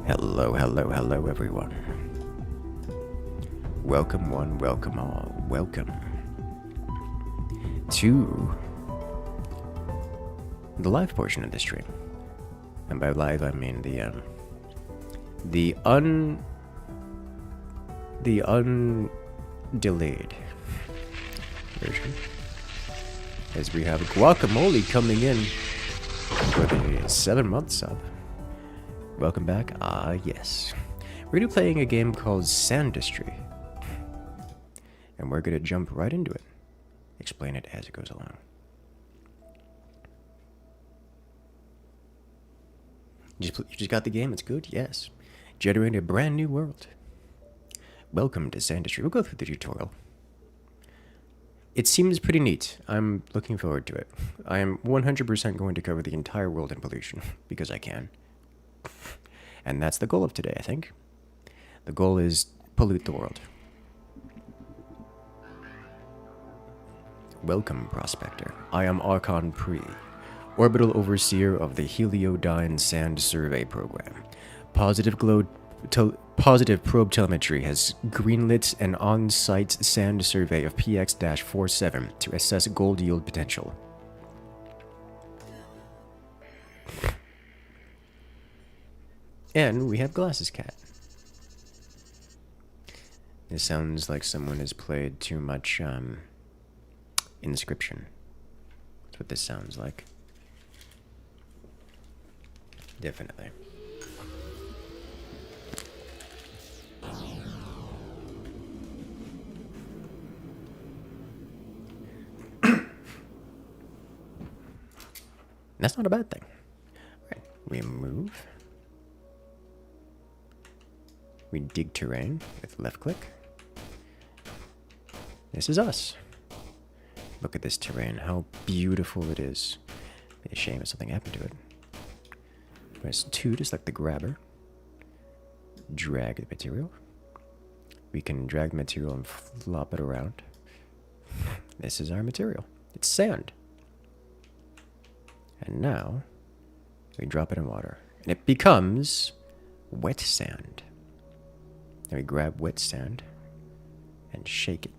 Hello, hello, hello, everyone. Welcome one, welcome all. Welcome to the live portion of the stream. And by live, I mean the undelayed version. As we have Guacamole coming in for the 7-month sub. Welcome back. Yes. We're gonna be playing a game called SANDUSTRY. And we're gonna jump right into it. Explain it as it goes along. You just got the game? It's good? Yes. Generate a brand new world. Welcome to SANDUSTRY. We'll go through the tutorial. It seems pretty neat. I'm looking forward to it. I am 100% going to cover the entire world in pollution, because I can. And that's the goal of today, I think. The goal is pollute the world. Welcome, Prospector. I am Archon Pre, Orbital Overseer of the Heliodyne Sand Survey Program. Positive probe telemetry has greenlit an on-site sand survey of PX-47 to assess gold yield potential. And we have Glasses Cat. This sounds like someone has played too much Inscription. That's what this sounds like. Definitely. That's not a bad thing. Alright, we move. We dig terrain with left click. This is us. Look at this terrain, how beautiful it is. Be a shame if something happened to it. Press 2 to select the grabber. Drag the material. We can drag the material and flop it around. This is our material. It's sand. And now, we drop it in water. And it becomes wet sand. Then we grab wet sand and shake it.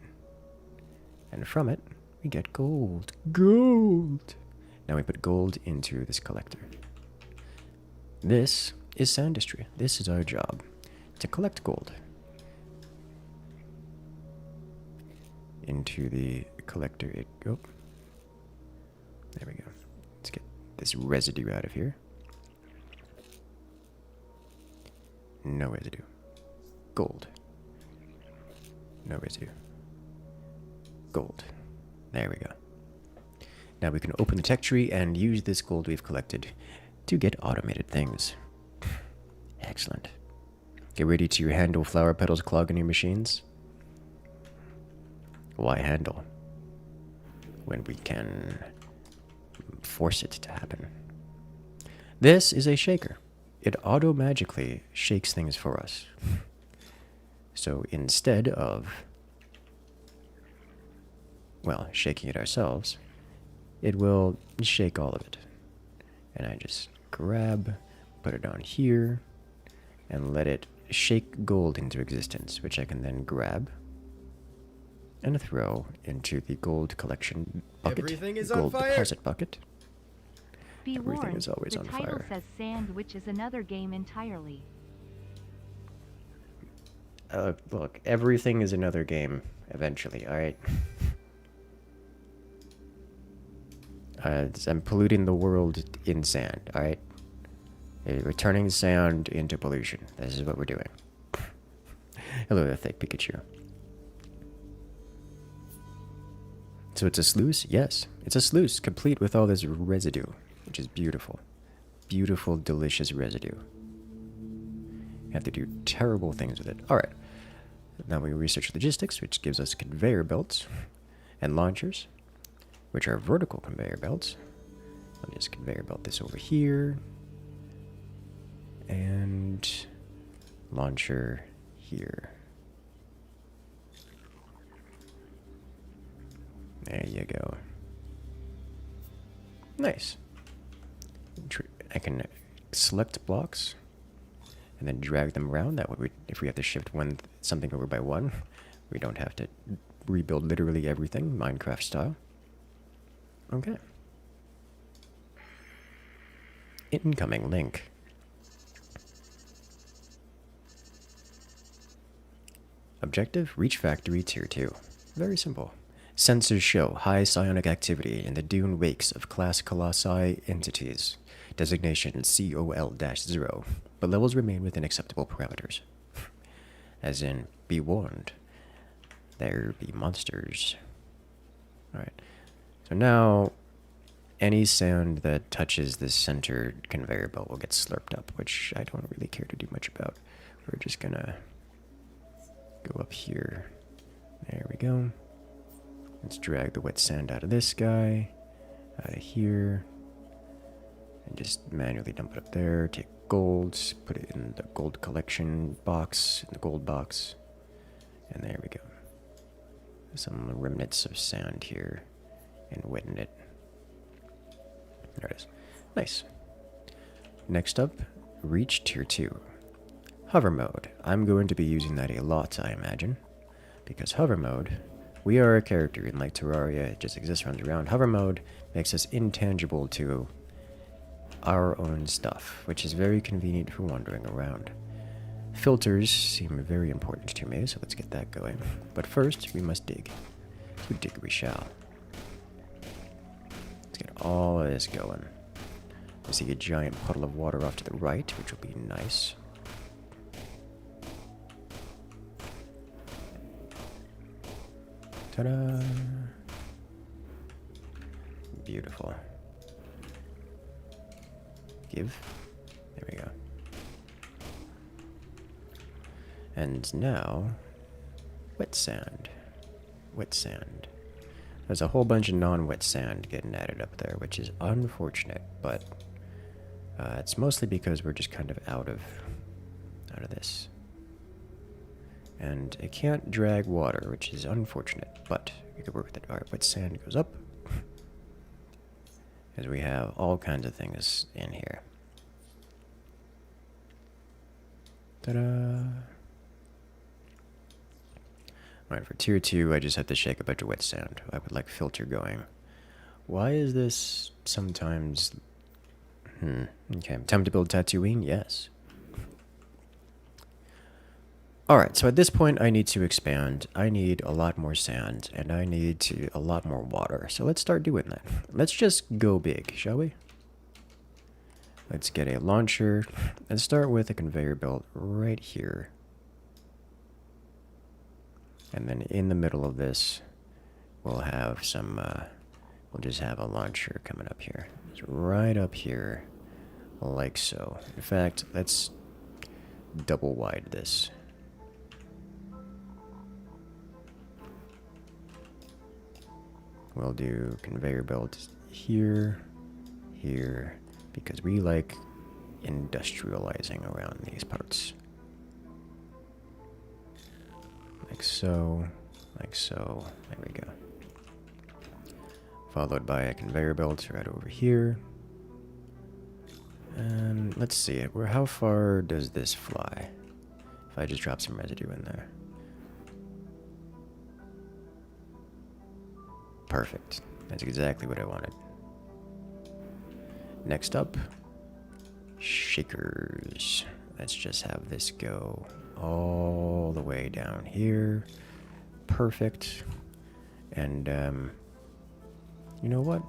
And from it, we get gold. Gold! Now we put gold into this collector. This is SANDUSTRY. This is our job, to collect gold. Into the collector oh. There we go. Let's get this residue out of here. No residue. Gold. No residue. Gold. There we go. Now we can open the tech tree and use this gold we've collected to get automated things. Excellent. Get ready to handle flower petals clogging your machines. Why handle when we can force it to happen? This is a shaker. It auto-magically shakes things for us. So instead of, well, shaking it ourselves, it will shake all of it. And I just grab, put it on here, and let it shake gold into existence, which I can then grab and throw into the gold collection bucket. Everything is gold on fire. deposit bucket. Be Everything warned, is always the on title fire. says Sand, which is another game entirely. Look, everything is another game eventually, alright? I'm polluting the world in sand, alright? We're turning sand into pollution. This is what we're doing. Hello there, thick Pikachu. So it's a sluice? Yes, it's a sluice, complete with all this residue, which is beautiful. Beautiful, delicious residue. You have to do terrible things with it. Alright. Now we research logistics, which gives us conveyor belts and launchers, which are vertical conveyor belts. I'll just conveyor belt this over here. And launcher here. There you go. Nice. I can select blocks and then drag them around. That way, if we have to shift something over by one, we don't have to rebuild literally everything, Minecraft style. Okay. Incoming link. Objective, reach factory tier 2. Very simple. Sensors show high psionic activity in the dune wakes of class Colossi entities. Designation COL-0, but levels remain within acceptable parameters. As in, be warned, there be monsters. Alright, so now any sand that touches this center conveyor belt will get slurped up, which I don't really care to do much about. We're just gonna go up here. There we go. Let's drag the wet sand out of this guy, out of here, and just manually dump it up there. Take gold, put it in the gold collection box, in the gold box, and there we go. Some remnants of sand here, and wetten it. There it is. Nice. Next up, reach tier 2. Hover mode. I'm going to be using that a lot, I imagine, because hover mode, we are a character in like Terraria, it just exists, runs around. Hover mode makes us intangible to our own stuff, which is very convenient for wandering around. Filters seem very important to me, so let's get that going. But first, we must dig. To dig we shall. Let's get all of this going. I see a giant puddle of water off to the right, which will be nice. Ta-da! Beautiful. Give. There we go. And now, wet sand. Wet sand. There's a whole bunch of non-wet sand getting added up there, which is unfortunate, but it's mostly because we're just kind of out of this. And it can't drag water, which is unfortunate, but we could work with it. Alright, wet sand goes up. As we have all kinds of things in here. Ta-da! Alright, for tier 2, I just have to shake a bunch of wet sand. I would like filter going. Why is this sometimes... Okay, time to build Tatooine? Yes. Alright, so at this point I need to expand. I need a lot more sand, and I need a lot more water. So let's start doing that. Let's just go big, shall we? Let's get a launcher, and start with a conveyor belt right here. And then in the middle of this, we'll have some, we'll just have a launcher coming up here. It's right up here, like so. In fact, let's double wide this. We'll do conveyor belt here, here, because we like industrializing around these parts. Like so, there we go. Followed by a conveyor belt right over here. And let's see, how far does this fly? If I just drop some residue in there. Perfect. That's exactly what I wanted. Next up, shakers. Let's just have this go all the way down here. Perfect. And, you know what?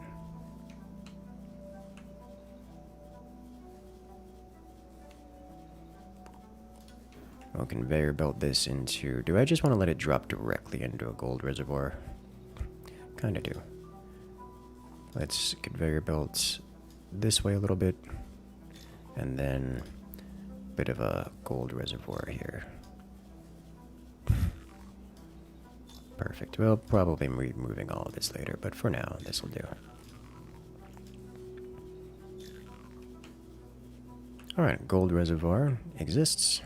I'll conveyor belt this into... Do I just want to let it drop directly into a gold reservoir? Kinda do. Let's conveyor belt this way a little bit, and then a bit of a gold reservoir here. Perfect. We'll probably be moving all of this later, but for now, this will do. Alright, gold reservoir exists.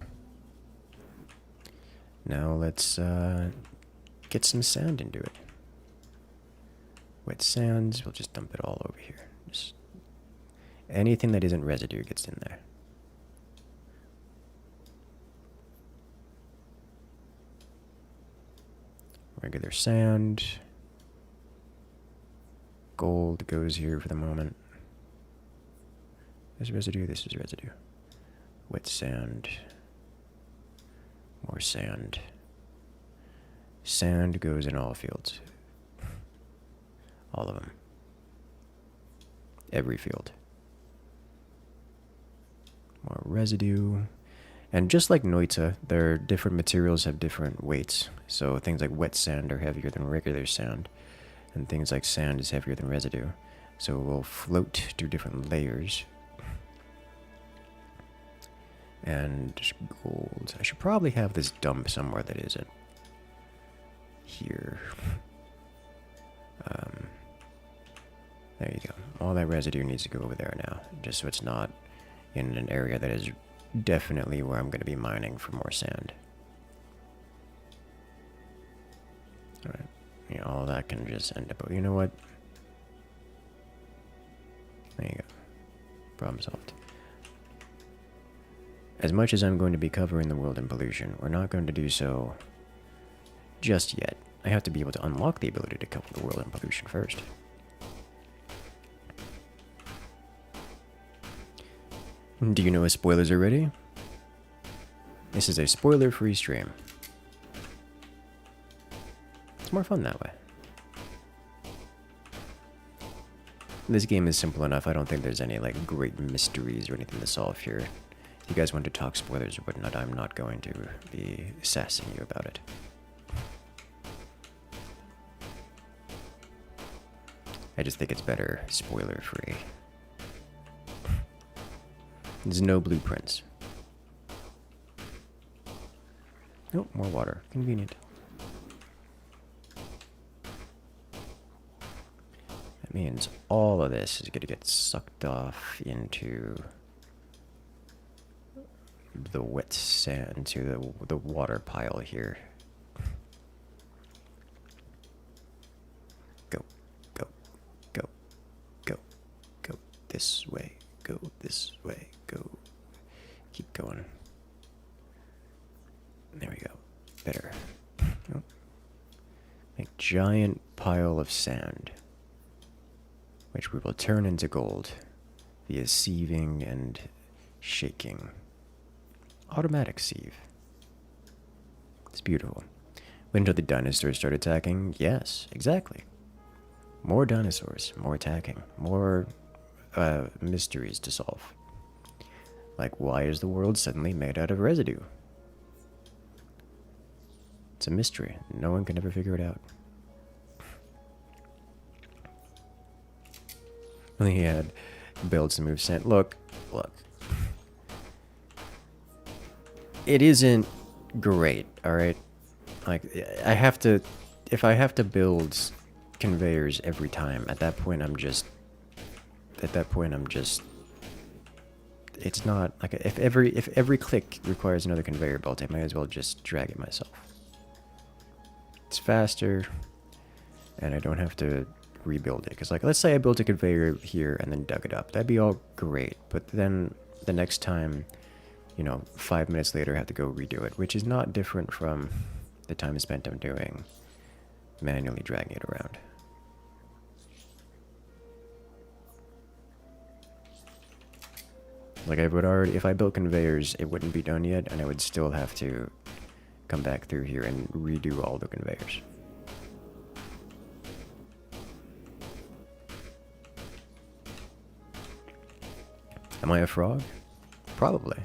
Now let's get some sand into it. Wet sands, we'll just dump it all over here. Just anything that isn't residue gets in there. Regular sand. Gold goes here for the moment. This is residue, this is residue. Wet sand. More sand. Sand goes in all fields. All of them. Every field. More residue. And just like Noita, their different materials have different weights. So things like wet sand are heavier than regular sand. And things like sand is heavier than residue. So it will float through different layers. And gold. I should probably have this dump somewhere that isn't here. There you go. All that residue needs to go over there now, just so it's not in an area that is definitely where I'm going to be mining for more sand. Alright. Yeah, all that can just end up... You know what? There you go. Problem solved. As much as I'm going to be covering the world in pollution, we're not going to do so just yet. I have to be able to unlock the ability to cover the world in pollution first. Do you know what spoilers are ready? This is a spoiler-free stream. It's more fun that way. This game is simple enough. I don't think there's any like great mysteries or anything to solve here. If you guys want to talk spoilers or whatnot, I'm not going to be sassing you about it. I just think it's better spoiler-free. There's no blueprints. Nope, more water. Convenient. That means all of this is going to get sucked off into the wet sand, to the water pile here. Go, go, go, go, go this way, go this way, go. Keep going. There we go. Better. Oh. A giant pile of sand, which we will turn into gold via sieving and shaking. Automatic sieve. It's beautiful. Wait until the dinosaurs start attacking? Yes, exactly. More dinosaurs, more attacking, more mysteries to solve. Like, why is the world suddenly made out of residue? It's a mystery. No one can ever figure it out. He had builds to move sand. Look. It isn't great, alright? Like, I have to... If I have to build conveyors every time, at that point I'm just... It's not... Like, if every click requires another conveyor belt, I might as well just drag it myself. It's faster, and I don't have to rebuild it. Because, like, let's say I built a conveyor here and then dug it up. That'd be all great. But then the next time, you know, 5 minutes later, I have to go redo it, which is not different from the time spent on doing manually dragging it around. Like, I would already, if I built conveyors, it wouldn't be done yet, and I would still have to come back through here and redo all the conveyors. Am I a frog? Probably.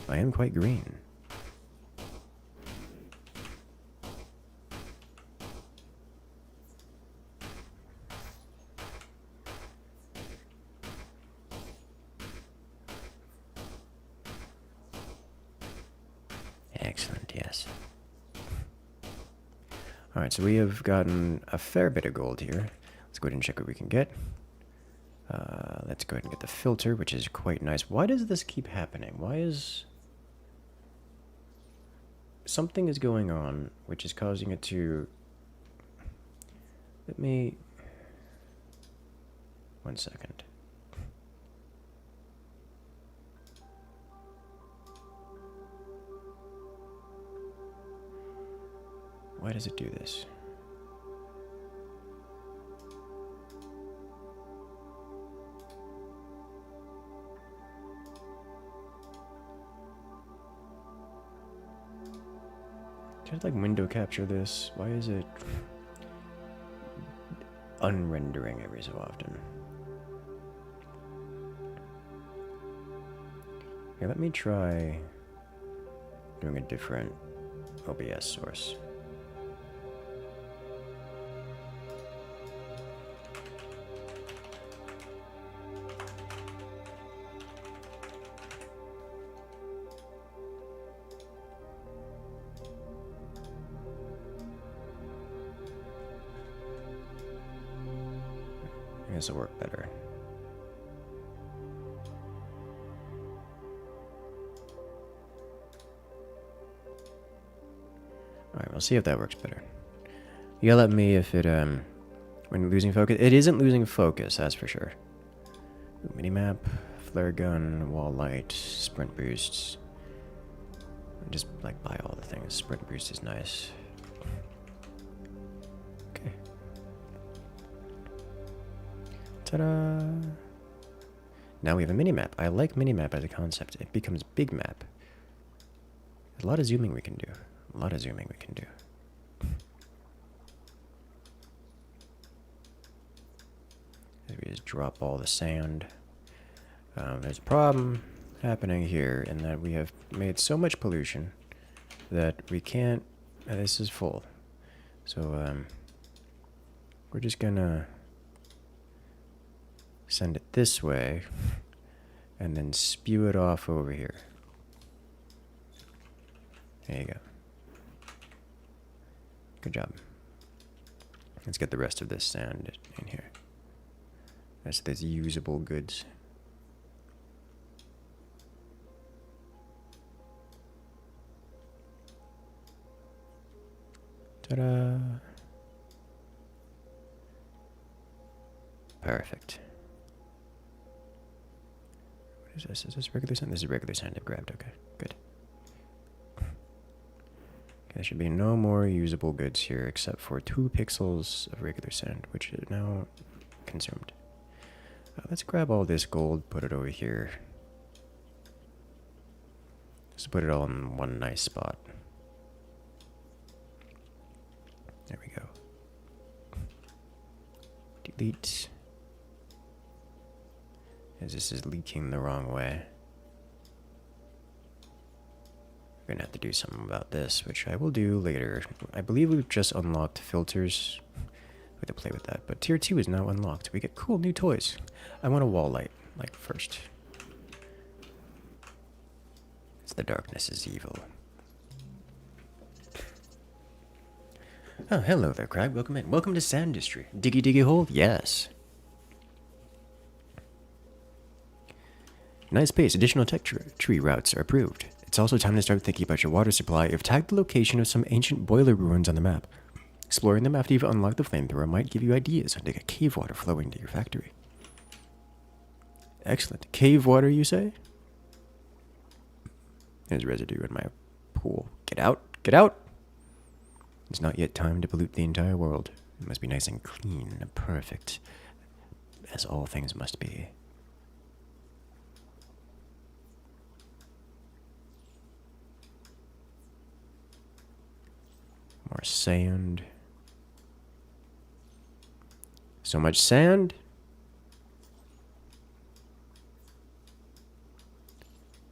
I am quite green. Excellent, yes. Alright, so we have gotten a fair bit of gold here. Let's go ahead and check what we can get. Let's go ahead and get the filter, which is quite nice. Why does this keep happening? Why is... Something is going on, which is causing it to... Let me... 1 second. Why does it do this? Should I like window capture this? Why is it unrendering every so often? Here, let me try doing a different OBS source. This will work better. Alright, we'll see if that works better. Yell at me if it, when losing focus. It isn't losing focus, that's for sure. Ooh, minimap, flare gun, wall light, sprint boosts. Just, like, buy all the things. Sprint boost is nice. Okay. Ta-da! Now we have a minimap. I like minimap as a concept. It becomes big map. A lot of zooming we can do. A lot of zooming we can do. We just drop all the sand. There's a problem happening here in that we have made so much pollution that we can't... this is full. So, we're just gonna send it this way and then spew it off over here. There you go. Good job. Let's get the rest of this sand in here. That's these usable goods. Ta-da! Perfect. What is this? Is this regular sand? This is regular sand I've grabbed. Okay, good. There should be no more usable goods here except for 2 pixels of regular sand, which is now consumed. Let's grab all this gold, put it over here. Just put it all in one nice spot. There we go. Delete. As this is leaking the wrong way. We're gonna have to do something about this, which I will do later. I believe we've just unlocked filters. We have to play with that. But tier 2 is now unlocked. We get cool new toys. I want a wall light, like first. It's the darkness is evil. Oh, hello there, Crab. Welcome in. Welcome to SANDUSTRY. Diggy diggy hole? Yes. Nice pace. Additional tech tree routes are approved. It's also time to start thinking about your water supply. You've tagged the location of some ancient boiler ruins on the map. Exploring them after you've unlocked the flamethrower might give you ideas on to get cave water flowing to your factory. Excellent. Cave water, you say? There's residue in my pool. Get out! Get out! It's not yet time to pollute the entire world. It must be nice and clean and perfect, as all things must be. More sand. So much sand.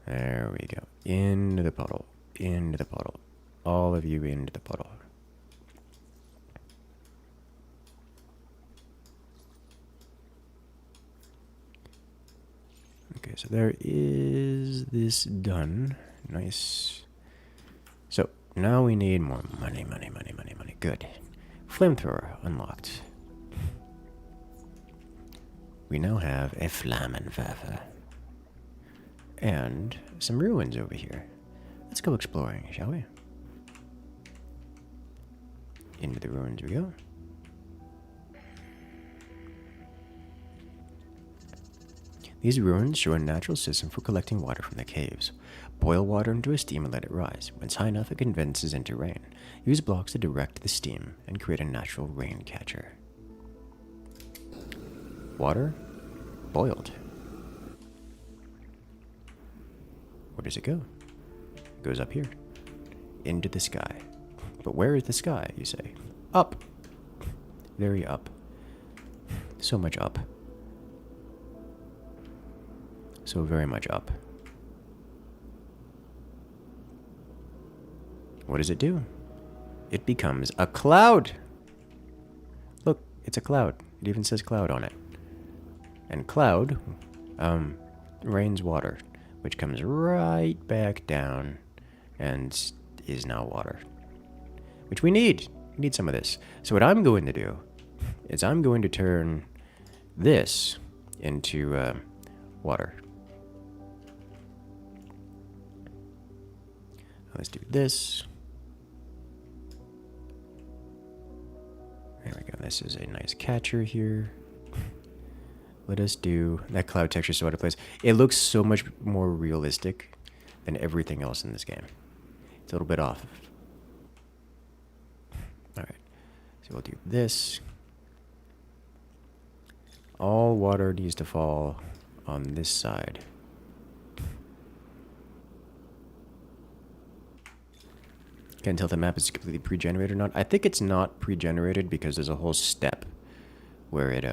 There we go. Into the puddle. Into the puddle. All of you into the puddle. Okay, so there is this done. Nice. So, now we need more money, money, money, money, money. Good. Flamethrower unlocked. We now have a Flammenwerfer. And some ruins over here. Let's go exploring, shall we? Into the ruins we go. These ruins show a natural system for collecting water from the caves. Boil water into a steam and let it rise. When it's high enough, it condenses into rain. Use blocks to direct the steam and create a natural rain catcher. Water boiled. Where does it go? It goes up here. Into the sky. But where is the sky, you say? Up. Very up. So much up. So very much up. What does it do? It becomes a cloud. Look, it's a cloud. It even says cloud on it. And cloud rains water, which comes right back down and is now water. Which we need. We need some of this. So what I'm going to do is I'm going to turn this into water. Let's do this. There we go. This is a nice catcher here. Let us do that cloud texture so out of place. It looks so much more realistic than everything else in this game. It's a little bit off. Alright. So we'll do this. All water needs to fall on this side. Can't tell if the map is completely pre-generated or not. I think it's not pre-generated because there's a whole step where it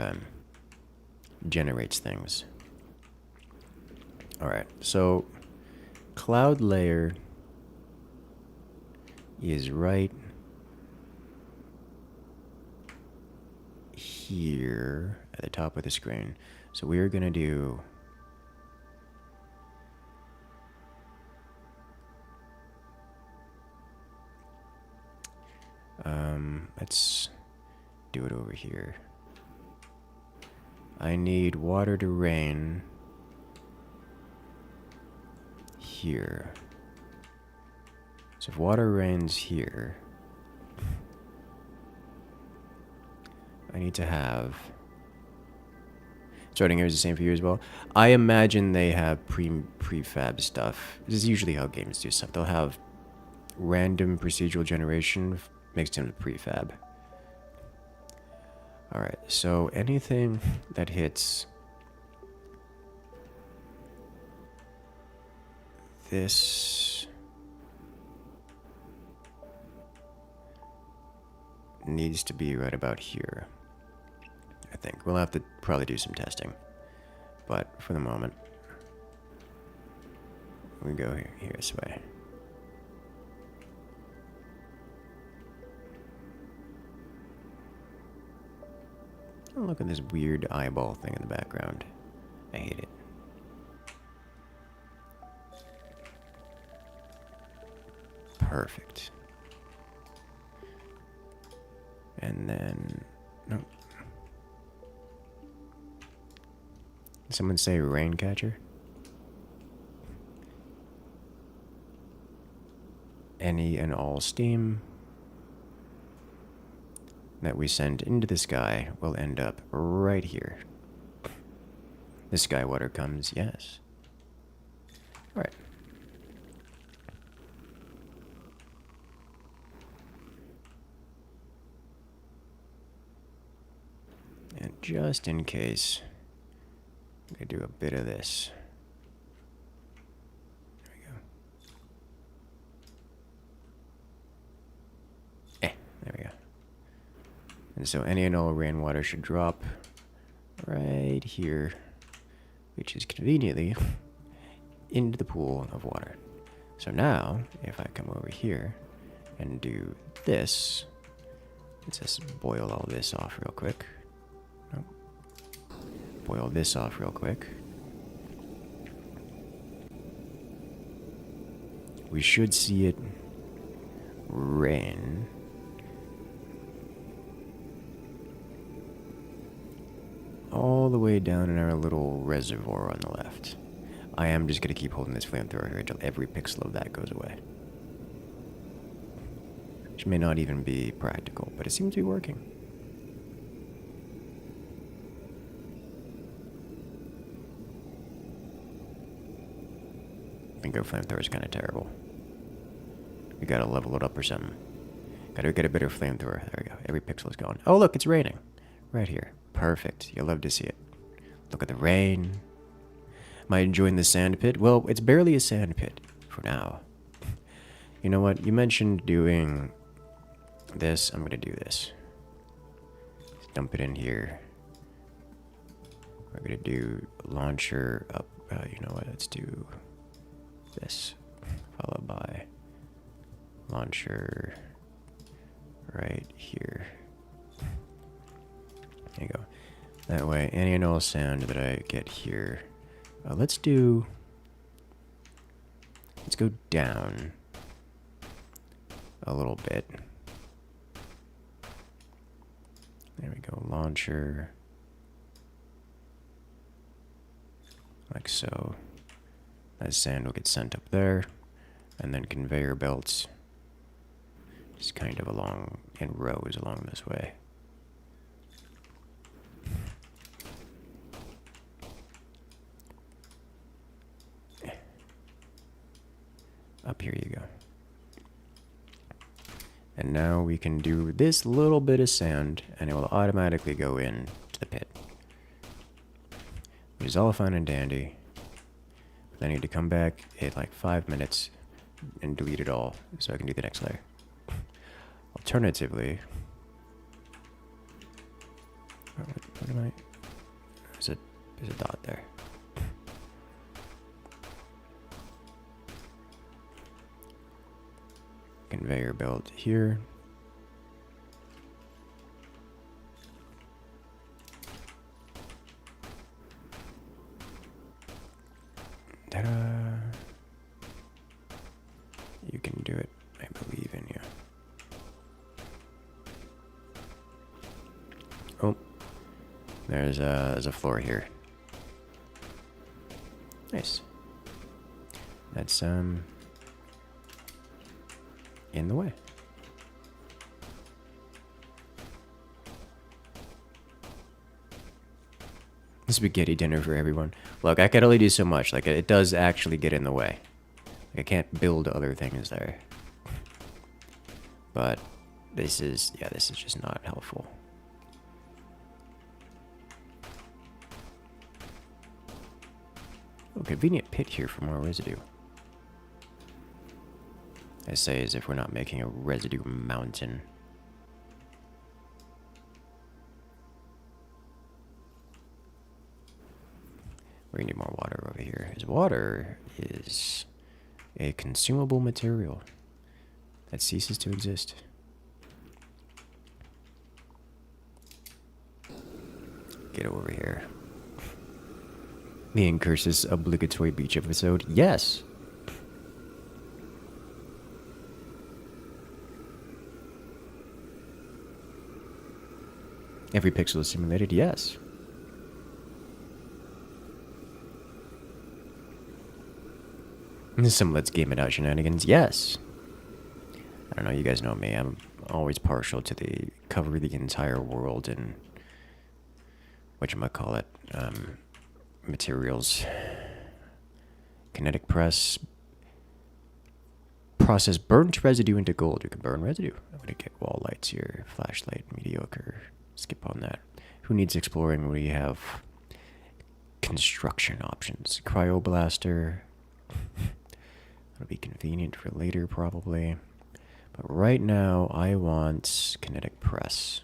generates things. Alright, so cloud layer is right here at the top of the screen. So we're gonna do let's do it over here. I need water to rain here. So if water rains here, I need to have... Starting here is the same for you as well. I imagine they have prefab stuff. This is usually how games do stuff. They'll have random procedural generation mixed in with prefab. Alright, so anything that hits this needs to be right about here. I think we'll have to probably do some testing, but for the moment we go here this way. Oh, look at this weird eyeball thing in the background. I hate it. Perfect. And then... Nope. Did someone say rain catcher? Any and all steam that we send into the sky will end up right here. The sky water comes, yes. Alright. And just in case, I'm going to do a bit of this. There we go. There we go. And so any and all rainwater should drop right here, which is conveniently into the pool of water. So now, if I come over here and do this, let's just boil all this off real quick. Nope. Boil this off real quick. We should see it rain. All the way down in our little reservoir on the left. I am just going to keep holding this flamethrower here until every pixel of that goes away. Which may not even be practical, but it seems to be working. mango flamethrower is kind of terrible. We gotta level it up or something. Gotta get a better flamethrower. There we go. Every pixel is gone. Oh, look, it's raining. Right here. Perfect. You'll love to see it. Look at the rain. Am I enjoying the sand pit? Well, it's barely a sand pit for now. You know what? You mentioned doing this. I'm gonna do this. Just dump it in here. We're gonna do launcher up. You know what? Let's do this. Followed by launcher right here. There you go. That way, any and all sound that I get here. Let's go down a little bit. There we go. Launcher. Like so. That sand will get sent up there. And then conveyor belts. Just kind of along in rows along this way. Up here you go. And now we can do this little bit of sand, and it will automatically go in to the pit. Which is all fine and dandy. But I need to come back in like 5 minutes and delete it all so I can do the next layer. Alternatively, what am I? There's a dot there. Conveyor belt here. Ta-da! You can do it. I believe in you. Oh, there's a floor here. Nice. That's in the way. Spaghetti dinner for everyone. Look, I can only do so much. Like, it does actually get in the way. Like, I can't build other things there. But this is just not helpful. Oh, convenient pit here for more residue. I say as if we're not making a residue mountain. We need more water over here. Because water is a consumable material that ceases to exist. Get over here. Me and Curse's obligatory beach episode. Yes! Every pixel is simulated, yes. Some let's game it out shenanigans, yes. I don't know, you guys know me. I'm always partial to the cover the entire world and whatchamacallit, materials. Kinetic press. Process burnt residue into gold. You can burn residue. I'm gonna get wall lights here. Flashlight, mediocre. Skip on that. Who needs exploring? We have construction options. Cryoblaster. That'll be convenient for later, probably. But right now, I want kinetic press,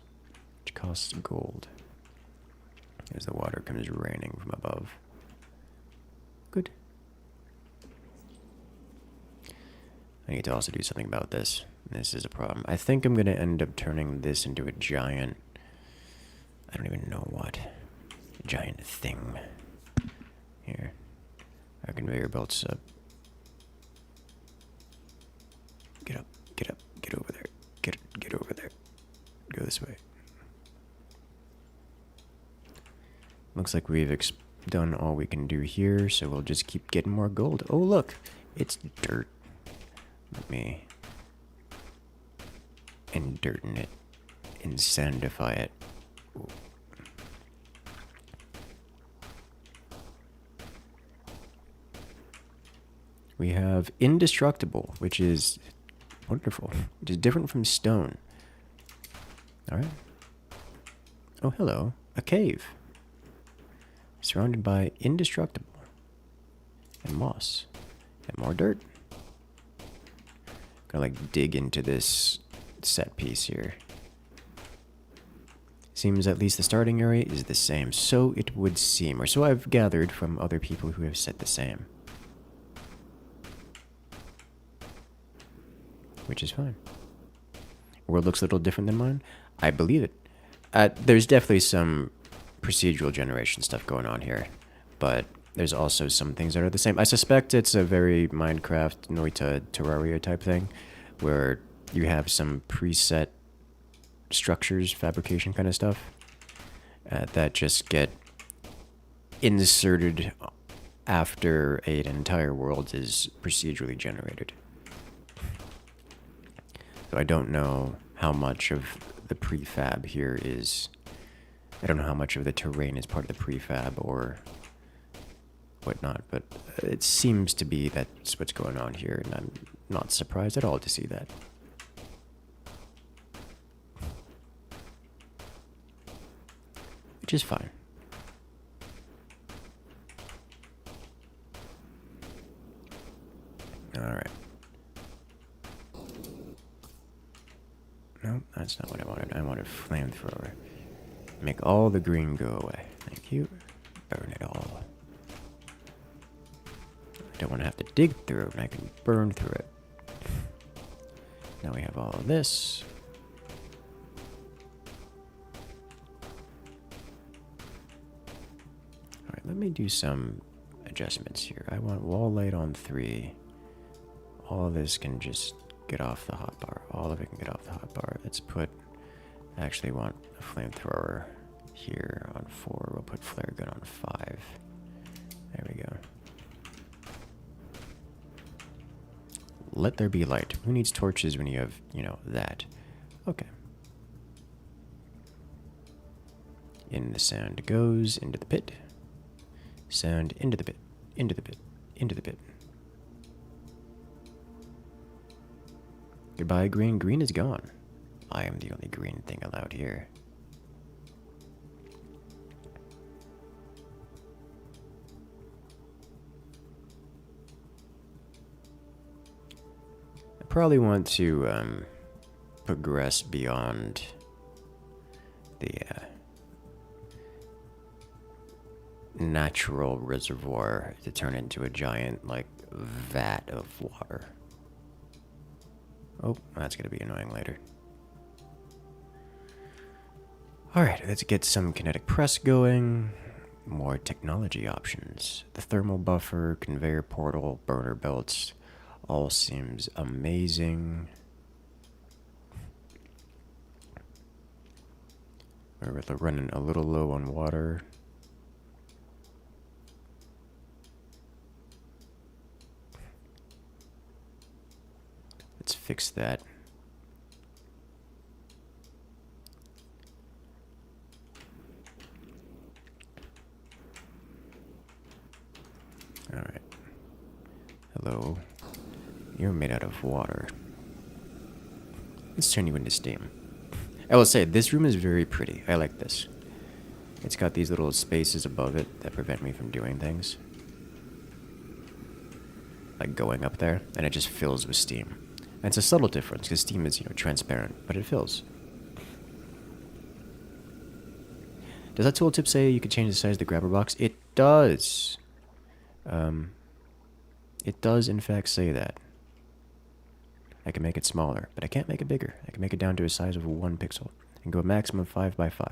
which costs gold. As the water comes raining from above. Good. I need to also do something about this. This is a problem. I think I'm going to end up turning this into a giant... I don't even know what. A giant thing. Here. Our conveyor belt's up. Get up, get up, get over there. Get over there. Go this way. Looks like we've done all we can do here, so we'll just keep getting more gold. Oh, look! It's dirt. Let me indirten it. Insandify it. Ooh. We have indestructible, which is wonderful, which is different from stone. Alright. Oh, hello. A cave. Surrounded by indestructible. And moss. And more dirt. Gonna like dig into this set piece here. Seems at least the starting area is the same. So it would seem, or so I've gathered from other people who have said the same. Which is fine. World looks a little different than mine. I believe it. There's definitely some procedural generation stuff going on here, but there's also some things that are the same. I suspect it's a very Minecraft, Noita, Terraria type thing, where you have some preset structures, fabrication kind of stuff, that just get inserted after an entire world is procedurally generated. So I don't know how much of the prefab here is... I don't know how much of the terrain is part of the prefab or whatnot, but it seems to be that's what's going on here, and I'm not surprised at all to see that. Which is fine. Alright. No, that's not what I wanted. I wanted flamethrower. Make all the green go away. Thank you. Burn it all. I don't want to have to dig through it, and I can burn through it. Now we have all of this. Alright, let me do some adjustments here. I want wall light on 3. All of this can just get off the hotbar. All of it can get off the hotbar. Let's put... I actually want a flamethrower here on 4. We'll put flare gun on 5. There we go. Let there be light. Who needs torches when you have, you know, that? Okay. In the sand goes, into the pit. Sand into the pit, into the pit, into the pit. Goodbye, green. Green is gone. I am the only green thing allowed here. I probably want to progress beyond the natural reservoir to turn into a giant, like, vat of water. Oh, that's gonna be annoying later. Alright, let's get some kinetic press going. More technology options. The thermal buffer, conveyor portal, burner belts. All seems amazing. We're running a little low on water. Let's fix that. Alright. Hello. You're made out of water. Let's turn you into steam. I will say, this room is very pretty. I like this. It's got these little spaces above it that prevent me from doing things. Like going up there, and it just fills with steam. And it's a subtle difference, because steam is, you know, transparent, but it fills. Does that tooltip say you could change the size of the grabber box? It does. It does, in fact, say that. I can make it smaller, but I can't make it bigger. I can make it down to a size of 1 pixel and go a maximum of 5 by 5.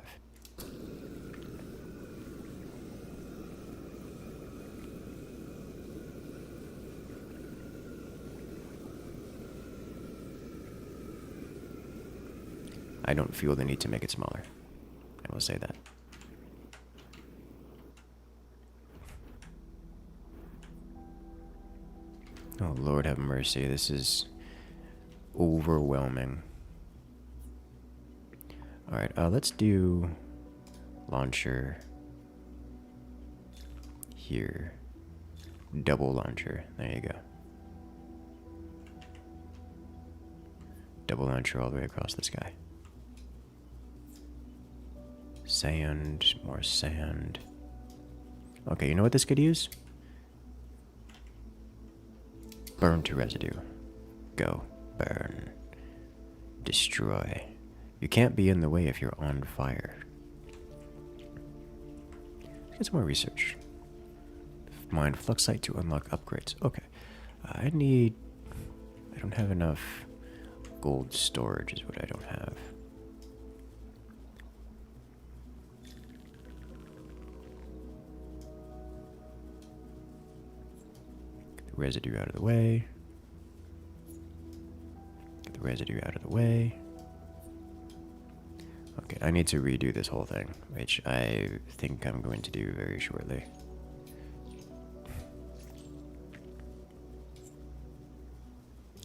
I don't feel the need to make it smaller. I will say that. Oh, Lord have mercy. This is overwhelming. Alright, let's do launcher here. Double launcher. There you go. double launcher all the way across the sky. Sand, more sand. Okay, you know what this could use? Burn to residue. Go. Burn. Destroy. You can't be in the way if you're on fire. Let's get some more research. Mine flux site to unlock upgrades. Okay. I don't have enough gold storage is what I don't have. Get the residue out of the way. Get the residue out of the way. Okay, I need to redo this whole thing, which I think I'm going to do very shortly.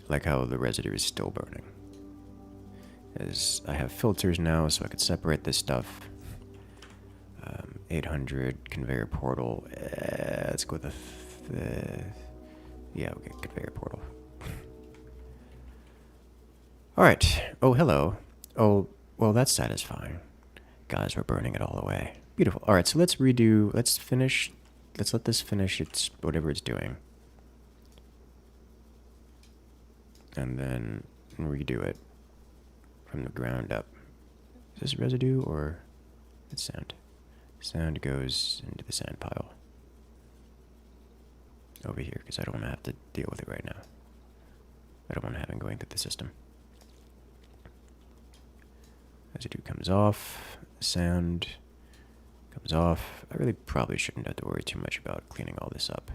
Like how the residue is still burning. As I have filters now, so I could separate this stuff. 800 conveyor portal. Let's go with the yeah, okay, conveyor portal. All right. Oh, hello. Oh, well, that's satisfying. Guys, we're burning it all away. Beautiful. All right, so let's redo. Let's let this finish its whatever it's doing. And then redo it from the ground up. Is this residue or it's sand? Sand goes into the sand pile. Over here, because I don't want to have to deal with it right now. I don't want to have it going through the system. Residue comes off. Sand comes off. I really probably shouldn't have to worry too much about cleaning all this up.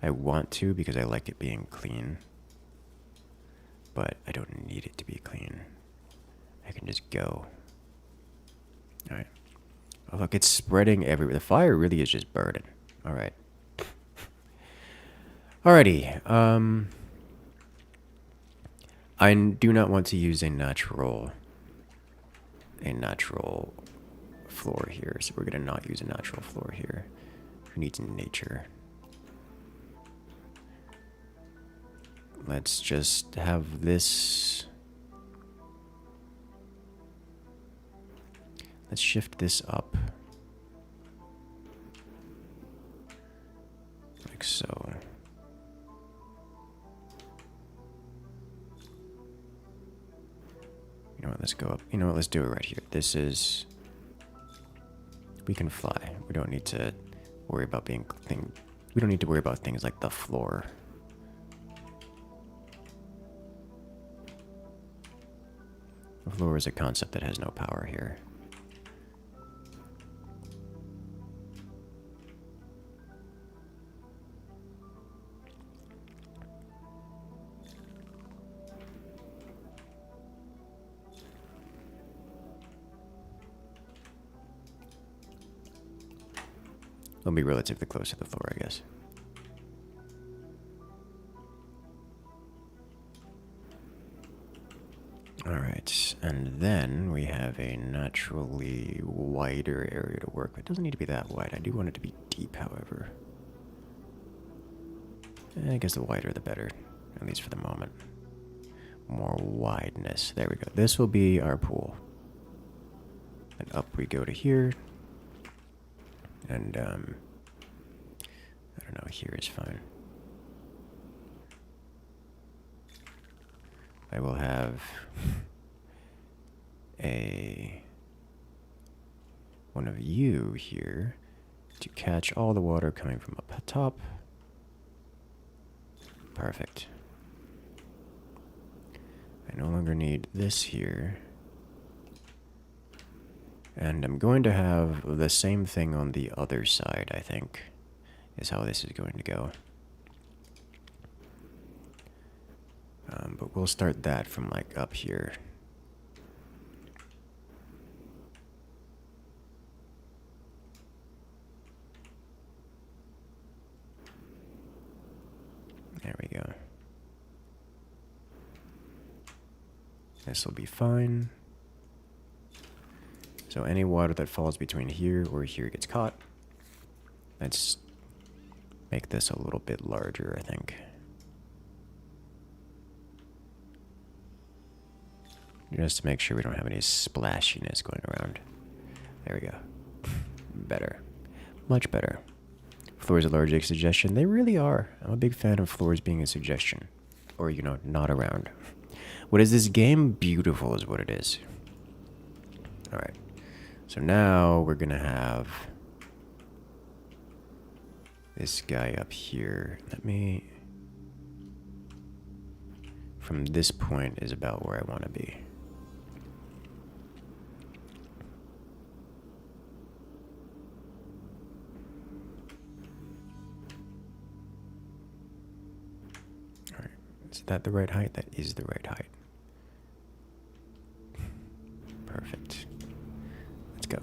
I want to because I like it being clean. But I don't need it to be clean. I can just go. Alright. Oh, look, it's spreading everywhere. The fire really is just burning. Alright. Alrighty. I do not want to use a natural floor here. So we're going to not use a natural floor here. Who needs nature? Let's just have this. Let's shift this up. Like so. You know what, let's go up. You know what, let's do it right here. This is... We can fly. We don't need to worry about we don't need to worry about things like the floor. The floor is a concept that has no power here. It'll be relatively close to the floor, I guess. Alright, and then we have a naturally wider area to work with. It doesn't need to be that wide. I do want it to be deep, however. I guess the wider the better, at least for the moment. More wideness. There we go. This will be our pool. And up we go to here. And, I don't know, here is fine. I will have one of you here to catch all the water coming from up top. Perfect. I no longer need this here. And I'm going to have the same thing on the other side, I think, is how this is going to go. But we'll start that from like up here. There we go. This will be fine. So any water that falls between here or here gets caught. Let's make this a little bit larger, I think. Just to make sure we don't have any splashiness going around. There we go. Better. Much better. Floors allergic suggestion. They really are. I'm a big fan of floors being a suggestion. Or, you know, not around. What is this game? Beautiful is what it is. Alright. So now we're going to have this guy up here. Let me... From this point is about where I want to be. Alright. Is that the right height? That is the right height. Perfect. Let's go.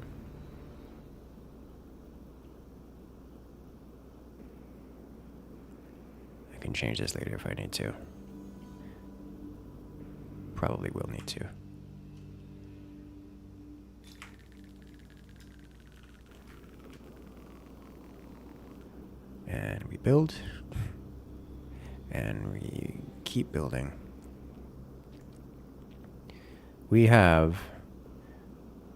I can change this later if I need to. Probably will need to. And we build. And we keep building. We have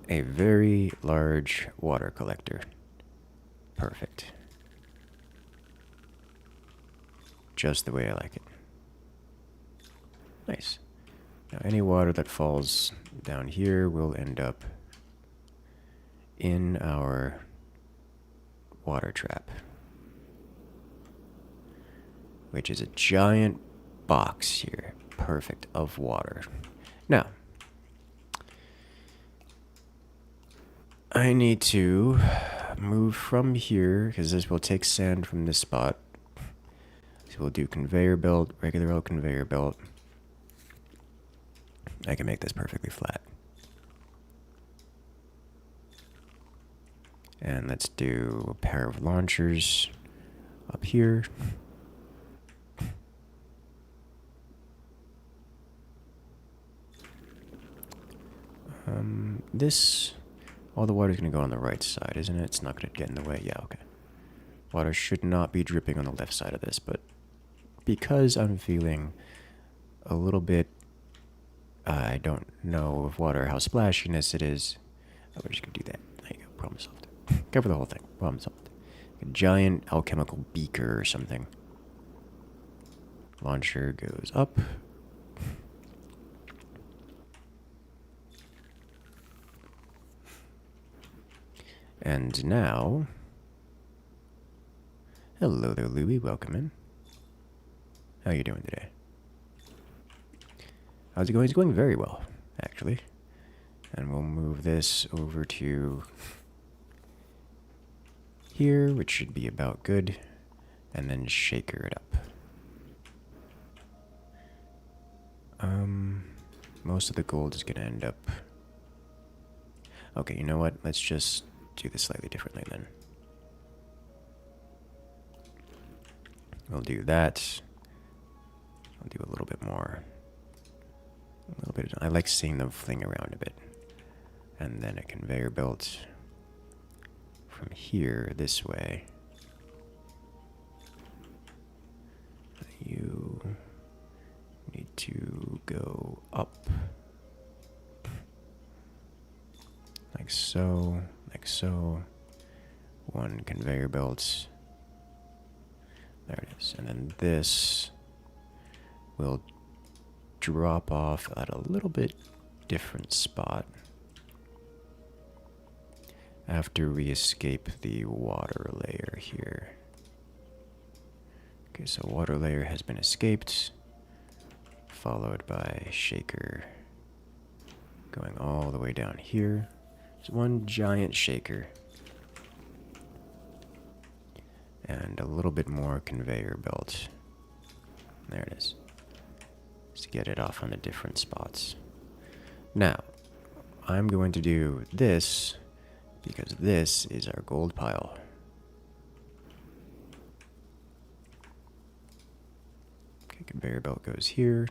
a very large water collector. Perfect. Just the way I like it. Nice. Now any water that falls down here will end up in our water trap, which is a giant box here. Perfect, of water. Now, I need to move from here, because this will take sand from this spot. So we'll do conveyor belt, regular old conveyor belt. I can make this perfectly flat. And let's do a pair of launchers up here. This, all the water's going to go on the right side, isn't it? It's not going to get in the way. Yeah, okay. Water should not be dripping on the left side of this, but because I'm feeling a little bit, I don't know of water, how splashiness it is. Oh, we're just going to do that. There you go. Problem solved. Cover the whole thing. Problem solved. A giant alchemical beaker or something. Launcher goes up. And now... Hello there, Louie. Welcome in. How are you doing today? How's it going? It's going very well, actually. And we'll move this over to here, which should be about good. And then shaker it up. Most of the gold is going to end up... Okay, you know what? Let's just do this slightly differently then. We'll do that. I'll do a little bit more. A little bit. I like seeing them fling around a bit. And then a conveyor belt from here this way. You need to go up. Like so, like so. One conveyor belt. There it is. And then this will drop off at a little bit different spot after we escape the water layer here. Okay, so water layer has been escaped, followed by shaker going all the way down here. It's one giant shaker. And a little bit more conveyor belt. There it is. Just to get it off on the different spots. Now, I'm going to do this because this is our gold pile. Okay, conveyor belt goes here.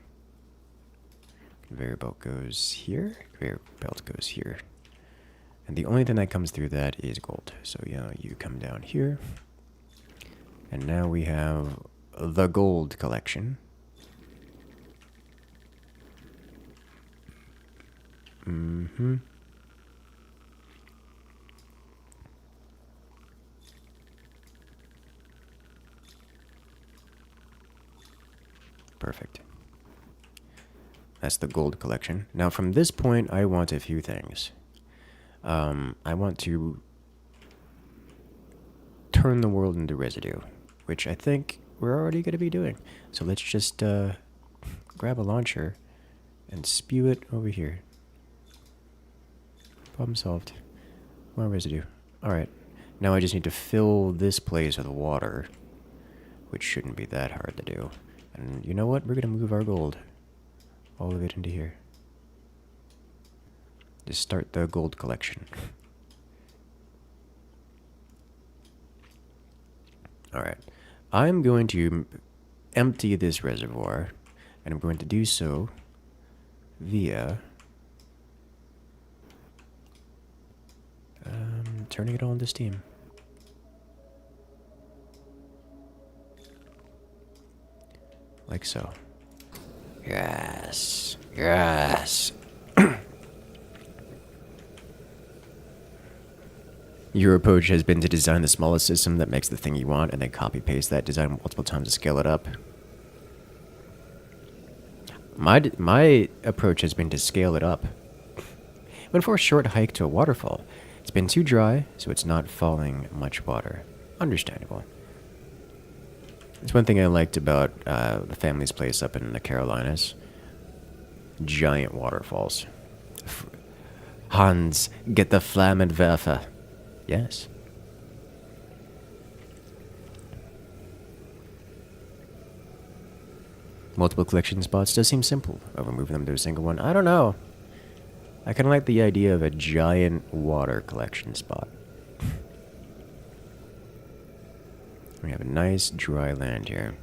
Conveyor belt goes here. Conveyor belt goes here. And the only thing that comes through that is gold. So yeah, you come down here. And now we have the gold collection. Mm-hmm. Perfect. That's the gold collection. Now from this point, I want a few things. I want to turn the world into residue, which I think we're already going to be doing. So let's just grab a launcher and spew it over here. Problem solved. More residue. Alright. Now I just need to fill this place with water, which shouldn't be that hard to do. And you know what? We're going to move our gold. All of it into here. Just start the gold collection. Alright. I'm going to empty this reservoir, and I'm going to do so via turning it all into steam. Like so. Yes. Yes. Your approach has been to design the smallest system that makes the thing you want and then copy-paste that design multiple times to scale it up. My approach has been to scale it up. Went for a short hike to a waterfall. It's been too dry, so it's not falling much water. Understandable. It's one thing I liked about the family's place up in the Carolinas. Giant waterfalls. Hans, get the Flammenwerfer. Yes. Multiple collection spots does seem simple. Over moving them to a single one. I don't know. I kind of like the idea of a giant water collection spot. We have a nice dry land here.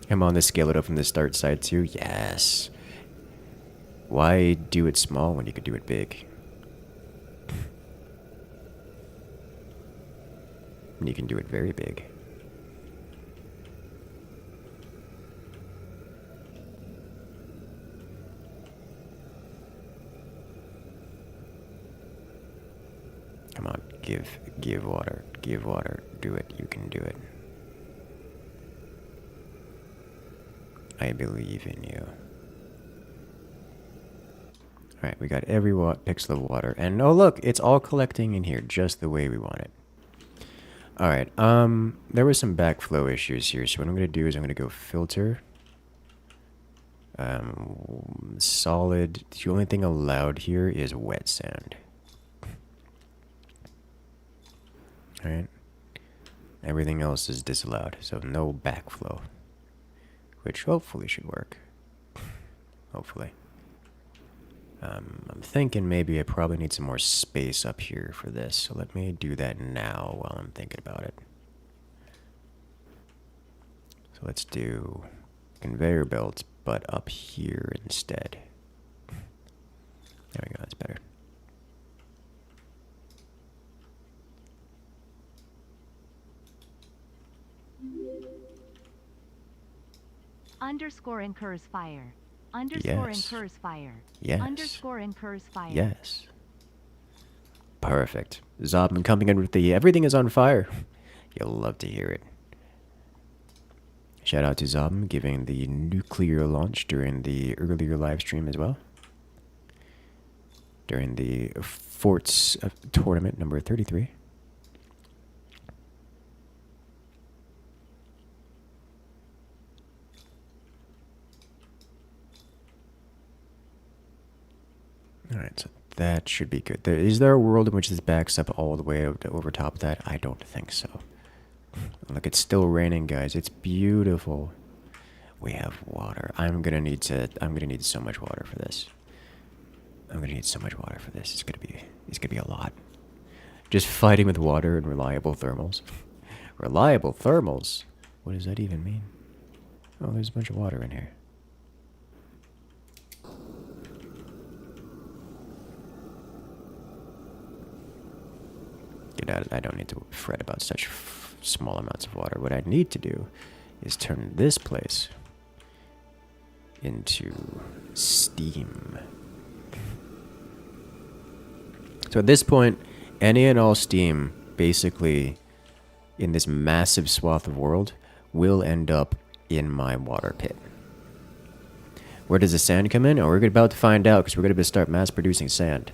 Come on, let's scale it up from the start side too. Yes. Why do it small when you could do it big? And you can do it very big. Come on, give water, do it, you can do it. I believe in you. Alright, we got every pixel of water, and oh look, it's all collecting in here just the way we want it. Alright, there were some backflow issues here, so what I'm going to do is I'm going to go filter. Solid, the only thing allowed here is wet sand. Alright. Everything else is disallowed, so no backflow. Which hopefully should work. Hopefully. I'm thinking maybe I probably need some more space up here for this, so let me do that now while I'm thinking about it. So let's do conveyor belts, but up here instead. There we go, that's better. Underscore incurs fire. Underscore Yes. incurs fire. Yes. Underscore incurs fire. Yes. Perfect. Zobman coming in with the everything is on fire. You'll love to hear it. Shout out to Zobman giving the nuclear launch during the earlier live stream as well. During the Forts tournament number 33. Alright, so that should be good. Is there a world in which this backs up all the way over top of that? I don't think so. Look, it's still raining, guys. It's beautiful. We have water. I'm gonna need so much water for this. I'm gonna need so much water for this. It's gonna be a lot. Just fighting with water and reliable thermals. Reliable thermals? What does that even mean? Oh, there's a bunch of water in here. I don't need to fret about such small amounts of water. What I need to do is turn this place into steam. So at this point, any and all steam, basically, in this massive swath of world, will end up in my water pit. Where does the sand come in? Oh, we're about to find out, because we're going to start mass producing sand.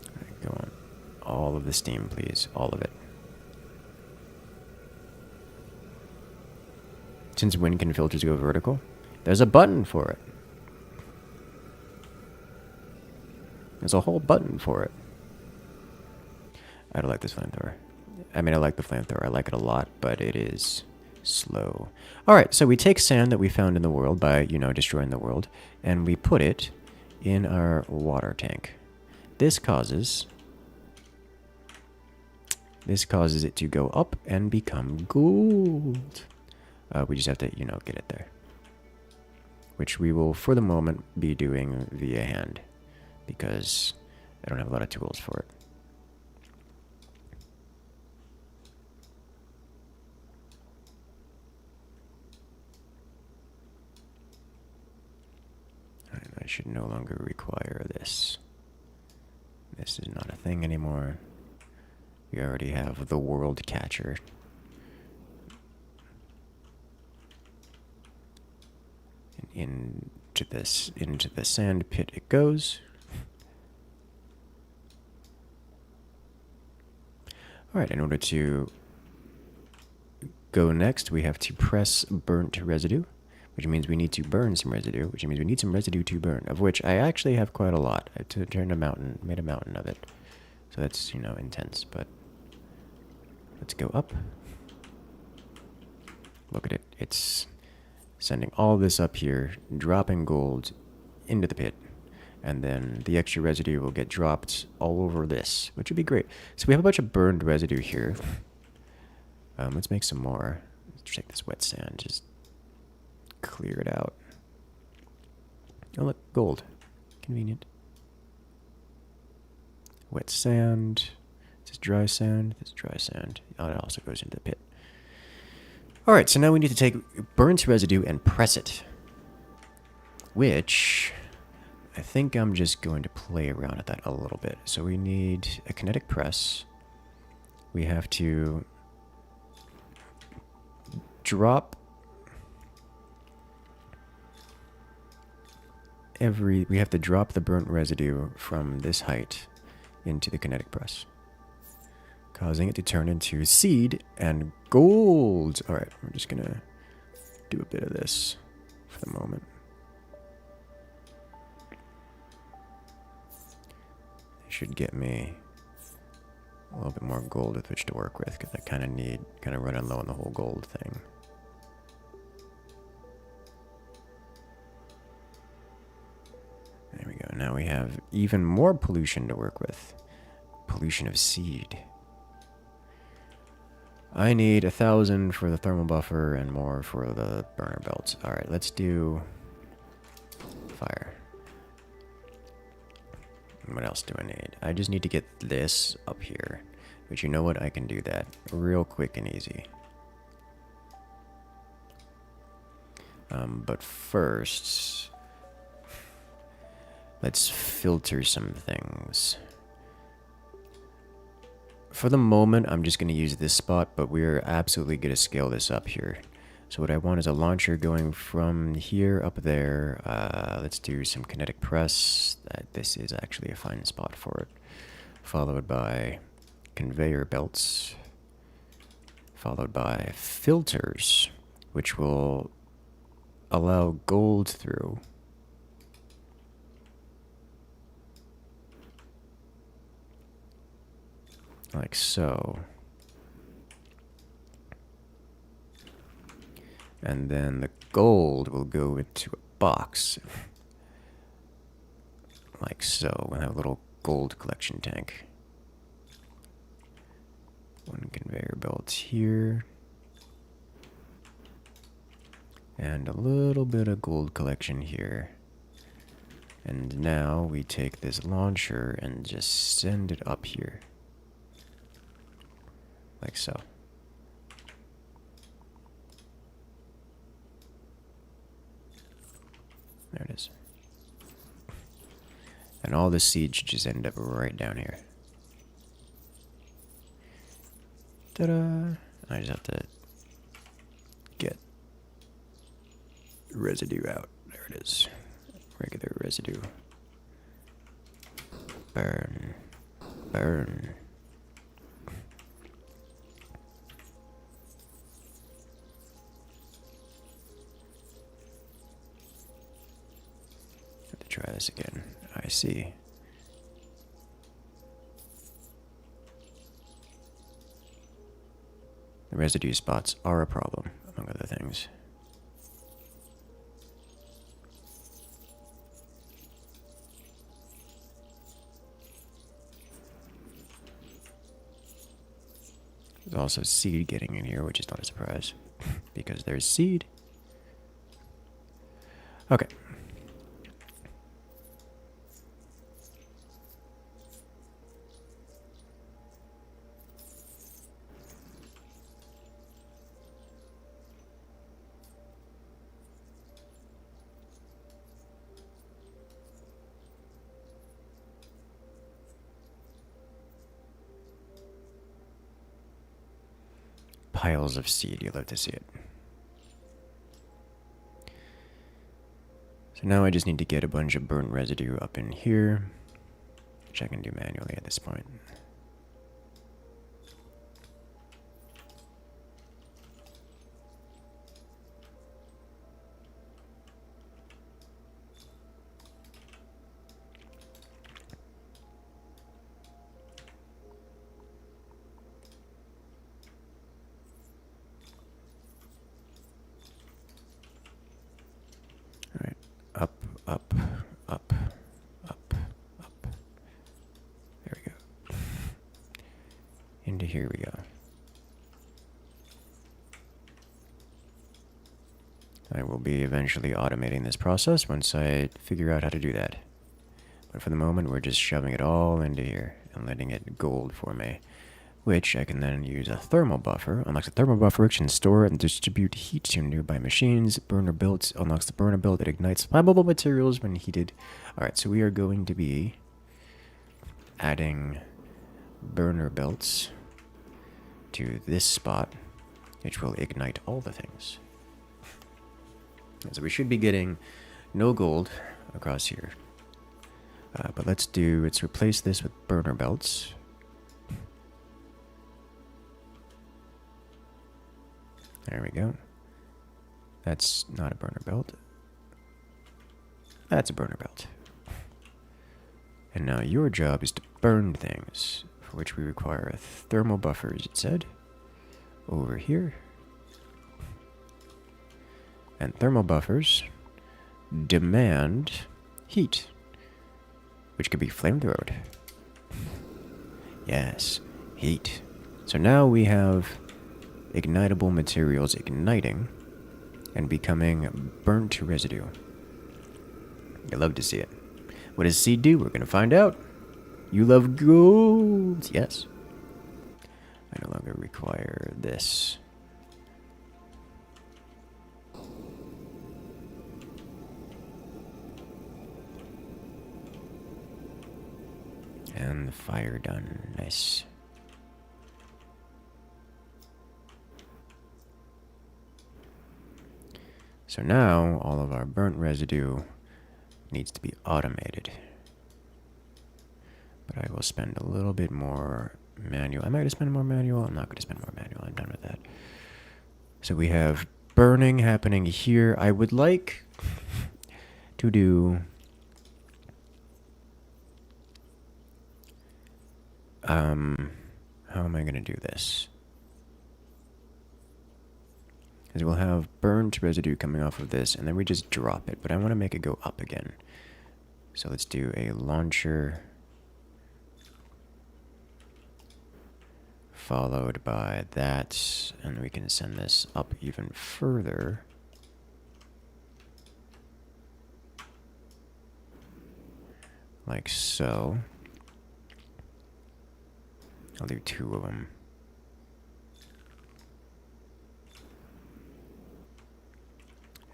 Alright, go on. All of the steam, please. All of it. Since wind can filters go vertical, there's a button for it. There's a whole button for it. I don't like this flamethrower. I mean, I like the flamethrower. I like it a lot, but it is slow. Alright, so we take sand that we found in the world by, you know, destroying the world, and we put it in our water tank. This causes it to go up and become gold. We just have to, you know, get it there. Which we will, for the moment, be doing via hand. Because I don't have a lot of tools for it. And I should no longer require this. This is not a thing anymore. We already have the world catcher. Into the sand pit it goes. Alright, in order to go next, we have to press burnt residue, which means we need to burn some residue, which means we need some residue to burn, of which I actually have quite a lot. I turned a mountain, made a mountain of it. So that's, you know, intense, but let's go up. Look at it. It's sending all this up here, dropping gold into the pit. And then the extra residue will get dropped all over this, which would be great. So we have a bunch of burned residue here. Let's make some more. Let's take this wet sand, just clear it out. Oh, look, gold. Convenient. Wet sand. This is dry sand. This is dry sand. Oh, it also goes into the pit. Alright, so now we need to take burnt residue and press it. Which I think I'm just going to play around with that a little bit. So we need a kinetic press. We have to drop we have to drop the burnt residue from this height into the kinetic press, causing it to turn into seed and gold. Alright, we're just gonna do a bit of this for the moment. Should get me a little bit more gold with which to work with, because I kind of running low on the whole gold thing. There we go. Now we have even more pollution to work with. Pollution of seed. I need 1,000 for the thermal buffer and more for the burner belts. Alright, let's do fire. What else do I need? I just need to get this up here. But you know what? I can do that real quick and easy. But first, let's filter some things. For the moment, I'm just going to use this spot, but we're absolutely going to scale this up here. So what I want is a launcher going from here up there. Let's do some kinetic press. This is actually a fine spot for it. Followed by conveyor belts. Followed by filters, which will allow gold through. Like so. And then the gold will go into a box. Like so. We'll have a little gold collection tank. One conveyor belt here. And a little bit of gold collection here. And now we take this launcher and just send it up here. Like so. There it is. And all the seed should just end up right down here. Ta-da! I just have to get residue out. There it is. Regular residue. Burn. Burn. Have to try this again. I see. The residue spots are a problem, among other things. There's also seed getting in here, which is not a surprise, because there's seed. Okay. Piles of seed, you love to see it. So now I just need to get a bunch of burnt residue up in here, which I can do manually at this point. Alright, up, up, up, up, up. There we go. Into here we go. I will be eventually automating this process once I figure out how to do that. But for the moment, we're just shoving it all into here and letting it gold for me, which I can then use a thermal buffer. Unlocks a thermal buffer, which can store and distribute heat to nearby machines. Burner built unlocks the burner build that ignites flammable materials when heated. Alright, so we are going to be adding burner belts to this spot, which will ignite all the things. So we should be getting no gold across here. But let's replace this with burner belts. There we go. That's not a burner belt. That's a burner belt. And now your job is to burn things, for which we require a thermal buffer, as it said, over here. And thermal buffers demand heat, which could be flamethrowed. Yes, heat. So now we have ignitable materials igniting and becoming burnt residue. You love to see it. What does seed do? We're going to find out. You love gold. Yes. I no longer require this. And the fire done. Nice. So now all of our burnt residue needs to be automated. But I will spend a little bit more manual. Am I going to spend more manual? I'm not going to spend more manual. I'm done with that. So we have burning happening here. I would like to do how am I going to do this? Because we'll have burnt residue coming off of this, and then we just drop it. But I want to make it go up again. So let's do a launcher followed by that, and we can send this up even further. Like so. I'll do 2 of them.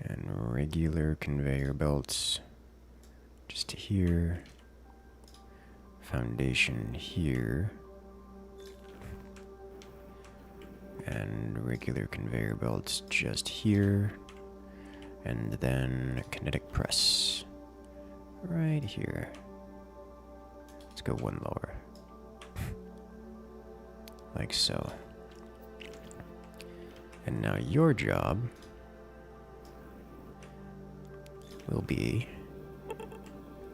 And regular conveyor belts just here. Foundation here. And regular conveyor belts just here. And then kinetic press right here. Let's go one lower. Like so. And now your job will be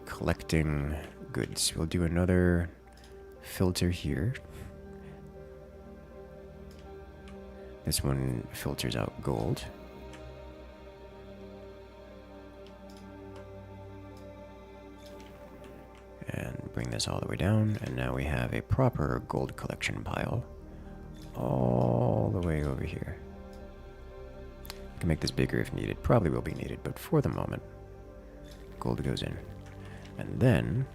collecting goods. We'll do another filter here. This one filters out gold. And bring this all the way down, and now we have a proper gold collection pile all the way over here. I can make this bigger if needed. Probably will be needed, but for the moment, gold goes in. And then,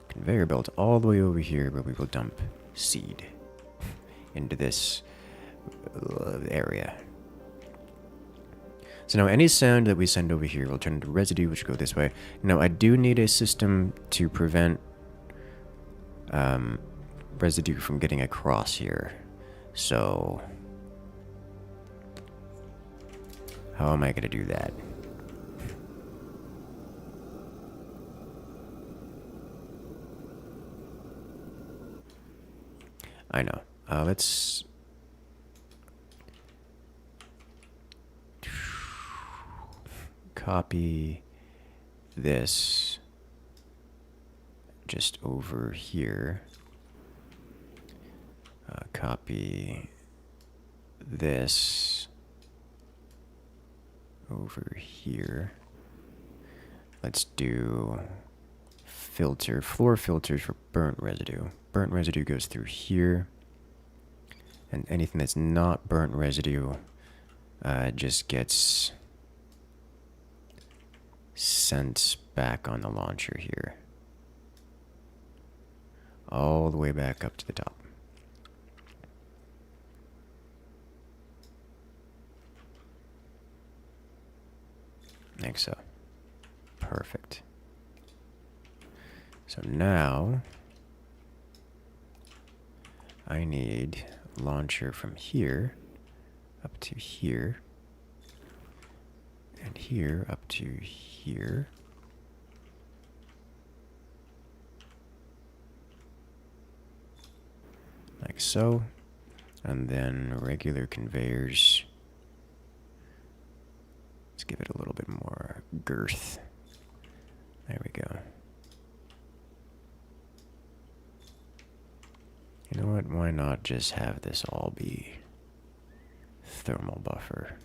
conveyor belt all the way over here where we will dump seed into this area. So now any sand that we send over here will turn into residue, which will go this way. Now I do need a system to prevent residue from getting across here. So how am I going to do that? I know. Let's copy this just over here. Copy this over here. Let's do floor filters for burnt residue. Burnt residue goes through here. And anything that's not burnt residue just gets sent back on the launcher here. All the way back up to the top. Like so. Perfect. So now I need launcher from here up to here, and here up to here. Like so. And then regular conveyors. Let's give it a little bit more girth. There we go. You know what? Why not just have this all be thermal buffer?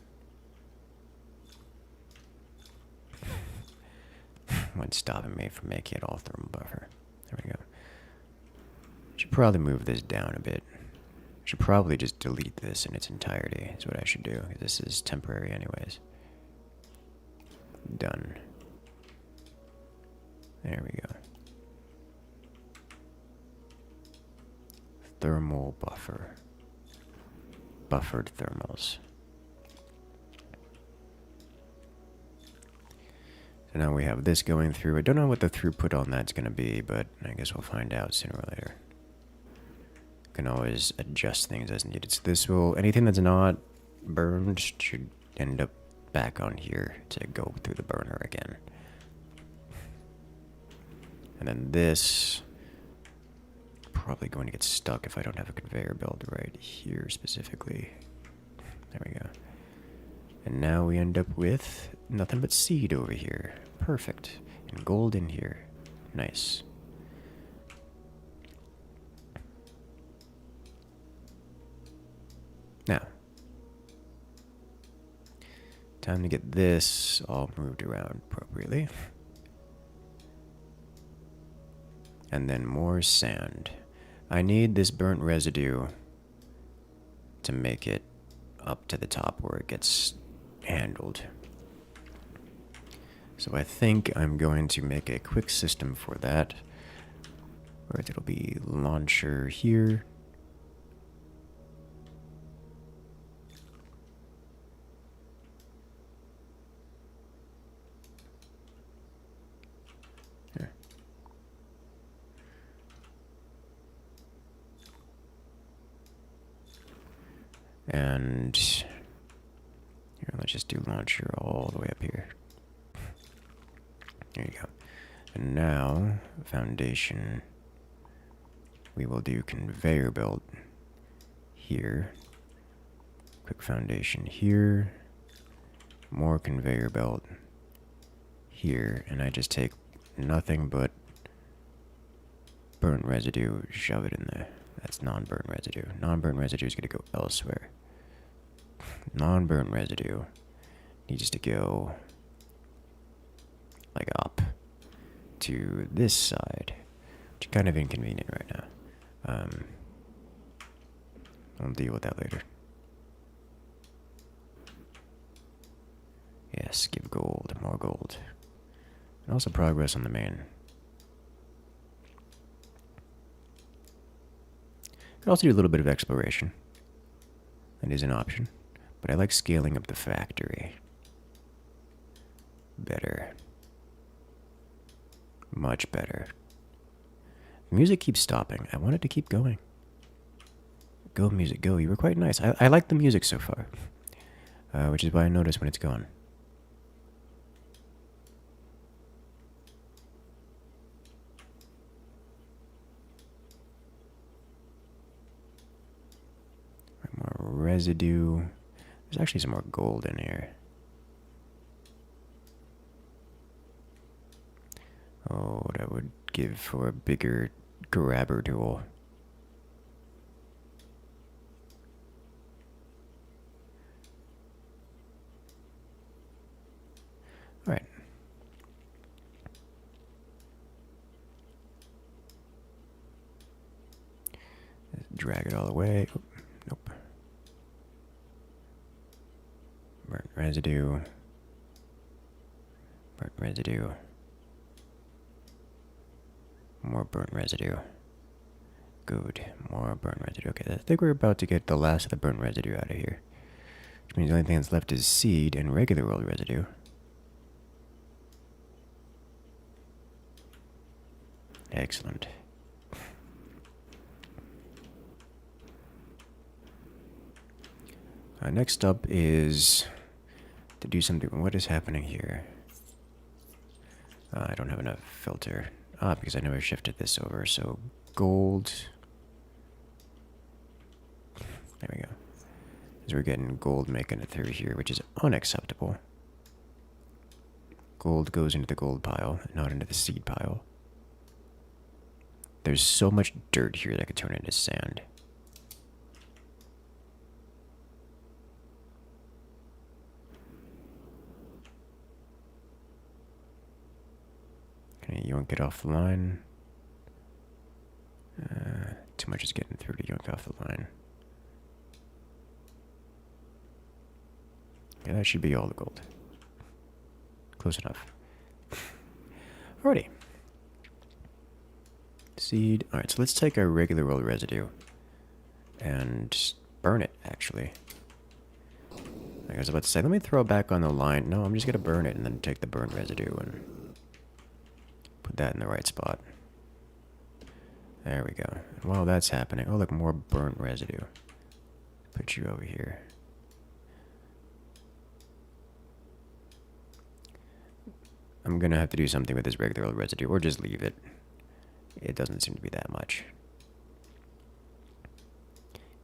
What's stopping me from making it all thermal buffer? There we go. Should probably move this down a bit. Should probably just delete this in its entirety is what I should do. This is temporary anyways. Done. There we go. Thermal buffer. Buffered thermals. So now we have this going through. I don't know what the throughput on that's going to be, but I guess we'll find out sooner or later. Can always adjust things as needed. So this will, anything that's not burned should end up back on here to go through the burner again. And then this, probably going to get stuck if I don't have a conveyor belt right here specifically. There we go. And now we end up with nothing but seed over here. Perfect. And gold in here. Nice. Now, time to get this all moved around appropriately. And then more sand. I need this burnt residue to make it up to the top where it gets handled. So I think I'm going to make a quick system for that. Where it'll be launcher here. And here, let's just do launcher all the way up here. There you go. And now, foundation, we will do conveyor belt here. Quick foundation here. More conveyor belt here. And I just take nothing but burnt residue, shove it in there. That's non-burnt residue. Non-burnt residue is going to go elsewhere. Non-burnt residue needs to go like up to this side, which is kind of inconvenient right now. I'll deal with that later. Yes, give gold, more gold. And also progress on the main. Could also do a little bit of exploration. That is an option. But I like scaling up the factory. Better. Much better. The music keeps stopping. I want it to keep going. Go, music, go. You were quite nice. I like the music so far. Which is why I notice when it's gone. More residue. There's actually some more gold in here. Oh, what I would give for a bigger grabber tool. Alright. Drag it all away. Oh, nope. Burnt residue. Burnt residue. More burnt residue. Good. More burnt residue. Okay, I think we're about to get the last of the burnt residue out of here. Which means the only thing that's left is seed and regular old residue. Excellent. Next up is to do something. What is happening here? I don't have enough filter. Because I never shifted this over. So gold. There we go. As we're getting gold making it through here, which is unacceptable. Gold goes into the gold pile, not into the seed pile. There's so much dirt here that could turn into sand. Okay, yoink it off the line. Too much is getting through to yoink off the line. Yeah, that should be all the gold. Close enough. Alrighty. Seed. Alright, so let's take our regular old residue and burn it, actually. I was about to say, let me throw it back on the line. No, I'm just going to burn it and then take the burnt residue and put that in the right spot. There we go. And while that's happening, oh look, more burnt residue. Put you over here. I'm gonna have to do something with this regular old residue, or just leave it. It doesn't seem to be that much.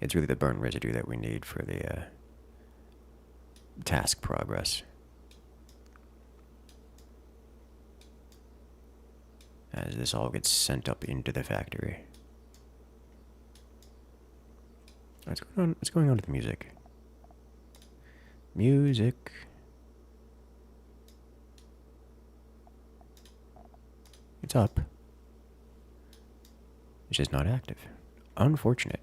It's really the burnt residue that we need for the task progress. As this all gets sent up into the factory. What's going on? What's going on with the music? Music. It's up. It's just not active. Unfortunate.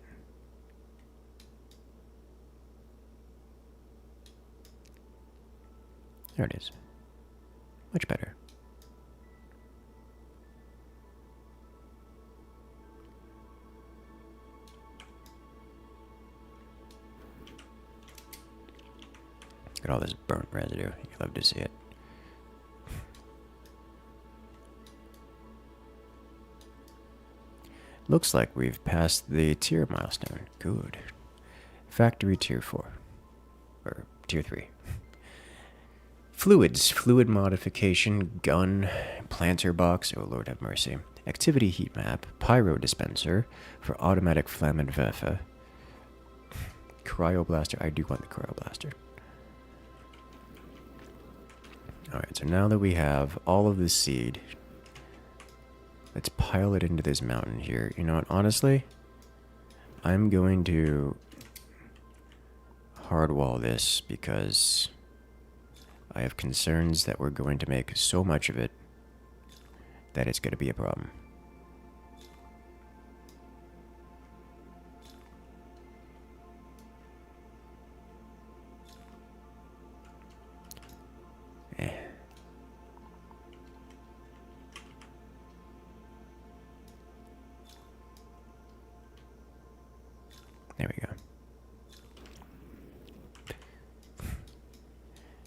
There it is. Much better. Look at all this burnt residue. You love to see it. Looks like we've passed the tier milestone. Good. Factory tier 4. Or tier 3. Fluids. Fluid modification. Gun. Planter box. Oh, Lord have mercy. Activity heat map. Pyro dispenser. For automatic Flammenwerfer. Cryoblaster. I do want the cryoblaster. Alright, so now that we have all of this seed, let's pile it into this mountain here. You know what, honestly, I'm going to hardwall this because I have concerns that we're going to make so much of it that it's going to be a problem. There we go.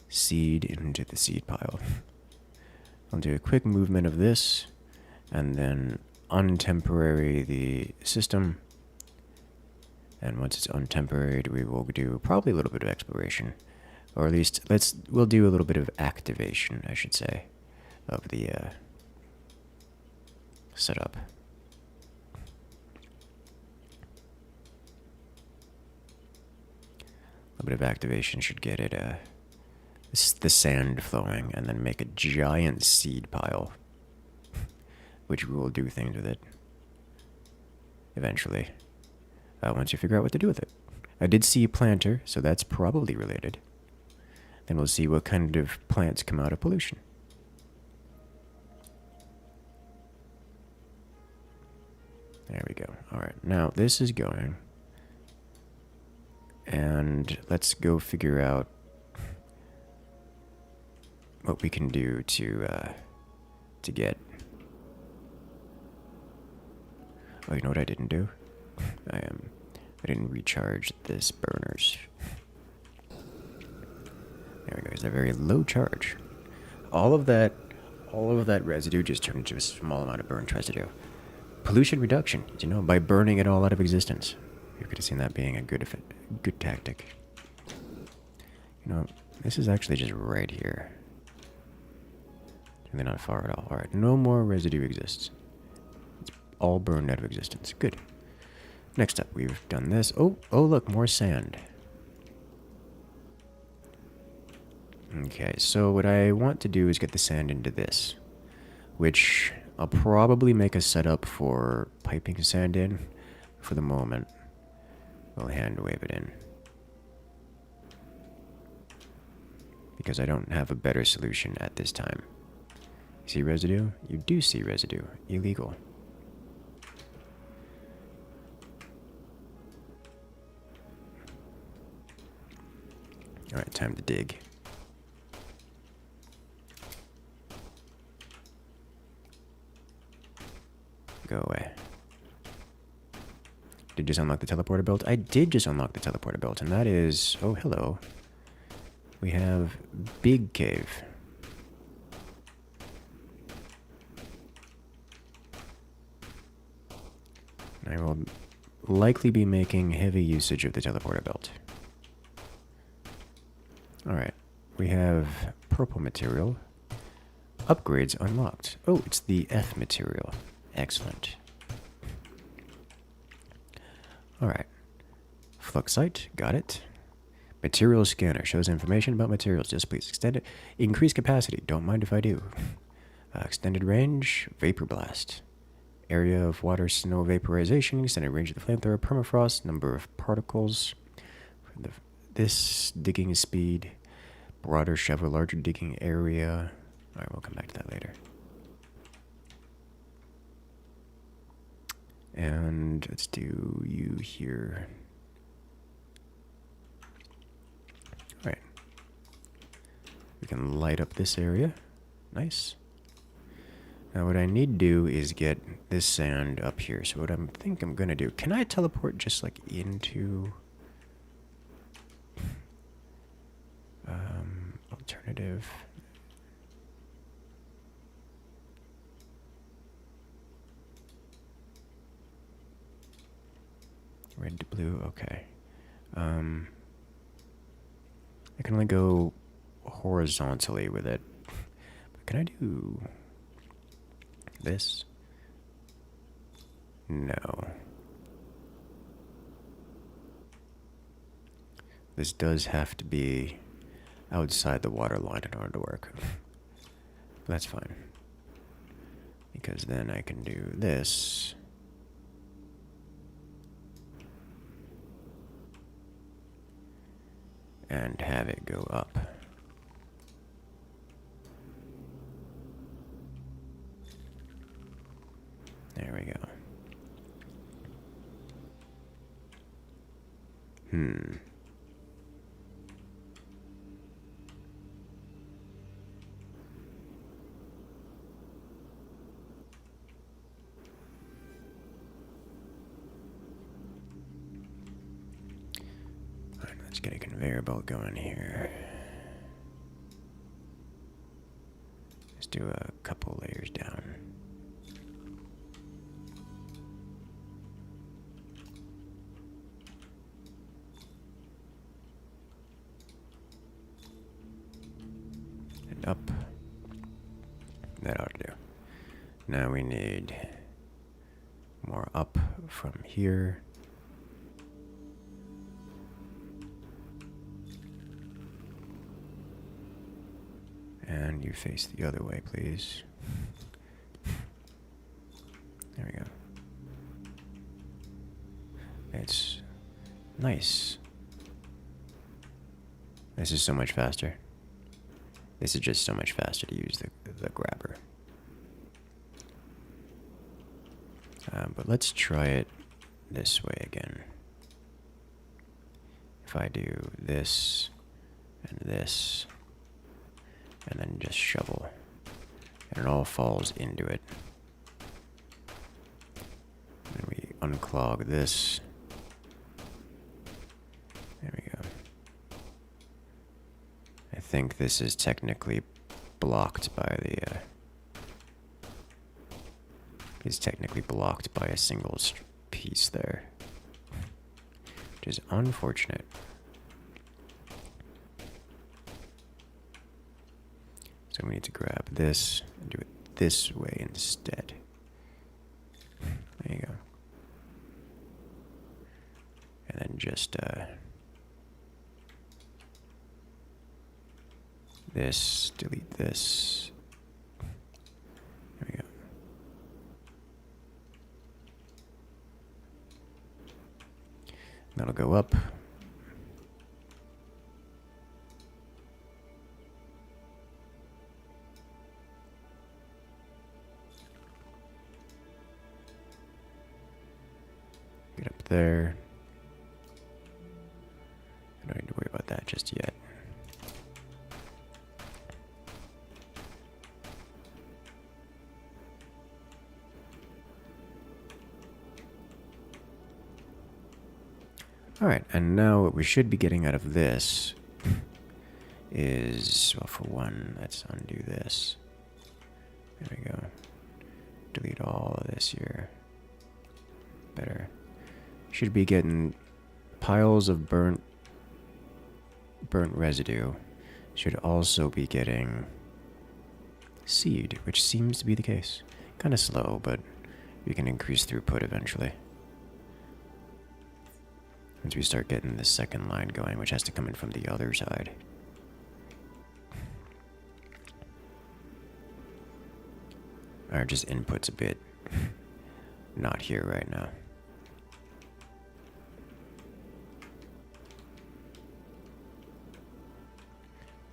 Seed into the seed pile. I'll do a quick movement of this, and then untemporary the system. And once it's untemporaried, we will do probably a little bit of exploration. Or at least, we'll do a little bit of activation, I should say, of the setup. A bit of activation should get it the sand flowing, and then make a giant seed pile, which we will do things with it eventually, once you figure out what to do with it. I did see a planter, so that's probably related. Then we'll see what kind of plants come out of pollution. There we go. Alright, now this is going. And let's go figure out what we can do to get. Oh, you know what I didn't do? I didn't recharge this burners. There we go. It's a very low charge. All of that residue just turned into a small amount of burnt residue. Pollution reduction, you know, by burning it all out of existence. You could have seen that being a good tactic. You know, this is actually just right here. Really not far at all. Alright, no more residue exists. It's all burned out of existence. Good. Next up, we've done this. Oh, look, more sand. Okay, so what I want to do is get the sand into this, which I'll probably make a setup for piping sand in for the moment. We'll hand wave it in, because I don't have a better solution at this time. See residue? You do see residue. Illegal. Alright, time to dig. Go away. Did just unlock the teleporter belt? I did just unlock the teleporter belt, and that is... Oh, hello. We have Big Cave. I will likely be making heavy usage of the teleporter belt. Alright. We have purple material. Upgrades unlocked. Oh, it's the F material. Excellent. Alright. Fluxite, got it. Material scanner shows information about materials. Just please extend it. Increase capacity. Don't mind if I do. Extended range. Vapor blast. Area of water snow vaporization. Extended range of the flamethrower. Permafrost. Number of particles. This digging speed. Broader shovel. Larger digging area. Alright, we'll come back to that later. And let's do you here. Alright. We can light up this area. Nice. Now what I need to do is get this sand up here. So what I think I'm going to do... Can I teleport just like into... alternative... Red to blue, okay. I can only go horizontally with it. But can I do this? No. This does have to be outside the water line in order to work. But that's fine. Because then I can do this. And have it go up. There we go. Alright, let's get a conveyor belt going here. Let's do a couple layers down. And up. That ought to do. Now we need more up from here. And you face the other way, please. There we go. It's nice. This is so much faster. This is just so much faster to use the grabber. But let's try it this way again. If I do this and this, and then just shovel, and it all falls into it. Then we unclog this. There we go. I think this is technically blocked by the, is technically blocked by a single piece there, which is unfortunate. So we need to grab this and do it this way instead. There you go. And then just, this, delete this. There we go. That'll go up. Get up there. I don't need to worry about that just yet. Alright, and now what we should be getting out of this is, well, for one, let's undo this. There we go. Delete all of this here. Better. Should be getting piles of burnt residue. Should also be getting seed, which seems to be the case. Kind of slow, but we can increase throughput eventually. Once we start getting the second line going, which has to come in from the other side. Or just inputs a bit not here right now.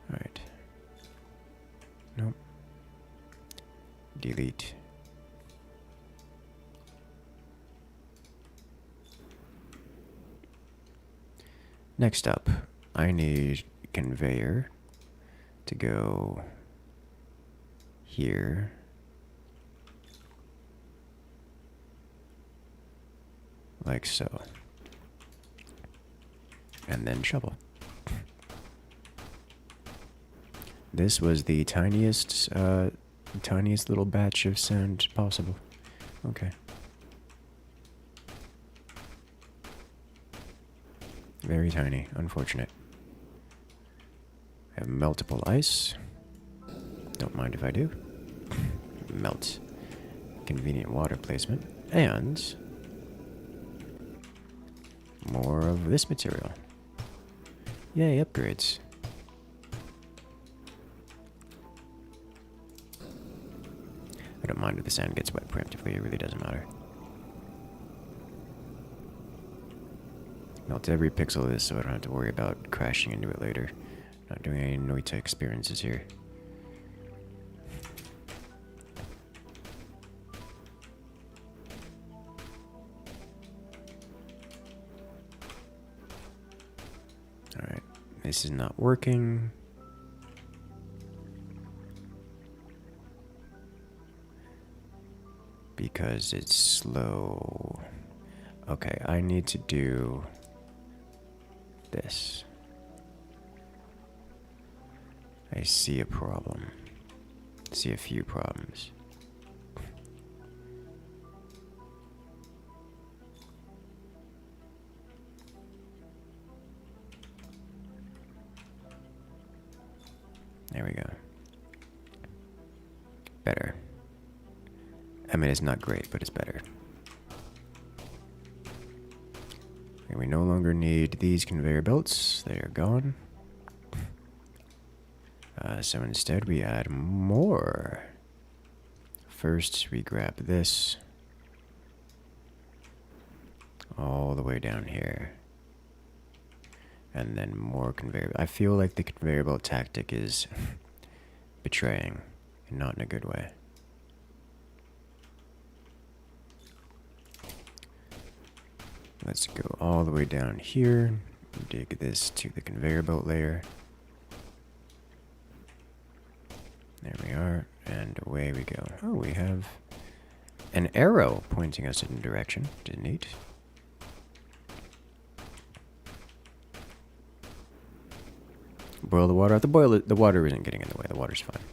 Alright. Nope. Delete. Next up, I need a conveyor to go here. Like so. And then shovel. This was the tiniest little batch of sand possible. Okay. Very tiny. Unfortunate. I have meltable ice. Don't mind if I do. Melt. Convenient water placement. And more of this material. Yay, upgrades. I don't mind if the sand gets wet preemptively, it really doesn't matter. Melt every pixel of this so I don't have to worry about crashing into it later. Not doing any Noita experiences here. Alright, this is not working. Because it's slow. Okay, I need to do this. I see a problem. See a few problems. There we go. Better. I mean, it's not great, but it's better. And we no longer need these conveyor belts. They are gone. So instead we add more. First we grab this. All the way down here. And then more conveyor. I feel like the conveyor belt tactic is betraying, and not in a good way. Let's go all the way down here. Dig this to the conveyor belt layer. There we are, and away we go. Oh, we have an arrow pointing us in a direction. Which is neat. Boil the water out. The water isn't getting in the way. The water's fine.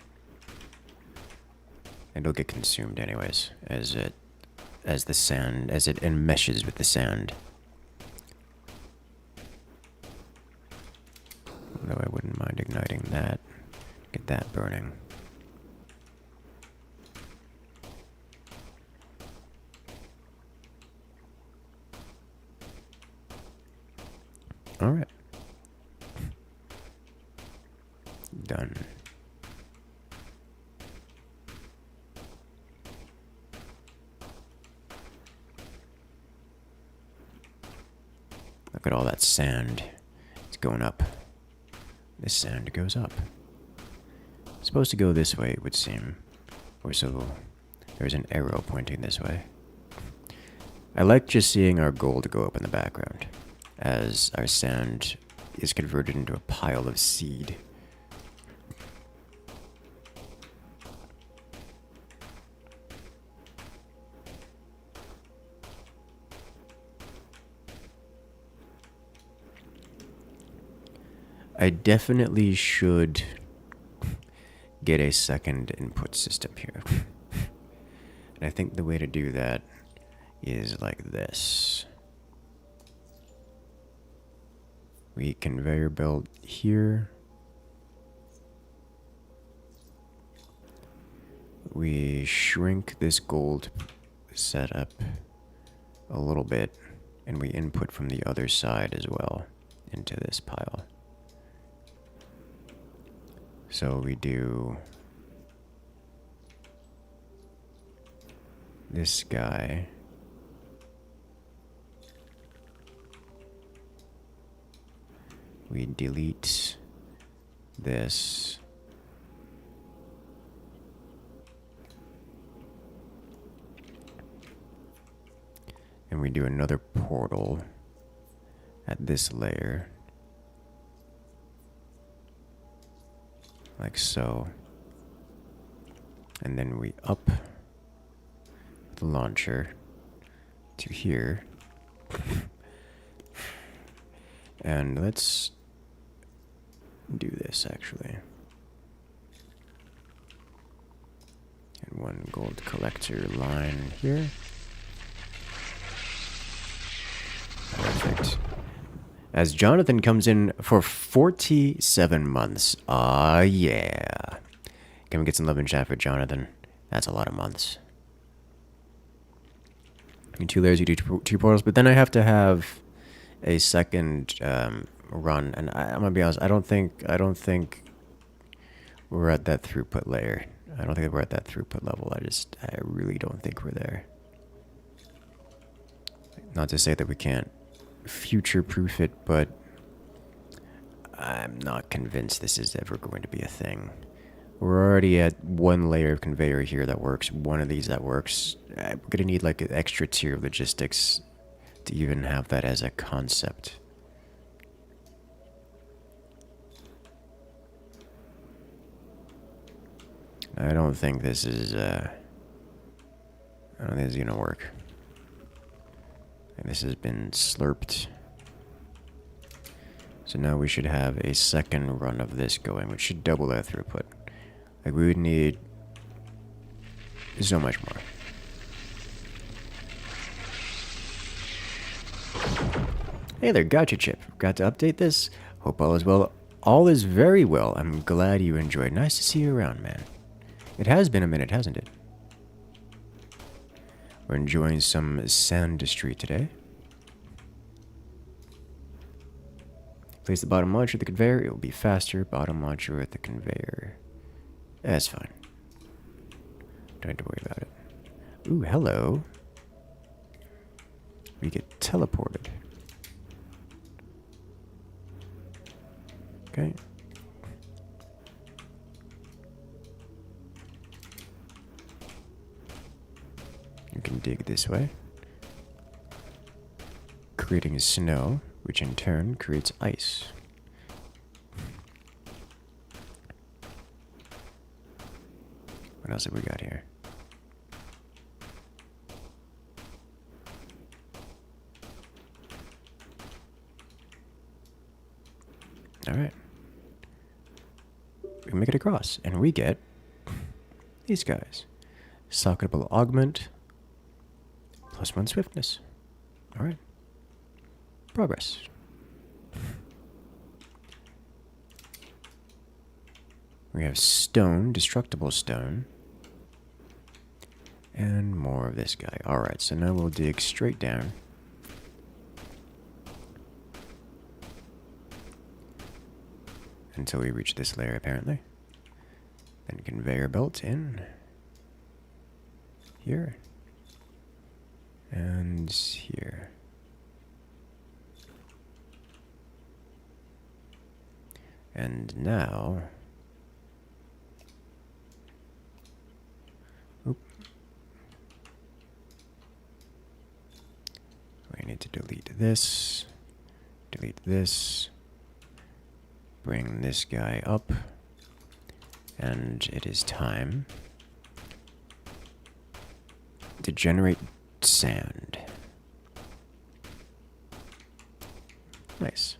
And it'll get consumed anyways, as it enmeshes with the sand. Although I wouldn't mind igniting that. Get that burning. Alright. Done. Look at all that sand. It's going up. This sand goes up. It's supposed to go this way, it would seem. Or so. There's an arrow pointing this way. I like just seeing our gold go up in the background, as our sand is converted into a pile of seed. I definitely should get a second input system here. And I think the way to do that is like this. We conveyor belt here. We shrink this gold setup a little bit, and we input from the other side as well into this pile. So we do this guy. We delete this. And we do another portal at this layer. Like so. And then we up the launcher to here. And let's do this actually. And one gold collector line here. Perfect. As Jonathan comes in for 47 months. Ah, yeah. Can we get some love and chat for Jonathan? That's a lot of months. In 2 layers, you do two portals, but then I have to have a second run, and I'm gonna be honest. I don't think we're at that throughput layer. I don't think we're at that throughput level. I really don't think we're there. Not to say that we can't future-proof it, but I'm not convinced this is ever going to be a thing. We're already at 1 layer of conveyor here that works, one of these that works. I'm gonna need like an extra tier of logistics to even have that as a concept. I don't think this is gonna work. And this has been slurped. So now we should have a second run of this going, which should double our throughput. Like, we would need so much more. Hey there, Gotcha Chip. Got to update this? Hope all is well. All is very well. I'm glad you enjoyed. Nice to see you around, man. It has been a minute, hasn't it? We're enjoying some SANDUSTRY today. Place the bottom launcher at the conveyor. It will be faster. Bottom launcher at the conveyor. That's fine. Don't have to worry about it. Ooh, hello. We get teleported. Okay. You can dig this way, creating snow, which in turn creates ice. What else have we got here? Alright. We can make it across, and we get these guys. Socketable augment, +1 swiftness. Alright. Progress. We have stone, destructible stone. And more of this guy. Alright, so now we'll dig straight down. Until we reach this layer, apparently. Then conveyor belt in. Here. And here. And now... Oop. We need to delete this. Delete this. Bring this guy up. And it is time to generate sand. Nice.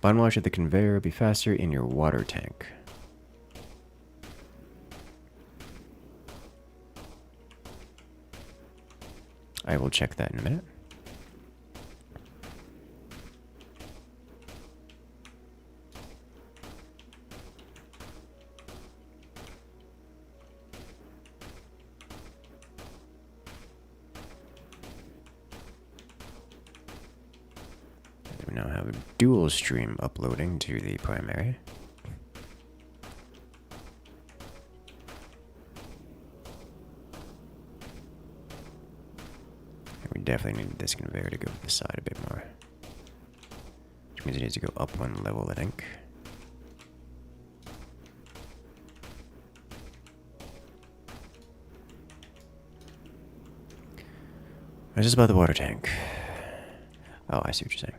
Bottom wash at the conveyor will be faster in your water tank. I will check that in a minute. We now have a dual stream uploading to the primary. And we definitely need this conveyor to go to the side a bit more. Which means it needs to go up 1 level, I think. I was just about the water tank. Oh, I see what you're saying.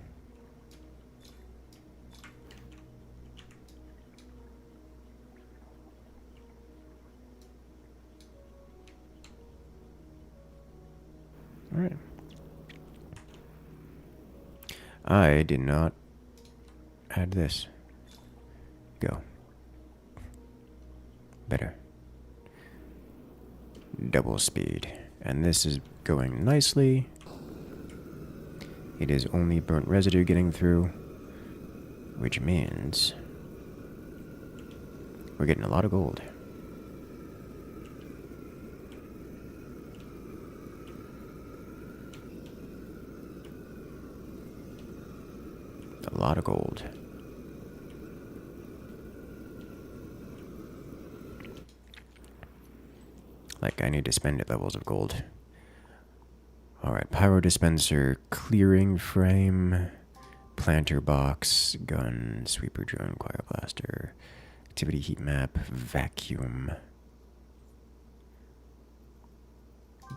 Alright. I did not add this. Go. Better. Double speed. And this is going nicely. It is only burnt residue getting through, which means we're getting a lot of gold. A lot of gold. Like, I need to spend at levels of gold. Alright, pyro dispenser, clearing frame, planter box, gun, sweeper drone, cryoblaster, activity heat map, vacuum,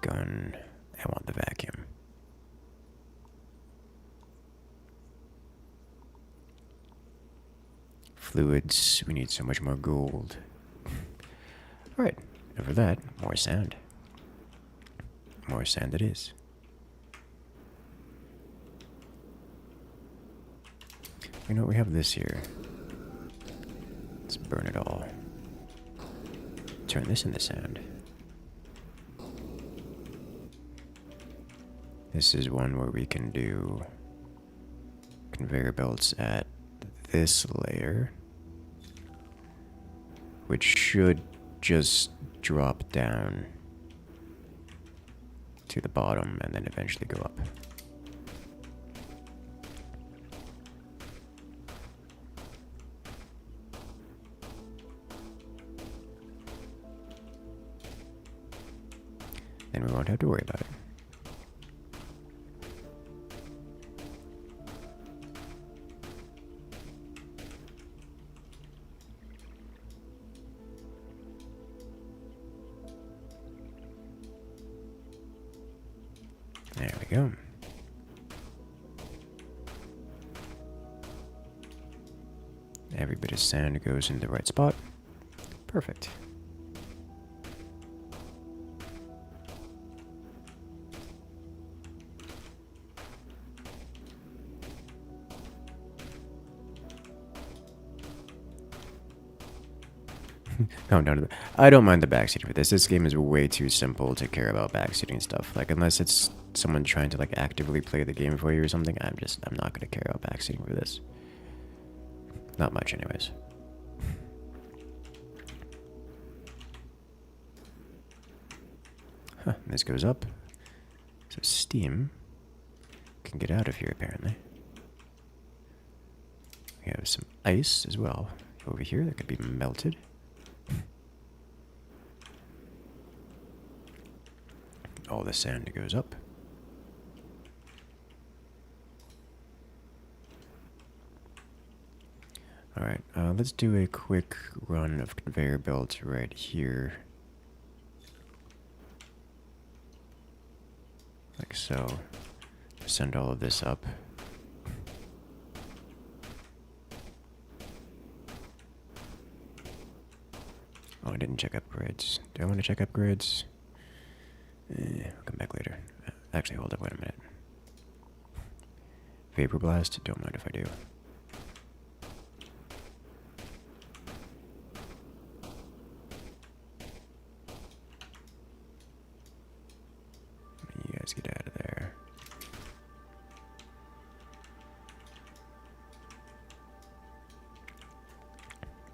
gun. I want the vacuum. Fluids, we need so much more gold. Alright, over that, more sand. More sand it is. You know, we have this here. Let's burn it all. Turn this into sand. This is one where we can do conveyor belts at this layer, which should just drop down to the bottom and then eventually go up. Then we won't have to worry about it. There we go. Every bit of sand goes in the right spot. Perfect. Calm down. I don't mind the backseating for this. This game is way too simple to care about backseating stuff. Like, unless it's someone trying to like actively play the game for you or something, I'm not gonna care about backseating for this. Not much, anyways. Huh, this goes up. So steam can get out of here, apparently. We have some ice as well over here that could be melted. All the sand goes up. Alright, let's do a quick run of conveyor belts right here. Like so. Send all of this up. Oh, I didn't check upgrades. Do I want to check upgrades? I'll come back later. Actually, hold up, wait a minute. Vapor Blast? Don't mind if I do. You guys get out of there.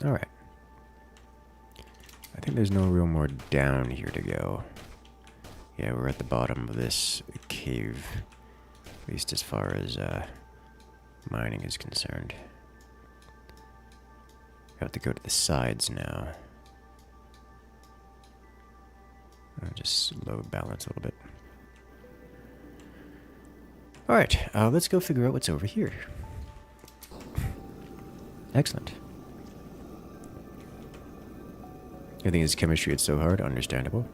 Alright. I think there's no real more down here to go. Yeah, we're at the bottom of this cave, at least as far as mining is concerned. We have to go to the sides now. I'll just load balance a little bit. Alright, let's go figure out what's over here. Excellent. I think it's chemistry, it's so hard, understandable.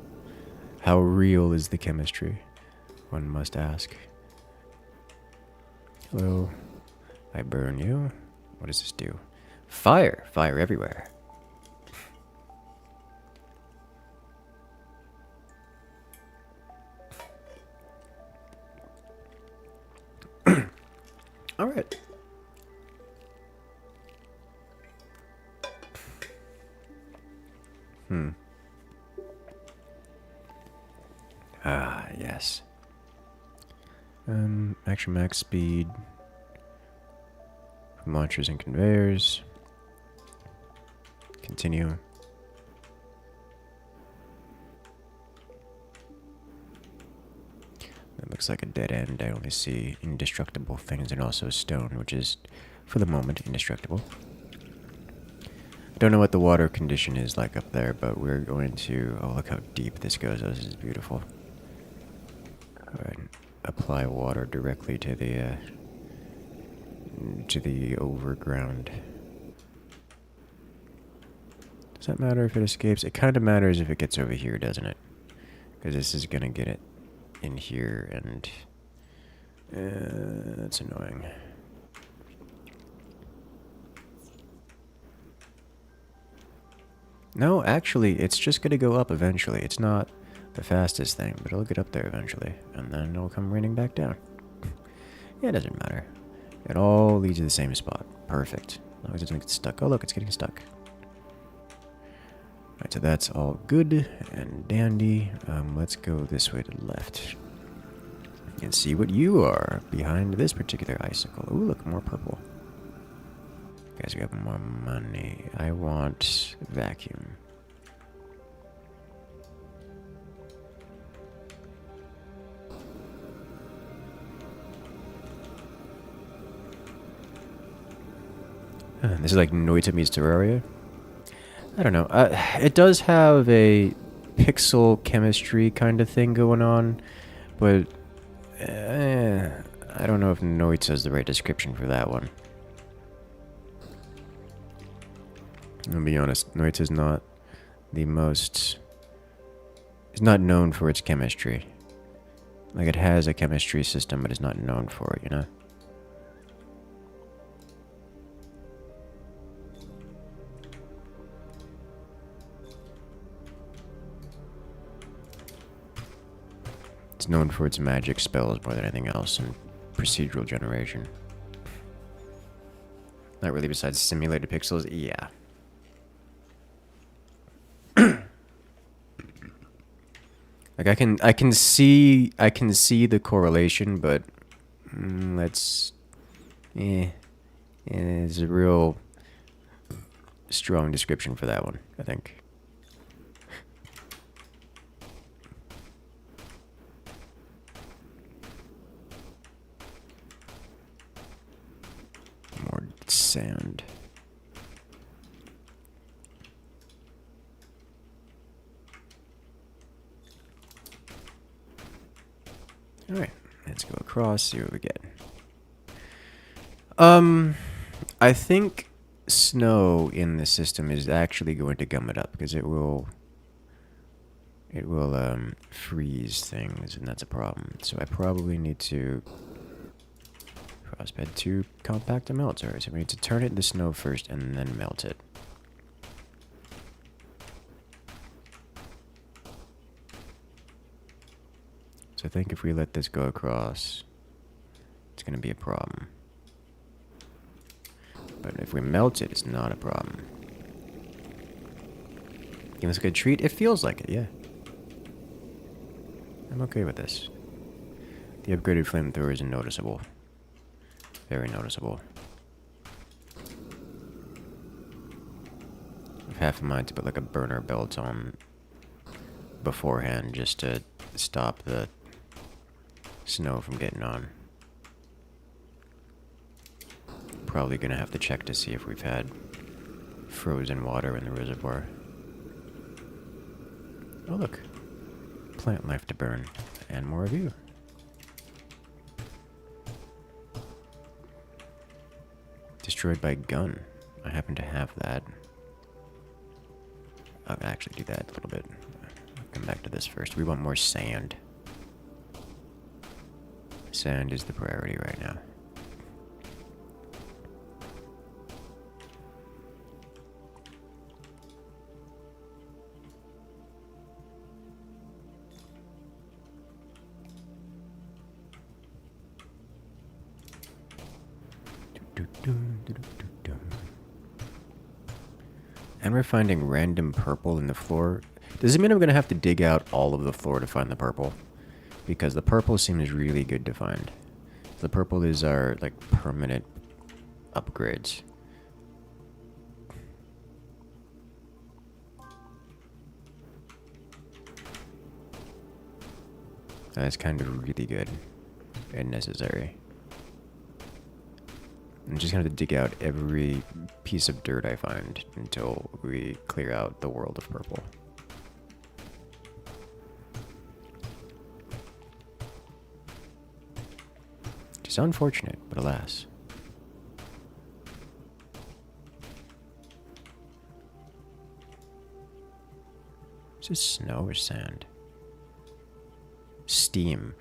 How real is the chemistry? One must ask. Hello. I burn you. What does this do? Fire! Fire everywhere. Alright. Ah, yes. Action max speed. Launchers and conveyors. Continue. That looks like a dead end. I only see indestructible things and also stone, which is, for the moment, indestructible. Don't know what the water condition is like up there, but we're going to... Oh, look how deep this goes. Oh, this is beautiful. Alright, apply water directly to the overground. Does that matter if it escapes? It kind of matters if it gets over here, doesn't it? Because this is gonna get it in here, and that's annoying. No, actually, it's just gonna go up eventually. It's not the fastest thing, but it'll get up there eventually, and then it'll come raining back down. Yeah, it doesn't matter. It all leads to the same spot. Perfect. As long as it doesn't get stuck. Oh, look, it's getting stuck. Alright, so that's all good and dandy. Let's go this way to the left. And see what you are behind this particular icicle. Ooh, look, more purple. Guys, we have more money. I want vacuum. This is like Noita meets Terraria. I don't know. It does have a pixel chemistry kind of thing going on, but I don't know if Noita is the right description for that one. I'll be honest, Noita is not the most... It's not known for its chemistry. Like, it has a chemistry system, but it's not known for it, you know? It's known for its magic spells more than anything else, and procedural generation. Not really besides simulated pixels, yeah. Like I can see the correlation, but it's a real strong description for that one, I think. More sand. Alright, let's go across, see what we get. I think snow in the system is actually going to gum it up, because it will freeze things, and that's a problem. So I probably need to crossbed to compact and melt. Alright, so we need to turn it into snow first and then melt it. So I think if we let this go across, it's going to be a problem. But if we melt it, it's not a problem. Give us a good treat? It feels like it, yeah. I'm okay with this. The upgraded flamethrower is noticeable. Very noticeable. I have half a mind to put like a burner belt on beforehand just to stop the snow from getting on. Probably gonna have to check to see if we've had frozen water in the reservoir. Oh look, plant life to burn, and more of you. Destroyed by gun. I happen to have that. I'll actually do that a little bit. I'll come back to this first. We want more sand. Sand is the priority right now. And we're finding random purple in the floor. Does it mean I'm going to have to dig out all of the floor to find the purple? because the purple seems really good to find. The purple is our like permanent upgrades. That's kind of really good and necessary. I'm just gonna have to dig out every piece of dirt I find until we clear out the world of purple. Which is unfortunate, but alas. Is this snow or sand? Steam.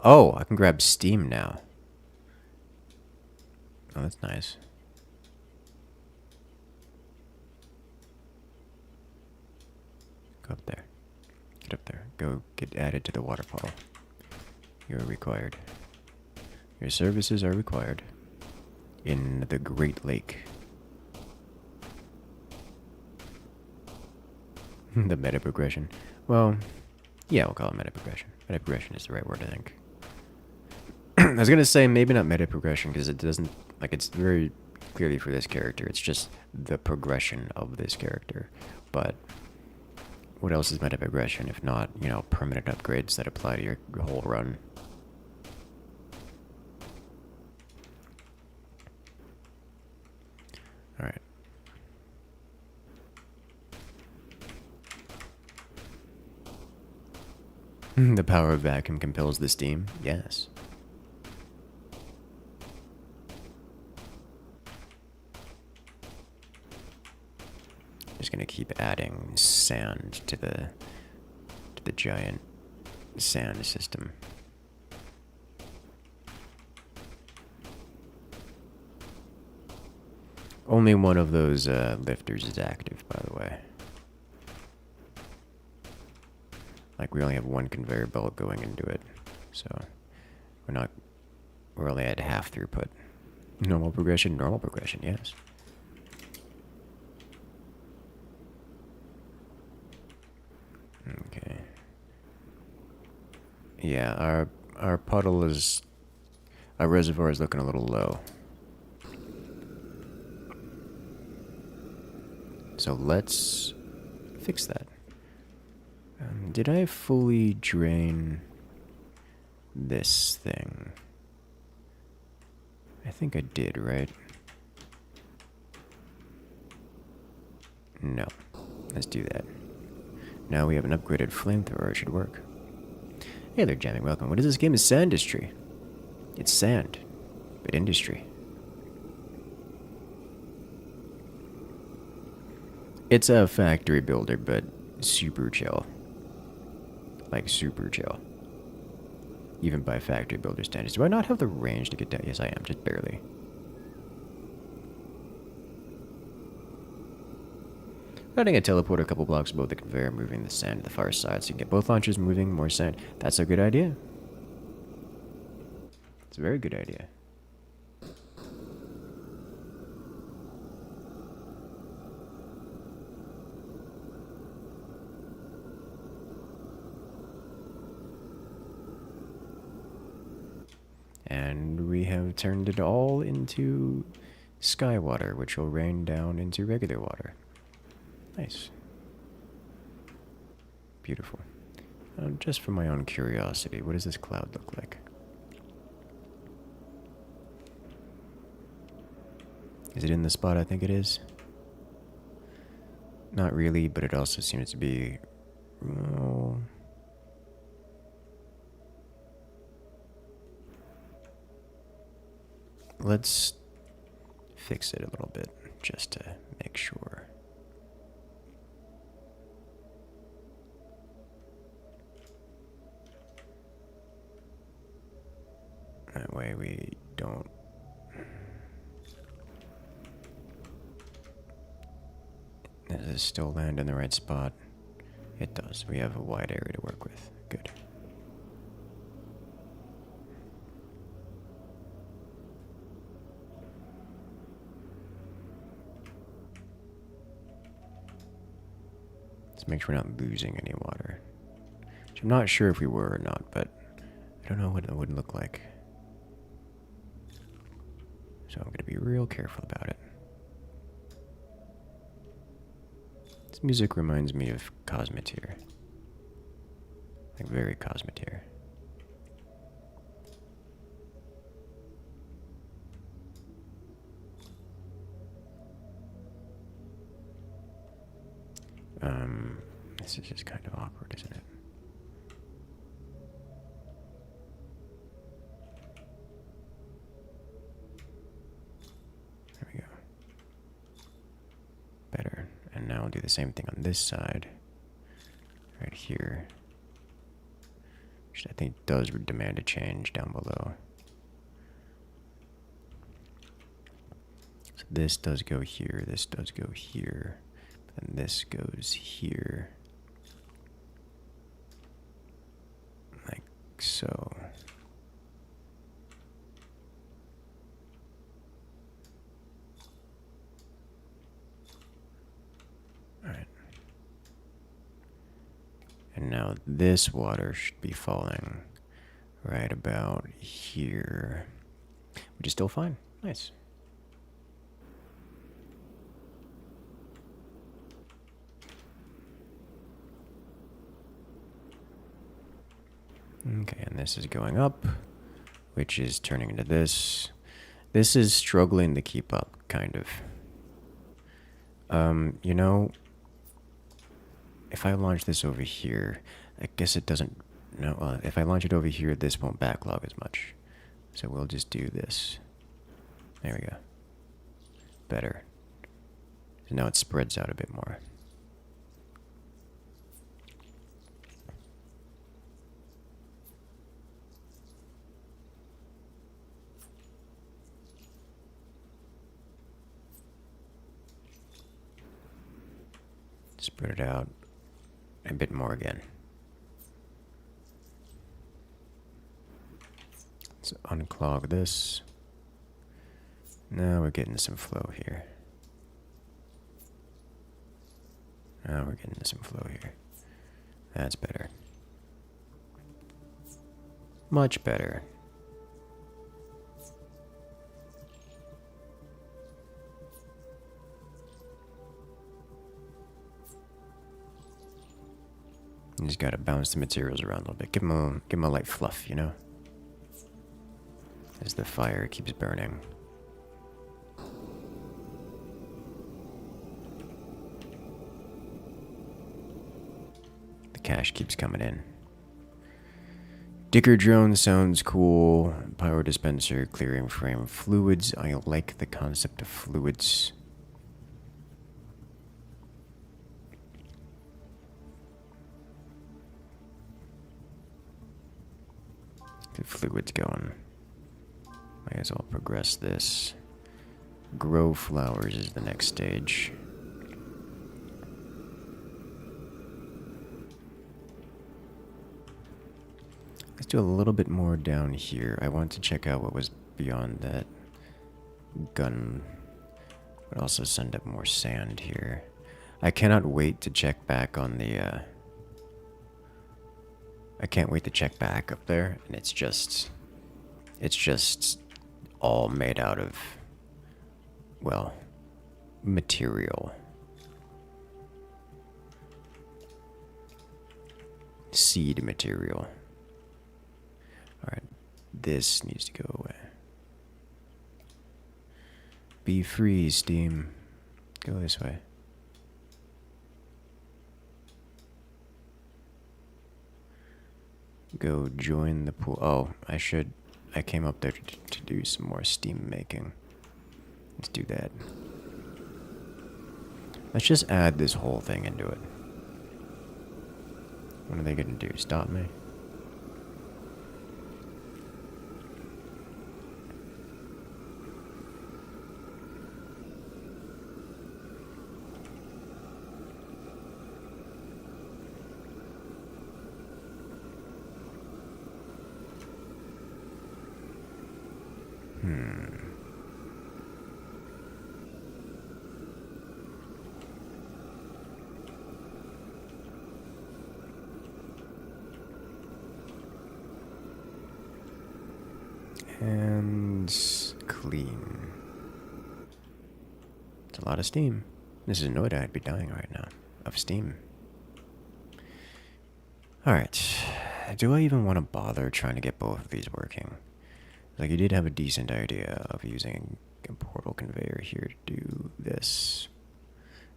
Oh, I can grab steam now. Oh, that's nice. Go up there. Get up there. Go get added to the water bottle. You're required. Your services are required in the Great Lake. The meta progression. Well, yeah, we'll call it meta progression. Meta progression is the right word, I think. I was gonna say maybe not meta progression because it doesn't, like, it's very clearly for this character. It's just the progression of this character. But what else is meta progression if not, you know, permanent upgrades that apply to your whole run? All right. The power of vacuum compels the steam. Yes. Just gonna keep adding sand to the giant sand system. Only one of those lifters is active, by the way. Like, we only have one conveyor belt going into it, so we're only at half throughput. Normal progression, yes. Okay. Yeah, our puddle is, our reservoir is looking a little low. So let's fix that. Did I fully drain this thing? I think I did, right? No. Let's do that. Now we have an upgraded flamethrower. It should work. Hey there, Jamming. Welcome. What is this game? Is SANDUSTRY. It's sand, but industry. It's a factory builder, but super chill. Like, super chill. Even by factory builder standards. Do I not have the range to get down? Yes, I am, just barely. Adding a teleporter a couple blocks above the conveyor, moving the sand to the far side so you can get both launchers moving, more sand. That's a good idea. It's a very good idea. And we have turned it all into sky water, which will rain down into regular water. Nice. Beautiful. Just for my own curiosity, what does this cloud look like? Is it in the spot I think it is? Not really, but it also seems to be... Oh, let's fix it a little bit, just to make sure. That way we don't... Does this still land in the right spot? It does. We have a wide area to work with. Good. Let's make sure we're not losing any water. Which I'm not sure if we were or not, but don't know what it would look like. So I'm going to be real careful about it. This music reminds me of Cosmeteer. Like very Cosmeteer. This is just kind of awkward, isn't it? There we go. Better. And now I'll do the same thing on this side. Right here. Which I think does demand a change down below. So this does go here, this does go here, and this goes here. Like so. Alright. And now this water should be falling right about here, which is still fine. Nice. Okay, and this is going up, which is turning into this. This is struggling to keep up, kind of. You know, if I launch this over here, I guess it doesn't, no, if I launch it over here, this won't backlog as much. So we'll just do this. There we go. Better. So now it spreads out a bit more. Spread it out a bit more again. Let's unclog this. Now we're getting some flow here. Now we're getting some flow here. That's better. Much better. You just gotta bounce the materials around a little bit. Give them a light fluff, you know? As the fire keeps burning. The cash keeps coming in. Digger drone sounds cool. Power dispenser, clearing frame fluids. I like the concept of fluids. The fluid's going. Might as well progress this. Grow flowers is the next stage. Let's do a little bit more down here. I want to check out what was beyond that gun, but also send up more sand here. I cannot wait to check back on the I can't wait to check back up there, and it's just all made out of, well, material. Seed material. Alright, this needs to go away. Be free, Steam. Go this way. Go join the pool. Oh, I came up there to do some more steam making. Let's do that. Let's just add this whole thing into it. What are they gonna do? Stop me? And clean. It's a lot of steam. This is annoyed I'd be dying right now of steam. Alright. Do I even want to bother trying to get both of these working? Like, you did have a decent idea of using a portal conveyor here to do this.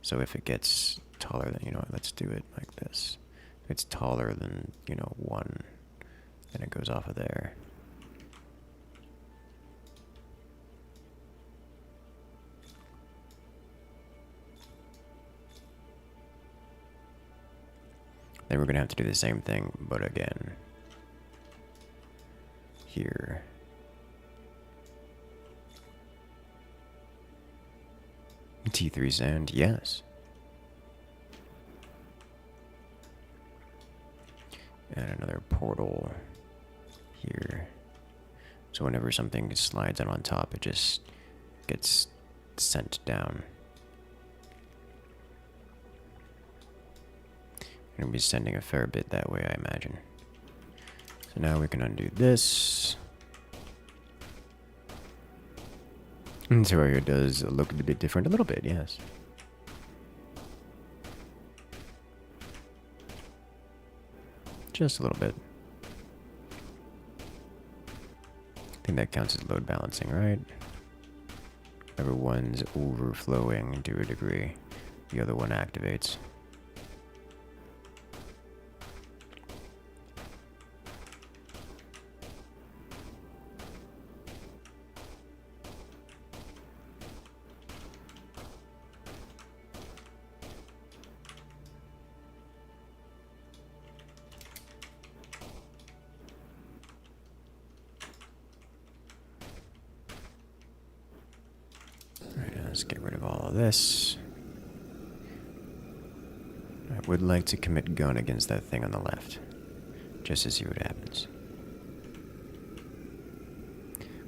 So if it gets taller than, you know, let's do it like this. If it's taller than, you know, 1, then it goes off of there. Then we're going to have to do the same thing, but again. Here. T3 sand, yes. And another portal here. So whenever something slides out on top, it just gets sent down. Gonna be sending a fair bit that way, I imagine. So now we can undo this. And so it does look a bit different, a little bit, yes. Just a little bit. I think that counts as load balancing, right? Everyone's overflowing to a degree. The other one activates. Let's get rid of all of this. I would like to commit gun against that thing on the left, just to see what happens.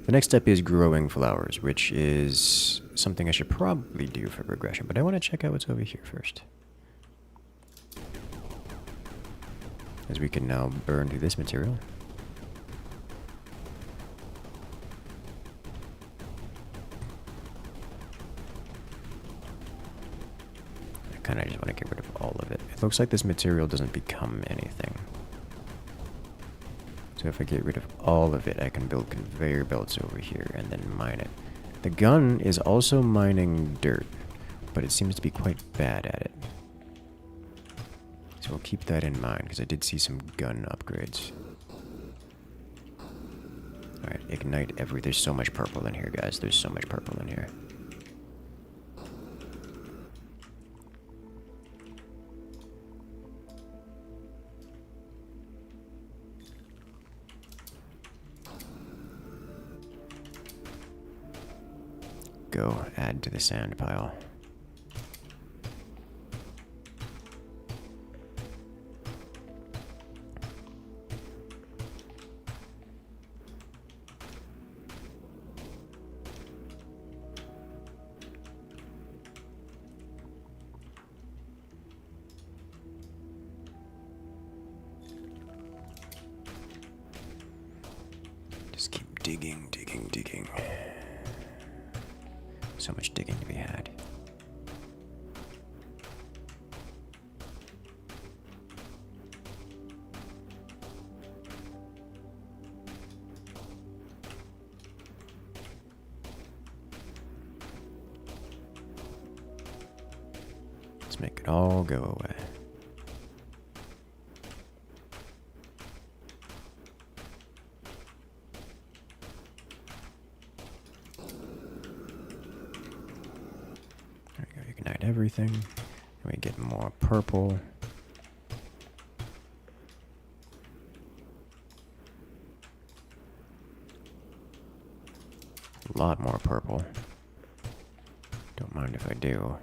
The next step is growing flowers, which is something I should probably do for progression, but I want to check out what's over here first. As we can now burn through this material. I just want to get rid of all of it. It looks like this material doesn't become anything. So if I get rid of all of it, I can build conveyor belts over here and then mine it. The gun is also mining dirt, but it seems to be quite bad at it. So we'll keep that in mind, because I did see some gun upgrades. Alright, ignite every... There's so much purple in here, guys. There's so much purple in here. Go add to the sand pile. Just keep digging, digging, digging. So much digging to be had. Let's make it all go away. Ignite everything, and we get more purple. A lot more purple. Don't mind if I do.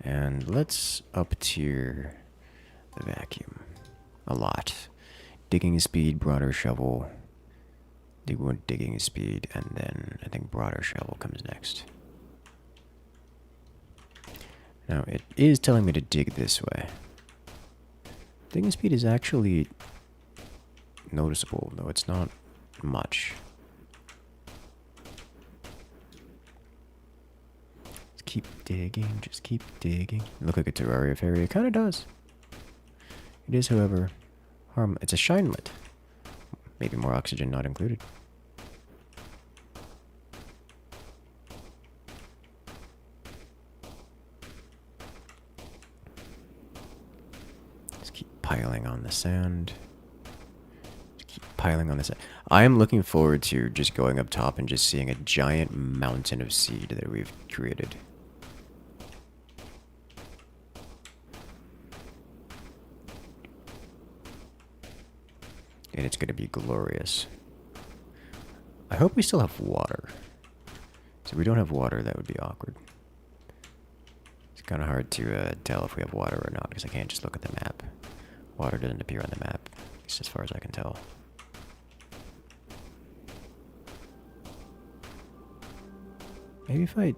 And let's up tier the vacuum a lot. Digging speed, broader shovel. Digging speed, and then I think broader shovel comes next. Now, it is telling me to dig this way. Digging speed is actually noticeable, though it's not much. Just keep digging, just keep digging. Look like a Terraria fairy. It kind of does. It is, however, it's a shinelet. Maybe more oxygen not included. Just keep piling on the sand. Just keep piling on the sand. I am looking forward to just going up top and just seeing a giant mountain of seed that we've created. And it's going to be glorious. I hope we still have water. So if we don't have water, that would be awkward. It's kind of hard to tell if we have water or not, because I can't just look at the map. Water doesn't appear on the map, at least as far as I can tell. Maybe if I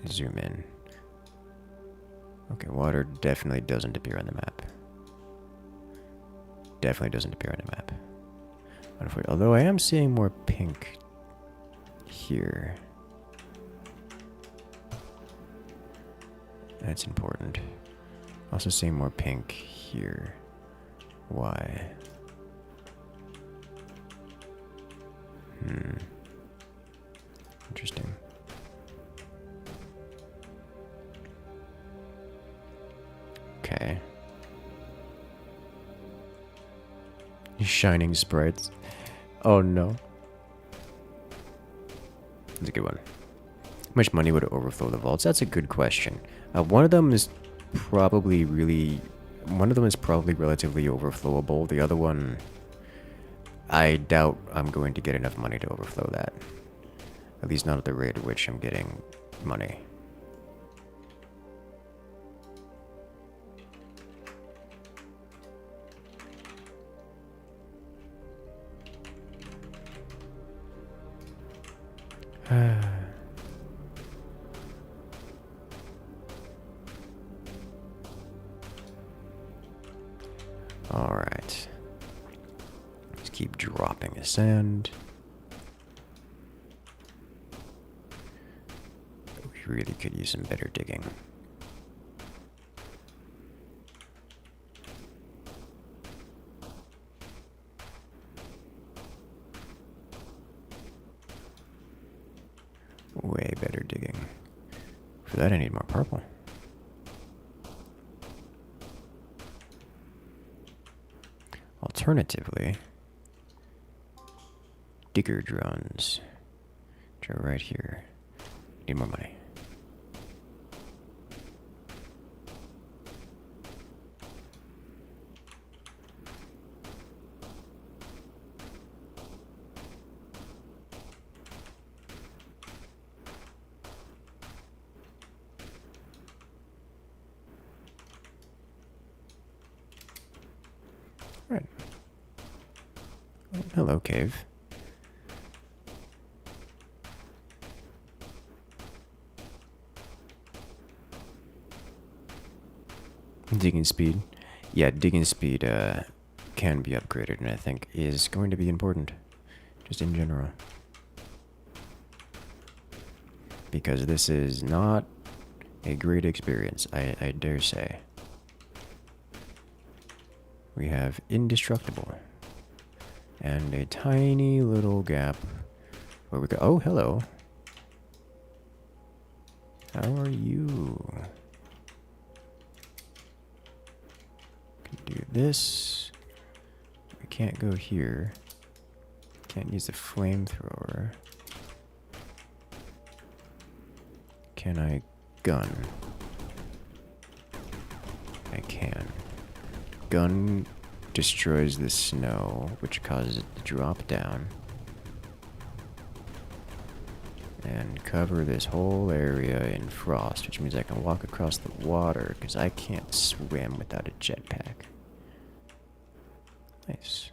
zoom in. Okay, water definitely doesn't appear on the map. Definitely doesn't appear on the map. Although I am seeing more pink here. That's important. Also seeing more pink here. Why? Interesting. Okay. Shining sprites. Oh no. That's a good one. How much money would overflow the vaults? That's a good question. One of them is probably relatively overflowable. The other one, I doubt I'm going to get enough money to overflow that. At least not at the rate at which I'm getting money. Alright. Just keep dropping the sand. We really could use some better digging. Way better digging. For that I need more purple. Alternatively, digger drones, which are right here. Need more money. Right. Oh, hello, cave. Digging speed. Yeah, digging speed can be upgraded, and I think is going to be important, just in general. Because this is not a great experience, I dare say. We have indestructible. And a tiny little gap where we go. Oh, hello. How are you? Can do this. We can't go here. Can't use the flamethrower. Can I gun? I can. Gun destroys the snow, which causes it to drop down. And cover this whole area in frost, which means I can walk across the water, because I can't swim without a jetpack. Nice.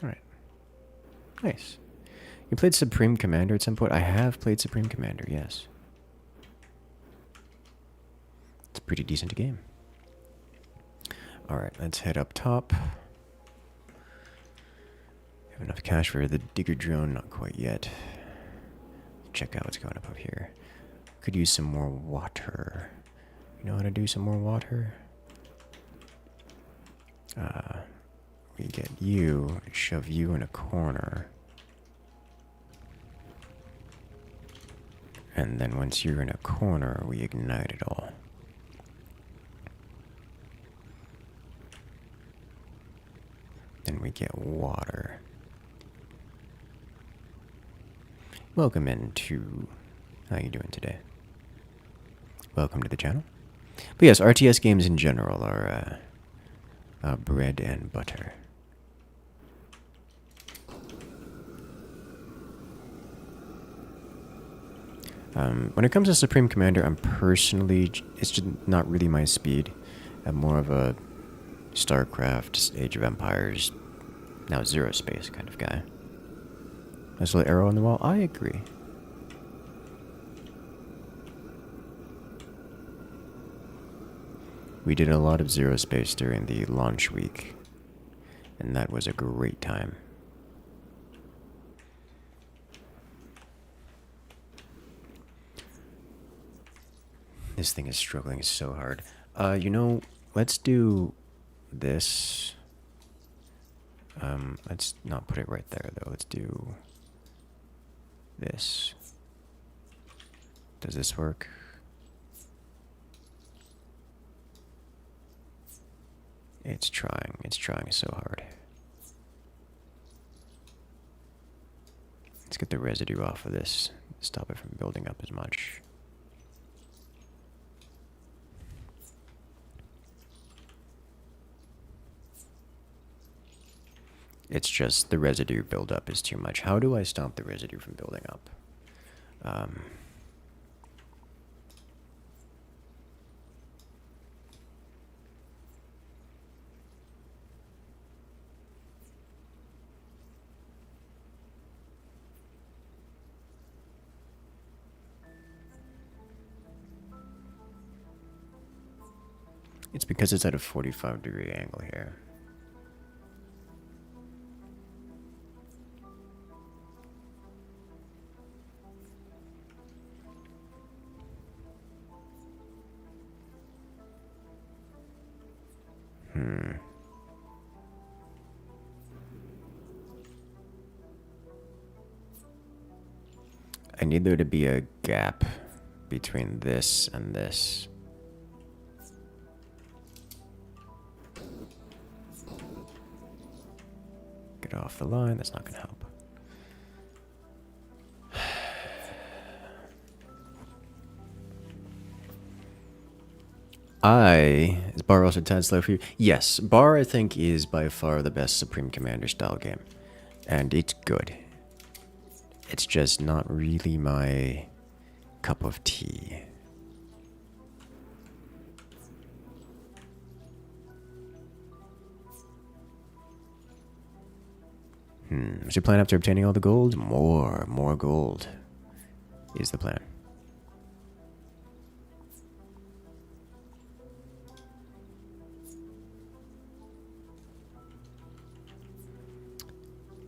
Alright. Nice. You played Supreme Commander at some point? I have played Supreme Commander, yes. pretty decent game. Alright, let's head up top. Have enough cash for the digger drone? Not quite yet. Check out what's going up here. Could use some more water. You know how to do some more water? We get you, shove you in a corner. And then once you're in a corner, we ignite it all. Then we get water. Welcome into... How you doing today? Welcome to the channel. But yes, RTS games in general are bread and butter. When it comes to Supreme Commander, I'm personally... It's just not really my speed. I'm more of a StarCraft, Age of Empires, now Zero Space kind of guy. Nice little arrow on the wall? I agree. We did a lot of Zero Space during the launch week, and that was a great time. This thing is struggling so hard. You know, let's do this. Let's not put it right there, though. Let's do this. Does this work? It's trying so hard. Let's get the residue off of this. Stop it from building up as much. It's just the residue buildup is too much. How do I stop the residue from building up? It's because it's at a 45-degree angle here. I need there to be a gap between this and this. Get off the line, that's not going to help. Is Bar also tad slow for you? Yes, Bar I think is by far the best Supreme Commander style game. And it's good. It's just not really my cup of tea. What's your plan after obtaining all the gold? More gold is the plan.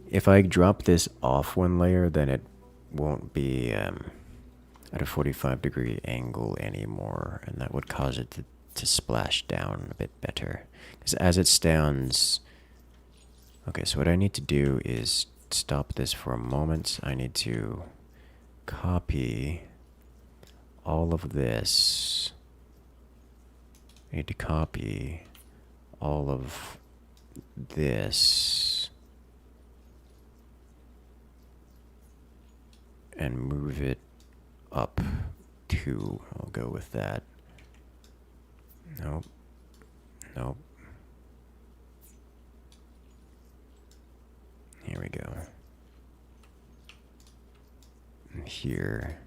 If I drop this off one layer, then it won't be at a 45-degree angle anymore, and that would cause it to splash down a bit better. Because as it stands... Okay, so what I need to do is stop this for a moment. I need to copy all of this. I need to copy all of this and move it up 2. I'll go with that. Nope. Nope. Here we go. Here.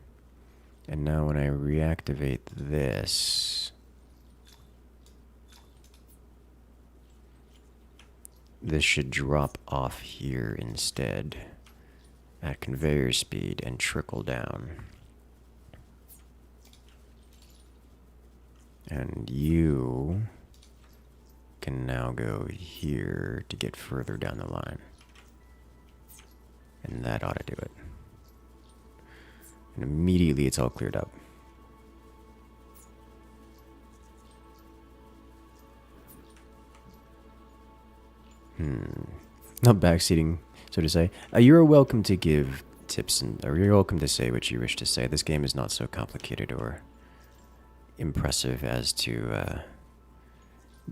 And now when I reactivate this, this should drop off here instead at conveyor speed and trickle down. And you can now go here to get further down the line. And that ought to do it. And immediately it's all cleared up. Not backseating, so to say. You're welcome to give tips, or you're welcome to say what you wish to say. This game is not so complicated or impressive as to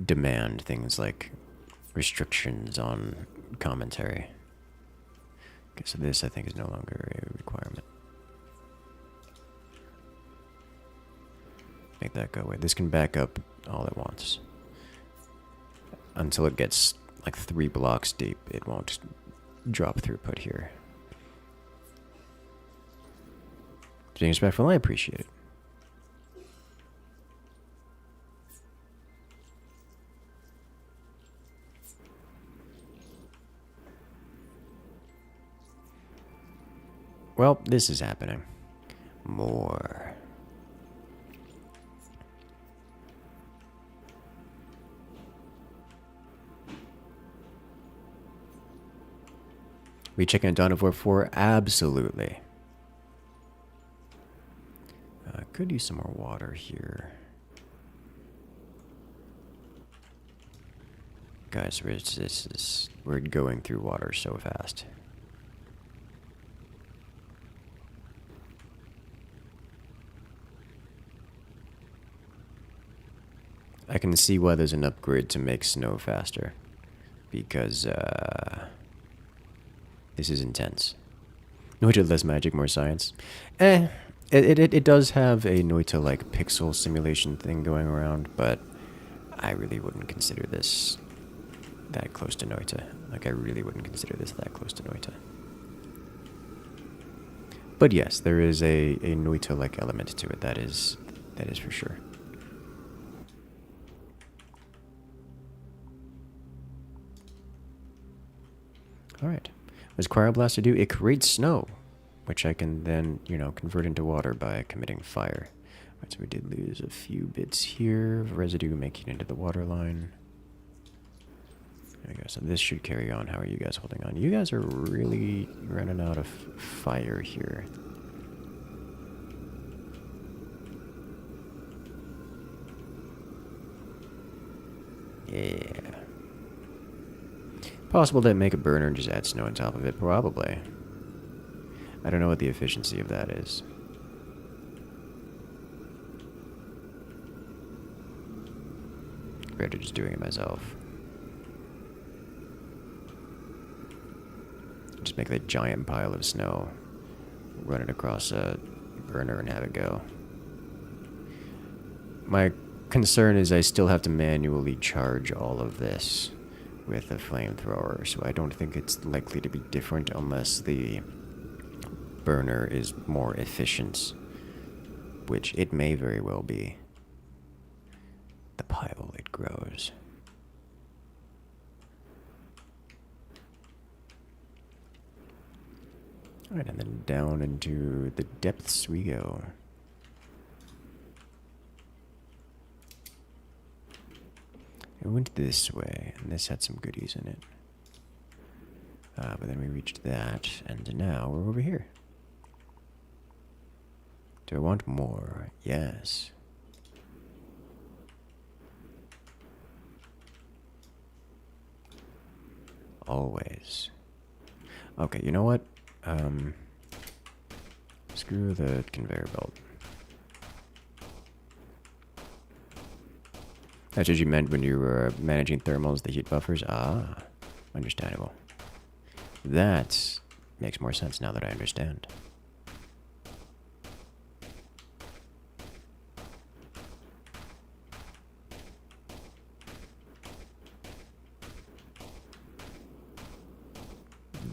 demand things like restrictions on commentary. Okay, so this, I think, is no longer a requirement. Make that go away. This can back up all at once. Until it gets like 3 blocks deep, it won't drop throughput here. Being respectful, I appreciate it. Well, this is happening. More. We checking Dawn of War 4? Absolutely. Could use some more water here. Guys, we're going through water so fast. I can see why there's an upgrade to make snow faster. Because, this is intense. Noita less magic, more science. It does have a Noita-like pixel simulation thing going around, but I really wouldn't consider this that close to Noita. Like, I really wouldn't consider this that close to Noita. But yes, there is a Noita-like element to it. That is for sure. Alright. What does Cryoblaster do? It creates snow, which I can then, convert into water by committing fire. Alright, so we did lose a few bits here of residue making it into the water line. There we go. So this should carry on. How are you guys holding on? You guys are really running out of fire here. Yeah. Possible to make a burner and just add snow on top of it? Probably. I don't know what the efficiency of that is. Compared to just doing it myself. Just make that giant pile of snow, run it across a burner and have it go. My concern is I still have to manually charge all of this with a flamethrower, so I don't think it's likely to be different unless the burner is more efficient, which it may very well be. The pile, it grows. Alright, and then down into the depths we go. It went this way, and this had some goodies in it. But then we reached that, and now we're over here. Do I want more? Yes. Always. Okay, you know what? Screw the conveyor belt. That's what you meant when you were managing thermals, the heat buffers? Ah, understandable. That makes more sense now that I understand.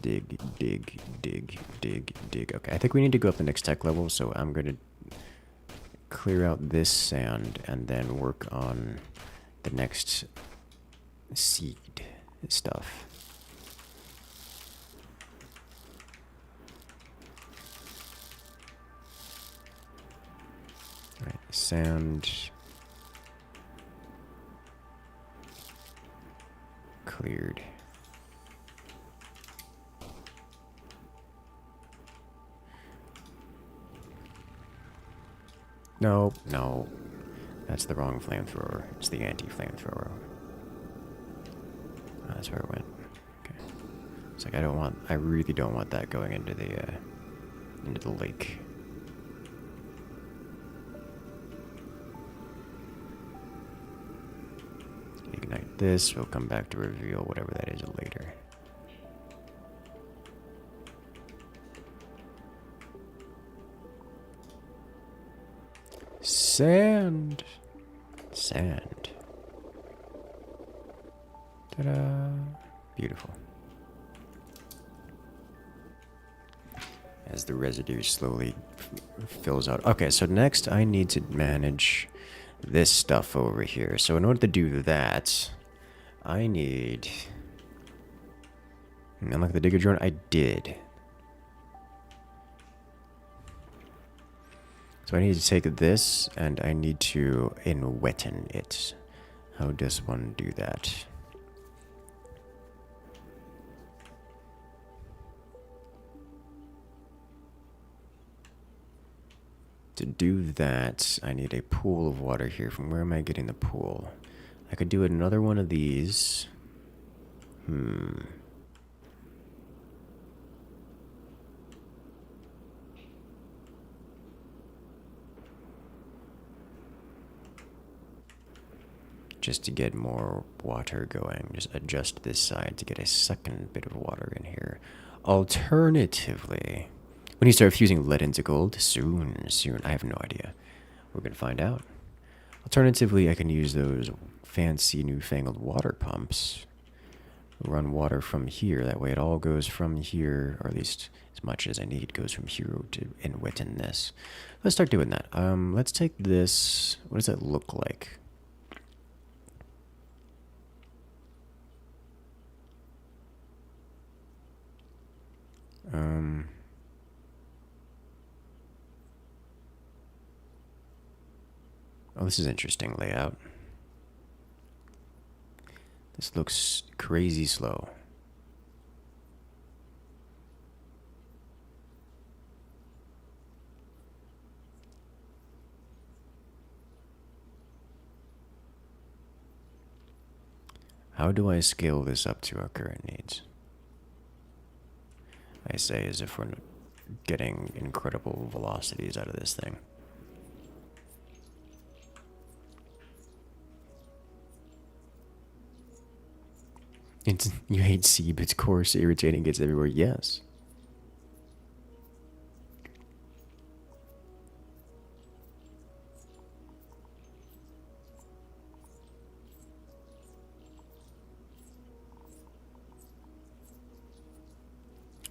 Dig, dig, dig, dig, dig. Okay, I think we need to go up the next tech level, so I'm going to clear out this sand and then work on the next seed stuff. Alright, sand. cleared. No, no. That's the wrong flamethrower. It's the anti-flamethrower. Oh, that's where it went. Okay. It's like I really don't want that going into the lake. Ignite this. We'll come back to reveal whatever that is later. Sand. Sand. Ta-da. Beautiful. As the residue slowly fills out. Okay, so next I need to manage this stuff over here. So in order to do that, I need... Unlock the digger drone? I did. So I need to take this, and I need to wetten it. How does one do that? To do that, I need a pool of water here. From where am I getting the pool? I could do another one of these. Just to get more water going. Just adjust this side to get a second bit of water in here. Alternatively, when you start fusing lead into gold, soon, I have no idea. We're going to find out. Alternatively, I can use those fancy newfangled water pumps. Run water from here. That way it all goes from here, or at least as much as I need goes from here to wetten this. Let's start doing that. Let's take this. What does that look like? Oh, this is interesting layout. This looks crazy slow. How do I scale this up to our current needs? I say as if we're getting incredible velocities out of this thing. You hate Seeb, it's coarse, irritating, gets everywhere. Yes.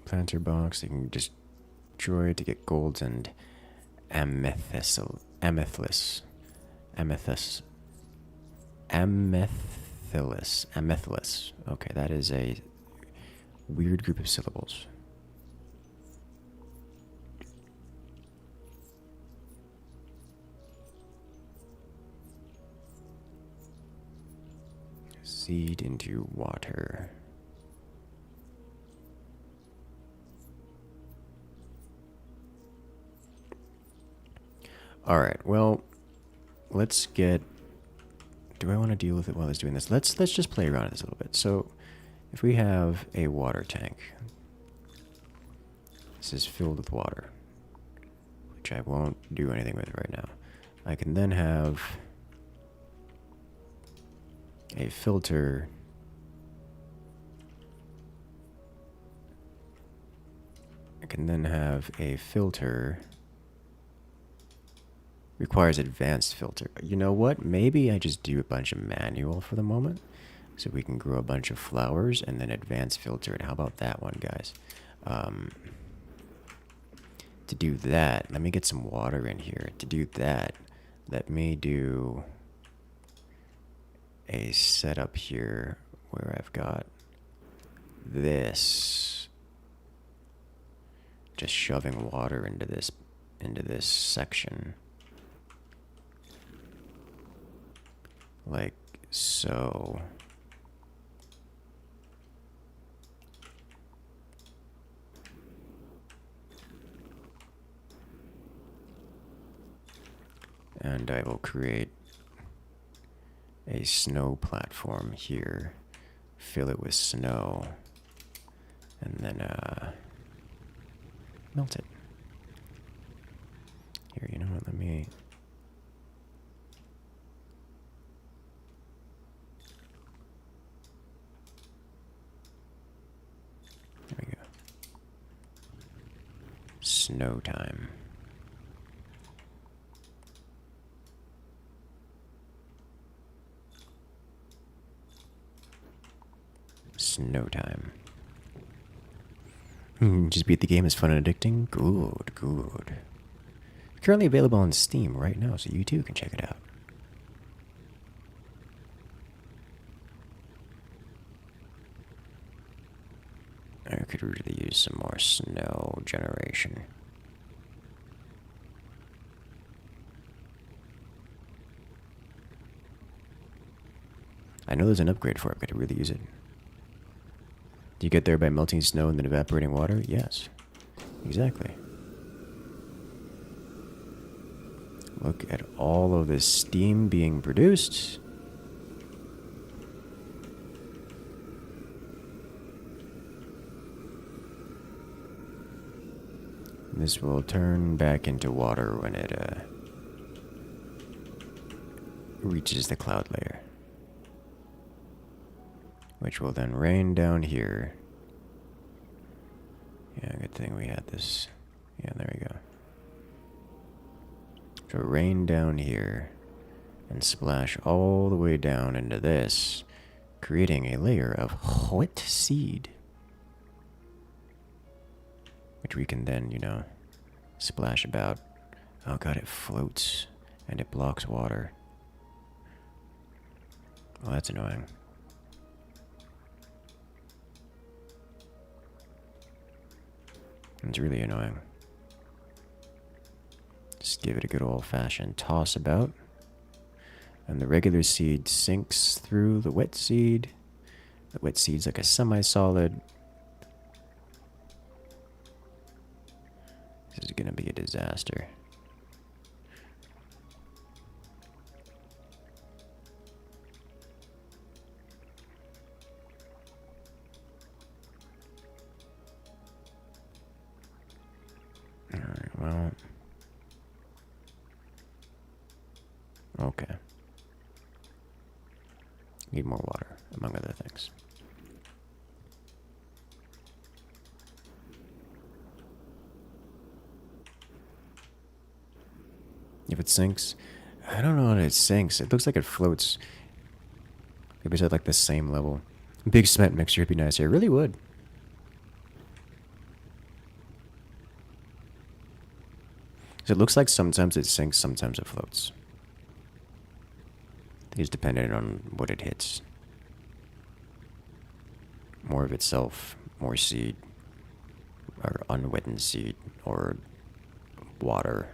Planter box, you can destroy it to get golds and amethyst. Okay, that is a weird group of syllables. Seed into water. Alright, well, let's get... Do I want to deal with it while it's doing this? Let's just play around with this a little bit. So, if we have a water tank, this is filled with water, which I won't do anything with right now. I can then have a filter. I can then have a filter. Requires advanced filter. You know what? Maybe I just do a bunch of manual for the moment, so we can grow a bunch of flowers and then advanced filter. And how about that one, guys? To do that, let me get some water in here. To do that, let me do a setup here where I've got this, just shoving water into this section. Like so. And I will create a snow platform here, fill it with snow, and then melt it. Here, you know what, let me... There we go. Snow time. Snow time. Just beat the game is fun and addicting? Good, good. Currently available on Steam right now, so you too can check it out. I could really use some more snow generation. I know there's an upgrade for it, but I could really use it. Do you get there by melting snow and then evaporating water? Yes. Exactly. Look at all of this steam being produced. This will turn back into water when it reaches the cloud layer, which will then rain down here. Yeah, good thing we had this. Yeah, there we go. So rain down here and splash all the way down into this, creating a layer of wet seed, which we can then, you know, splash about. Oh god, it floats and it blocks water. Oh, that's annoying. It's really annoying. Just give it a good old-fashioned toss about. And the regular seed sinks through the wet seed. The wet seed's like a semi-solid. This is gonna be a disaster. Alright, well... Okay. Need more water, among other things. If it sinks, I don't know how it sinks. It looks like it floats. Maybe it's at like the same level. Big cement mixture would be nice here. It really would. So it looks like sometimes it sinks, sometimes it floats. I think it's dependent on what it hits. More of itself, more seed, or unwetted seed, or water.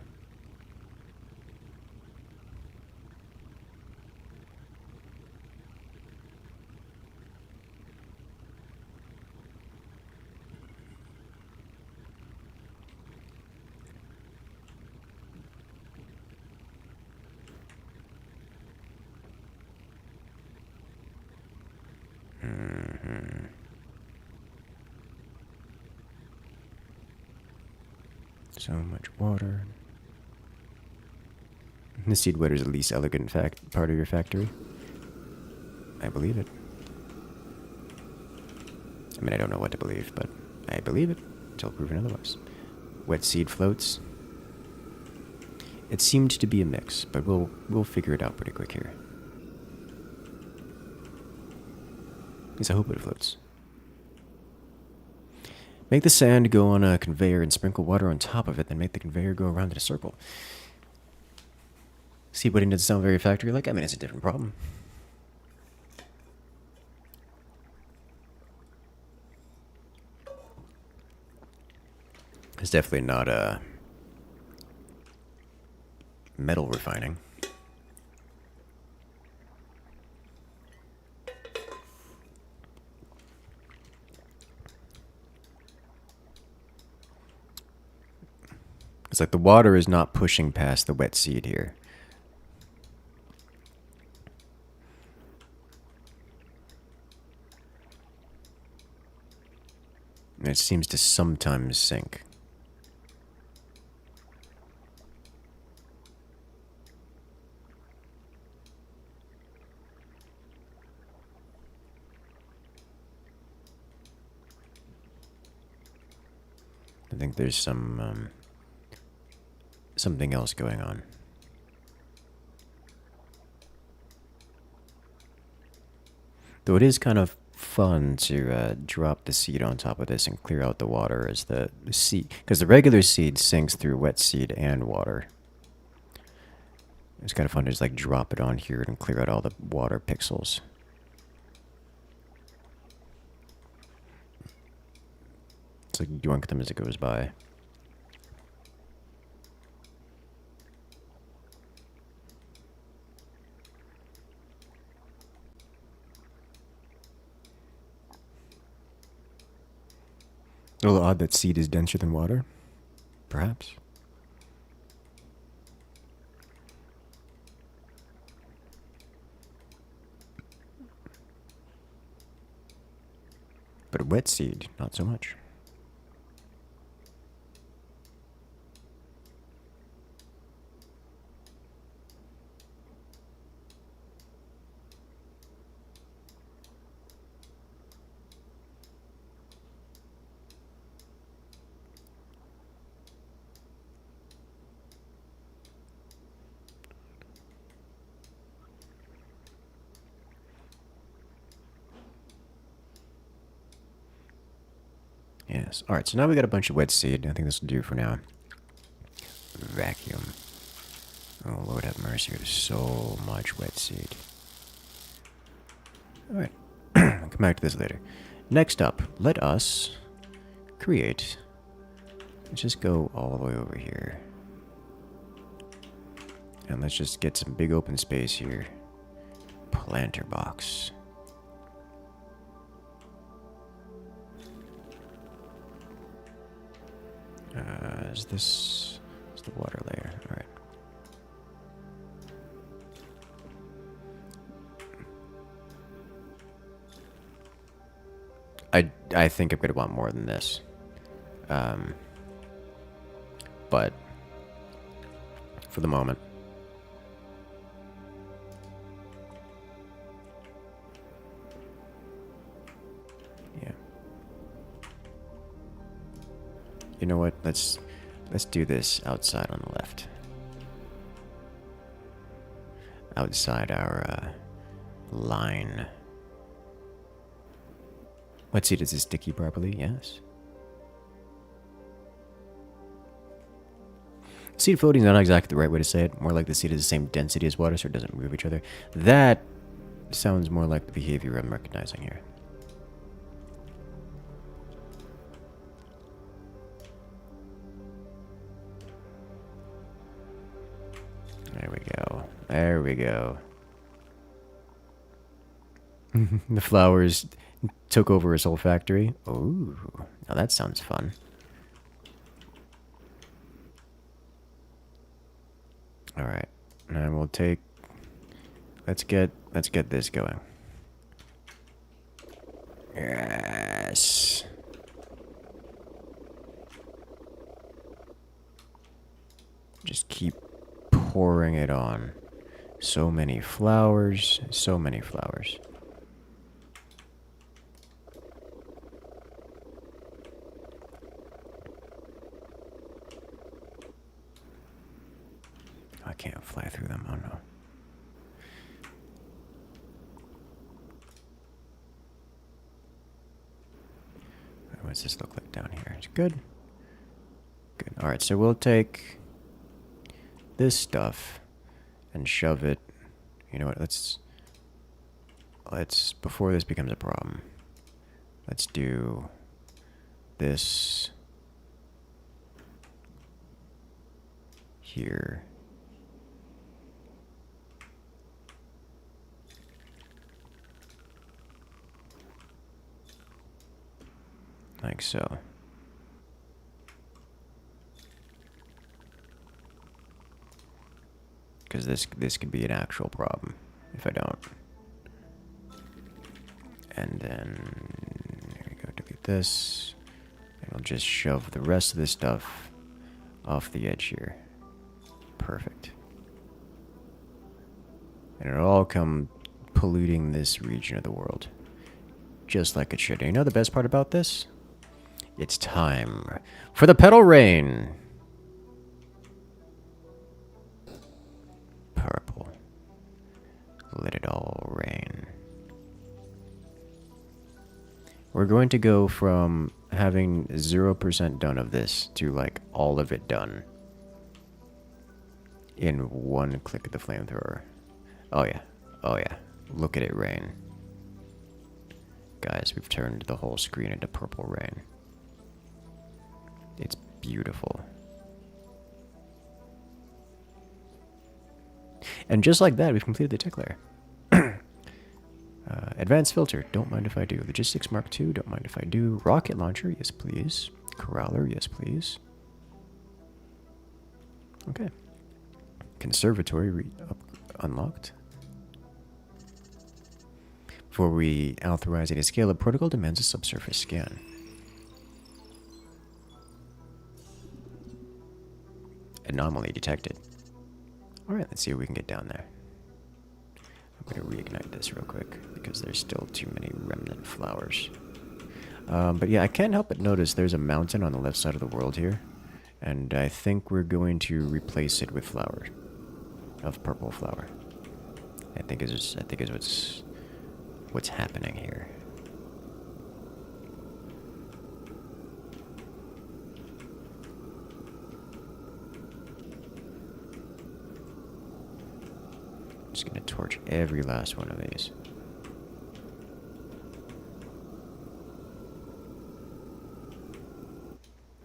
So much water. The seed wetter is the least elegant part of your factory. I believe it. I mean, I don't know what to believe, but I believe it until proven otherwise. Wet seed floats. It seemed to be a mix, but we'll figure it out pretty quick here. At least I hope it floats. Make the sand go on a conveyor and sprinkle water on top of it, then make the conveyor go around in a circle. See, but it doesn't sound very factory-like. I mean, it's a different problem. It's definitely not metal refining. It's like the water is not pushing past the wet seed here. It seems to sometimes sink. I think there's something else going on. Though it is kind of fun to drop the seed on top of this and clear out the water as the seed, because the regular seed sinks through wet seed and water. It's kind of fun to just like drop it on here and clear out all the water pixels. It's like yoink them as it goes by. A little odd that seed is denser than water, perhaps. But wet seed, not so much. Yes. Alright, so now we got a bunch of wet seed. I think this will do for now. Vacuum. Oh, Lord have mercy. There's so much wet seed. Alright. I'll come back to this later. Next up, let us create. Let's just go all the way over here. And let's just get some big open space here. Planter box. Is this is the water layer? All right. I think I'm gonna want more than this, but for the moment, yeah. You know what? Let's do this outside on the left. Outside our line. Let's see, does this sticky properly? Yes. Seed floating is not exactly the right way to say it. More like the seed is the same density as water, so it doesn't move each other. That sounds more like the behavior I'm recognizing here. There we go. There we go. The flowers took over his whole factory. Ooh, now that sounds fun. All right, and we'll take. Let's get this going. Yes. Just keep pouring it on. So many flowers, so many flowers. I can't fly through them, oh no. What's this look like down here? It's good. Good. Alright, so we'll take this stuff and shove it. You know what? Let's before this becomes a problem. Let's do this here. Like so. Because this could be an actual problem if I don't. And then there we go, delete this. And I'll just shove the rest of this stuff off the edge here. Perfect. And it'll all come polluting this region of the world. Just like it should. And you know the best part about this? It's time for the petal rain. Purple. Let it all rain. We're going to go from having 0% done of this to like all of it done in one click of the flamethrower. Oh yeah. Oh yeah. Look at it rain. Guys, we've turned the whole screen into purple rain. It's beautiful. And just like that, we've completed the tech layer. Advanced filter, don't mind if I do. Logistics Mark II, don't mind if I do. Rocket launcher, yes please. Corraller, yes please. Okay. Conservatory unlocked. Before we authorize it, a scale of protocol demands a subsurface scan. Anomaly detected. Alright, let's see if we can get down there. I'm going to reignite this real quick because there's still too many remnant flowers. But yeah, I can't help but notice there's a mountain on the left side of the world here. And I think we're going to replace it with flower. Of purple flower. I think is what's happening here. Just gonna torch every last one of these.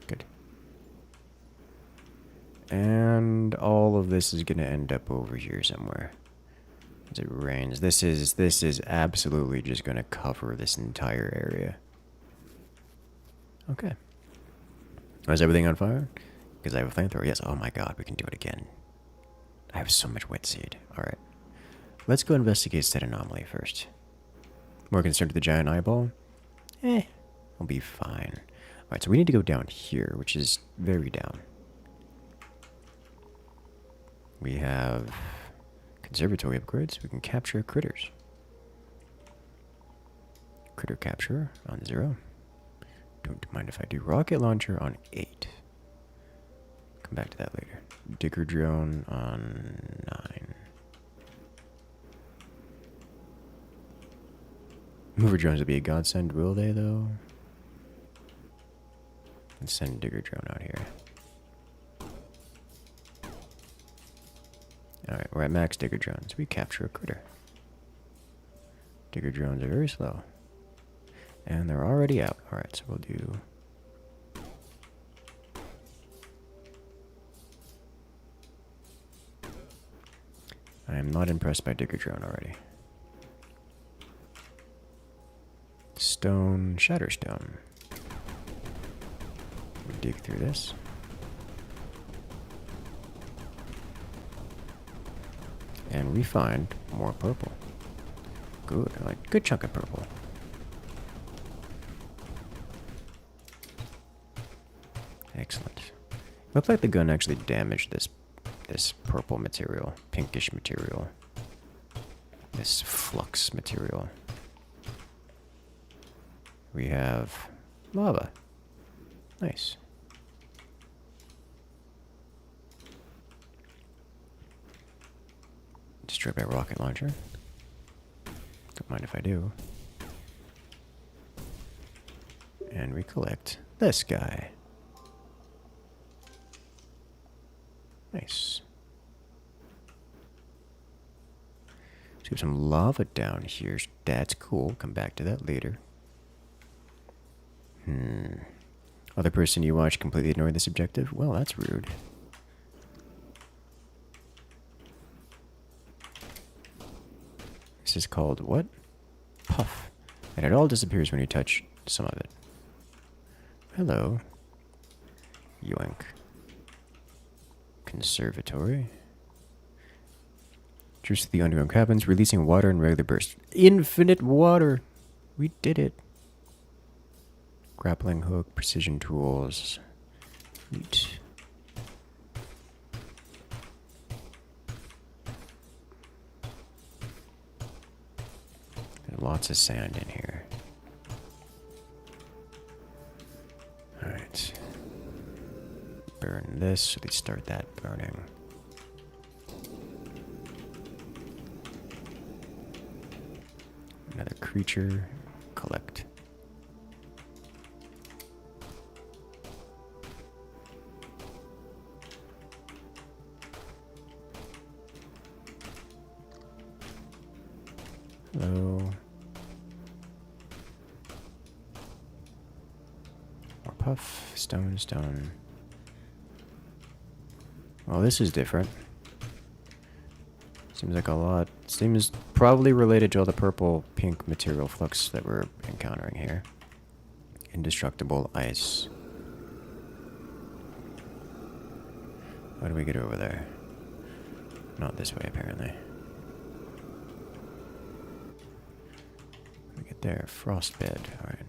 Good. And all of this is gonna end up over here somewhere. As it rains. This is absolutely just gonna cover this entire area. Okay. Oh, is everything on fire? Because I have a flamethrower. Yes. Oh my god, we can do it again. I have so much wet seed. Alright. Let's go investigate that anomaly first. More concerned with the giant eyeball? I'll be fine. Alright, so we need to go down here, which is very down. We have conservatory upgrades. We can capture critters. Critter capture on 0. Don't mind if I do. Rocket launcher on 8. Come back to that later. Digger drone on 9. Mover drones would be a godsend, will they though? Let's send Digger drone out here. Alright, we're at max Digger drones. We capture a critter. Digger drones are very slow. And they're already out. Alright, so we'll do... I am not impressed by Digger drone already. Stone, Shatterstone. We dig through this. And we find more purple. Good, like good chunk of purple. Excellent. Looks like the gun actually damaged this purple material, pinkish material, this flux material. We have lava. Nice. Destroy by rocket launcher. Don't mind if I do. And we collect this guy. Nice. Let's get some lava down here. That's cool. Come back to that later. Other person you watch completely ignore this objective? Well, that's rude. This is called what? Puff. And it all disappears when you touch some of it. Hello. Yoink. Conservatory. Juice to the underground cabins, releasing water in regular bursts. Infinite water! We did it. Grappling hook, precision tools. Neat. There's lots of sand in here. Alright. Burn this, so they start that burning. Another creature. Collect. Hello. More puff. Stone, stone. Well, this is different. Seems like a lot. Seems probably related to all the purple pink material flux that we're encountering here. Indestructible ice. How do we get over there? Not this way, apparently. We get there. Frost bed. Alright.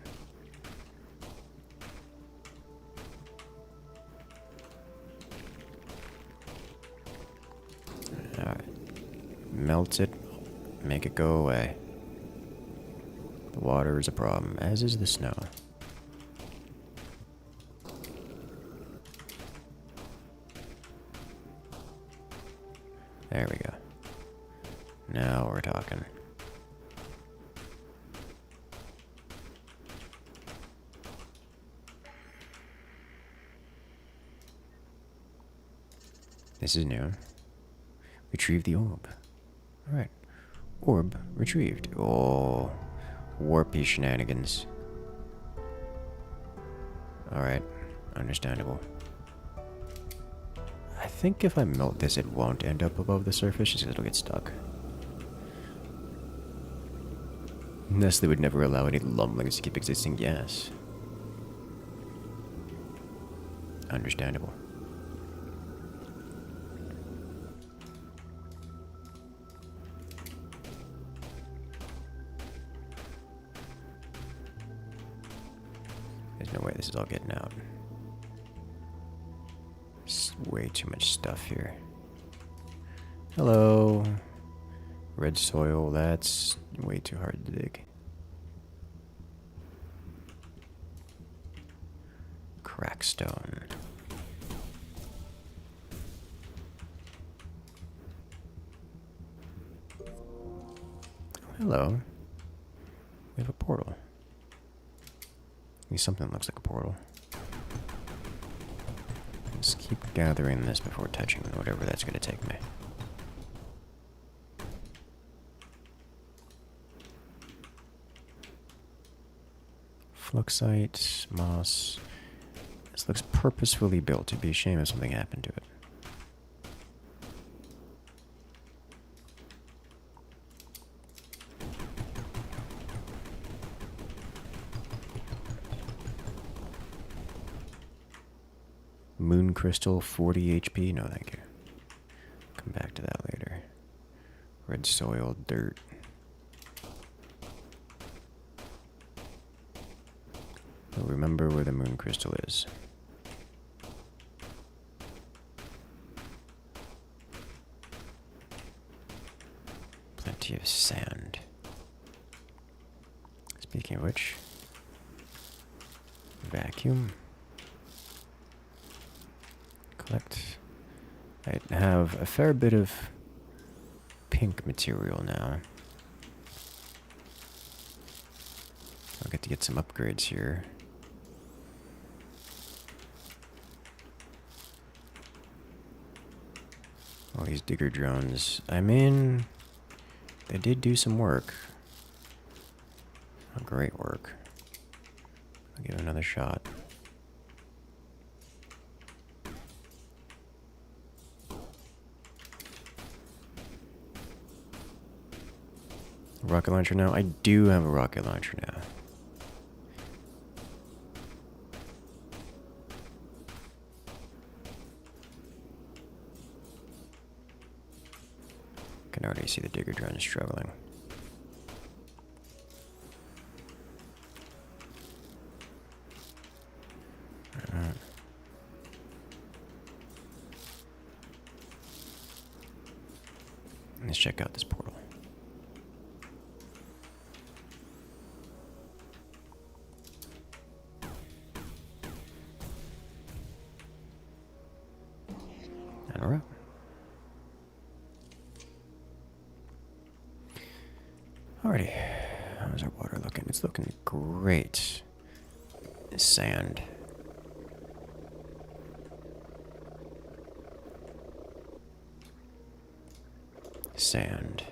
Melt it, make it go away. The water is a problem, as is the snow. There we go. Now we're talking. This is new. Retrieve the orb. Alright. Orb retrieved. Oh, warpy shenanigans. Alright, understandable. I think if I melt this, it won't end up above the surface, just 'cause it'll get stuck. Unless they would never allow any lumblings to keep existing, yes. Understandable. There's no way this is all getting out. There's way too much stuff here. Hello. Red soil, that's way too hard to dig. Crackstone. Hello. We have a portal. At least something looks like a portal. Let's keep gathering this before touching whatever that's going to take me. Fluxite, moss. This looks purposefully built. It'd be a shame if something happened to it. Moon crystal, 40 HP. No, thank you. Come back to that later. Red soil, dirt. But remember where the moon crystal is. Plenty of sand. Speaking of which, vacuum. Collect. I have a fair bit of pink material now. I'll get to get some upgrades here. All these digger drones. I mean, they did do some work. Not great work. I'll give it another shot. Rocket launcher now? I do have a rocket launcher now. Can already see the digger drone struggling. Let's check out this portal. And we're out. Alrighty. How's our water looking? It's looking great. Sand. Sand.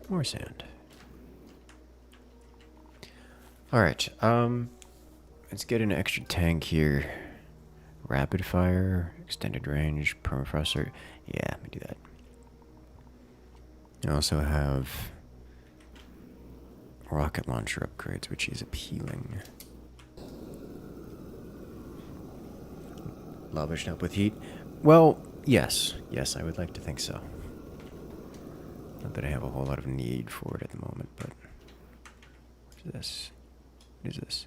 More sand. Alright, let's get an extra tank here. Rapid fire, extended range, permafrost. Yeah, let me do that. I also have rocket launcher upgrades, which is appealing. Lava should help with heat. Well, yes. Yes, I would like to think so. Not that I have a whole lot of need for it at the moment, but... What's this? What is this?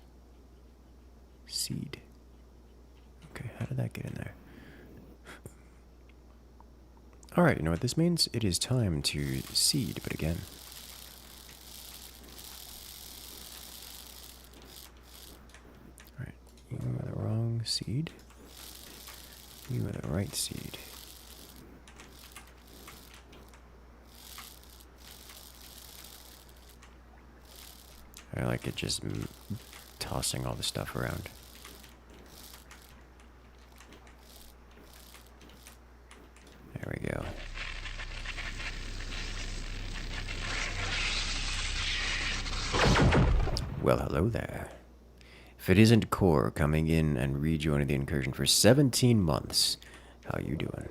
Seed. Okay, how did that get in there? Alright, you know what this means? It is time to seed, but again. Alright, you are the wrong seed. You are the right seed. I like it just tossing all the stuff around. There we go. Well, hello there. If it isn't Core coming in and rejoining the incursion for 17 months, how you doing?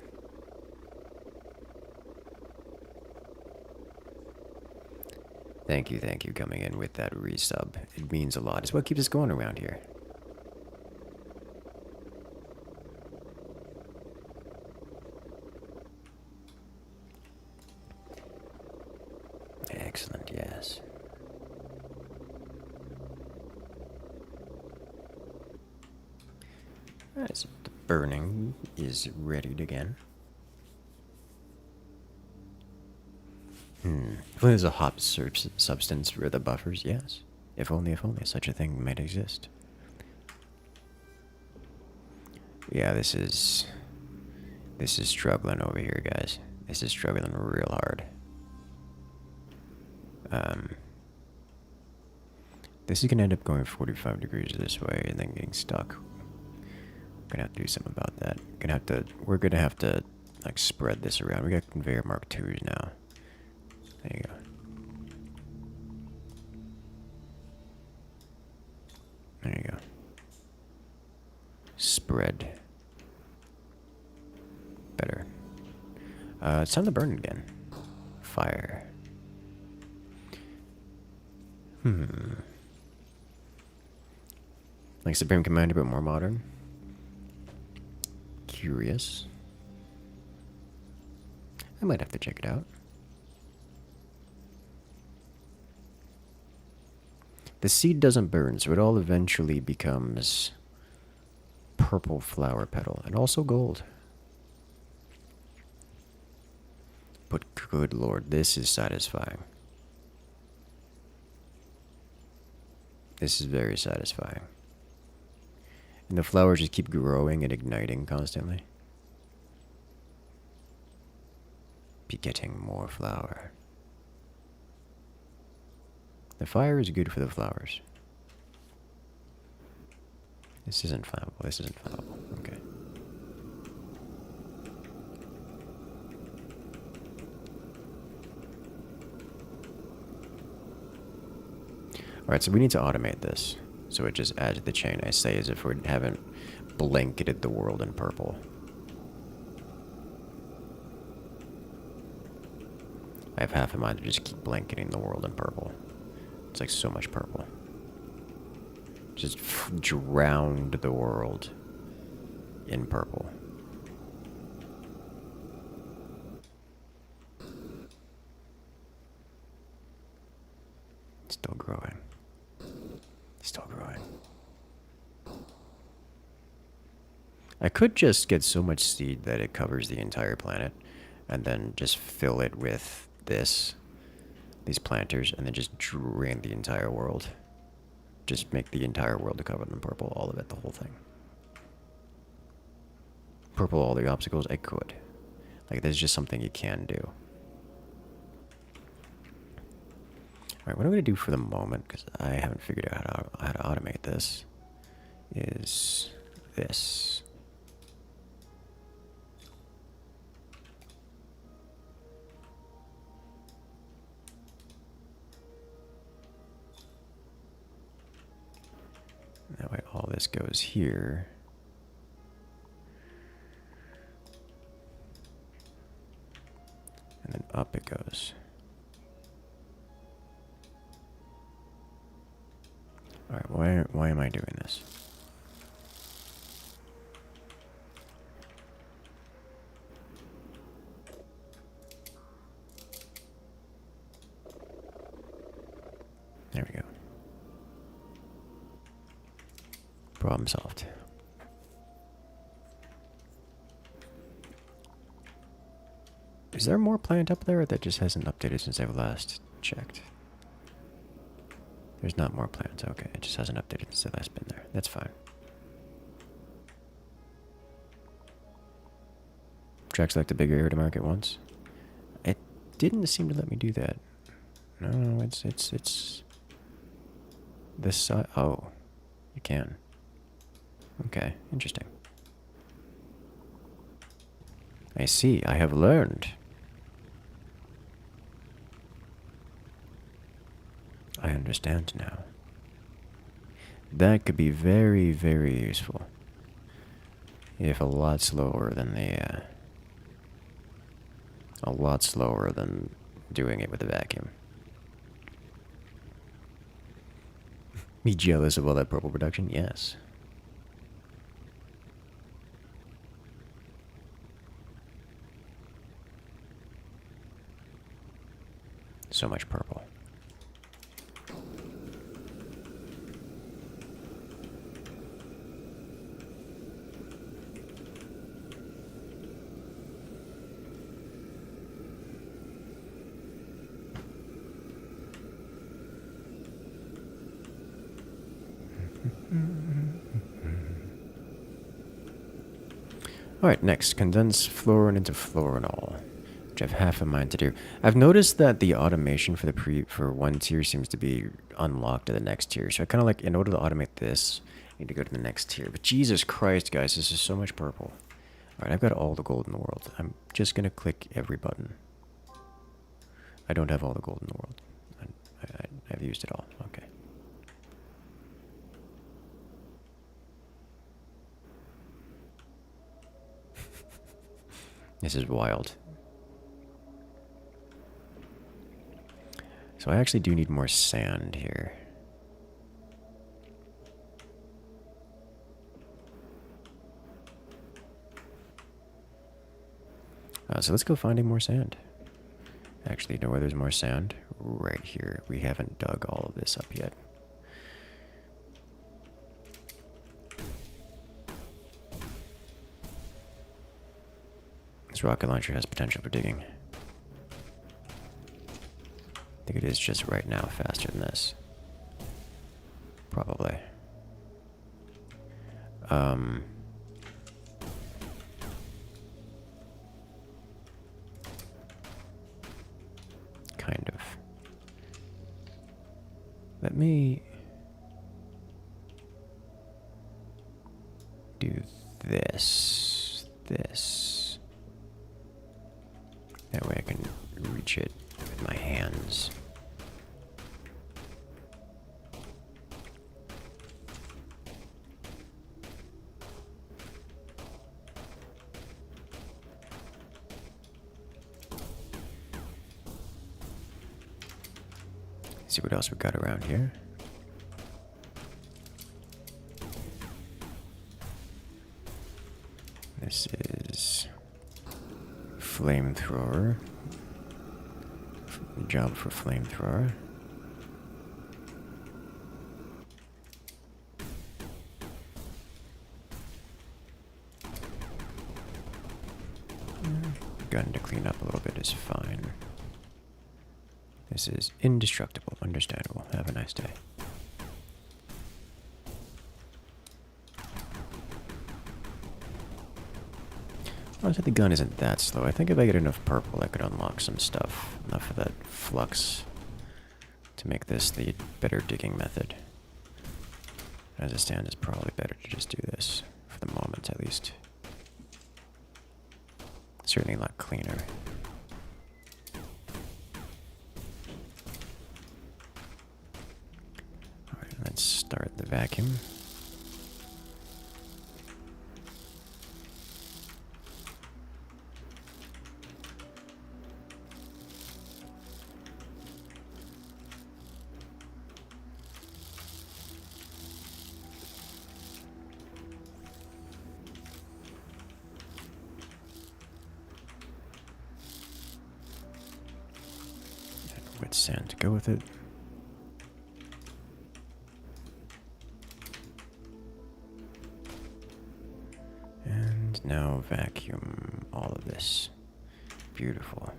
Thank you coming in with that resub. It means a lot. It's what keeps us going around here. Excellent, yes. Alright, so the burning is readied again. If only there's a hot substance for the buffers, yes. If only such a thing might exist. Yeah, this is struggling over here, guys. This is struggling real hard. This is gonna end up going 45 degrees this way and then getting stuck. Gonna have to do something about that. We're gonna have to like spread this around. We got conveyor Mark IIs now. There you go. There you go. Spread. Better. It's time to burn again. Fire. Like Supreme Commander, but more modern. Curious. I might have to check it out. The seed doesn't burn, so it all eventually becomes purple flower petal, and also gold. But good lord, this is satisfying. This is very satisfying. And the flowers just keep growing and igniting constantly. Be getting more flower. The fire is good for the flowers. This isn't flammable. This isn't flammable. Okay. Alright, so we need to automate this. So it just adds to the chain, I say, as if we haven't blanketed the world in purple. I have half a mind to just keep blanketing the world in purple. It's like so much purple. Just drowned the world in purple. Still growing. Still growing. I could just get so much seed that it covers the entire planet, and then just fill it with these planters, and then just drain the entire world. Just make the entire world covered in purple, all of it, the whole thing. Purple all the obstacles, I could. Like, this is just something you can do. Alright, what I'm going to do for the moment, because I haven't figured out how to automate this, is this. That way all this goes here. And then up it goes. Alright, why am I doing this? There we go. Problem solved. Is there more plant up there that just hasn't updated since I've last checked? There's not more plants. Okay, it just hasn't updated since I've last been there. That's fine. Track select a bigger area to mark at once. It didn't seem to let me do that. No, it's this side. Oh, you can. Okay, interesting. I see. I have learned. I understand now. That could be very, very useful. If a lot slower than doing it with a vacuum. Me jealous of all that purple production? Yes. So much purple. Alright, next, condense fluorine into fluorinol, which I have half a mind to do. I've noticed that the automation for one tier seems to be unlocked to the next tier, so I kind of like, in order to automate this, I need to go to the next tier. But Jesus Christ, guys, this is so much purple. Alright, I've got all the gold in the world. I'm just going to click every button. I don't have all the gold in the world. I've used it all. Okay. This is wild. So I actually do need more sand here. So let's go finding more sand. Actually, you know where there's more sand? Right here. We haven't dug all of this up yet. This rocket launcher has potential for digging. I think it is just right now faster than this. Probably. Kind of. Let me do this. That way I can reach it with my hands. See what else we got around here. This is flamethrower. Job for flamethrower. Gun to clear clean up a little bit is fine. This is indestructible. Understandable. Have a nice day. Honestly, the gun isn't that slow. I think if I get enough purple, I could unlock some stuff. Enough of that flux to make this the better digging method. As it stands, it's probably better to just do this, for the moment at least. Certainly a lot cleaner. Alright, let's start the vacuum. Wet sand to go with it. And now vacuum all of this. Beautiful.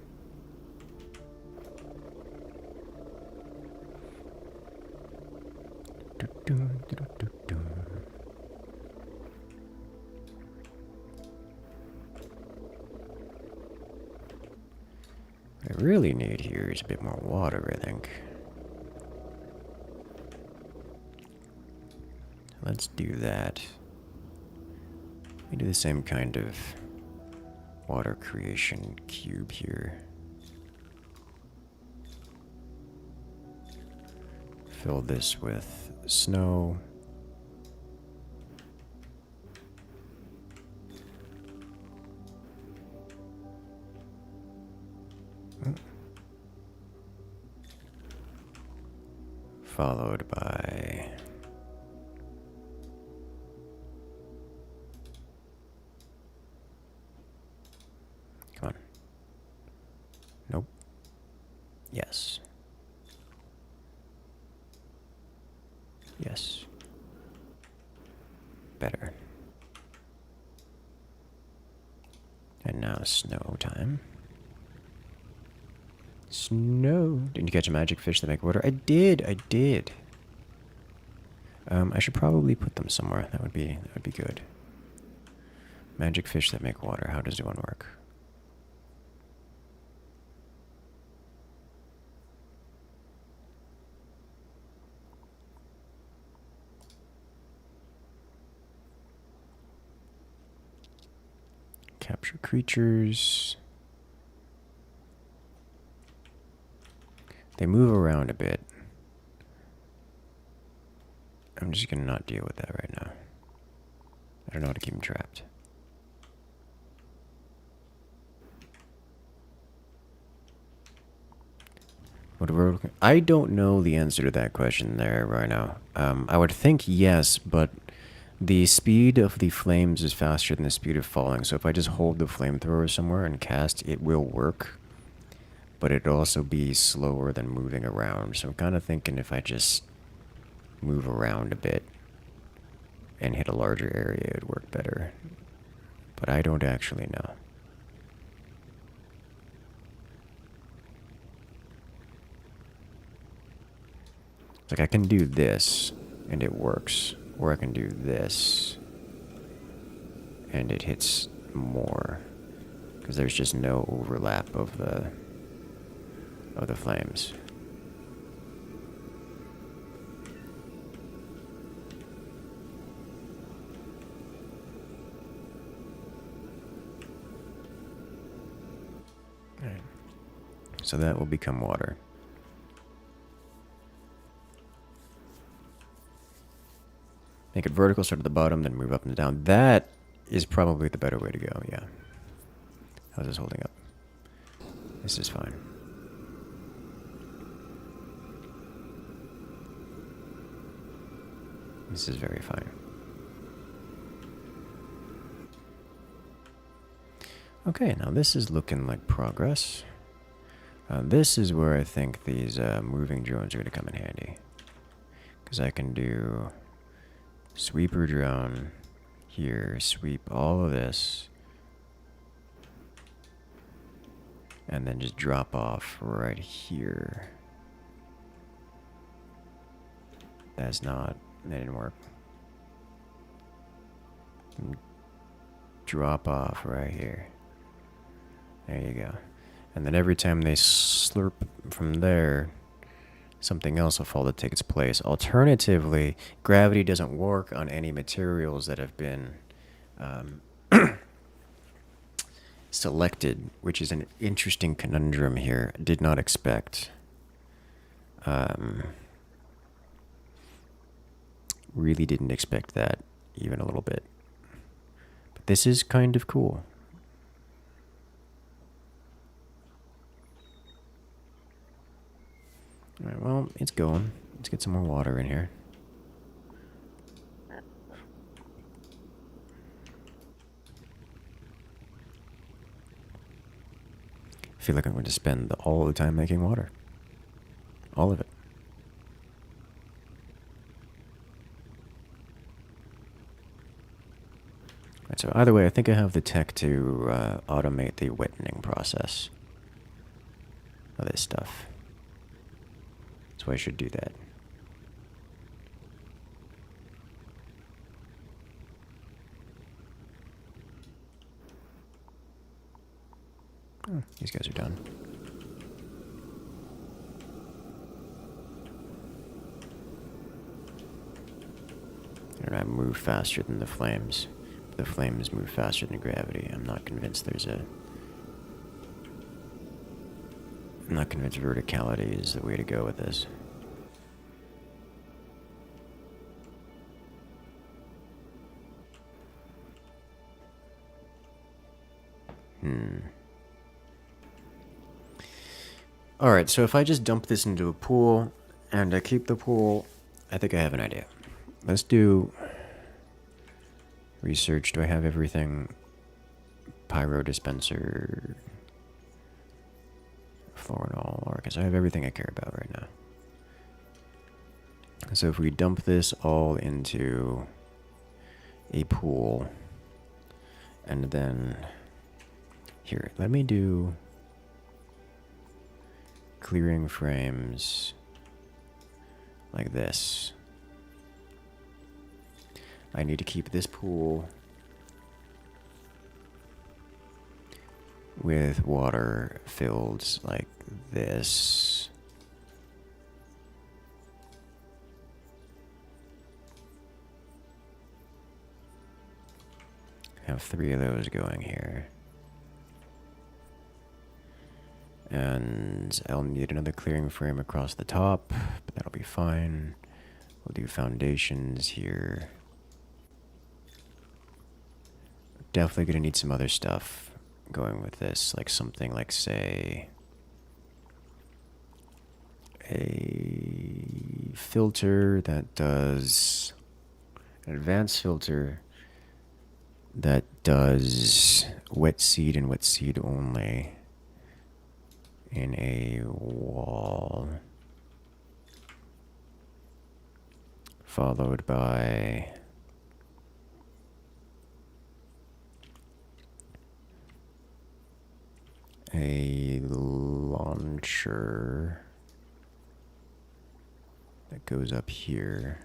What I really need here is a bit more water, I think. Let's do that. We do the same kind of water creation cube here. Fill this with snow. Followed by come on. Nope. Yes. Yes. Better. And now snow time. Snow. Didn't you catch a magic fish that make water? I did. I should probably put them somewhere. That would be good. Magic fish that make water. How does one work? Capture creatures. They move around a bit. I'm just gonna not deal with that right now. I don't know how to keep them trapped. I don't know the answer to that question there right now. I would think yes, but the speed of the flames is faster than the speed of falling. So if I just hold the flamethrower somewhere and cast, it will work. But it'd also be slower than moving around. So I'm kind of thinking if I just move around a bit and hit a larger area, it'd work better. But I don't actually know. Like I can do this and it works, or I can do this and it hits more because there's just no overlap of the flames. All right. So that will become water. Make it vertical, start at the bottom, then move up and down. That is probably the better way to go, yeah. How's this holding up? This is fine. This is very fine. Okay, now this is looking like progress. This is where I think these moving drones are going to come in handy. Because I can do sweeper drone here, sweep all of this. And then just drop off right here. That didn't work. Drop off right here. There you go. And then every time they slurp from there, something else will fall to take its place. Alternatively, gravity doesn't work on any materials that have been selected, which is an interesting conundrum here. I did not expect. Really didn't expect that even a little bit. But this is kind of cool. Alright, well, it's going. Let's get some more water in here. I feel like I'm going to spend all the time making water. All of it. Right, so either way, I think I have the tech to automate the wettening process of this stuff. So I should do that. Oh, these guys are done. And I move faster than the flames. The flames move faster than gravity. I'm not convinced verticality is the way to go with this. Alright, so if I just dump this into a pool, and I keep the pool, I think I have an idea. Let's do research. Do I have everything? Pyro dispenser, florinol, because I have everything I care about right now. So if we dump this all into a pool, and then here, let me do clearing frames like this. I need to keep this pool with water filled like this. Have 3 of those going here. And I'll need another clearing frame across the top, but that'll be fine. We'll do foundations here. Definitely gonna need some other stuff going with this, like something like, say, a filter that does, an advanced filter that does wet seed and wet seed only in a wall, followed by a launcher that goes up here,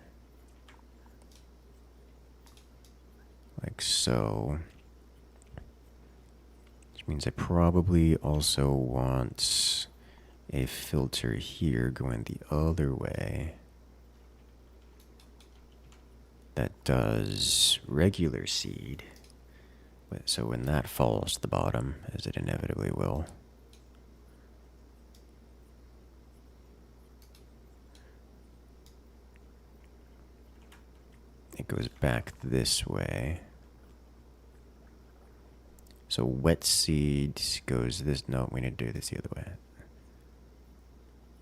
like so. Which means I probably also want a filter here going the other way that does regular seed. So when that falls to the bottom, as it inevitably will, it goes back this way. So wet seed goes this. No, we need to do this the other way.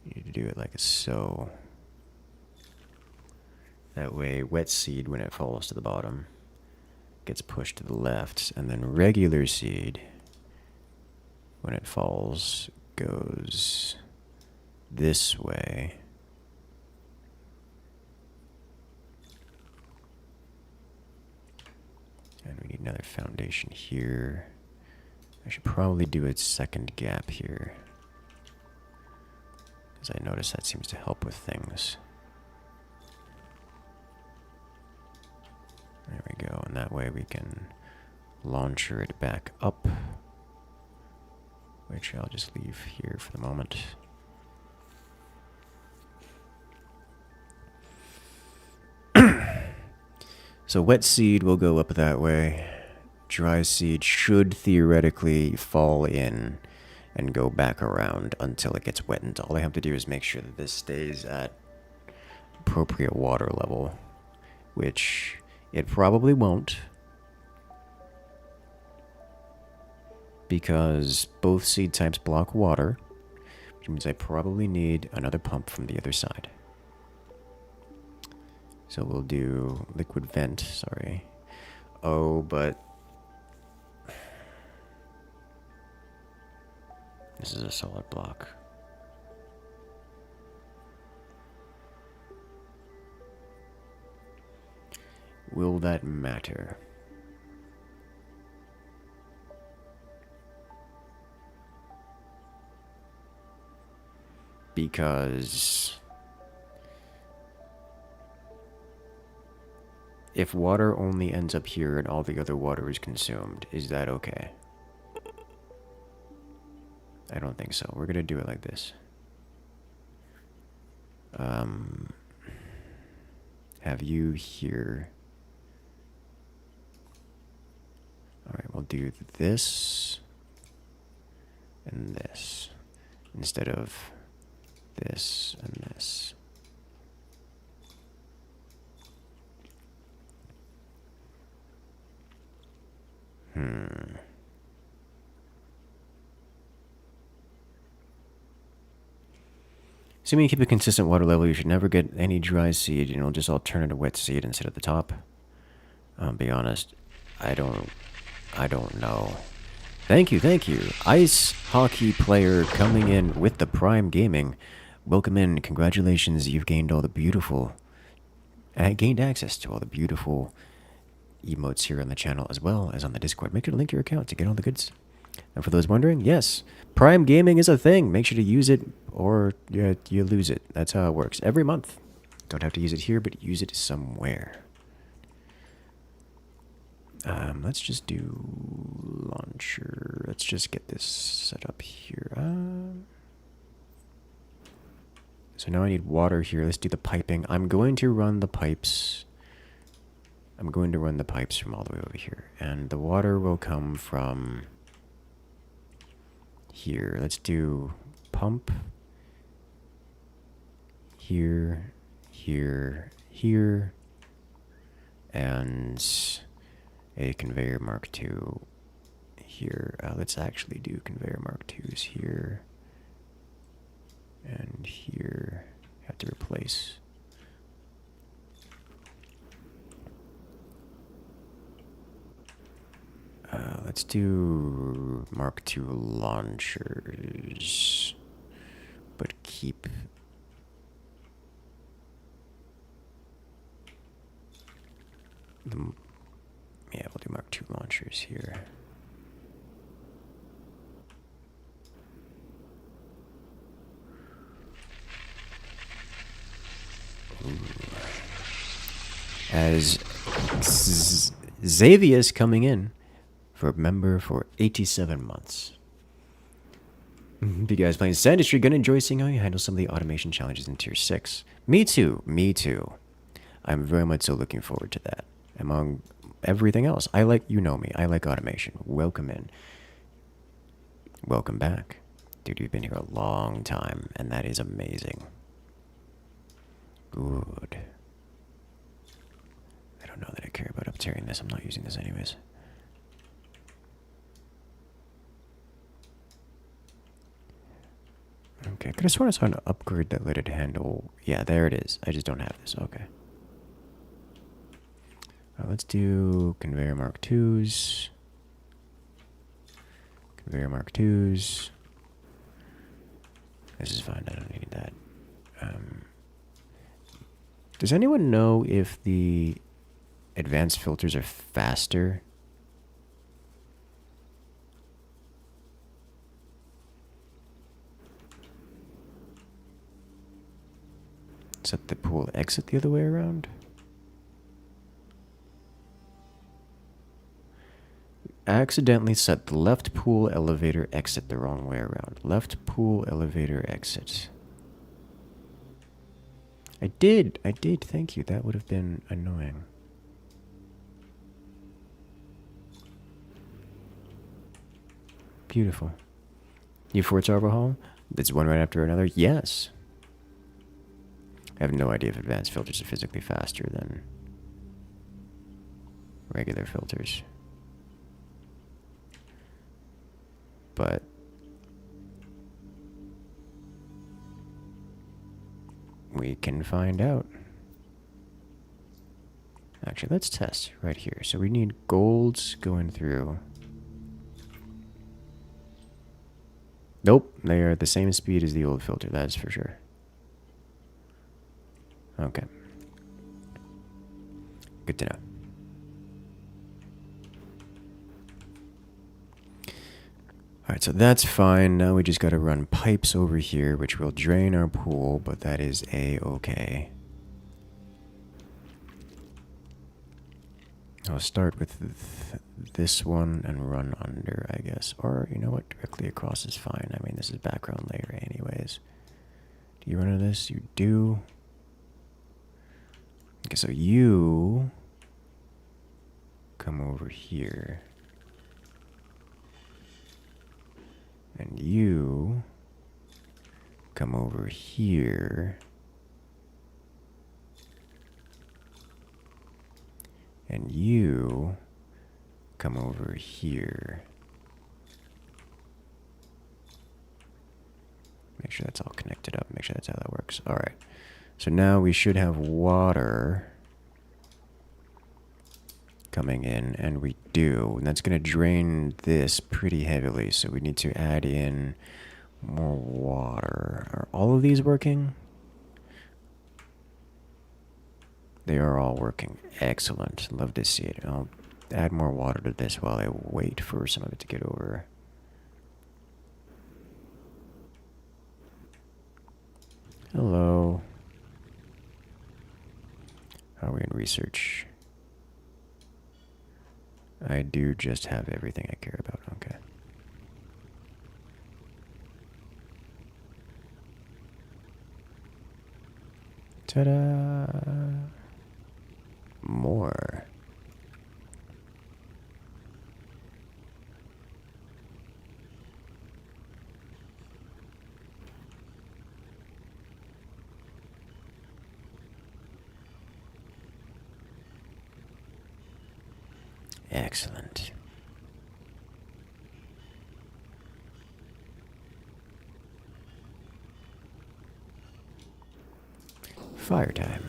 You need to do it like so. That way, wet seed, when it falls to the bottom, gets pushed to the left, and then regular seed, when it falls, goes this way. And we need another foundation here. I should probably do a second gap here, because I notice that seems to help with things. There we go, and that way we can launcher it back up, which I'll just leave here for the moment. So wet seed will go up that way. Dry seed should theoretically fall in and go back around until it gets wetted. All I have to do is make sure that this stays at appropriate water level, which it probably won't, because both seed types block water, which means I probably need another pump from the other side. So we'll do liquid vent, sorry. Oh, but this is a solid block. Will that matter? Because if water only ends up here and all the other water is consumed, is that okay? I don't think so. We're gonna do it like this. Have you here. Alright, we'll do this and this instead of this and this. Assuming you keep a consistent water level, you should never get any dry seed. You'll just all turn into wet seed and sit at the top. I'll be honest, I don't know. Thank you. Ice hockey player coming in with the Prime Gaming. Welcome in. Congratulations, you've gained all the beautiful... gained access to all the beautiful emotes here on the channel as well as on the Discord. Make sure to link your account to get all the goods. And for those wondering, yes, Prime Gaming is a thing. Make sure to use it or you lose it. That's how it works. Every month. Don't have to use it here, but use it somewhere. Let's just do launcher. Let's just get this set up here. So now I need water here. Let's do the piping. I'm going to run the pipes. I'm going to run the pipes from all the way over here. And the water will come from here. Let's do pump. Here, here, here. And a conveyor mark 2 here. Let's actually do conveyor mark 2s here. And here. Have to replace. Let's do Mark II launchers, but keep the, yeah, we'll do Mark II launchers here. Ooh. As Xavius coming in for a member for 87 months. If you guys playing SANDUSTRY, gonna enjoy seeing how you handle some of the automation challenges in Tier 6. Me too. I'm very much so looking forward to that. Among everything else, I like, you know me, I like automation. Welcome in. Welcome back. Dude, you've been here a long time, and that is amazing. Good. I don't know that I care about uptearing this. I'm not using this anyways. Okay, could have sworn I saw an upgrade that let it handle... Yeah, there it is. I just don't have this. Okay. Let's do conveyor mark 2s. Conveyor mark 2s. This is fine. I don't need that. Does anyone know if the advanced filters are faster? Set the pool exit the other way around. Accidentally set the left pool elevator exit the wrong way around. Left pool elevator exit. I did, thank you. That would have been annoying. Beautiful. U4 overhaul? It's one right after another? Yes. I have no idea if advanced filters are physically faster than regular filters. But we can find out. Actually, let's test right here. So we need golds going through. Nope, they are at the same speed as the old filter, that's for sure. Okay. Good to know. Alright, so that's fine. Now we just gotta run pipes over here, which will drain our pool, but that is a-okay. I'll start with this one and run under, I guess. Or, you know what, directly across is fine. I mean, this is background layer anyways. Do you run into this? You do. Okay, so you come over here. And you come over here. And you come over here. Make sure that's all connected up. Make sure that's how that works. All right. So now we should have water coming in, and we do. And that's going to drain this pretty heavily, so we need to add in more water. Are all of these working? They are all working. Excellent. Love to see it. I'll add more water to this while I wait for some of it to get over. Hello. How are we in research? I do just have everything I care about. Okay. Ta-da! More. Excellent. Fire time.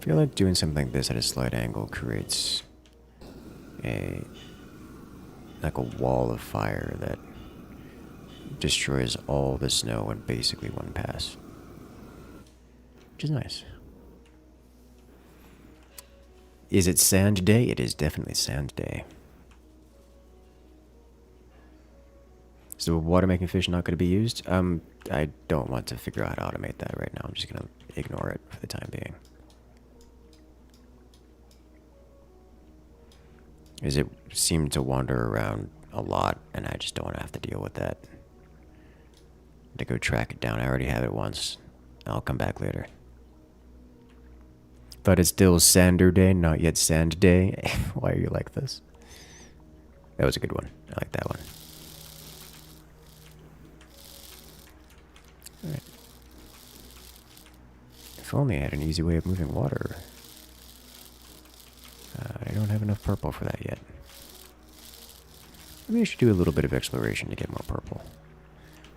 I feel like doing something like this at a slight angle creates like a wall of fire that destroys all the snow in basically one pass. Which is nice. Is it sand day? It is definitely sand day. Is the water making fish not going to be used? I don't want to figure out how to automate that right now. I'm just going to ignore it for the time being. Is it seemed to wander around a lot, and I just don't want to have to deal with that. To go track it down. I already have it once. I'll come back later. But it's still Sander Day, not yet Sand Day. Why are you like this? That was a good one. I like that one. Alright. If only I had an easy way of moving water. I don't have enough purple for that yet. Maybe I should do a little bit of exploration to get more purple.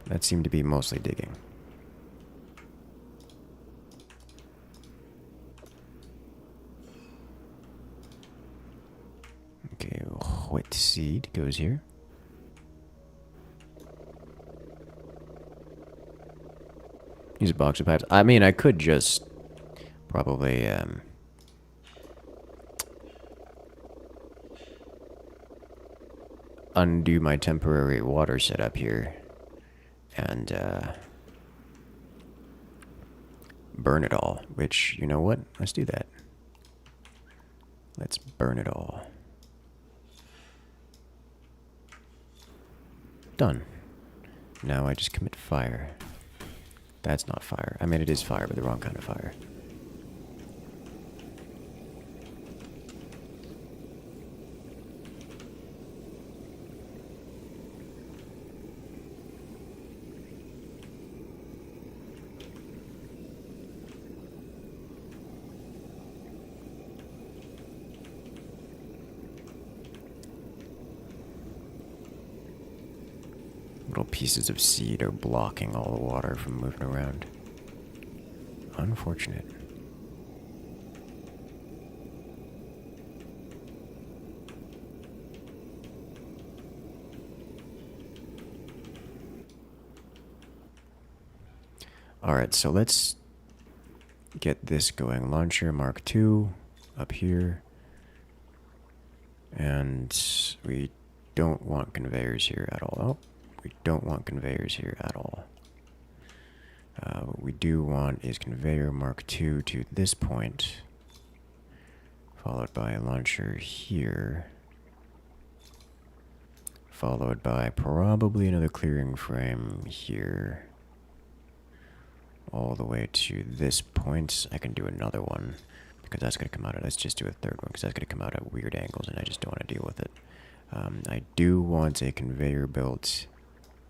That seemed to be mostly digging. Okay, wet seed goes here. Use a box of pipes. I mean, I could just probably undo my temporary water setup here and burn it all, which, you know what? Let's do that. Let's burn it all. Done. Now I just commit fire. That's not fire. I mean, it is fire, but the wrong kind of fire. Little pieces of seed are blocking all the water from moving around. Unfortunate. Alright, so let's get this going. Launcher Mark II up here. And we don't want conveyors here at all. Oh. We don't want conveyors here at all. What we do want is conveyor Mark II to this point, followed by a launcher here, followed by probably another clearing frame here, all the way to this point. I can do another one, because that's going to come out at, let's just do a third one, because that's going to come out at weird angles, and I just don't want to deal with it. I do want a conveyor built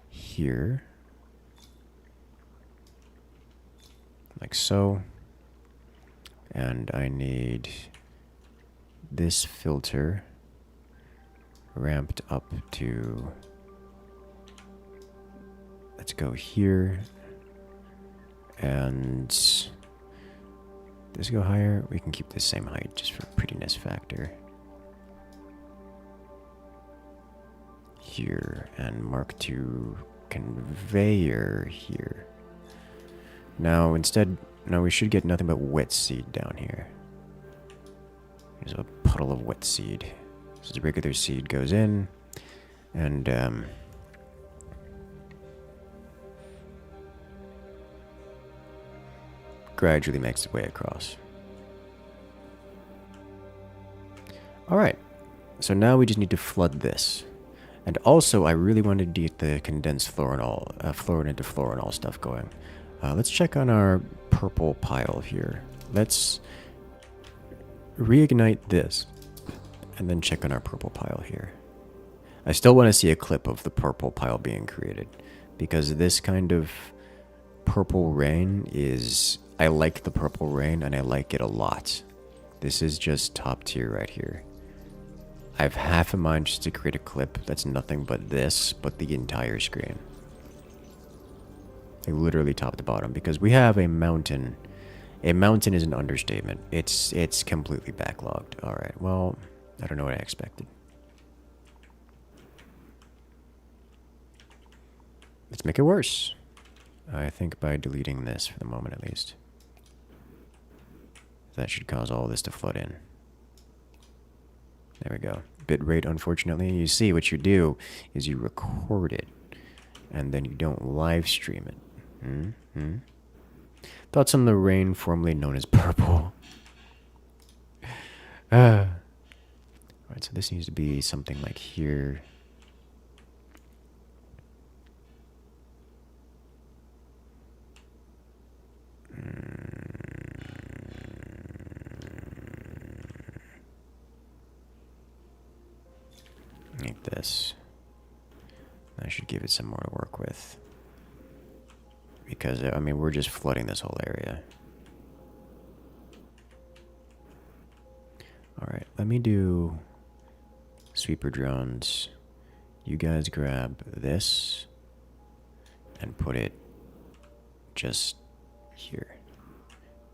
here, like so, and I need this filter ramped up to, let's go here, and does this go higher? We can keep the same height just for prettiness factor. Here, and Mark II conveyor here. Now instead, no, we should get nothing but wet seed down here. There's a puddle of wet seed. This is regular seed goes in, and gradually makes its way across. Alright, so now we just need to flood this. And also, I really wanted to get the condensed fluorinol, fluorine to fluorinol stuff going. Let's check on our purple pile here. Let's reignite this, and then check on our purple pile here. I still want to see a clip of the purple pile being created, because this kind of purple rain is... I like the purple rain, and I like it a lot. This is just top tier right here. I have half a mind just to create a clip that's nothing but this, but the entire screen. Like literally top to bottom, because we have a mountain. A mountain is an understatement. It's completely backlogged. Alright, well, I don't know what I expected. Let's make it worse. I think by deleting this for the moment at least. That should cause all this to flood in. There we go. Bitrate, unfortunately. You see, what you do is you record it, and then you don't live stream it. Thoughts on the rain formerly known as purple? Alright, so this needs to be something like here. Like this. I should give it some more to work with. Because, I mean, we're just flooding this whole area. Alright, let me do sweeper drones. You guys grab this and put it just here.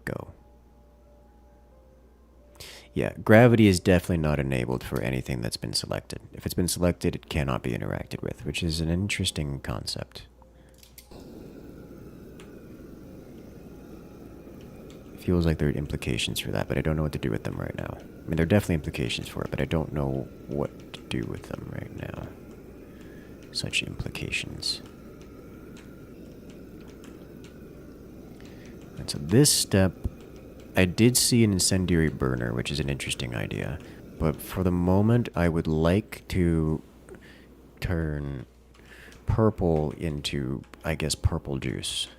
Go. Yeah, gravity is definitely not enabled for anything that's been selected. If it's been selected, it cannot be interacted with, which is an interesting concept. Feels like there are implications for that, but I don't know what to do with them right now. I mean, there are definitely implications for it, but I don't know what to do with them right now. Such implications. And so this step, I did see an incendiary burner, which is an interesting idea. But for the moment, I would like to turn purple into, I guess, purple juice.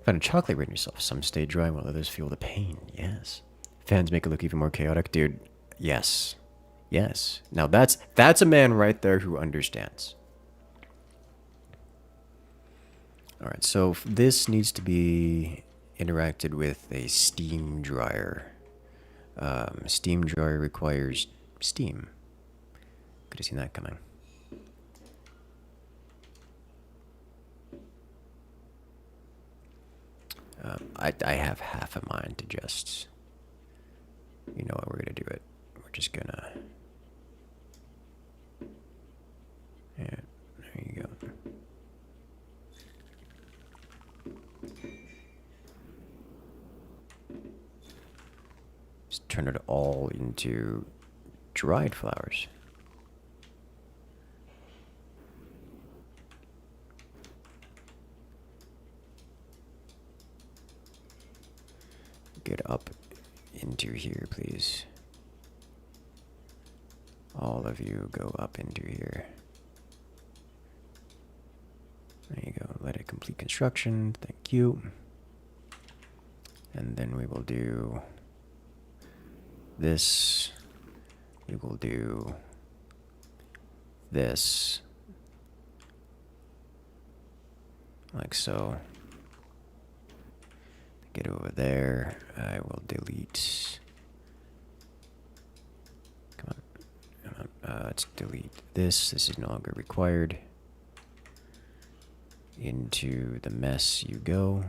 Find a chocolate right in yourself. Some stay dry while others feel the pain. Yes. Fans make it look even more chaotic. Dude, yes. Yes. Now that's a man right there who understands. Alright, so this needs to be interacted with a steam dryer. Steam dryer requires steam. Could have seen that coming. I have half a mind to just, you know what, we're gonna do it. We're just gonna, yeah, there you go. Just turn it all into dried flowers. Get up into here, please. All of you go up into here. There you go. Let it complete construction. Thank you. And then we will do this. We will do this. Like so. Get over there. I will delete. Come on. Let's delete this. This is no longer required. Into the mess you go.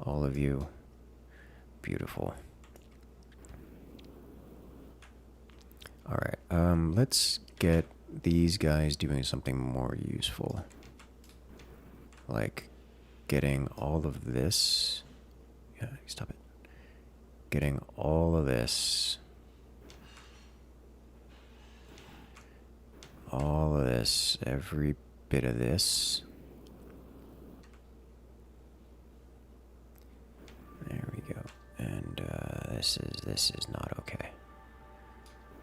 All of you. Beautiful. Alright, let's get these guys doing something more useful. Like getting all of this. Yeah, stop it. Getting all of this. All of this. Every bit of this. There we go. And this is not okay.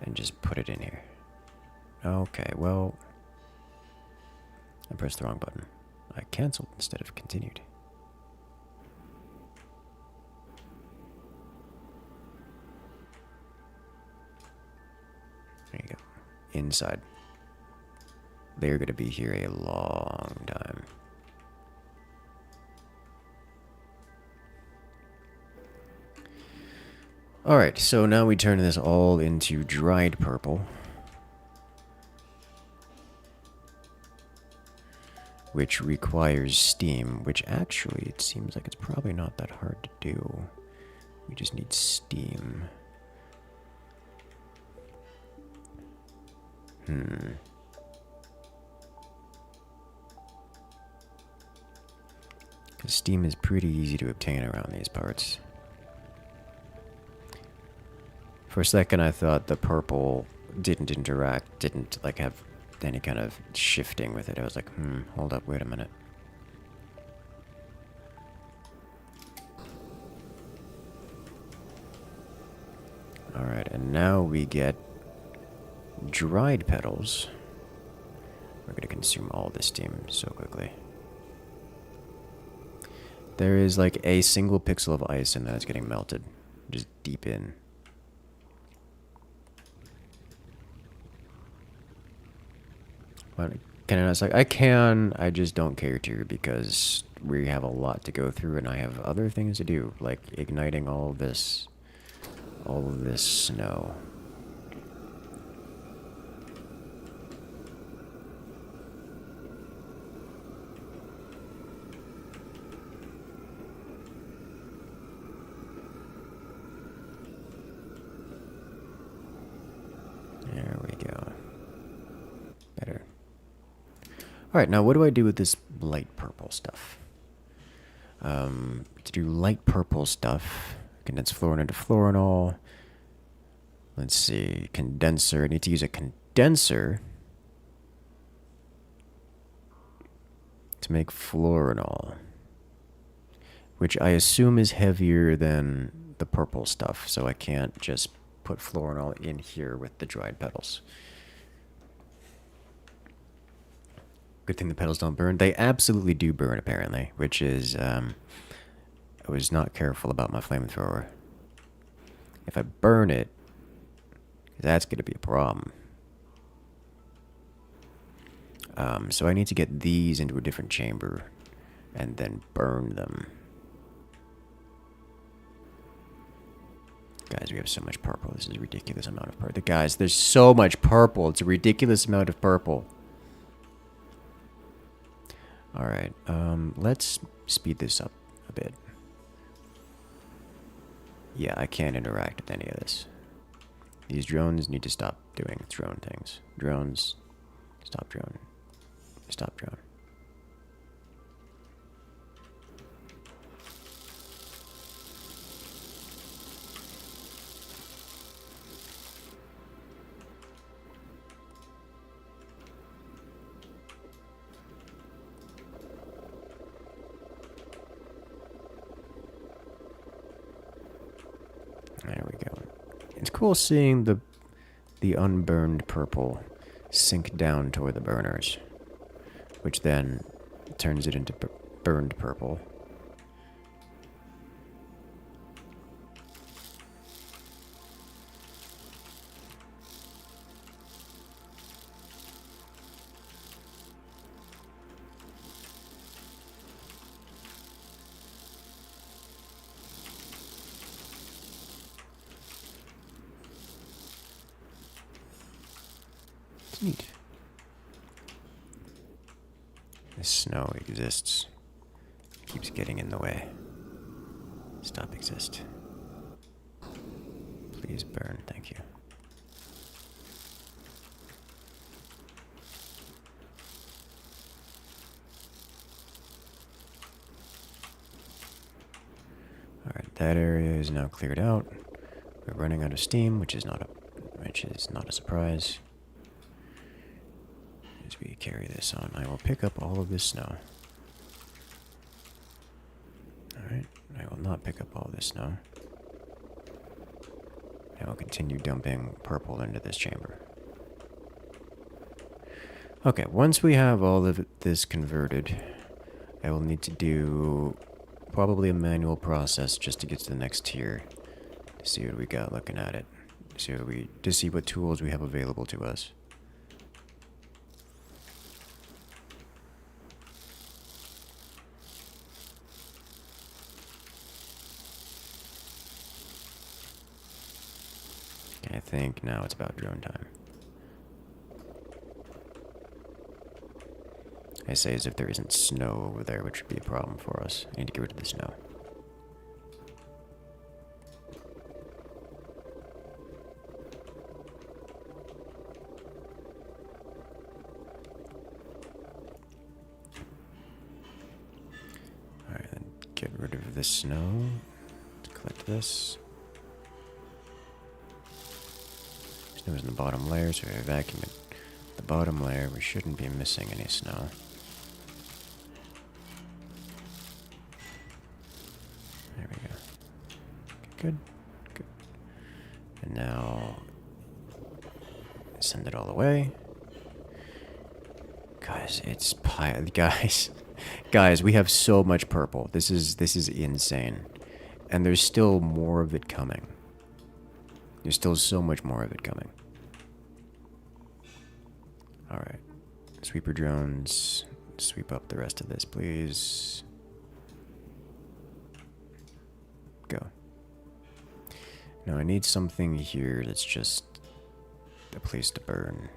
And just put it in here. Okay, well, I pressed the wrong button. I canceled instead of continued. There you go. Inside. They're going to be here a long time. Alright, so now we turn this all into dried purple. Which requires steam, which actually, it seems like it's probably not that hard to do. We just need steam. Because steam is pretty easy to obtain around these parts. For a second, I thought the purple didn't interact, didn't like have any kind of shifting with it. I was like, hold up, wait a minute. Alright, and now we get dried petals. We're going to consume all this steam so quickly. There is like a single pixel of ice and that is getting melted. Just deep in. Can I not? Like, I can, I just don't care to because we have a lot to go through and I have other things to do, like igniting all of this snow. There we go. Better. Alright, now what do I do with this light purple stuff? To do light purple stuff, condense fluorine into fluorinol. Let's see, condenser. I need to use a condenser to to make florinol, which I assume is heavier than the purple stuff, so I can't just put florinol in here with the dried petals. Good thing the petals don't burn. They absolutely do burn, apparently, which is, I was not careful about my flamethrower. If I burn it, that's going to be a problem. So I need to get these into a different chamber and then burn them. Guys, we have so much purple. This is a ridiculous amount of purple. Guys, there's so much purple. It's a ridiculous amount of purple. Alright, let's speed this up a bit. Yeah, I can't interact with any of this. These drones need to stop doing drone things. Drones, stop drone. Stop drone. There we go. It's cool seeing the unburned purple sink down toward the burners, which then turns it into burned purple. It's neat. The snow exists. Keeps getting in the way. Stop exist. Please burn, thank you. Alright, that area is now cleared out. We're running out of steam, which is not a surprise. As we carry this on, I will pick up all of this snow. Alright, I will not pick up all this snow. I will continue dumping purple into this chamber. Okay, once we have all of this converted, I will need to do probably a manual process just to get to the next tier. To see what we got looking at it. To see what tools we have available to us. I think now it's about drone time. I say as if there isn't snow over there, which would be a problem for us. I need to get rid of the snow. Alright, then get rid of the snow. Let's collect this. Snow's in the bottom layer, so if we vacuum it. The bottom layer, we shouldn't be missing any snow. There we go. Okay, good. Good. And now send it all away. Guys, it's guys, we have so much purple. This is insane. And there's still more of it coming. There's still so much more of it coming. Alright. Sweeper drones. Sweep up the rest of this, please. Go. Now I need something here that's just a place to burn.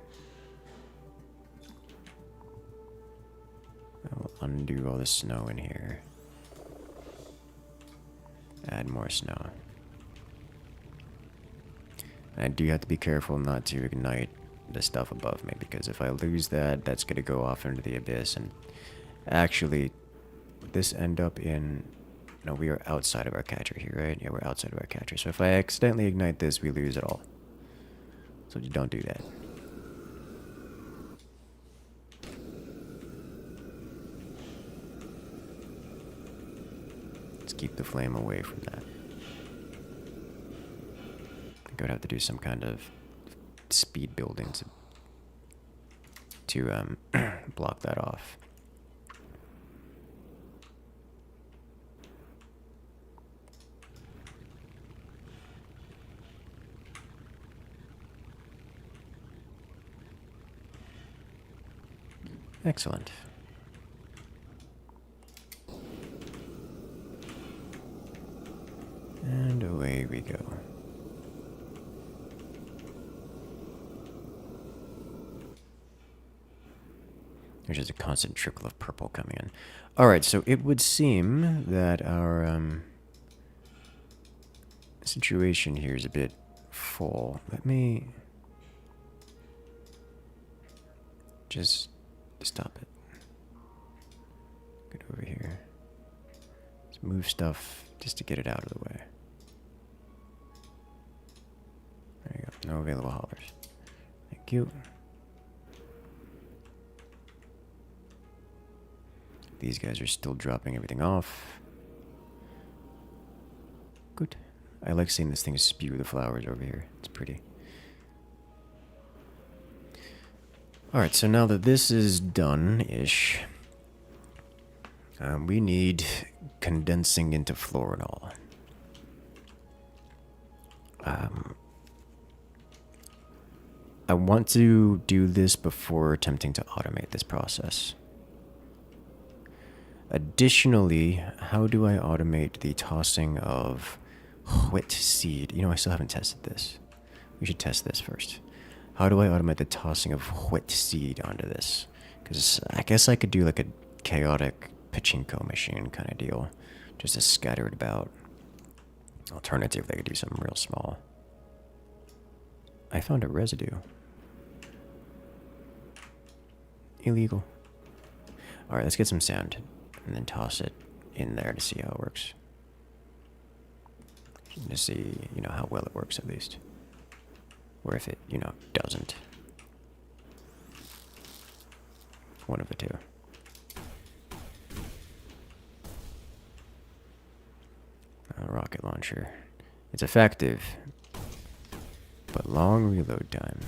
I will undo all the snow in here. Add more snow. I do have to be careful not to ignite the stuff above me, because if I lose that, that's going to go off into the abyss. And actually, would this end up in... No, we are outside of our catcher here, right? Yeah, we're outside of our catcher. So if I accidentally ignite this, we lose it all. So you don't do that. keep the flame away from that. I think I would have to do some kind of speed building to block that off. Excellent. And away we go. There's just a constant trickle of purple coming in. Alright, so it would seem that our situation here is a bit full. Let me just stop it. Get over here. Let's move stuff just to get it out of the way. There you go. No available haulers. Thank you. These guys are still dropping everything off. Good. I like seeing this thing spew the flowers over here. It's pretty. Alright, so now that this is done-ish, we need condensing into florinol. I want to do this before attempting to automate this process. Additionally, how do I automate the tossing of wet seed? You know, I still haven't tested this. We should test this first. How do I automate the tossing of wet seed onto this? Because I guess I could do like a chaotic pachinko machine kind of deal. Just a scattered about. Alternative, they could do something real small. I found a residue. Illegal. Alright, let's get some sand. And then toss it in there to see how it works. To see, you know, how well it works at least. Or if it, you know, doesn't. One of the two. A rocket launcher. It's effective, but long reload time.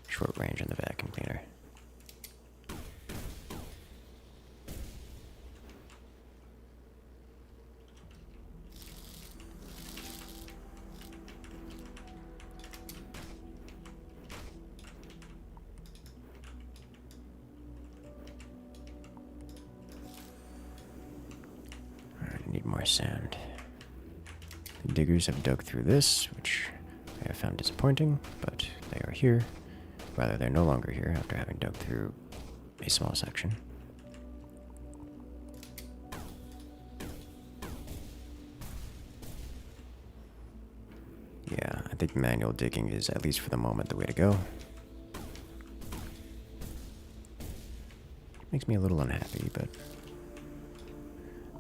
Short range in the vacuum cleaner. Alright, I need more sand. The diggers have dug through this, which I have found disappointing, but they are here. Rather, they're no longer here after having dug through a small section. Yeah, I think manual digging is, at least for the moment, the way to go. Makes me a little unhappy, but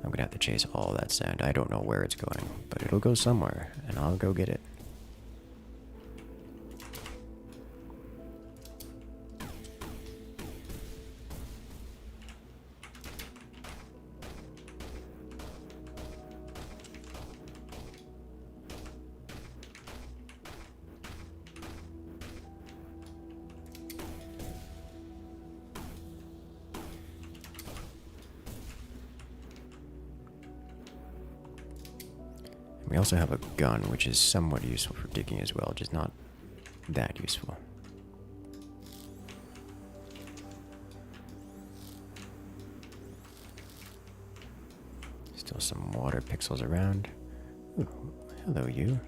I'm gonna have to chase all that sand. I don't know where it's going, but it'll go somewhere, and I'll go get it. We also have a gun, which is somewhat useful for digging as well, just not that useful. Still some water pixels around. Ooh, hello you.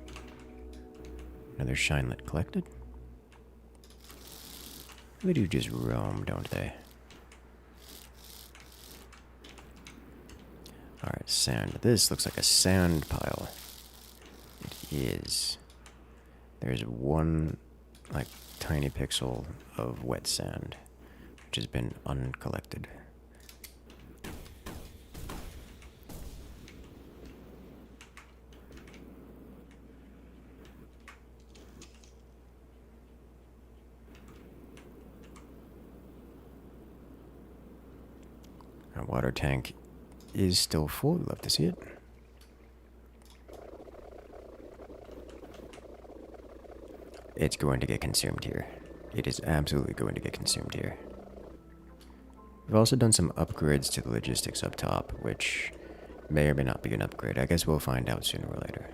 Another shinelet collected. They do just roam, don't they? Alright, sand. This looks like a sand pile. It is. There's one, like, tiny pixel of wet sand, which has been uncollected. My water tank is still full. Love to see it. It's going to get consumed here. It is absolutely going to get consumed here. We've also done some upgrades to the logistics up top, which may or may not be an upgrade. I guess we'll find out sooner or later.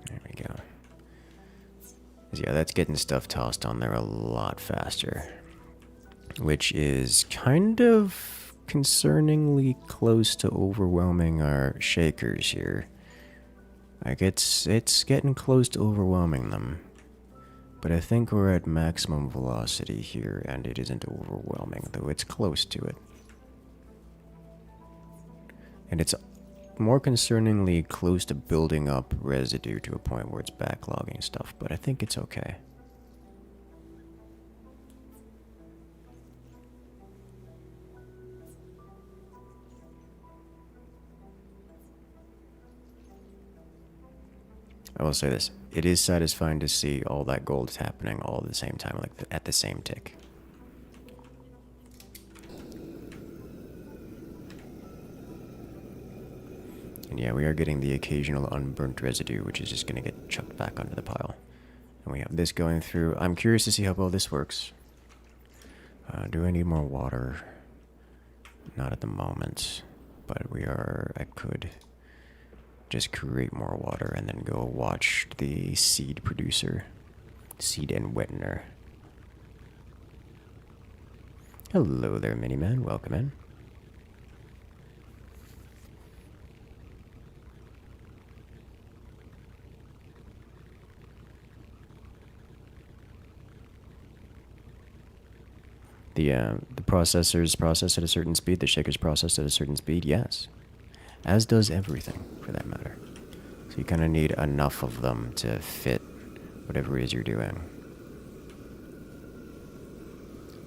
There we go. Yeah, that's getting stuff tossed on there a lot faster. Which is kind of concerningly close to overwhelming our shakers here. Like, it's getting close to overwhelming them. But I think we're at maximum velocity here, and it isn't overwhelming, though it's close to it. And it's more concerningly close to building up residue to a point where it's backlogging stuff, but I think it's okay. I will say this, it is satisfying to see all that gold happening all at the same time, like at the same tick. And yeah, we are getting the occasional unburnt residue, which is just going to get chucked back onto the pile. And we have this going through. I'm curious to see how well this works. Do I need more water? Not at the moment, but I could just create more water and then go watch the seed producer. Seed and wettener. Hello there, Miniman. Welcome in. The processors process at a certain speed, the shakers process at a certain speed, yes. As does everything, for that matter. So you kind of need enough of them to fit whatever it is you're doing.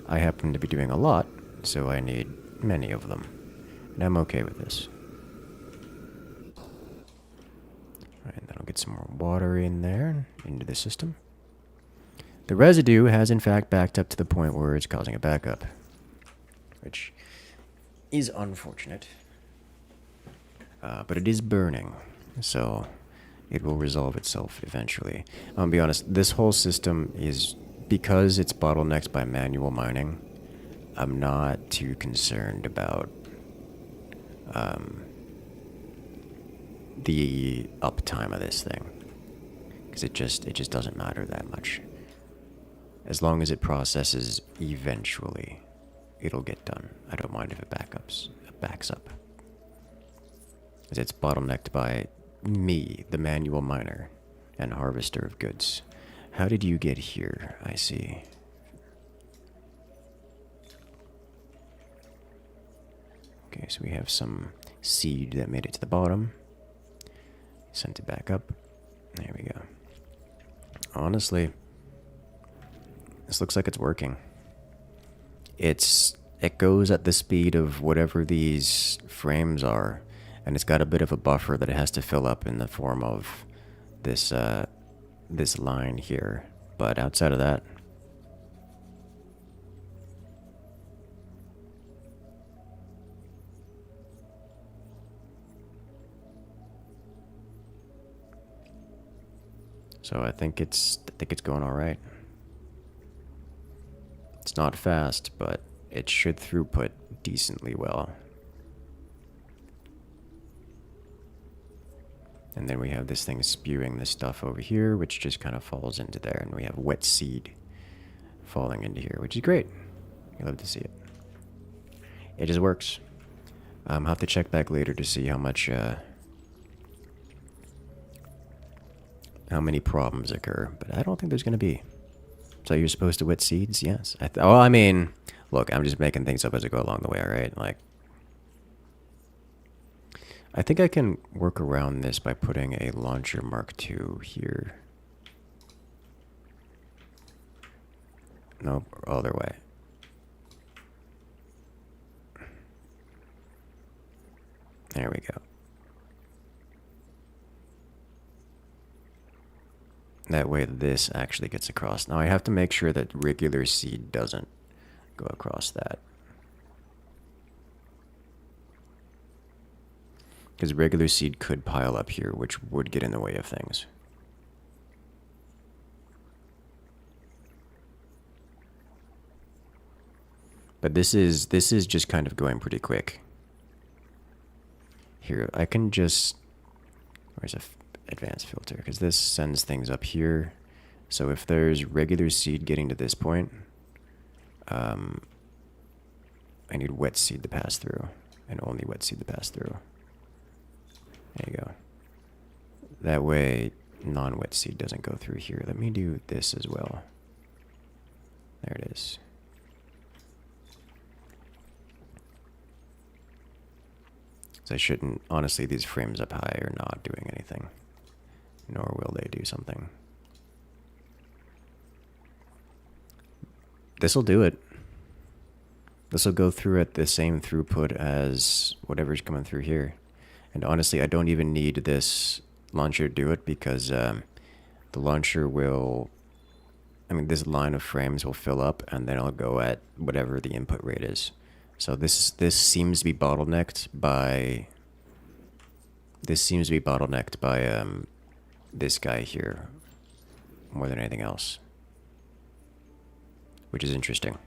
I happen to be doing a lot, so I need many of them. And I'm okay with this. Alright, then I'll get some more water in there, into the system. The residue has in fact backed up to the point where it's causing a backup, which is unfortunate. But it is burning, so it will resolve itself eventually. I'll be honest, this whole system is, because it's bottlenecked by manual mining, I'm not too concerned about the uptime of this thing, because it just doesn't matter that much. As long as it processes eventually, it'll get done. I don't mind if it backs up. As it's bottlenecked by me, the manual miner and harvester of goods. How did you get here? I see. Okay, so we have some seed that made it to the bottom. Sent it back up. There we go. Honestly, this looks like it's working. It goes at the speed of whatever these frames are, and it's got a bit of a buffer that it has to fill up in the form of this this line here. But outside of that, so I think it's going all right. It's not fast, but it should throughput decently well. And then we have this thing spewing this stuff over here, which just kind of falls into there. And we have wet seed falling into here, which is great. I love to see it. It just works. I'll have to check back later to see how much, how many problems occur. But I don't think there's going to be. So you're supposed to wet seeds? Yes. I mean, look, I'm just making things up as I go along the way, alright? Like, I think I can work around this by putting a launcher Mark II here. Nope, other way. There we go. That way this actually gets across. Now I have to make sure that regular seed doesn't go across that. Because regular seed could pile up here, which would get in the way of things. But this is just kind of going pretty quick. Here, I can just... Where's a advanced filter? Because this sends things up here. So if there's regular seed getting to this point, I need wet seed to pass through. And only wet seed to pass through. There you go. That way, non-wet seed doesn't go through here. Let me do this as well. There it is. So I shouldn't... Honestly, these frames up high are not doing anything. Nor will they do something. This'll do it. This'll go through at the same throughput as whatever's coming through here. And honestly, I don't even need this launcher to do it because the launcher will... I mean, this line of frames will fill up and then I'll go at whatever the input rate is. So this seems to be bottlenecked by... This seems to be bottlenecked by this guy here more than anything else. Which is interesting.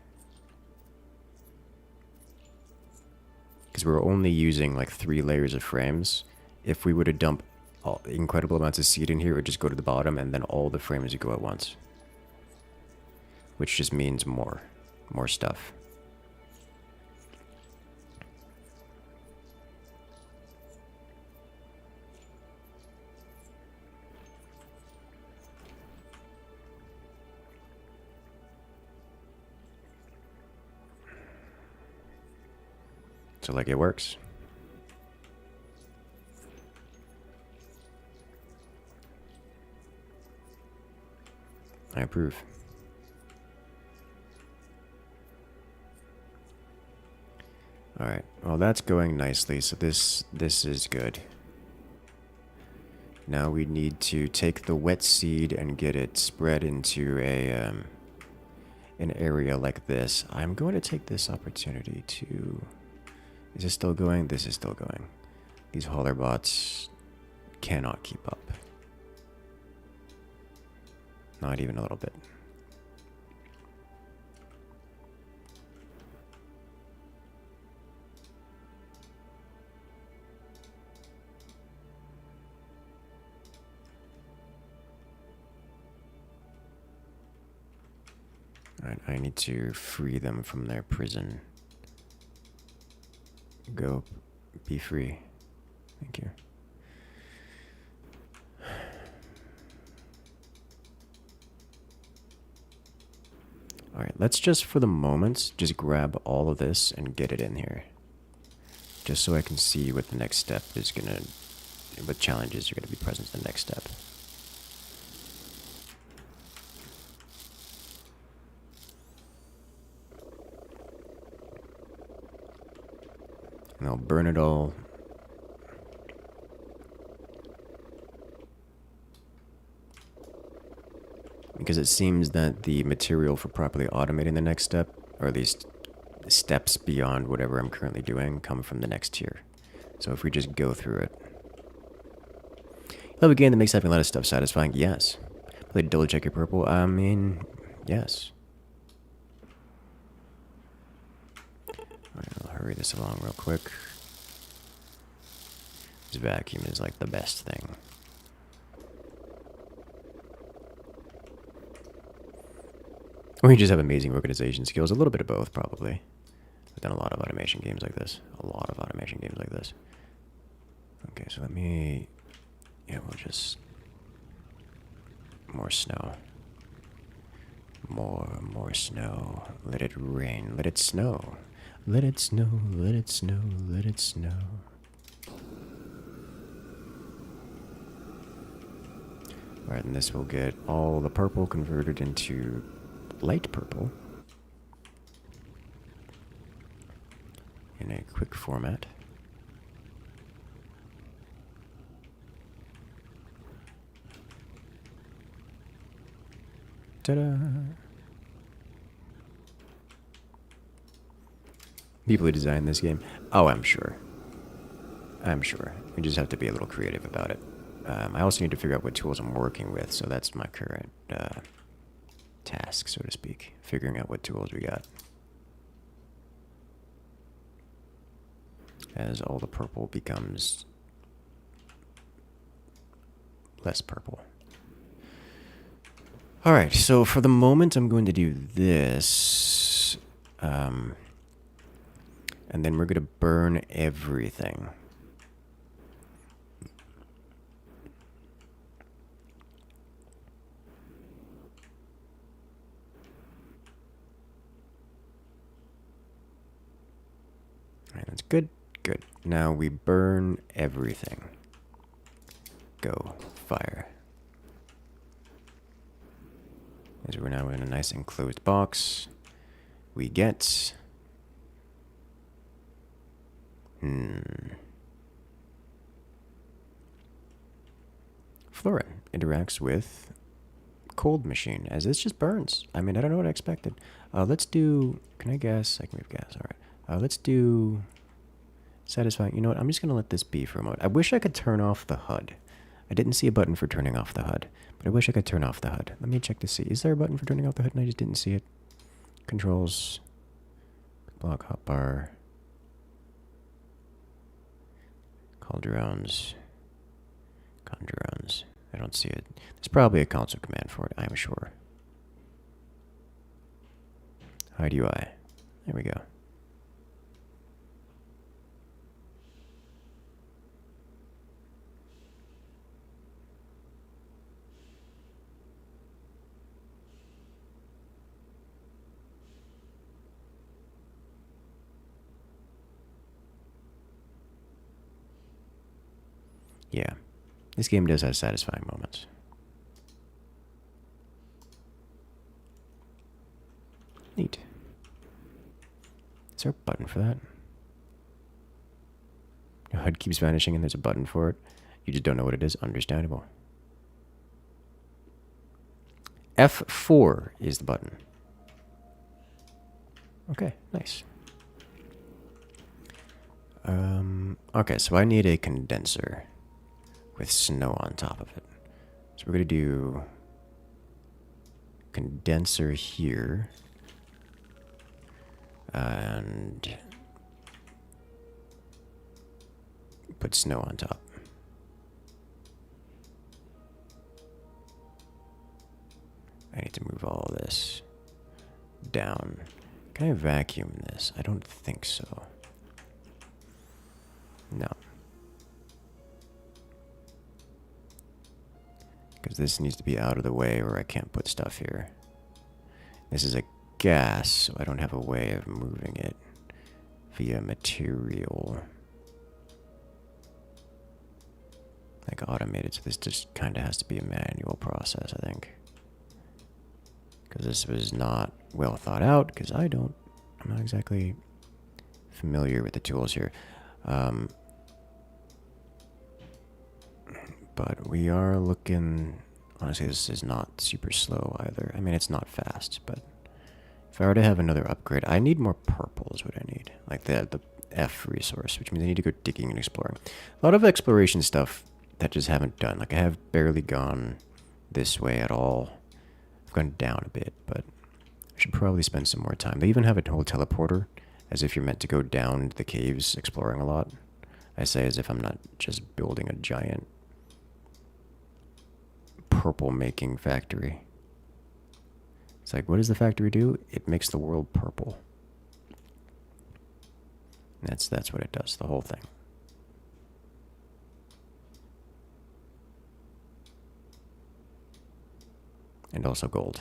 Because we're only using like 3 layers of frames. If we were to dump incredible amounts of seed in here, it would just go to the bottom and then all the frames would go at once. Which just means more stuff. So like it works. I approve. Alright, well that's going nicely, so this is good. Now we need to take the wet seed and get it spread into a an area like this. I'm going to take this opportunity to... Is this still going? This is still going. These hauler bots cannot keep up. Not even a little bit. Alright, I need to free them from their prison. Go, be free. Thank you. Alright, let's just for the moment, just grab all of this and get it in here. Just so I can see what the next step is gonna, what challenges are gonna be present in the next step. And I'll burn it all. Because it seems that the material for properly automating the next step, or at least steps beyond whatever I'm currently doing, come from the next tier. So if we just go through it. Love a game that makes having a lot of stuff satisfying? Yes. Play double check your purple? I mean, yes. Alright, I'll hurry this along real quick. This vacuum is like the best thing. Or you just have amazing organization skills. A little bit of both, probably. I've done a lot of automation games like this. A lot of automation games like this. Okay, so let me... Yeah, we'll just... More snow. More snow. Let it rain. Let it snow. Let it snow. Let it snow. Let it snow. Alright, and this will get all the purple converted into light purple in a quick format. Ta-da! People who designed this game. Oh, I'm sure. I'm sure. We just have to be a little creative about it. I also need to figure out what tools I'm working with, so that's my current task, so to speak. Figuring out what tools we got. As all the purple becomes less purple. Alright, so for the moment I'm going to do this. And then we're going to burn everything. Alright, that's good. Good. Now we burn everything. Go. Fire. As we're now in a nice enclosed box, we get... Fluorine interacts with cold machine, as this just burns. I mean, I don't know what I expected. Let's do... Can I guess? I can move gas. Alright. Let's do... Satisfying. You know what? I'm just going to let this be for a moment. I wish I could turn off the HUD. I didn't see a button for turning off the HUD, but I wish I could turn off the HUD. Let me check to see. Is there a button for turning off the HUD and I just didn't see it? Controls. Block hotbar. Call drones. Con drones. I don't see it. There's probably a console command for it, I'm sure. Hide UI. There we go. Yeah, this game does have satisfying moments. Neat. Is there a button for that? Your HUD keeps vanishing and there's a button for it. You just don't know what it is. Understandable. F4 is the button. Okay, nice. Okay, so I need a condenser with snow on top of it. So we're going to do condenser here. And put snow on top. I need to move all this down. Can I vacuum this? I don't think so. No. Because this needs to be out of the way or I can't put stuff here. This is a gas, so I don't have a way of moving it via material. Like automated, so this just kind of has to be a manual process, I think. Because this was not well thought out, because I'm not exactly familiar with the tools here. But we are looking, honestly, this is not super slow either. I mean, it's not fast, but if I were to have another upgrade, I need more purple is what I need. Like the F resource, which means I need to go digging and exploring. A lot of exploration stuff that just haven't done. Like I have barely gone this way at all. I've gone down a bit, but I should probably spend some more time. They even have a whole teleporter, as if you're meant to go down the caves exploring a lot. I say as if I'm not just building a giant purple making factory. It's like, what does the factory do? It makes the world purple. That's what it does, the whole thing. And also gold.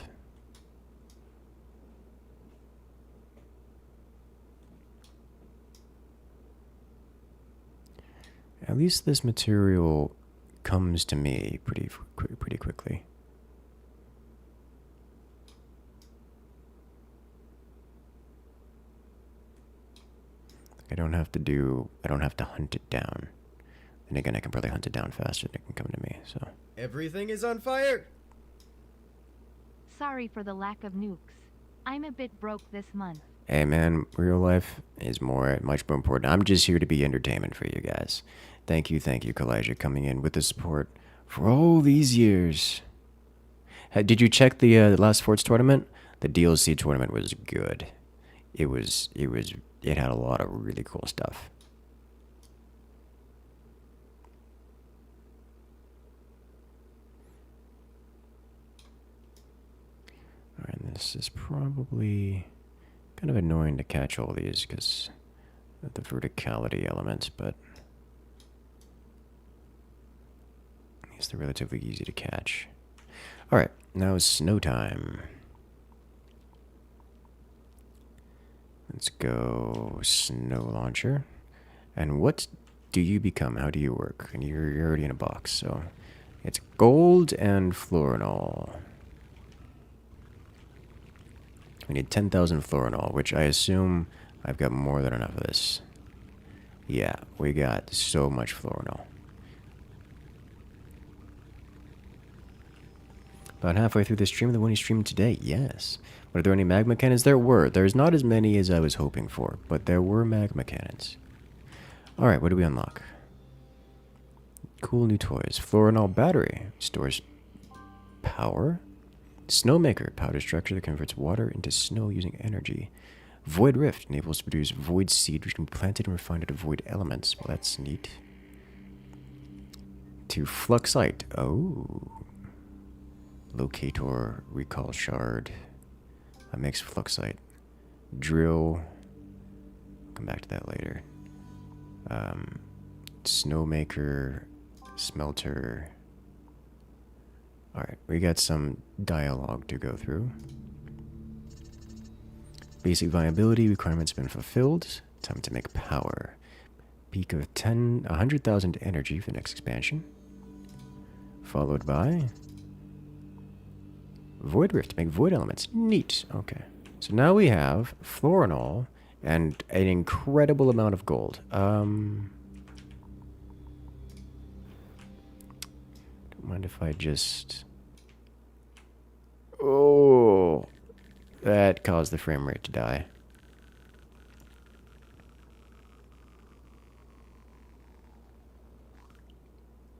At least this material comes to me pretty quickly. I don't have to hunt it down. And again, I can probably hunt it down faster than it can come to me, so. Everything is on fire! sorry for the lack of nukes. I'm a bit broke this month. Hey man, real life is much more important. I'm just here to be entertainment for you guys. Thank you, Kalijah, coming in with the support for all these years. Did you check the last sports tournament? The DLC tournament was good. It had a lot of really cool stuff. Alright, this is probably kind of annoying to catch all these because of the verticality elements, but these are relatively easy to catch. Alright, now it's snow time. Let's go snow launcher. And what do you become? How do you work? And you're already in a box, so it's gold and florinol. We need 10,000 florinol, which I assume I've got more than enough of this. Yeah, we got so much florinol. About halfway through the stream, the one you streamed today, yes. Were there any magma cannons? There were. There's not as many as I was hoping for, but there were magma cannons. Alright, what do we unlock? Cool new toys. Florinol battery. Stores power. Snowmaker. Powder structure that converts water into snow using energy. Void Rift. Enables to produce void seed which can be planted and refined into void elements. Well, that's neat. To Fluxite. Oh. Locator. Recall shard. That makes Fluxite. Drill. Come back to that later. Snowmaker. Smelter. Alright, we got some dialogue to go through. Basic viability requirements been fulfilled. Time to make power. Peak of 100,000 energy for the next expansion. Followed by Void Rift, make void elements. Neat. Okay. So now we have florinol and an incredible amount of gold. Don't mind if I just... Oh, that caused the frame rate to die.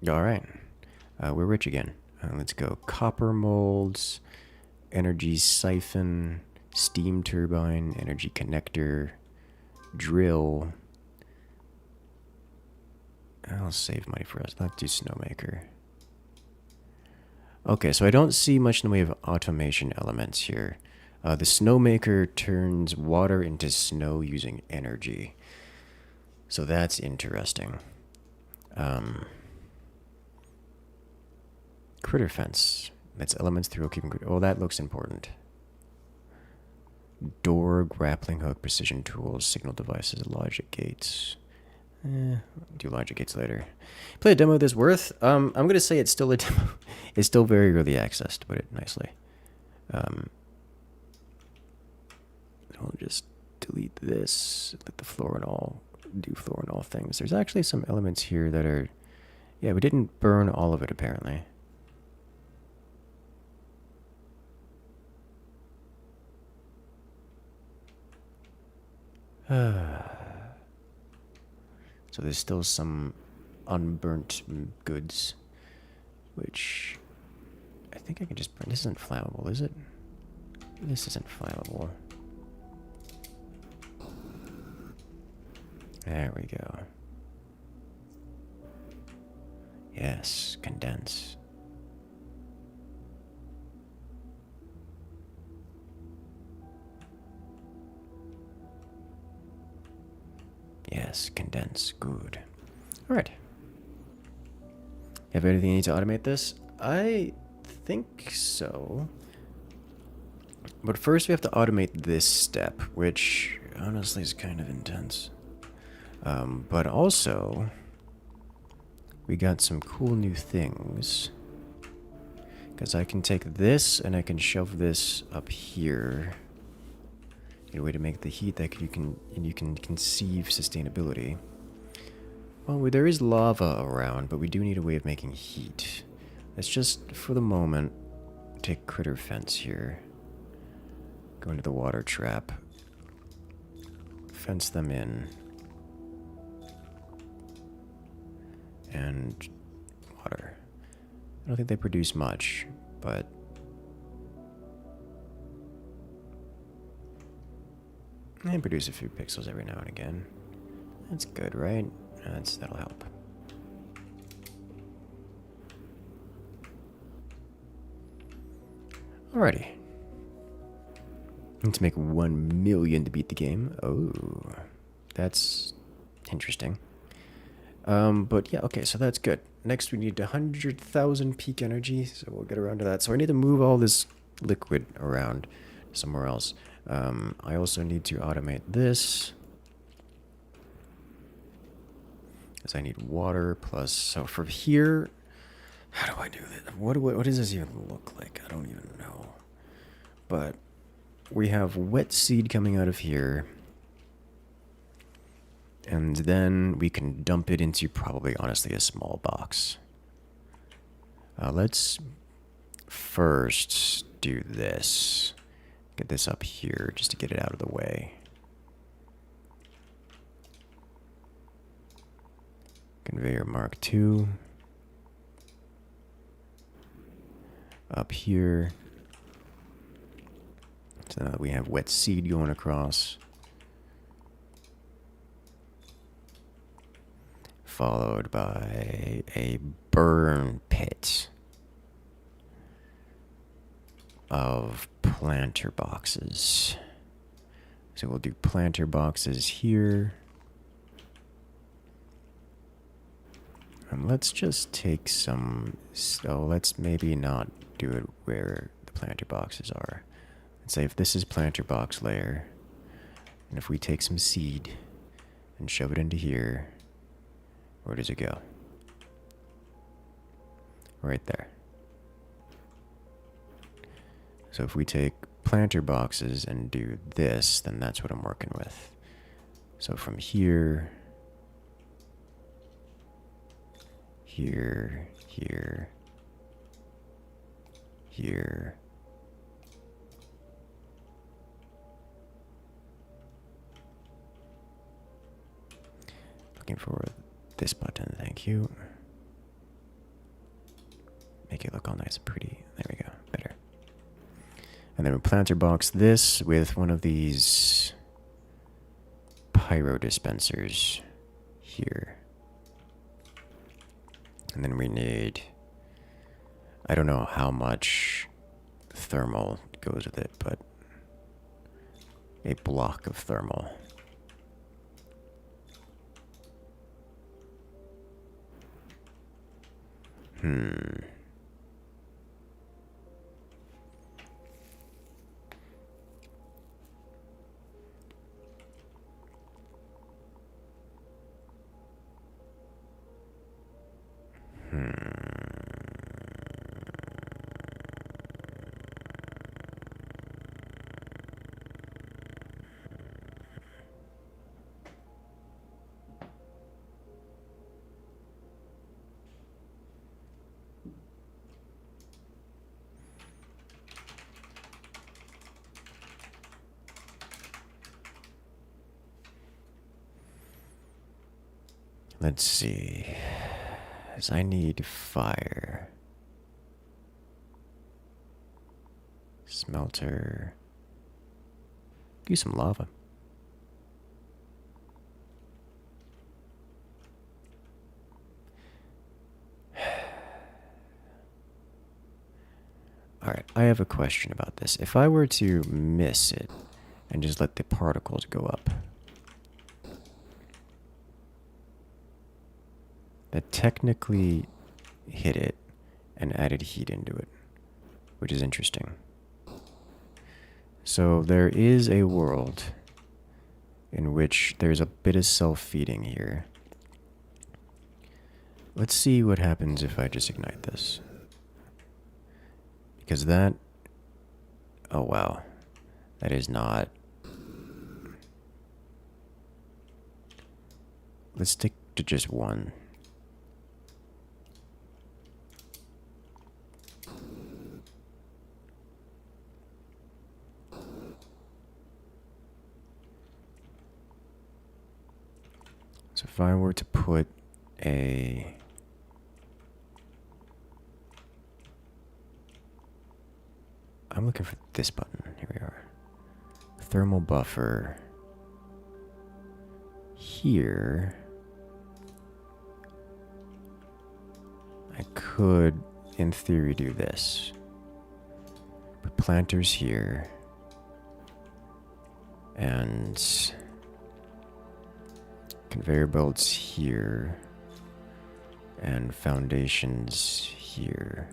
Alright. We're rich again. Let's go. Copper molds, energy siphon, steam turbine, energy connector, drill. I'll save money for us. Let's do snowmaker. Okay, so I don't see much in the way of automation elements here. The snowmaker turns water into snow using energy. So that's interesting. Critter fence. That's elements through keeping. Oh, that looks important. Door, grappling hook, precision tools, signal devices, logic gates. Do logic gates later. Play a demo of this worth. I'm gonna say it's still a demo. It's still very early access, to put it nicely. I'll just delete this. Let the florinol do florinol things. There's actually some elements here that are. Yeah, we didn't burn all of it apparently. So there's still some unburnt goods, which I think I can just burn. This isn't flammable, is it? This isn't flammable. There we go. Yes, condense. Yes, condense. Good. Alright. Have anything you need to automate this? I think so. But first we have to automate this step, which honestly is kind of intense. But also, we got some cool new things. Because I can take this and I can shove this up here. A way to make the heat that you can conceive sustainability. Well, there is lava around, but we do need a way of making heat. Let's just, for the moment, take critter fence here. Go into the water trap. Fence them in. And water. I don't think they produce much, but they produce a few pixels every now and again. That's good, right? That'll help. Alrighty. Need to make 1 million to beat the game. Oh, that's interesting. But yeah, okay, so that's good. Next, we need 100,000 peak energy, so we'll get around to that. So I need to move all this liquid around somewhere else. I also need to automate this, because I need water plus. So from here, how do I do this? What does this even look like? I don't even know. But we have wet seed coming out of here. And then we can dump it into probably, honestly, a small box. Let's first do this. Get this up here just to get it out of the way. Conveyor Mark II. Up here. So now we have wet seed going across. Followed by a burn pit of planter boxes. So we'll do planter boxes here. And let's just take some. So let's maybe not do it where the planter boxes are. Let's say if this is planter box layer, and if we take some seed and shove it into here. Where does it go? Right there. So if we take planter boxes and do this, then that's what I'm working with. So from here, here, here, here. Looking for this button, thank you. Make it look all nice and pretty. There we go, better. And then we planter box this with one of these pyro dispensers here. And then we need, I don't know how much thermal goes with it, but a block of thermal. Let's see. As I need fire. Smelter. Do some lava. Alright, I have a question about this. If I were to miss it and just let the particles go up, that technically hit it and added heat into it, which is interesting. So there is a world in which there's a bit of self-feeding here. Let's see what happens if I just ignite this. Because that, oh wow, that is not. Let's stick to just one. If I were to put a... I'm looking for this button. Here we are. Thermal buffer. Here. I could, in theory, do this. Put planters here. And conveyor belts here. And foundations here.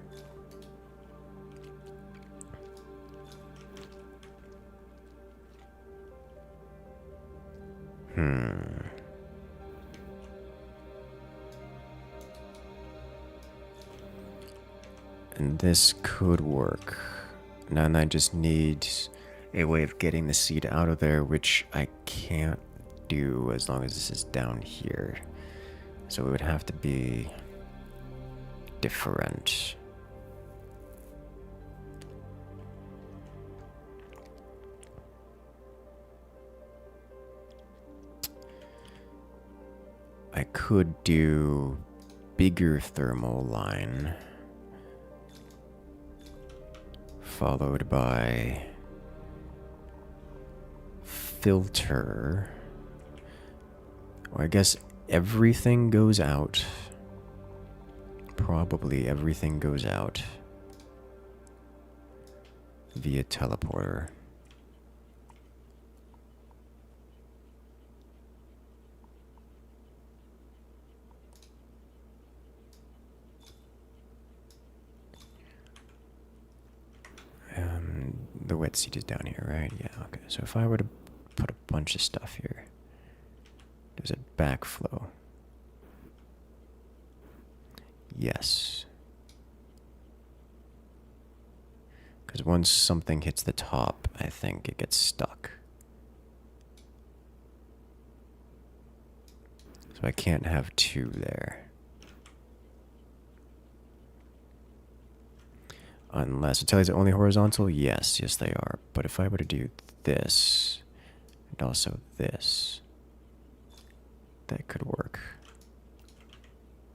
And this could work. Now I just need a way of getting the seed out of there, which I can't do as long as this is down here. So it would have to be different. I could do bigger thermal line, followed by filter. Or I guess everything goes out. Probably everything goes out via teleporter. The wet seat is down here, right? Yeah, okay. So if I were to put a bunch of stuff here, does it backflow? Yes. Because once something hits the top, I think it gets stuck. So I can't have two there. Unless it tells you only horizontal? Yes, yes they are. But if I were to do this, and also this, that could work.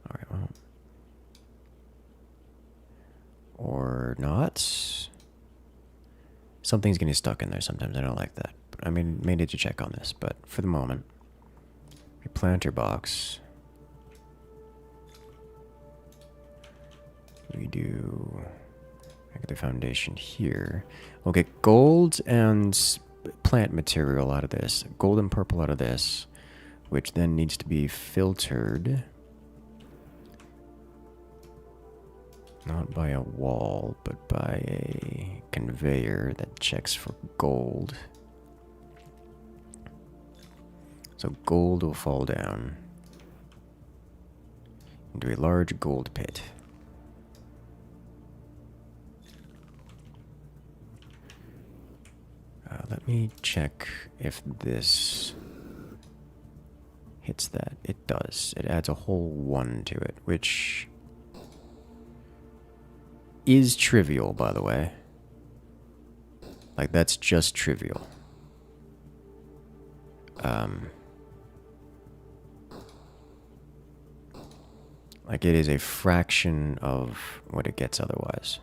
Alright, well. Or not. Something's getting stuck in there sometimes. I don't like that. But I mean, may need to check on this. But for the moment, a planter box. We do... I get the foundation here. We'll get gold and plant material out of this. Gold and purple out of this. Which then needs to be filtered. Not by a wall, but by a conveyor that checks for gold. So gold will fall down into a large gold pit. Let me check if this hits that. It does. It adds a whole 1 to it, which is trivial, by the way. Like, that's just trivial. Like, it is a fraction of what it gets otherwise.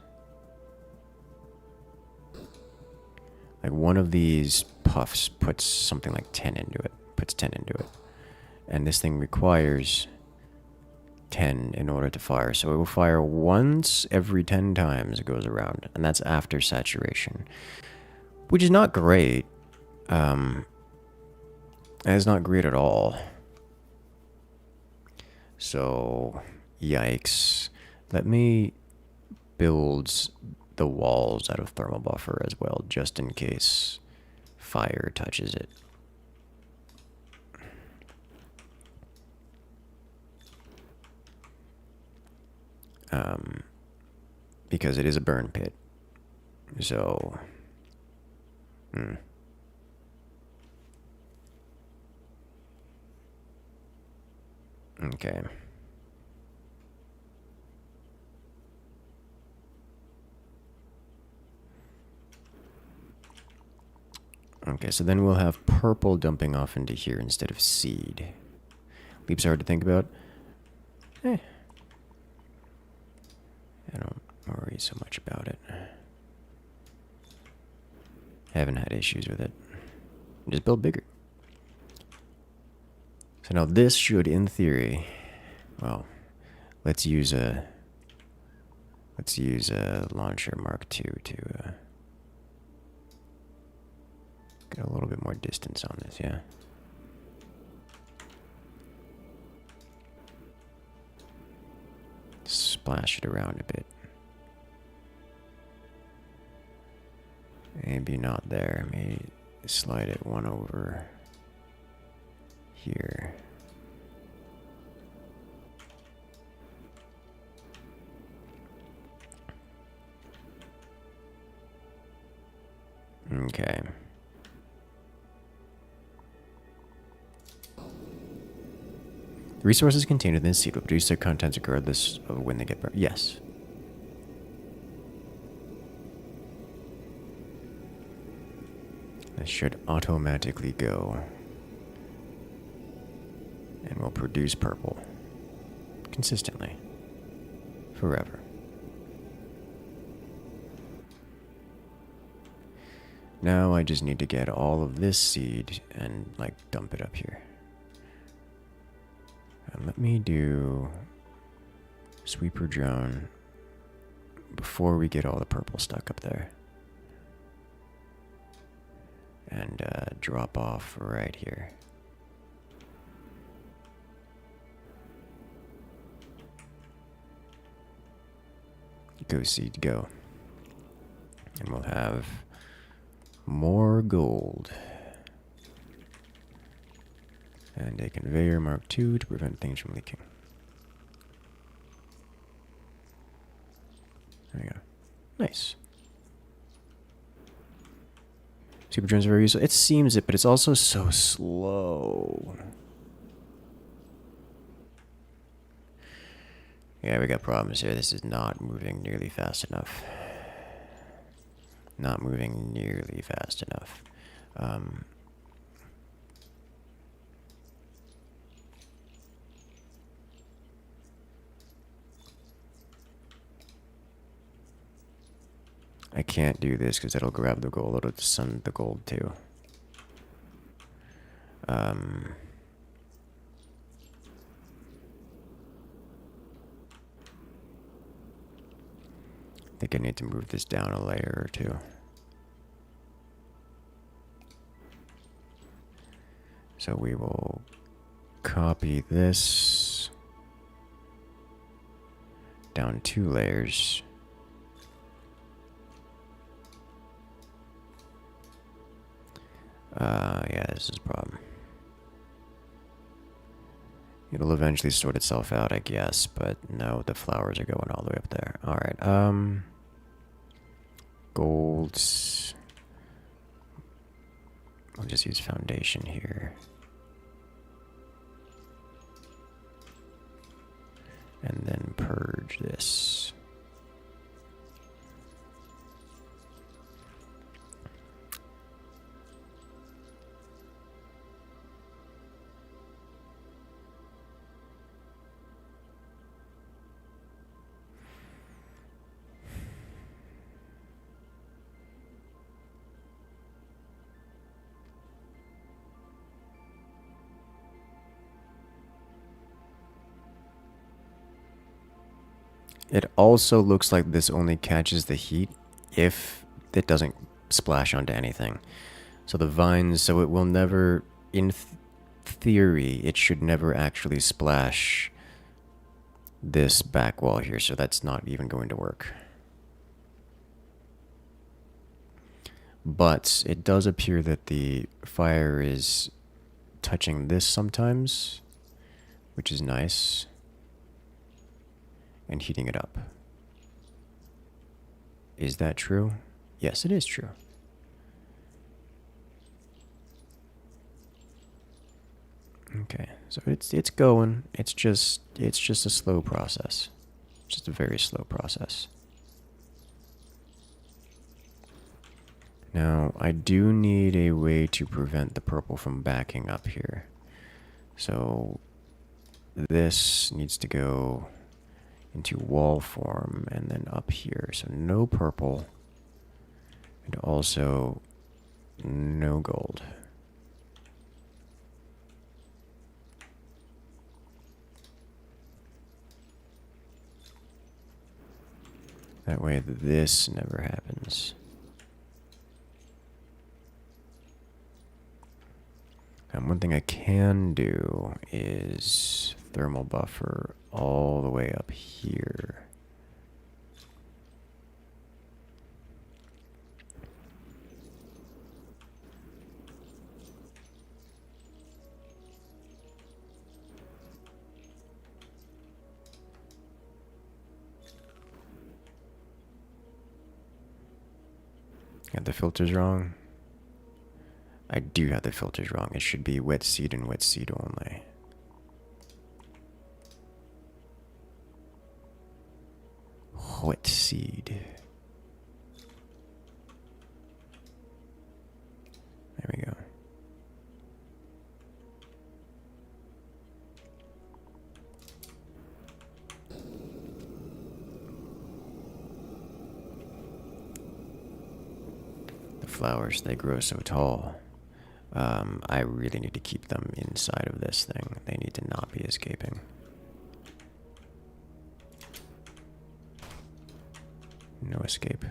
Like, one of these puffs puts something like 10 into it. Puts 10 into it. And this thing requires 10 in order to fire. So it will fire once every 10 times it goes around. And that's after saturation. Which is not great. It's not great at all. So, yikes. Let me build the walls out of thermal buffer as well, just in case fire touches it. Because it is a burn pit. So, okay. Okay, so then we'll have purple dumping off into here instead of seed. Leaps are hard to think about. I don't worry so much about it. Haven't had issues with it. Just build bigger. So now this should, in theory, well, let's use a launcher Mark II to get a little bit more distance on this, yeah. Splash it around a bit. Maybe not there. Maybe slide it one over here. Okay. The resources contained within this seed will produce their contents regardless of when they get burned. Yes. This should automatically go. And will produce purple. Consistently. Forever. Now I just need to get all of this seed and, like, dump it up here. And let me do sweeper drone before we get all the purple stuck up there. And drop off right here. Go seed, go. And we'll have more gold. And a conveyor Mark II to prevent things from leaking. There you go. Nice. Super drones are very useful. It seems it, but it's also so slow. Yeah, we got problems here. This is not moving nearly fast enough. Not moving nearly fast enough. I can't do this because it'll grab the gold. It'll send the gold too. I think I need to move this down a layer or two. So we will copy this down 2 layers. Yeah, this is a problem. It'll eventually sort itself out, I guess, but no, the flowers are going all the way up there. Alright, golds. I'll just use foundation here. And then purge this. It also looks like this only catches the heat if it doesn't splash onto anything. So the vines, so it will never, in theory, it should never actually splash this back wall here, so that's not even going to work. But it does appear that the fire is touching this sometimes, which is nice. And heating it up. Is that true? Yes, it is true. Okay, so it's going. It's just a slow process. Just a very slow process. Now, I do need a way to prevent the purple from backing up here. So this needs to go into wall form and then up here. So no purple and also no gold. That way this never happens. And one thing I can do is thermal buffer all the way up here. Got the filters wrong. I do have the filters wrong. It should be wet seed and wet seed only. Wet seed. There we go. The flowers, they grow so tall. I really need to keep them inside of this thing. They need to not be escaping. No escape.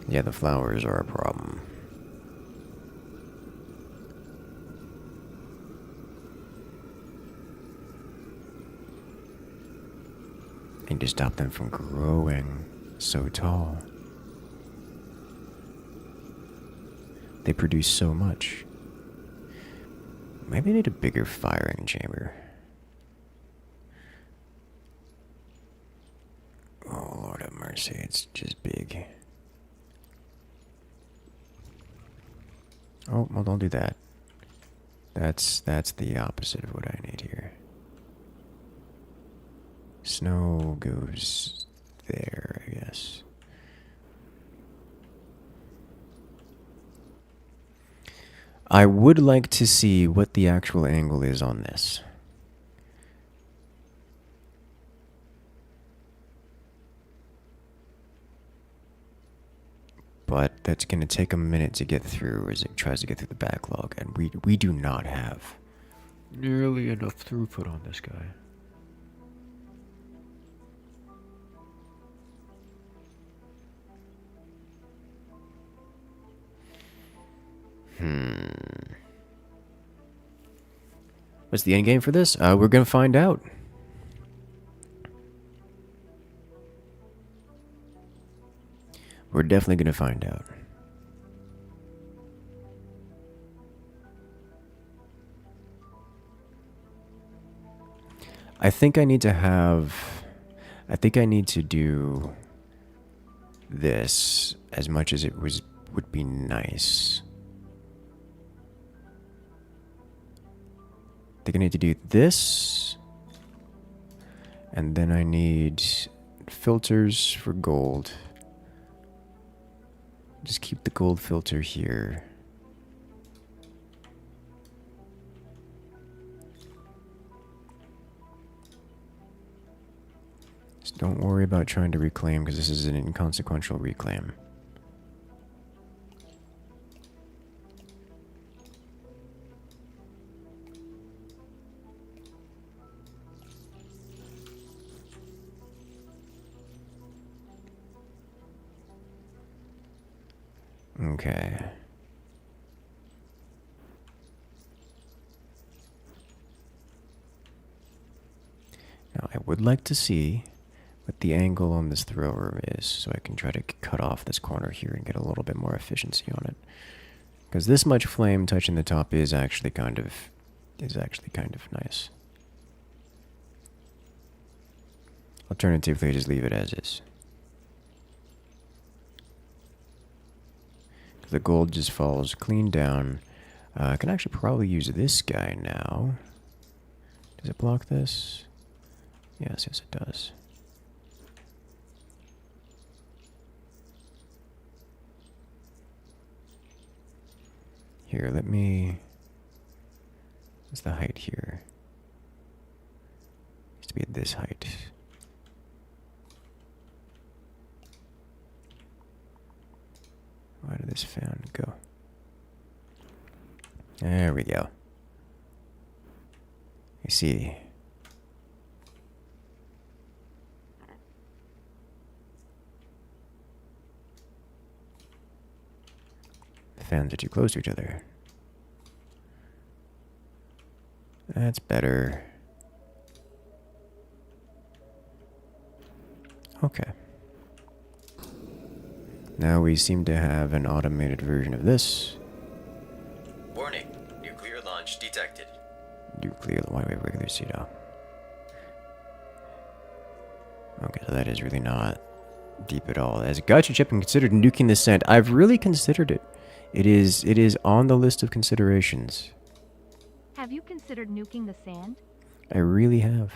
Yeah, the flowers are a problem. I need to stop them from growing so tall. They produce so much. Maybe I need a bigger firing chamber. Oh, Lord have mercy, it's just big. Oh, well, don't do that. That's the opposite of what I need here. Snow goes there, I guess. I would like to see what the actual angle is on this. But that's going to take a minute to get through as it tries to get through the backlog, and we do not have nearly enough throughput on this guy. What's the end game for this? We're going to find out. We're definitely going to find out. I think I need to do this as much as it would be nice. I think I need to do this, and then I need filters for gold. Just keep the gold filter here. Just don't worry about trying to reclaim, because this is an inconsequential reclaim. Okay. Now I would like to see what the angle on this thrower is, so I can try to cut off this corner here and get a little bit more efficiency on it. Because this much flame touching the top is actually kind of nice. Alternatively, just leave it as is. The gold just falls clean down. I can actually probably use this guy now. Does it block this? Yes, yes it does. Here, let me... What's the height here? Needs to be at this height. Where did this fan go? There we go. You see. The fans are too close to each other. That's better. Okay. Now we seem to have an automated version of this. Warning, nuclear launch detected. Nuclear, why do we have regular pseudo? Okay, so that is really not deep at all. As a gotcha chip and considered nuking the sand, I've really considered it. It is on the list of considerations. Have you considered nuking the sand? I really have.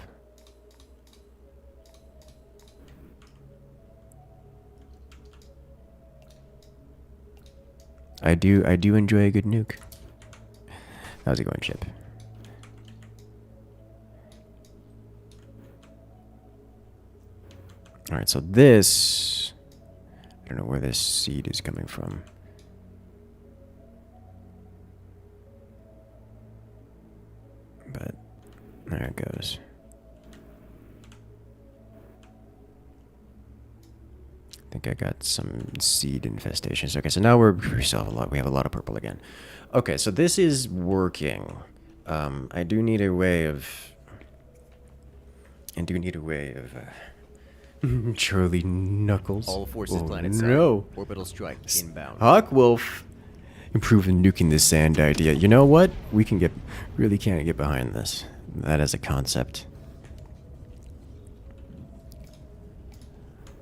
I do enjoy a good nuke. How's it going, Chip? Alright, so this... I don't know where this seed is coming from. But there it goes. I think I got some seed infestations. Okay, so now we still have a lot. We have a lot of purple again. Okay, so this is working. I do need a way of. Charlie Knuckles. All forces oh, planet side. no. Orbital strike inbound. Hawkwolf. Improving nuking the sand idea. You know what? We can really can't get behind this. That as a concept.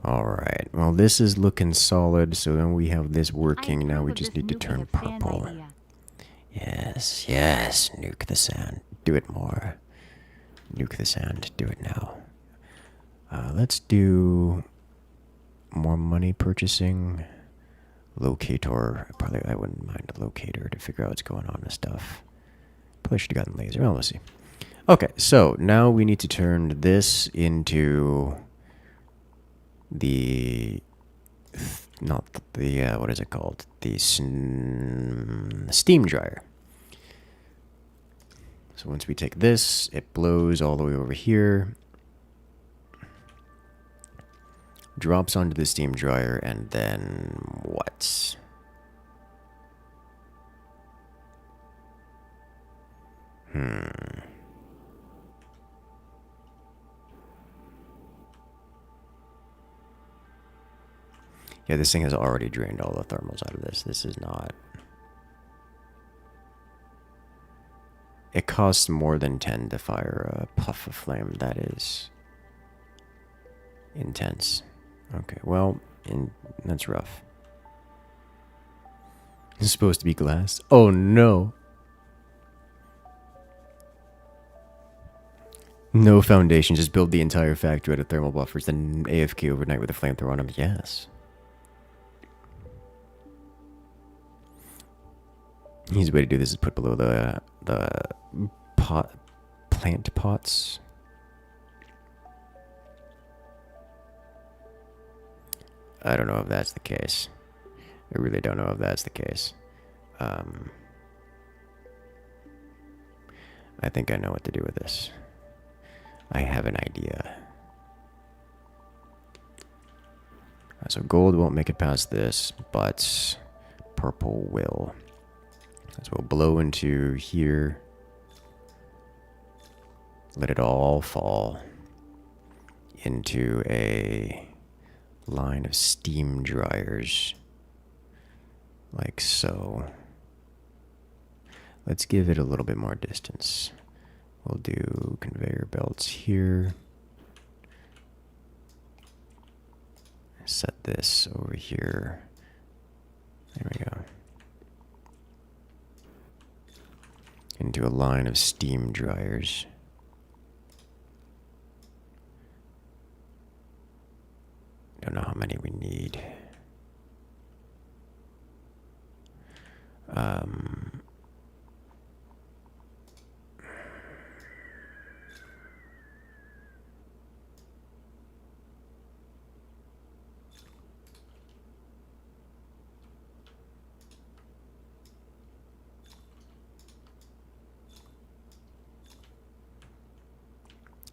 Alright, well this is looking solid, so then we have this working, now we just need to turn purple. Yes, yes, nuke the sand. Do it more. Nuke the sand, do it now. Let's do more money purchasing. Locator, probably I wouldn't mind a locator to figure out what's going on with stuff. Probably should have gotten laser, well, let's see. Okay, so now we need to turn this into... not the what is it called? The steam dryer. So once we take this, it blows all the way over here, drops onto the steam dryer, and then what? Yeah, this thing has already drained all the thermals out of this. This is not... It costs more than 10 to fire a puff of flame. That is... intense. Okay, well, that's rough. It's supposed to be glass. Oh, no. No foundation. Just build the entire factory out of thermal buffers, then AFK overnight with a flamethrower on them. Yes. Easy way to do this is put below the plant pots. I don't know if that's the case. I really don't know if that's the case. I think I know what to do with this. I have an idea. So gold won't make it past this, but purple will. So we'll blow into here. Let it all fall into a line of steam dryers. Like so. Let's give it a little bit more distance. We'll do conveyor belts here. set this over here. There we go. Into a line of steam dryers. Don't know how many we need.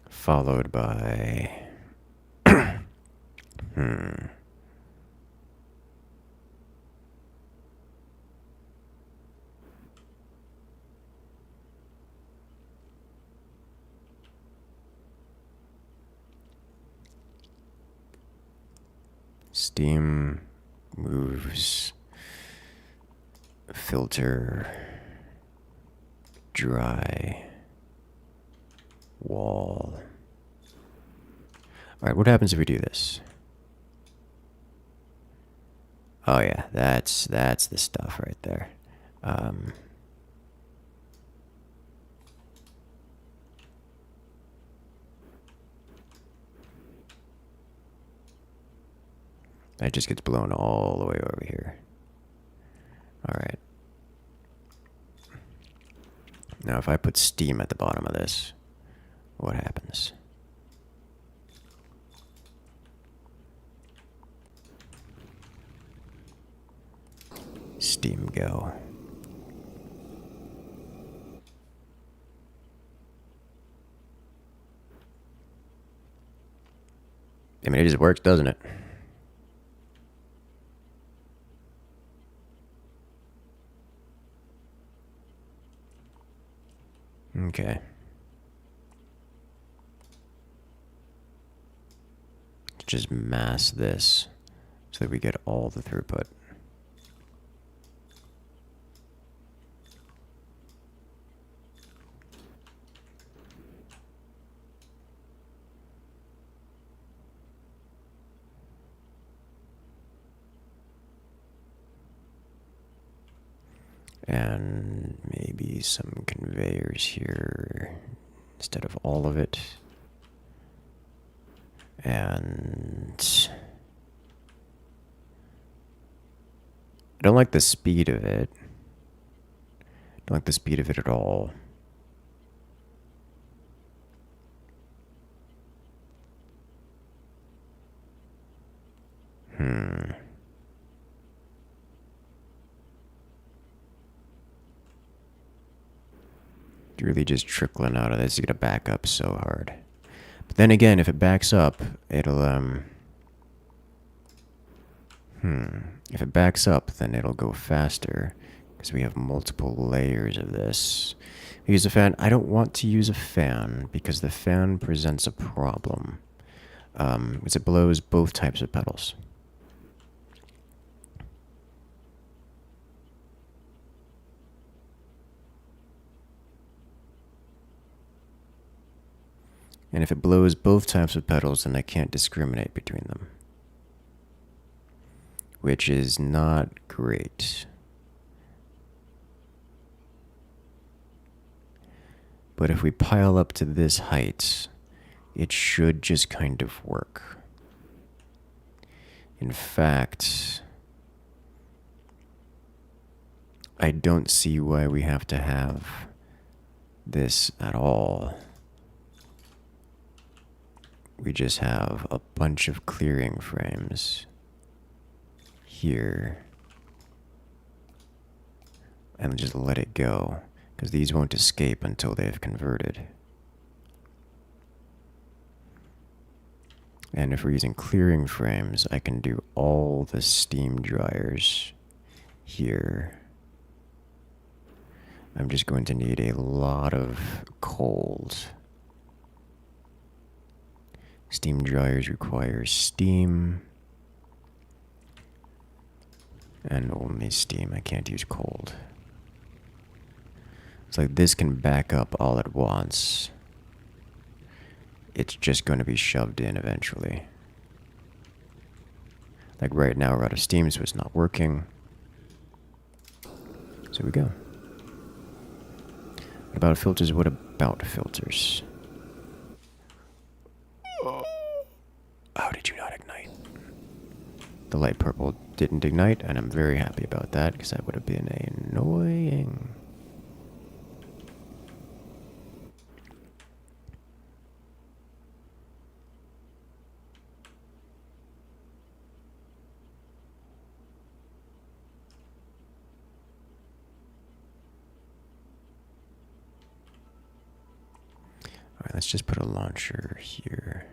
Followed by steam moves, filter, dry, wall. All right, what happens if we do this? Oh yeah, that's the stuff right there. That just gets blown all the way over here. All right. Now if I put steam at the bottom of this, what happens? Steam go. I mean, it just works, doesn't it? Okay. Just mass this so that we get all the throughput. And maybe some conveyors here instead of all of it. And I don't like the speed of it. Don't like the speed of it at all. Really just trickling out of this. It's gonna back up so hard. But then again, if it backs up, it'll if it backs up, then it'll go faster because we have multiple layers of this. We use a fan. I don't want to use a fan because the fan presents a problem. Because it blows both types of pedals. And if it blows both types of pedals, then I can't discriminate between them. Which is not great. But if we pile up to this height, it should just kind of work. In fact, I don't see why we have to have this at all. We just have a bunch of clearing frames here and just let it go because these won't escape until they've converted. And if we're using clearing frames, I can do all the steam dryers here. I'm just going to need a lot of cold. Steam dryers require steam. And only steam. I can't use cold. It's like this can back up all at once. It's just going to be shoved in eventually. Like right now we're out of steam, so it's not working. So we go. What about filters? What about filters? How did you not ignite? The light purple didn't ignite, and I'm very happy about that, because that would have been annoying. Alright, let's just put a launcher here.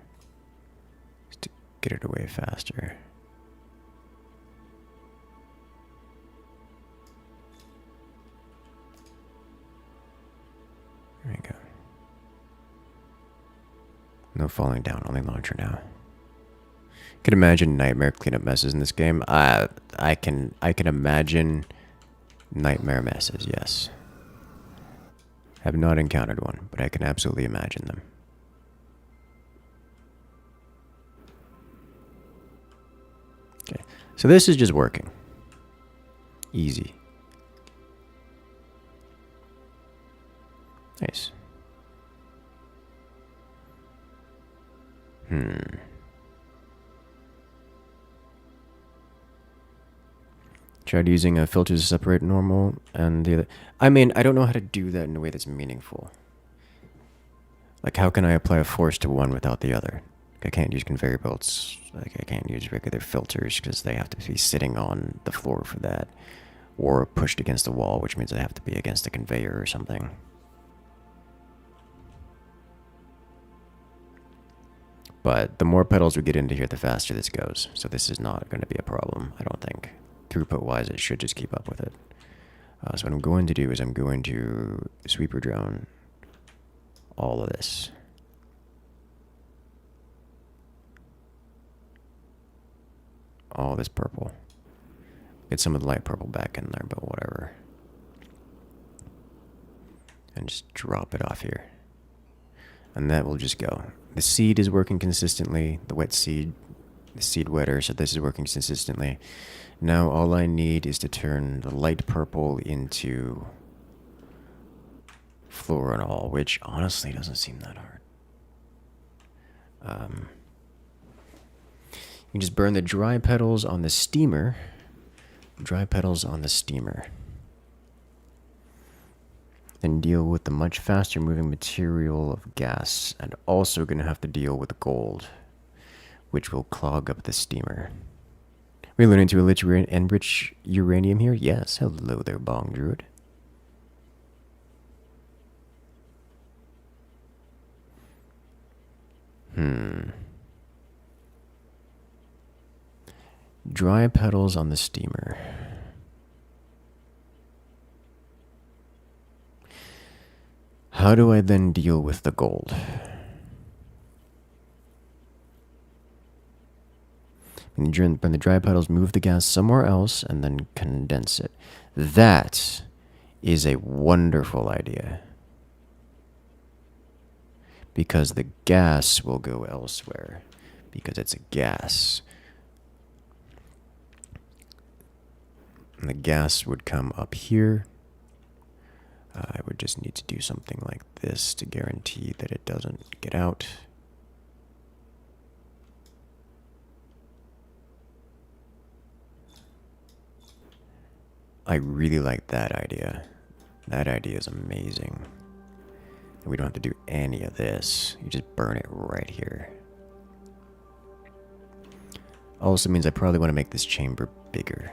Just to get it away faster. There we go. No falling down, only launcher now. Can imagine nightmare cleanup messes in this game. I can imagine nightmare messes, yes. Have not encountered one, but I can absolutely imagine them. Okay, so this is just working. Easy. Nice. Tried using a filter to separate normal and the other. I mean, I don't know how to do that in a way that's meaningful. Like, how can I apply a force to one without the other? I can't use conveyor belts. Like, I can't use regular filters because they have to be sitting on the floor for that. Or pushed against the wall, which means they have to be against a conveyor or something. But the more pedals we get into here, the faster this goes. So this is not going to be a problem, I don't think. Throughput-wise, it should just keep up with it. So what I'm going to do is I'm going to sweeper drone all of this. All this purple. Get some of the light purple back in there, but whatever. And just drop it off here. And that will just go. The seed is working consistently, the wet seed, the seed wetter, so this is working consistently. Now all I need is to turn the light purple into fluorinol, which honestly doesn't seem that hard. You just burn the dry petals on the steamer. Dry petals on the steamer. Then deal with the much faster moving material of gas, and also going to have to deal with gold, which will clog up the steamer. We're learning to enrich uranium here? Yes. Hello there, Bong Druid. Dry petals on the steamer. How do I then deal with the gold? When the dry petals, move the gas somewhere else and then condense it. That is a wonderful idea. Because the gas will go elsewhere. Because it's a gas. And the gas would come up here. I would just need to do something like this to guarantee that it doesn't get out. I really like that idea. That idea is amazing. And we don't have to do any of this. You just burn it right here. Also means I probably want to make this chamber bigger.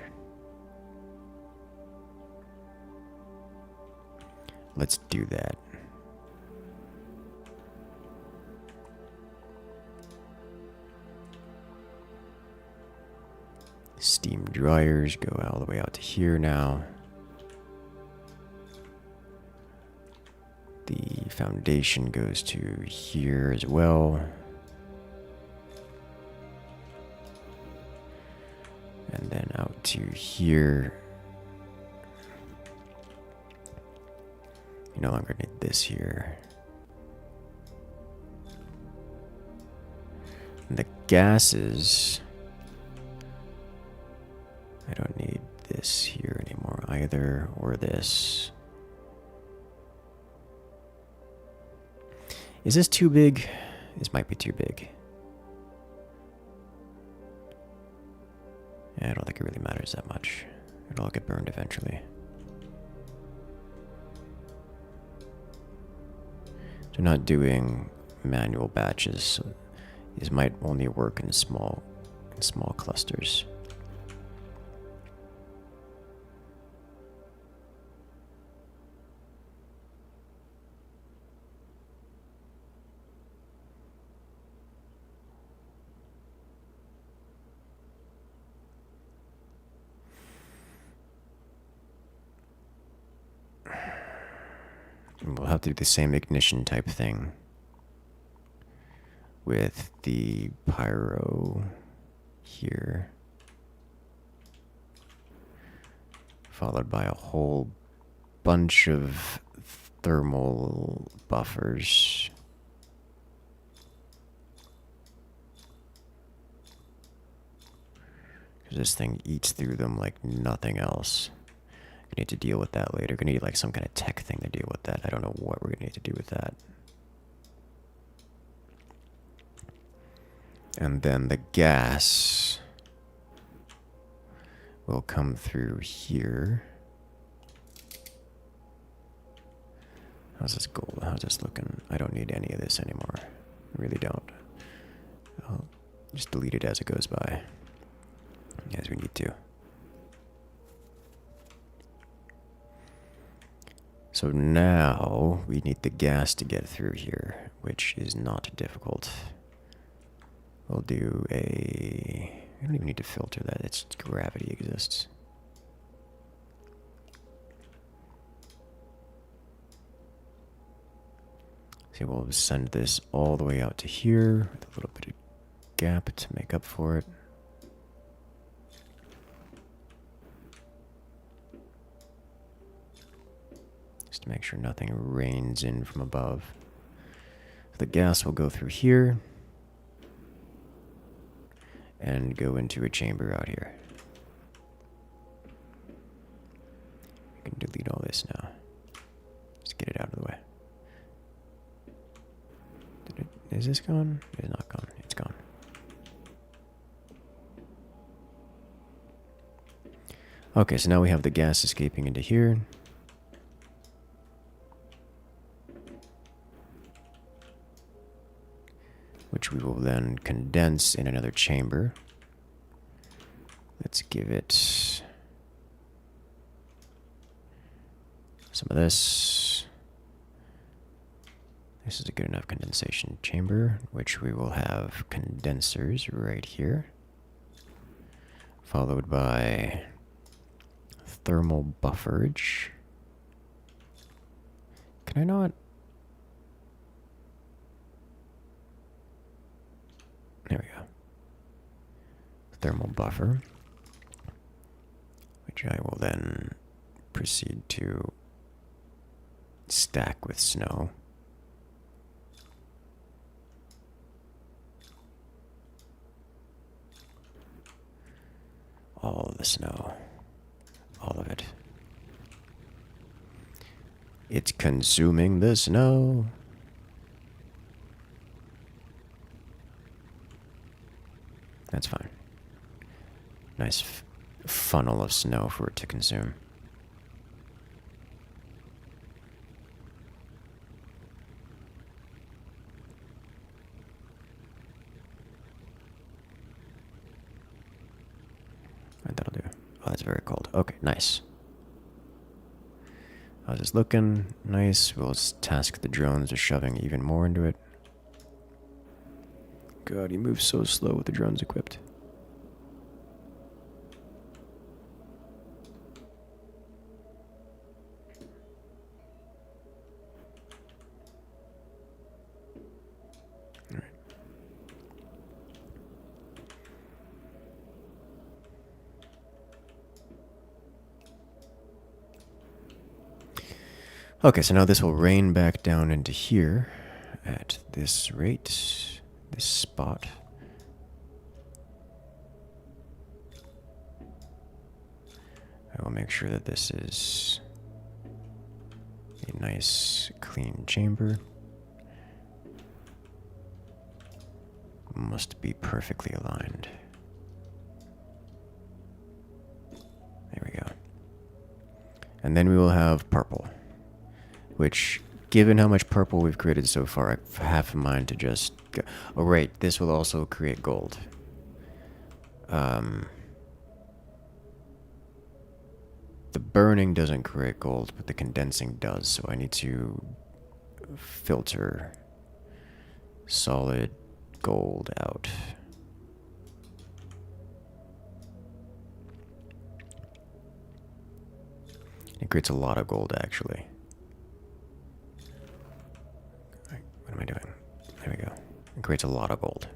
Let's do that. Steam dryers go all the way out to here now. The foundation goes to here as well. And then out to here. You no longer need this here. And the gases I don't need this here anymore either, or this. Is this too big? This might be too big. Yeah, I don't think it really matters that much. It'll all get burned eventually. So not doing manual batches. So these might only work in small clusters. And we'll have to do the same ignition type thing with the pyro here, followed by a whole bunch of thermal buffers. Because this thing eats through them like nothing else. Gonna need to deal with that later. Gonna need like some kind of tech thing to deal with that. I don't know what we're gonna need to do with that. And then the gas will come through here. How's this gold? How's this looking? I don't need any of this anymore. I really don't. I'll just delete it as it goes by, as we need to. So now we need the gas to get through here, which is not difficult. We'll do a... I don't even need to filter that. It's gravity exists. So we'll send this all the way out to here with a little bit of gap to make up for it. Just to make sure nothing rains in from above. The gas will go through here and go into a chamber out here. I can delete all this now. Just get it out of the way. Is this gone? It's not gone. It's gone. Okay, so now we have the gas escaping into here. Which we will then condense in another chamber. Let's give it some of this. This is a good enough condensation chamber, which we will have condensers right here, followed by thermal bufferage. Can I not? There we go. Thermal buffer, which I will then proceed to stack with snow. All of the snow. All of it. It's consuming the snow. That's fine. Nice funnel of snow for it to consume. Right, that'll do. Oh, that's very cold. Okay, nice. How's this looking? Nice. We'll task the drones with shoving even more into it. God, he moves so slow with the drones equipped. All right. Okay, so now this will rain back down into here at this rate. This spot. I will make sure that this is a nice, clean chamber. Must be perfectly aligned. There we go. And then we will have purple, which, given how much purple we've created so far, I have in mind to just go. Oh, right, this will also create gold. The burning doesn't create gold, but the condensing does, so I need to filter solid gold out. It creates a lot of gold, actually. What am I doing? There we go. It creates a lot of gold.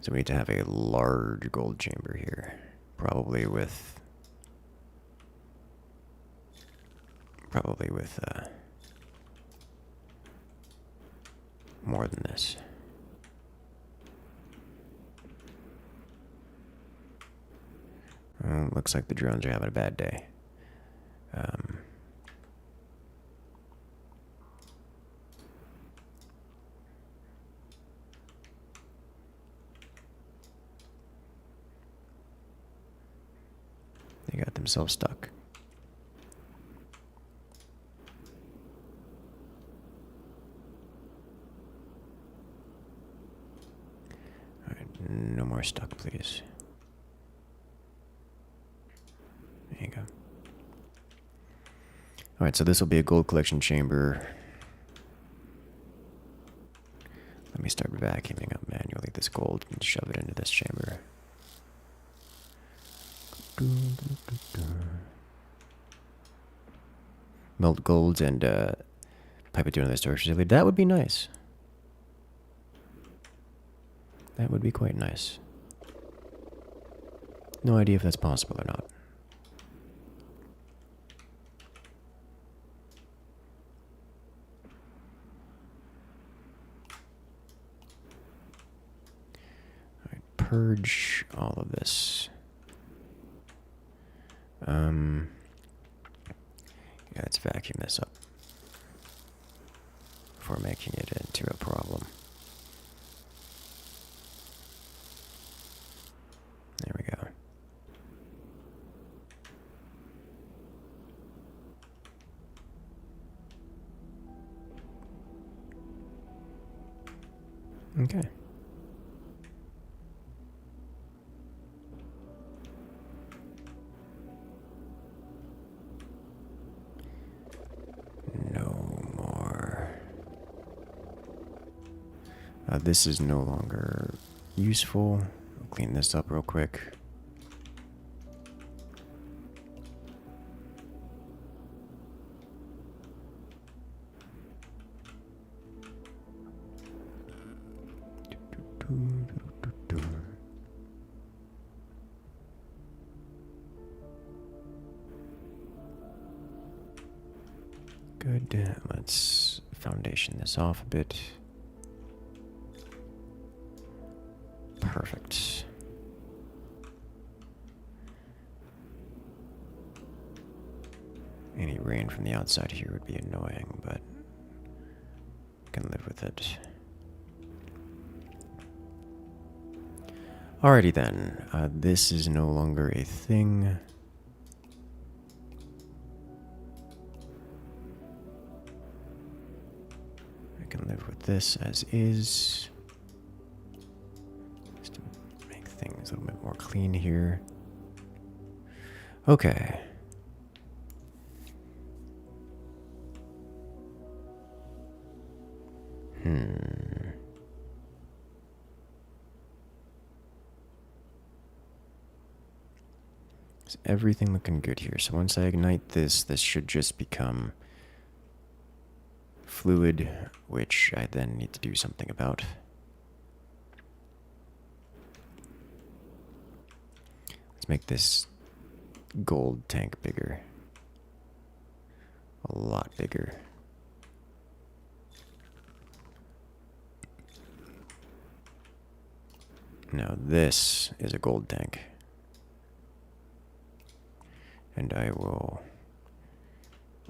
So we need to have a large gold chamber here. Probably with more than this. Looks like the drones are having a bad day. They got themselves stuck. Alright, no more stuck, please. There you go. Alright, so this will be a gold collection chamber. Let me start vacuuming up manually this gold and shove it into this chamber. Melt golds and pipe it to another storage facility. That would be nice. That would be quite nice. No idea if that's possible or not. Alright, purge all of this. Yeah, let's vacuum this up before making it into a problem. There we go. Okay. This is no longer useful. I'll clean this up real quick. Good. Let's foundation this off a bit. Perfect. Any rain from the outside here would be annoying, but I can live with it. Alrighty then. This is no longer a thing. I can live with this as is. Things a little bit more clean here. Okay. Is everything looking good here? So once I ignite this, this should just become fluid, which I then need to do something about. Make this gold tank bigger. A lot bigger. Now this is a gold tank. And I will...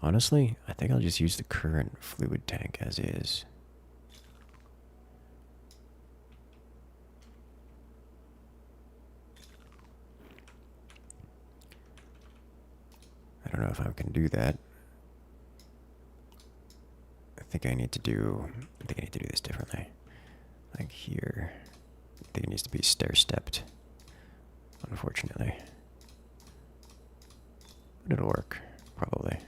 Honestly, I think I'll just use the current fluid tank as is. I don't know if I can do that. I think I need to do this differently. Like here. I think it needs to be stair-stepped. Unfortunately. But it'll work, probably.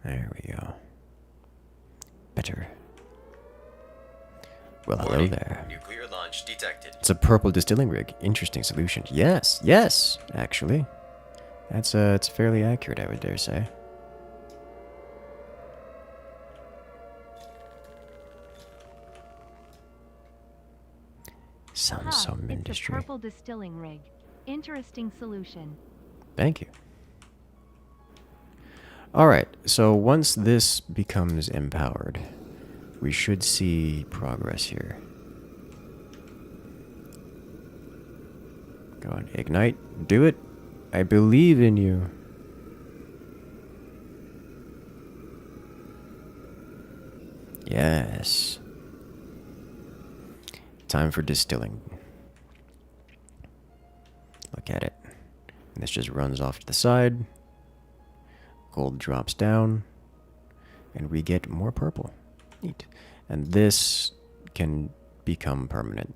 There we go. Better. Well, hello Warning. there. Nuclear launch detected. It's a purple distilling rig. Interesting solution. Yes, yes, actually. It's fairly accurate, I would dare say. Sounds so It's a industry. purple distilling rig. Interesting solution. Thank you. Alright, so once this becomes empowered, we should see progress here. Go on, ignite. Do it. I believe in you. Yes. Time for distilling. Look at it. And this just runs off to the side. Gold drops down. And we get more purple. Neat. And this can become permanent.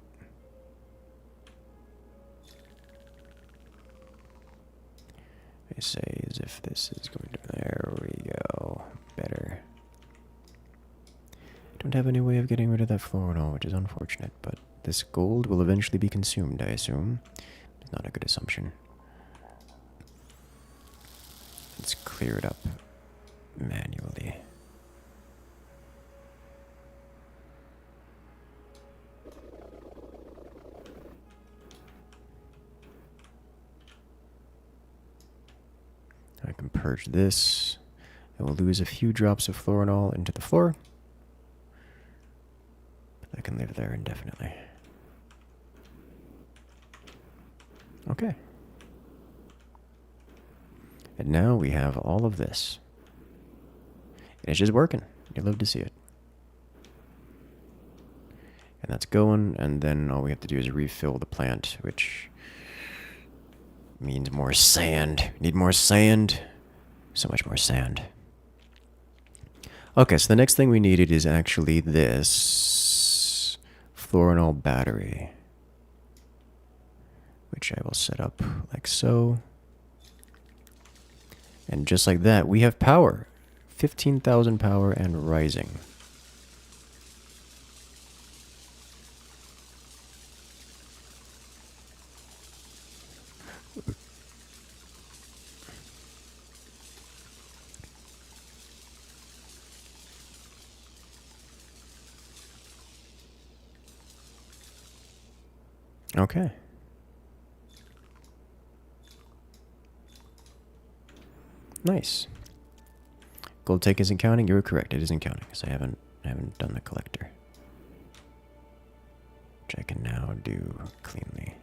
I say as if this is going to... There we go. Better. Don't have any way of getting rid of that fluorinol, which is unfortunate, but this gold will eventually be consumed, I assume. It's not a good assumption. Let's clear it up manually. I can purge this. I will lose a few drops of fluorinol into the floor. But I can live there indefinitely. Okay. And now we have all of this. And it's just working. You love to see it. And that's going, and then all we have to do is refill the plant, which means more sand. Need more sand. So much more sand. Okay, so the next thing we needed is actually this fluorinol battery, which I will set up like so. And just like that, we have power. 15,000 power and rising. Okay. Nice. Gold take isn't counting. You were correct. It isn't counting because I haven't done the collector, which I can now do cleanly.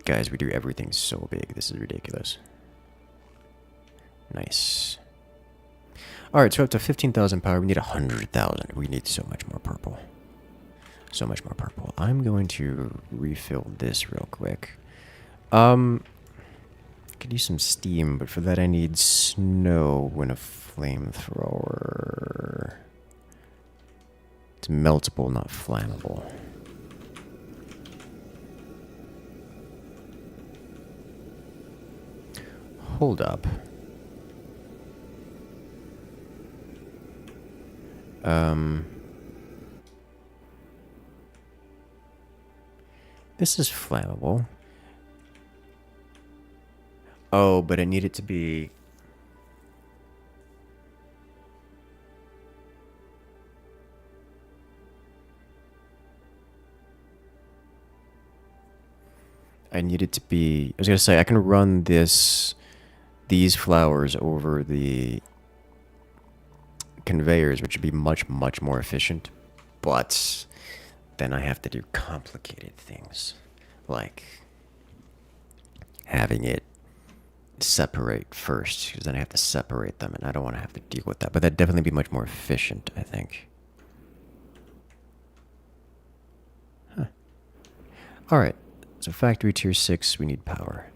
Guys, we do everything so big. This is ridiculous. Nice. Alright, so up to 15,000 power. We need 100,000. We need so much more purple. So much more purple. I'm going to refill this real quick. Could use some steam, but for that I need snow and a flamethrower. It's meltable, not flammable. Hold up. This is flammable. Oh, but it needed to be... I need it to be... I was going to say, I can run these flowers over the conveyors, which would be much, much more efficient. But then I have to do complicated things. Like having it separate first, because then I have to separate them, and I don't want to have to deal with that. But that'd definitely be much more efficient, I think. Huh. Alright, so factory tier 6, we need power.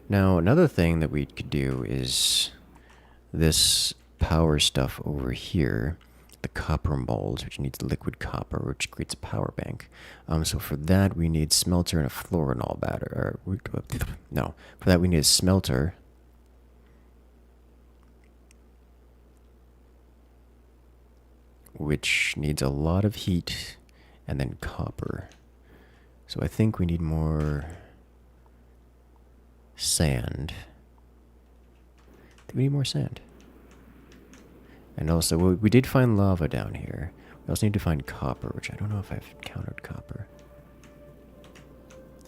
Now, another thing that we could do is this power stuff over here, the copper molds, which needs liquid copper, which creates a power bank. So for that, we need smelter and a fluorinol battery. No, for that we need a smelter. Which needs a lot of heat, and then copper. So I think we need more sand. We need more sand. And also, we did find lava down here. We also need to find copper, which I don't know if I've encountered copper.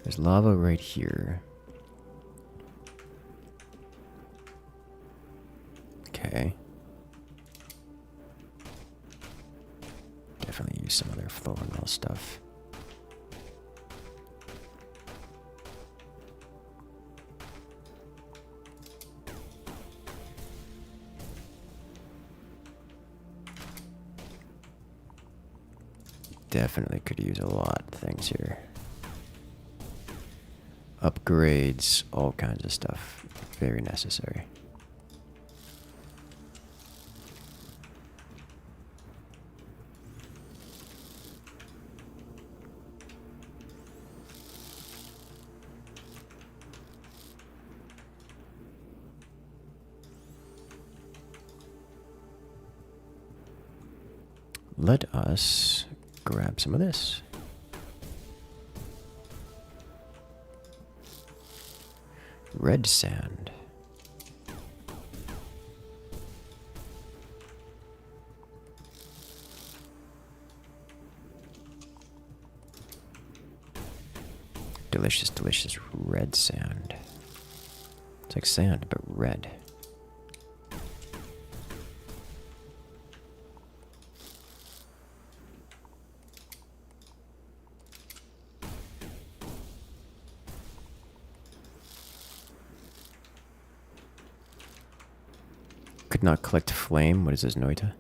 There's lava right here. Okay. Definitely use some of their fluorinol stuff. Definitely could use a lot of things here. Upgrades, all kinds of stuff. Very necessary. Let us grab some of this. Red sand. Delicious, delicious red sand. It's like sand, but red. Could not collect flame. What is this, Noita?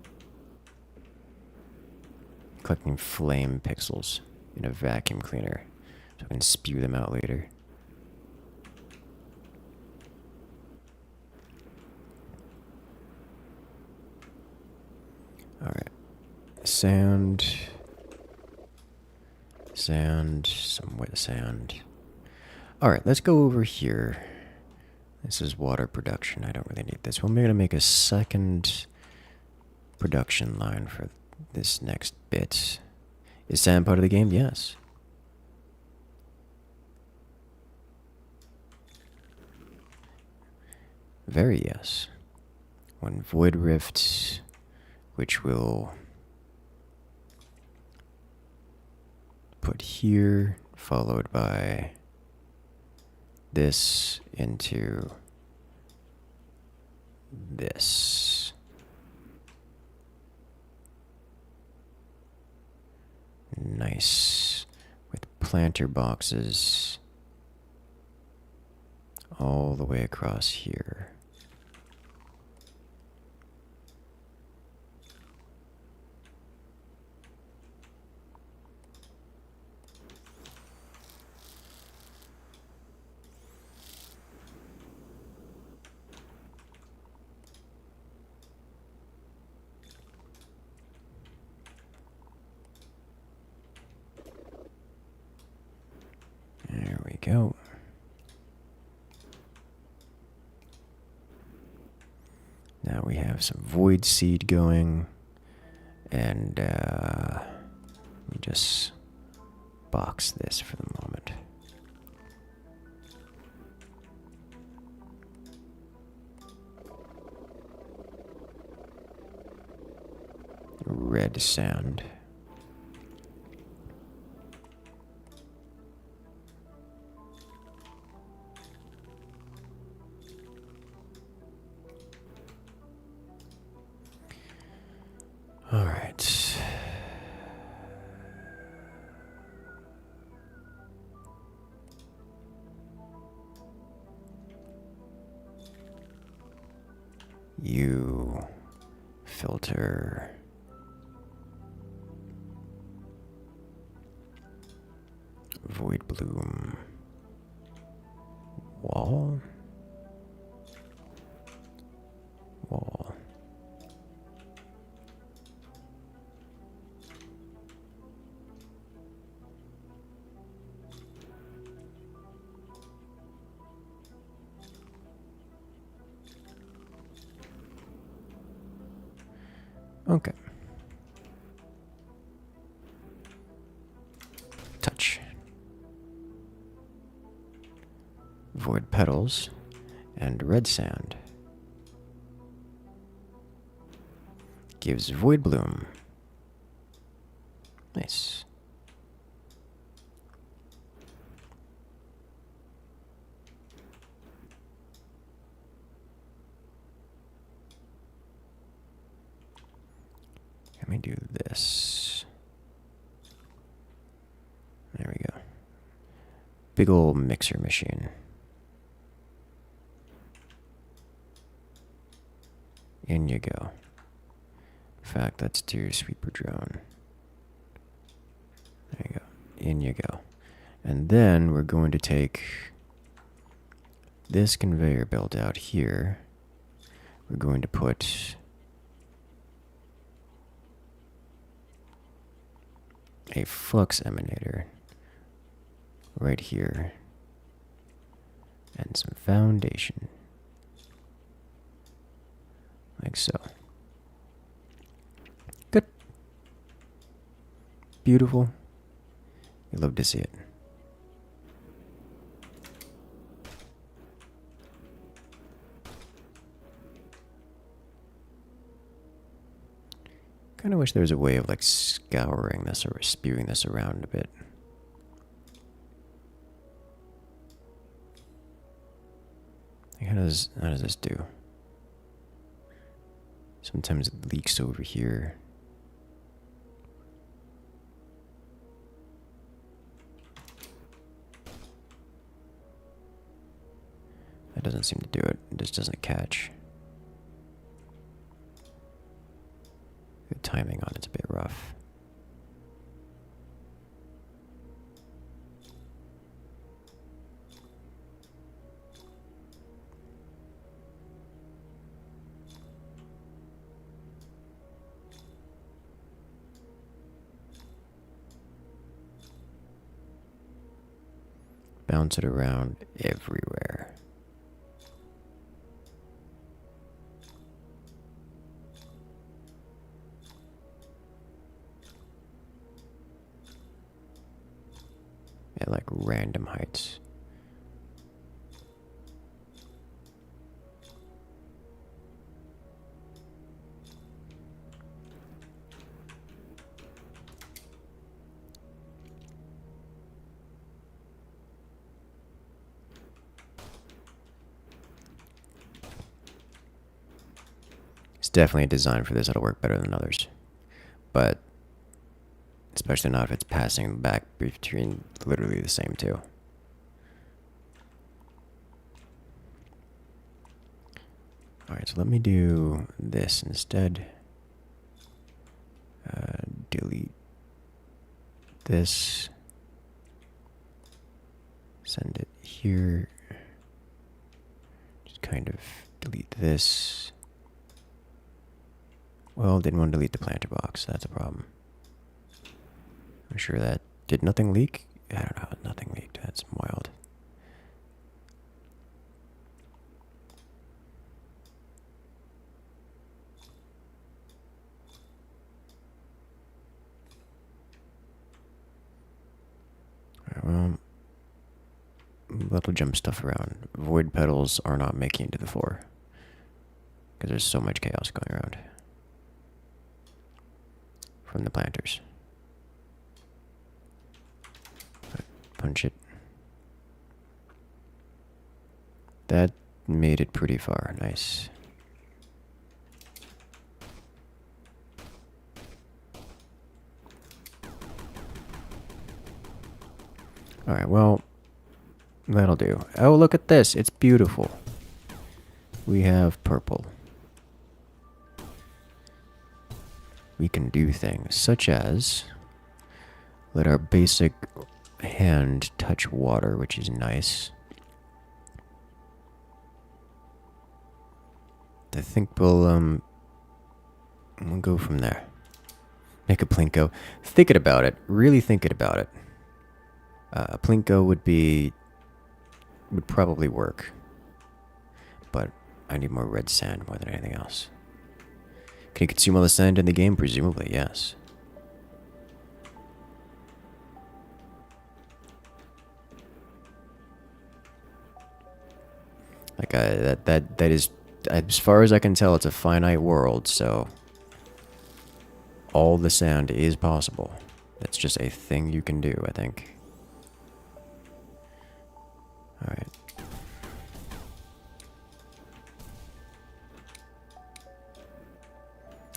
Collecting flame pixels in a vacuum cleaner so I can spew them out later. Alright. Sand. Sand. Some wet sand. Alright, let's go over here. This is water production. I don't really need this. Well, we're going to make a second production line for this next bit. Is sand part of the game? Yes. Very yes. One void rift, which we'll put here, followed by this into this. Nice. With planter boxes all the way across here. There we go. Now we have some void seed going, and let me just box this for the moment. Red sand. All right. You filter void bloom wall. Okay. Touch. Void petals and red sand. Gives void bloom. Nice. Let me do this. There we go. Big old mixer machine. In you go. In fact, let's do sweeper drone. There you go. In you go. And then we're going to take this conveyor belt out here. We're going to put a flux emanator right here and some foundation like so. Good. Beautiful. You love to see it. Kind of wish there was a way of like scouring this or spewing this around a bit. Like, how does this do? Sometimes it leaks over here. That doesn't seem to do it. It just doesn't catch. The timing on it's a bit rough. Bounce it around everywhere. At like random heights. It's definitely a design for this that'll work better than others. But especially not if it's passing back between literally the same two. Alright, so let me do this instead. Delete this. Send it here. Just kind of delete this. Well, didn't want to delete the planter box. That's a problem. I'm sure that... Did nothing leak? I don't know. Nothing leaked. That's wild. Alright, well... That'll jump stuff around. Void petals are not making it to the floor. Because there's so much chaos going around. From the planters. Punch it. That made it pretty far. Nice. Alright, well, that'll do. Oh, look at this. It's beautiful. We have purple. We can do things such as let our basic hand touch water, which is nice. I think we'll go from there. Make a plinko. Thinking about it, really thinking about it. A plinko would probably work, but I need more red sand more than anything else. Can you consume all the sand in the game? Presumably, yes. Like that is, as far as I can tell, it's a finite world, so all the sand is possible. That's just a thing you can do, I think. Alright.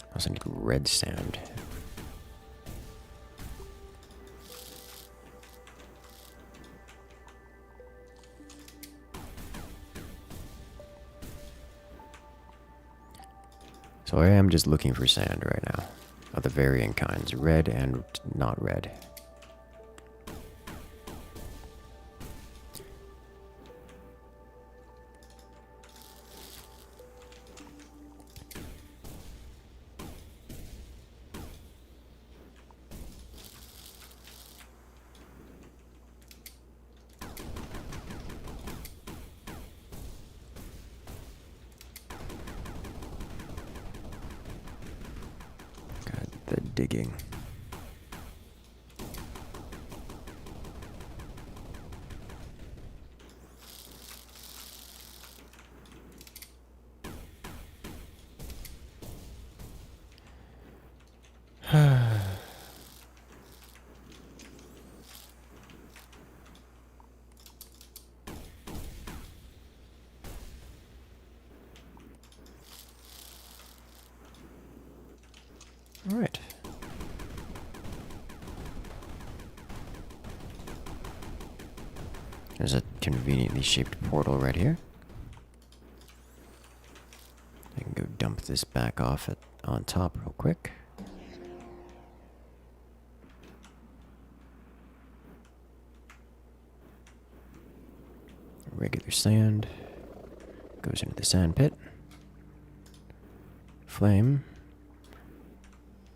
I also need red sand. So I am just looking for sand right now. Of the varying kinds, red and not red. The digging. All right. There's a conveniently shaped portal right here. I can go dump this back off on top real quick. Regular sand goes into the sand pit. Flame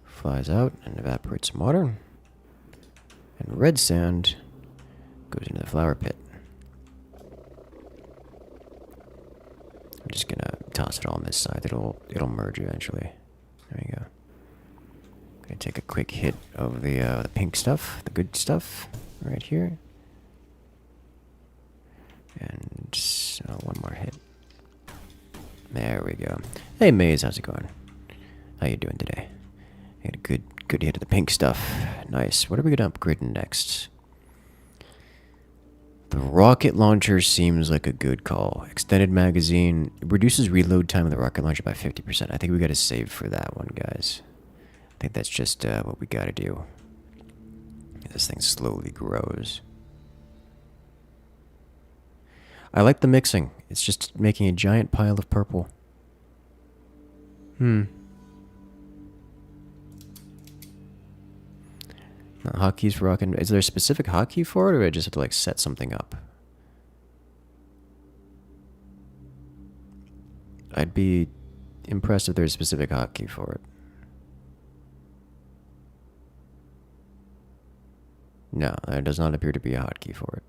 flies out and evaporates some water. And red sand goes into the flower pit. I'm just gonna toss it all on this side. It'll merge eventually. There we go. Gonna take a quick hit of the pink stuff, the good stuff, right here. And one more hit. There we go. Hey Maze, how's it going? How you doing today? I had a good hit of the pink stuff. Nice. What are we gonna upgrade next? The rocket launcher seems like a good call. Extended magazine. It reduces reload time of the rocket launcher by 50%. I think we gotta save for that one, guys. I think that's just what we gotta do. This thing slowly grows. I like the mixing. It's just making a giant pile of purple. Hotkeys for rocket. Is there a specific hotkey for it, or do I just have to like set something up? I'd be impressed if there's a specific hotkey for it. No, there does not appear to be a hotkey for it.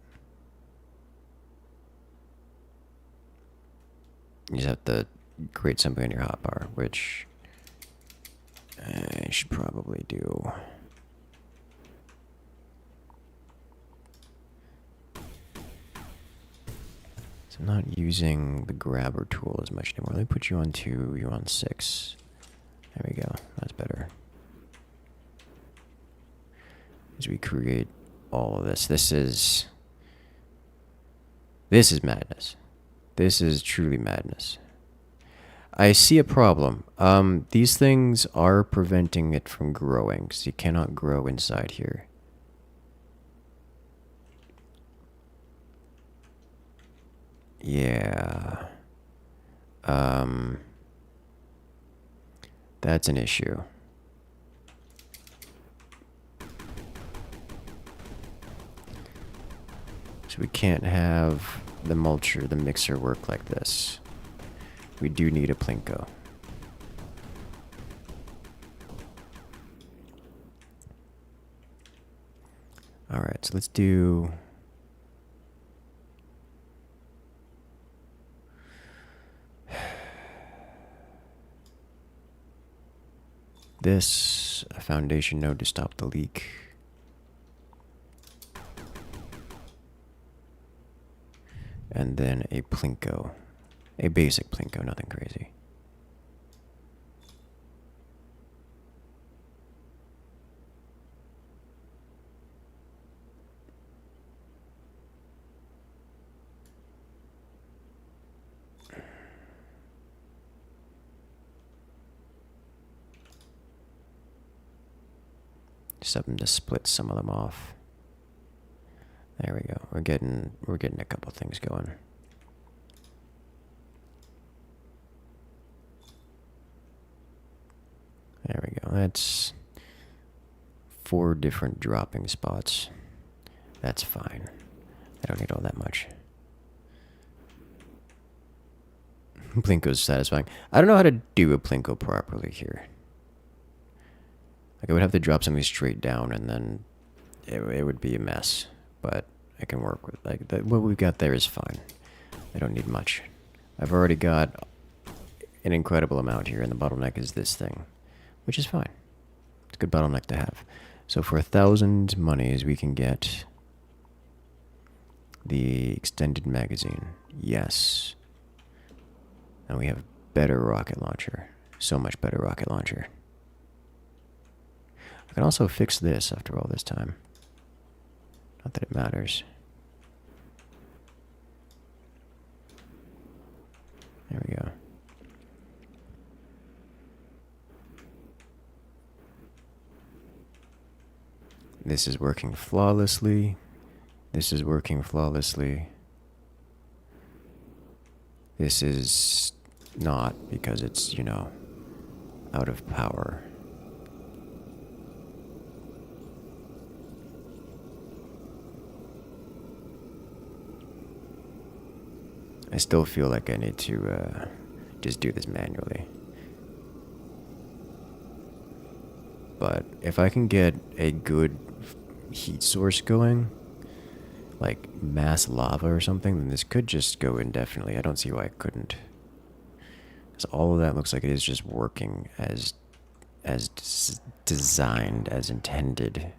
You just have to create something in your hotbar, which I should probably do. So I'm not using the grabber tool as much anymore. Let me put you on 2, you're on 6. There we go. That's better. As we create all of this. This is madness. This is truly madness. I see a problem. These things are preventing it from growing, because you cannot grow inside here. Yeah. That's an issue. So we can't have the mulcher, the mixer work like this. We do need a plinko. Alright, so let's do... this, a foundation node to stop the leak. And then a plinko. A basic plinko, nothing crazy. Something to split some of them off. There we go. We're getting a couple things going. There we go. That's 4 different dropping spots. That's fine. I don't need all that much. Plinko's satisfying. I don't know how to do a plinko properly here. Like, I would have to drop something straight down, and then it would be a mess. But I can work with, like, what we've got there is fine. I don't need much. I've already got an incredible amount here, and the bottleneck is this thing, which is fine. It's a good bottleneck to have. So for 1,000 monies, we can get the extended magazine. Yes. And we have better rocket launcher. So much better rocket launcher. I can also fix this after all this time. Not that it matters. There we go. This is working flawlessly. This is working flawlessly. This is not, because it's, you know, out of power. I still feel like I need to just do this manually. But if I can get a good heat source going, like mass lava or something, then this could just go indefinitely. I don't see why I couldn't. Because all of that looks like it is just working as designed, as intended.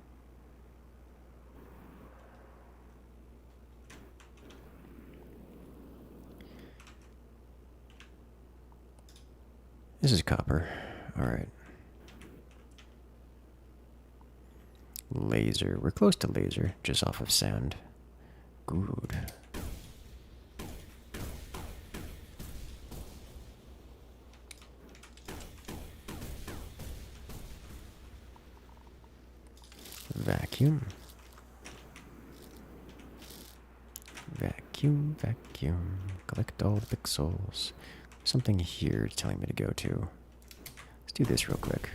This is copper. Alright. Laser. We're close to laser, just off of sand. Good. Vacuum. Vacuum, vacuum. Collect all the pixels. Something here telling me to go to. Let's do this real quick.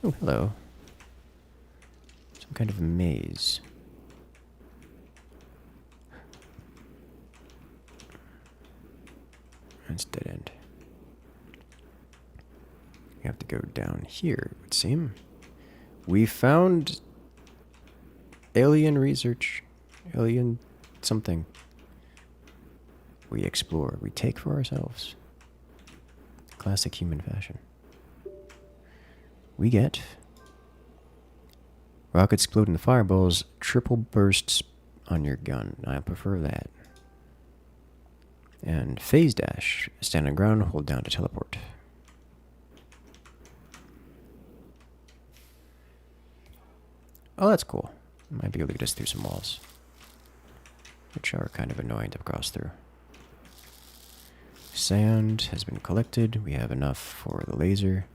Oh, hello. Some kind of maze. That's dead end. We have to go down here, it would seem. We found alien research. Alien something. We explore. We take for ourselves. Classic human fashion. We get rockets explode into fireballs, triple bursts on your gun. I prefer that. And phase dash. Stand on ground, hold down to teleport. Oh, that's cool. Might be able to get us through some walls, which are kind of annoying to cross through. Sand has been collected. We have enough for the laser.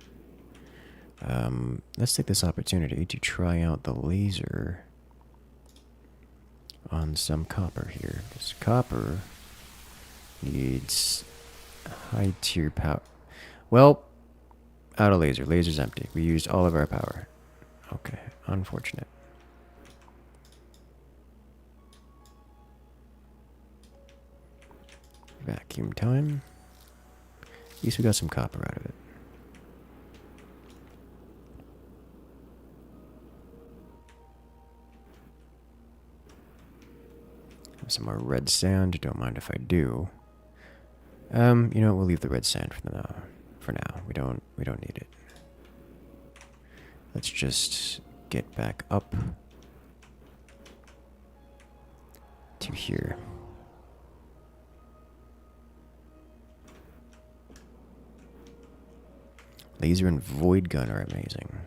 Let's take this opportunity to try out the laser on some copper here. Because copper needs high tier power. Well, out of laser. Laser's empty. We used all of our power. Okay, unfortunate. Vacuum time. At least we got some copper out of it. Some more red sand. Don't mind if I do. You know, we'll leave the red sand for now. For now, we don't need it. Let's just get back up to here. Laser and void gun are amazing.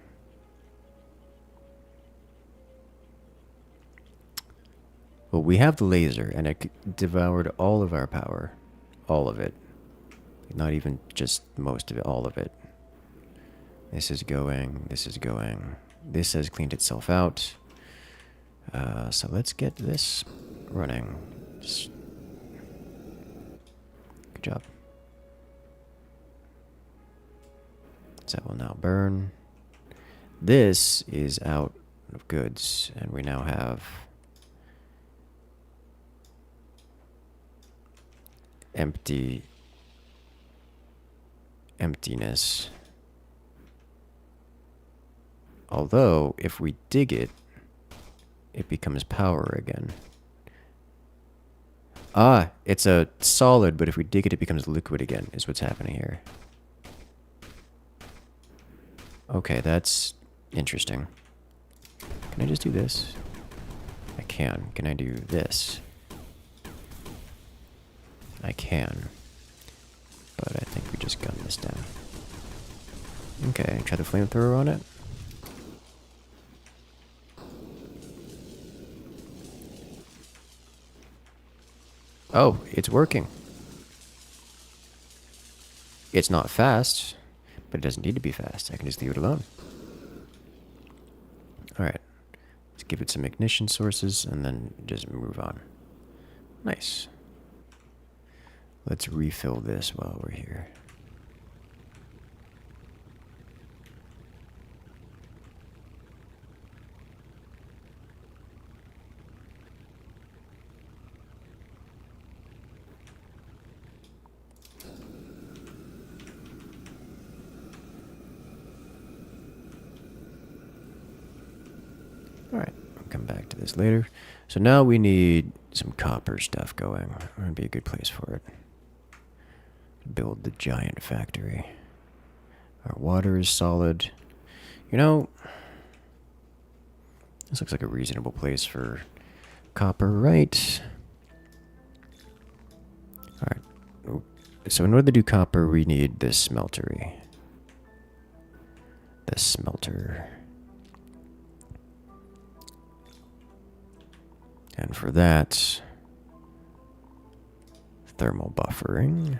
Well, we have the laser, and it devoured all of our power. All of it. Not even just most of it, all of it. This is going, this is going. This has cleaned itself out. So let's get this running. Good job. So that will now burn. This is out of goods, and we now have emptiness. Although, if we dig it, it becomes power again. Ah, it's a solid, but if we dig it, it becomes liquid again, is what's happening here. Okay, that's interesting. Can I just do this? I can. Can I do this? I can. But I think we just gun this down. Okay, try the flamethrower on it. Oh, it's working. It's not fast, but it doesn't need to be fast. I can just leave it alone. Alright. Let's give it some ignition sources and then just move on. Nice. Let's refill this while we're here. Alright, I'll come back to this later. So now we need some copper stuff going. Would be a good place for it. Build the giant factory. Our water is solid. You know, this looks like a reasonable place for copper, right? Alright. So in order to do copper, we need this smeltery. The smelter. And for that, thermal buffering.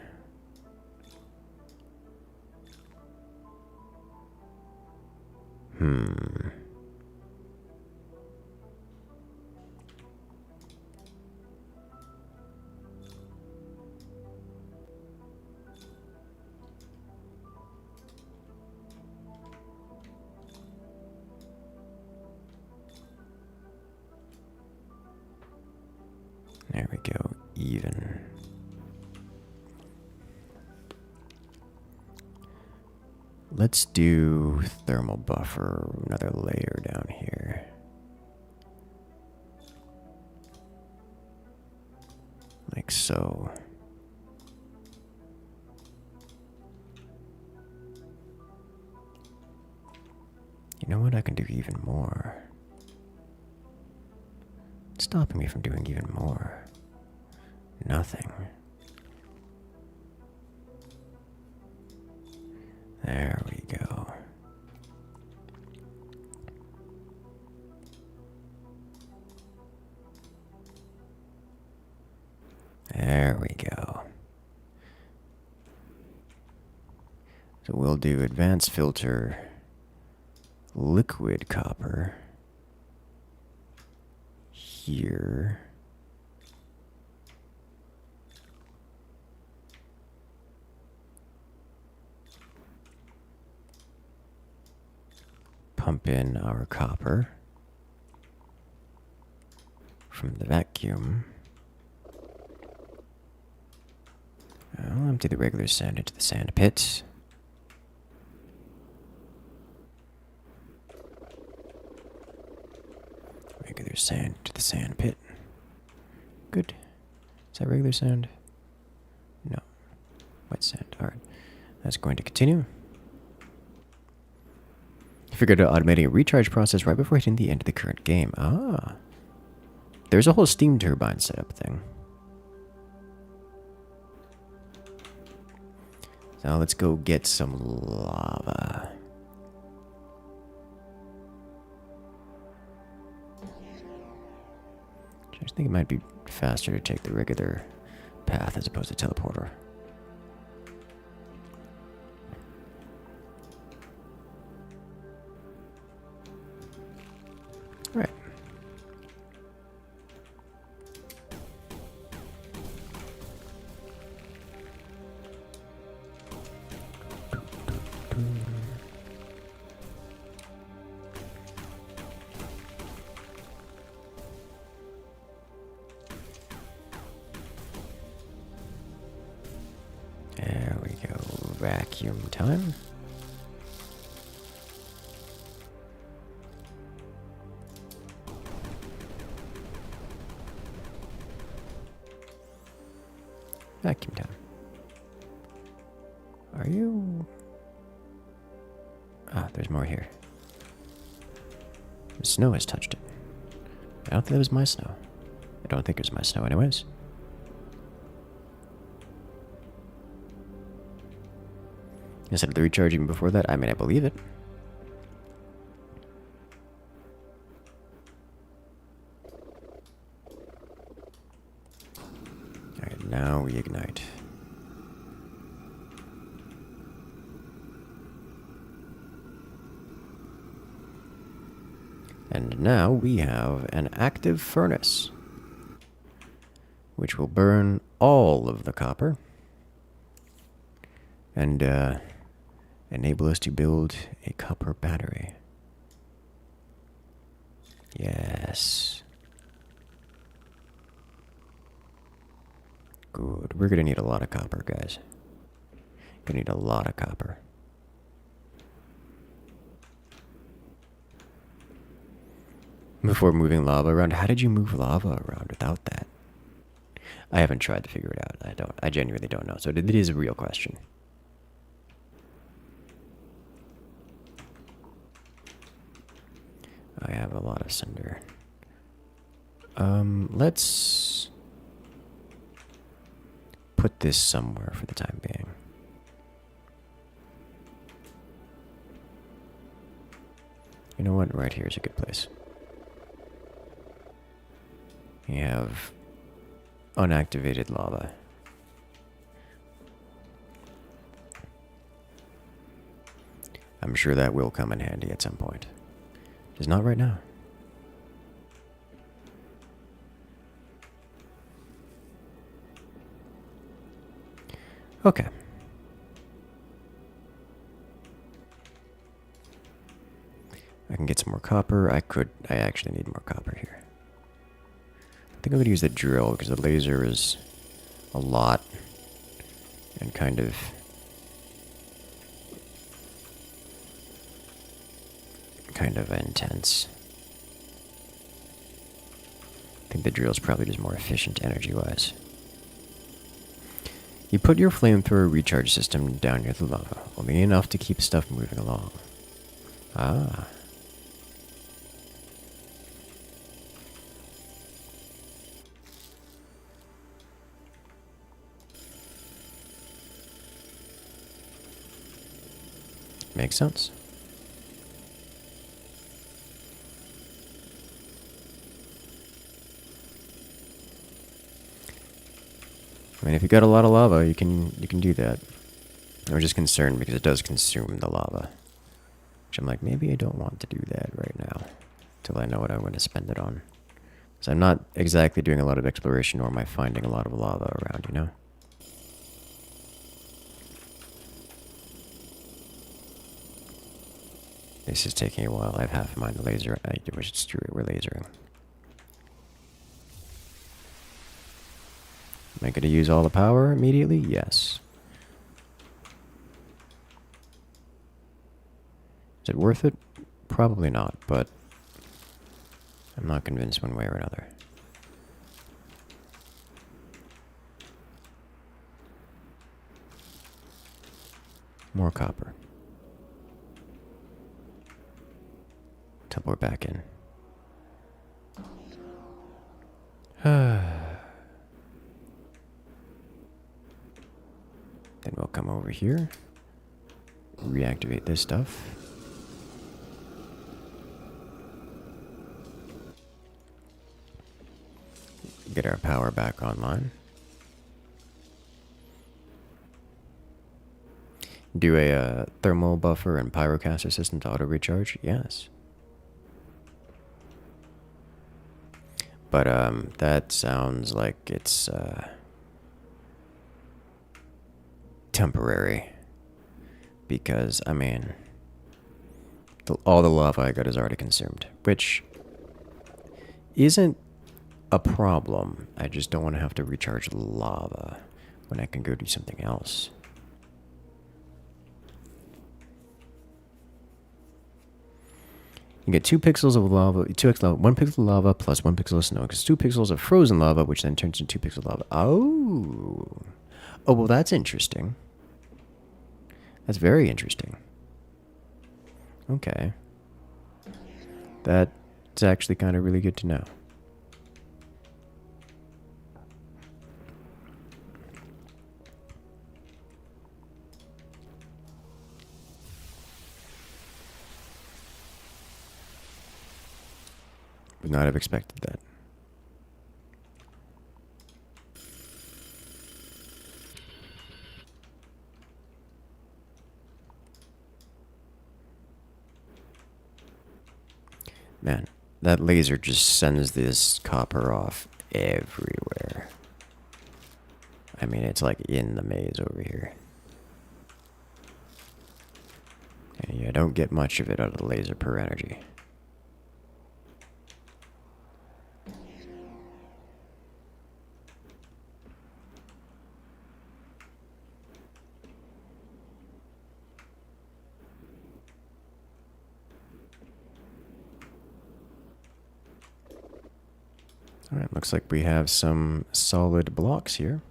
There we go, even. Let's do thermal buffer, another layer down here. Like so. You know what? I can do even more. What's stopping me from doing even more? Nothing. There we go. There we go. So we'll do advanced filter, liquid copper here. Pump in our copper from the vacuum. I'll empty the regular sand into the sand pit. Regular sand to the sand pit. Good. Is that regular sand? No. Wet sand. Alright. That's going to continue. Figured out automating a recharge process right before hitting the end of the current game. Ah. There's a whole steam turbine setup thing. Now let's go get some lava. I just think it might be faster to take the regular path as opposed to teleporter. Right. There we go. Vacuum time. Vacuum time. Are you... Ah, there's more here. The snow has touched it. I don't think it was my snow. I don't think it was my snow anyways. Instead of the recharging before that, I mean, I believe it. Alright, now we ignite. And now we have an active furnace, which will burn all of the copper and enable us to build a copper battery. Yes. Good. We're gonna need a lot of copper, guys. Gonna need a lot of copper. Before moving lava around, how did you move lava around without that? I haven't tried to figure it out. I genuinely don't know. So it is a real question. I have a lot of cinder. Let's put this somewhere for the time being. You know what? Right here is a good place. We have unactivated lava. I'm sure that will come in handy at some point. Just not right now. Okay. I can get some more copper. I actually need more copper here. I think I'm going to use the drill because the laser is a lot and kind of intense. I think the drill is probably just more efficient energy-wise. You put your flamethrower recharge system down near the lava, only enough to keep stuff moving along. Ah. Makes sense. I mean, if you got a lot of lava, you can do that. I was just concerned because it does consume the lava, which I'm like, maybe I don't want to do that right now, till I know what I'm going to spend it on. So I'm not exactly doing a lot of exploration, nor am I finding a lot of lava around, you know? This is taking a while. I have half a mind to laser. I wish it's true. We're lasering. Am I going to use all the power immediately? Yes. Is it worth it? Probably not, but I'm not convinced one way or another. More copper. Teleport back in. Then we'll come over here. Reactivate this stuff. Get our power back online. Do a thermal buffer and pyrocaster system to auto recharge? Yes. But that sounds like it's temporary. Because, I mean, all the lava I got is already consumed. Which isn't a problem. I just don't want to have to recharge lava when I can go do something else. You get 2 pixels of lava, 2x lava, 1 pixel of lava plus 1 pixel of snow. Because 2 pixels of frozen lava, which then turns into 2 pixels of lava. Oh. Oh, well, that's interesting. That's very interesting. Okay. That's actually kind of really good to know. Would not have expected that. Man, that laser just sends this copper off everywhere. I mean, it's like in the maze over here. And you don't get much of it out of the laser per energy. Alright, looks like we have some solid blocks here.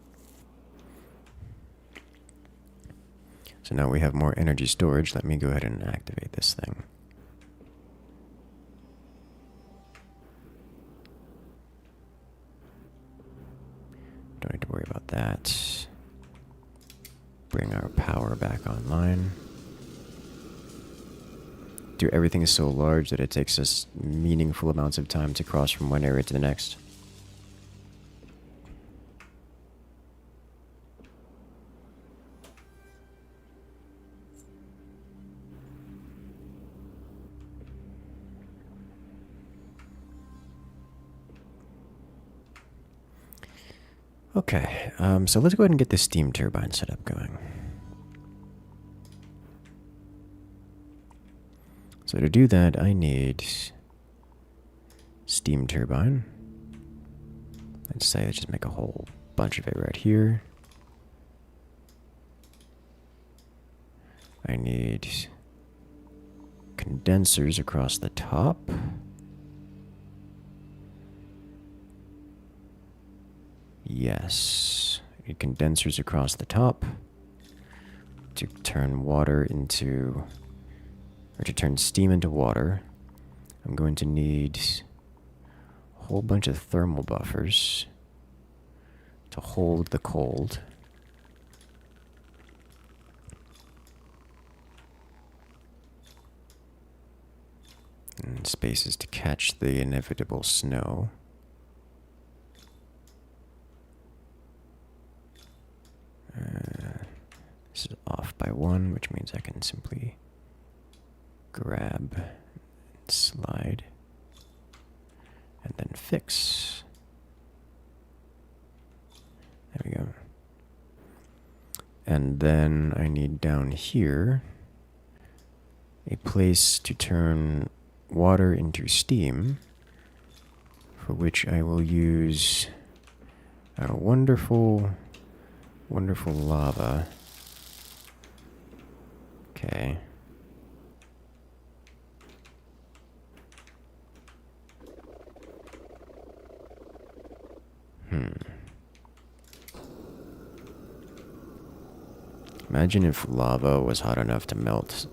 So now we have more energy storage. Let me go ahead and activate this thing. Don't need to worry about that. Bring our power back online. Dude, everything is so large that it takes us meaningful amounts of time to cross from one area to the next. Okay, so let's go ahead and get the steam turbine set up going. So to do that, I need steam turbine. Let's say let's just make a whole bunch of it right here. I need condensers across the top. Yes, I need condensers across the top to turn water into, or to turn steam into water. I'm going to need a whole bunch of thermal buffers to hold the cold. And spaces to catch the inevitable snow. This is off by 1, which means I can simply grab and slide. And then fix. There we go. And then I need down here a place to turn water into steam, for which I will use our wonderful, wonderful lava. Okay. Imagine if lava was hot enough to melt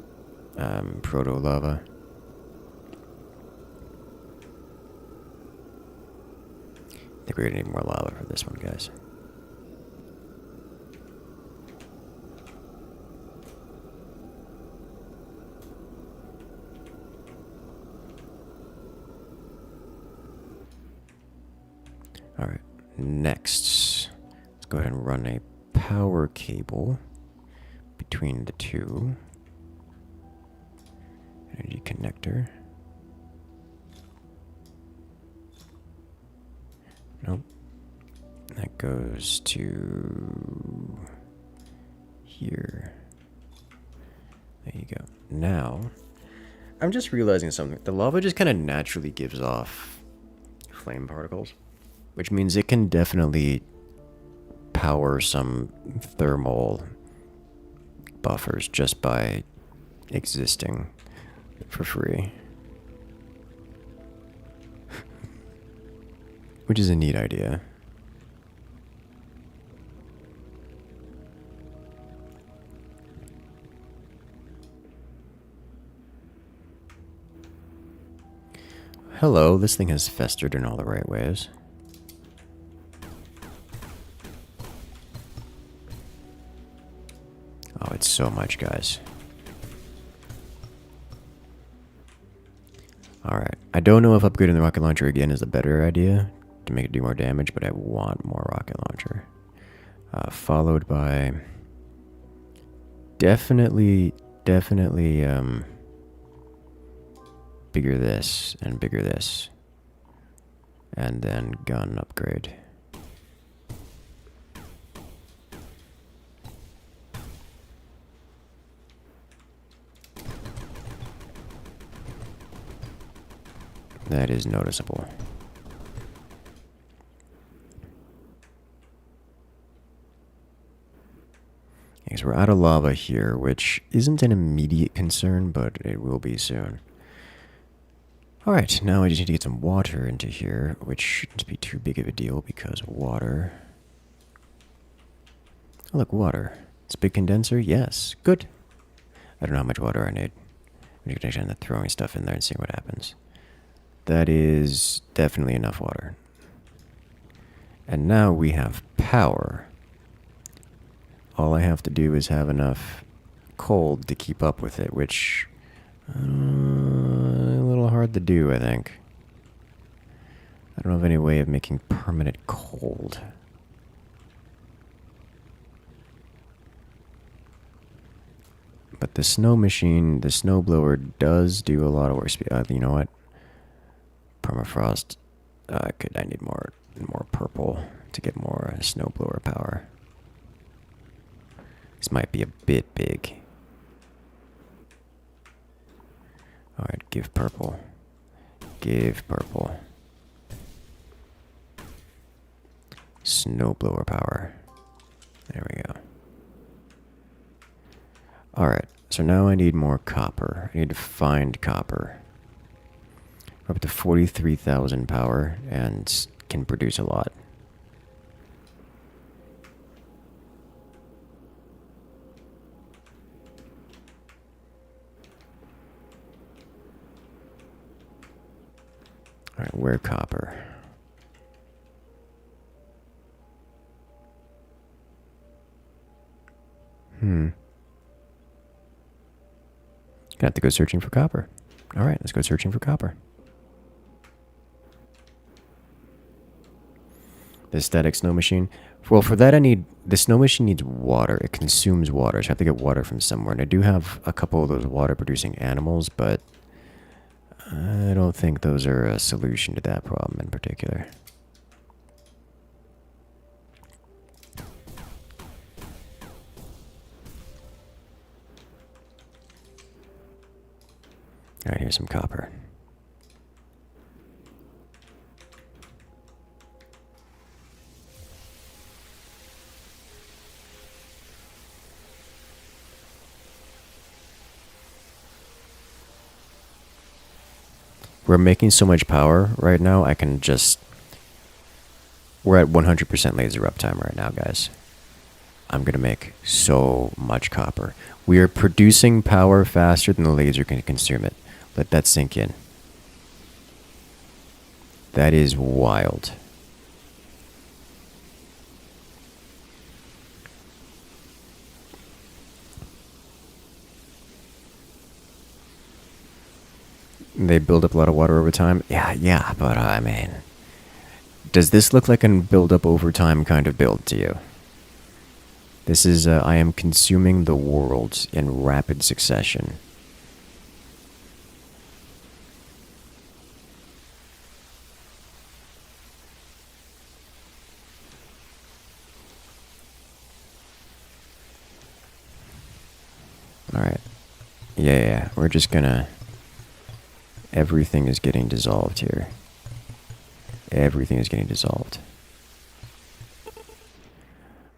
proto-lava. I think we're gonna need more lava for this one, guys. Alright, next, let's go ahead and run a power cable between the two. Energy connector. Nope. That goes to here. There you go. Now, I'm just realizing something. The lava just kind of naturally gives off flame particles, which means it can definitely power some thermal buffers just by existing for free. Which is a neat idea. Hello, this thing has festered in all the right ways. Oh, it's so much, guys. Alright, I don't know if upgrading the rocket launcher again is a better idea to make it do more damage, but I want more rocket launcher. Followed by definitely bigger this and bigger this, and then gun upgrade. That is noticeable. Because we're out of lava here, which isn't an immediate concern, but it will be soon. Alright, now I just need to get some water into here, which shouldn't be too big of a deal because water... Oh, look, water. It's a big condenser? Yes. Good. I don't know how much water I need. I'm just going to end up throwing stuff in there and seeing what happens. That is definitely enough water. And now we have power. All I have to do is have enough cold to keep up with it, which a little hard to do, I think. I don't have any way of making permanent cold. But the snow machine, the snow blower does do a lot of work. You know what? Permafrost. I need more purple to get more snowblower power. This might be a bit big. Alright, give purple. Give purple. Snowblower power. There we go. Alright, so now I need more copper. I need to find copper. We're up to 43,000 power and can produce a lot. Alright, where copper? Gonna have to go searching for copper. Alright, let's go searching for copper. The static snow machine. Well, for that the snow machine needs water. It consumes water, so I have to get water from somewhere. And I do have a couple of those water producing animals, but I don't think those are a solution to that problem in particular. Alright, here's some copper. We're making so much power right now, I can just... We're at 100% laser uptime right now, guys. I'm going to make so much copper. We are producing power faster than the laser can consume it. Let that sink in. That is wild. They build up a lot of water over time. Yeah, but I mean... Does this look like a build up over time kind of build to you? This is, I am consuming the world in rapid succession. Alright. Yeah, we're just gonna... Everything is getting dissolved here. Everything is getting dissolved.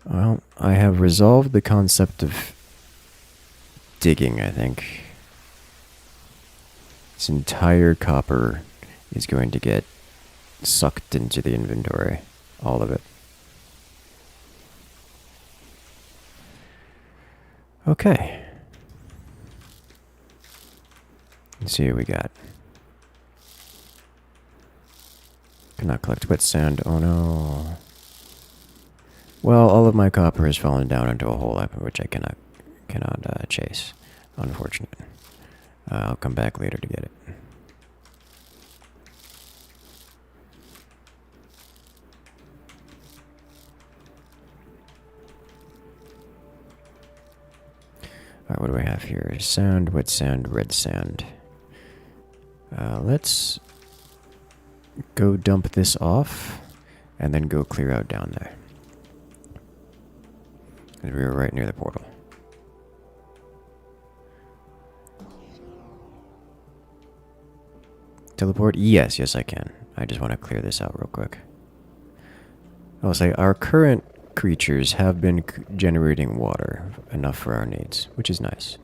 Well, I have resolved the concept of digging, I think. This entire copper is going to get sucked into the inventory. All of it. Okay. Let's see what we got. Cannot collect wet sand. Oh no. Well, all of my copper has fallen down into a hole which I cannot chase. Unfortunate. I'll come back later to get it. Alright, what do I have here? Sand, wet sand, red sand. Let's go dump this off and then go clear out down there. Because we were right near the portal. Teleport? Yes, I can. I just want to clear this out real quick. I'll say our current creatures have been generating water enough for our needs, which is nice.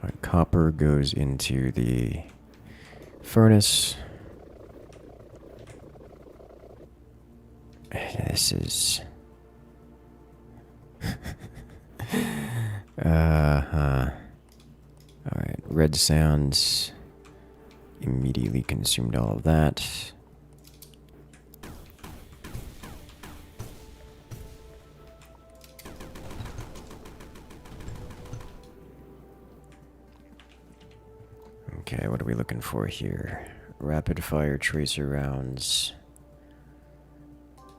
Our copper goes into the furnace. This is... Alright, red sounds immediately consumed all of that. Okay, what are we looking for here? Rapid fire tracer rounds.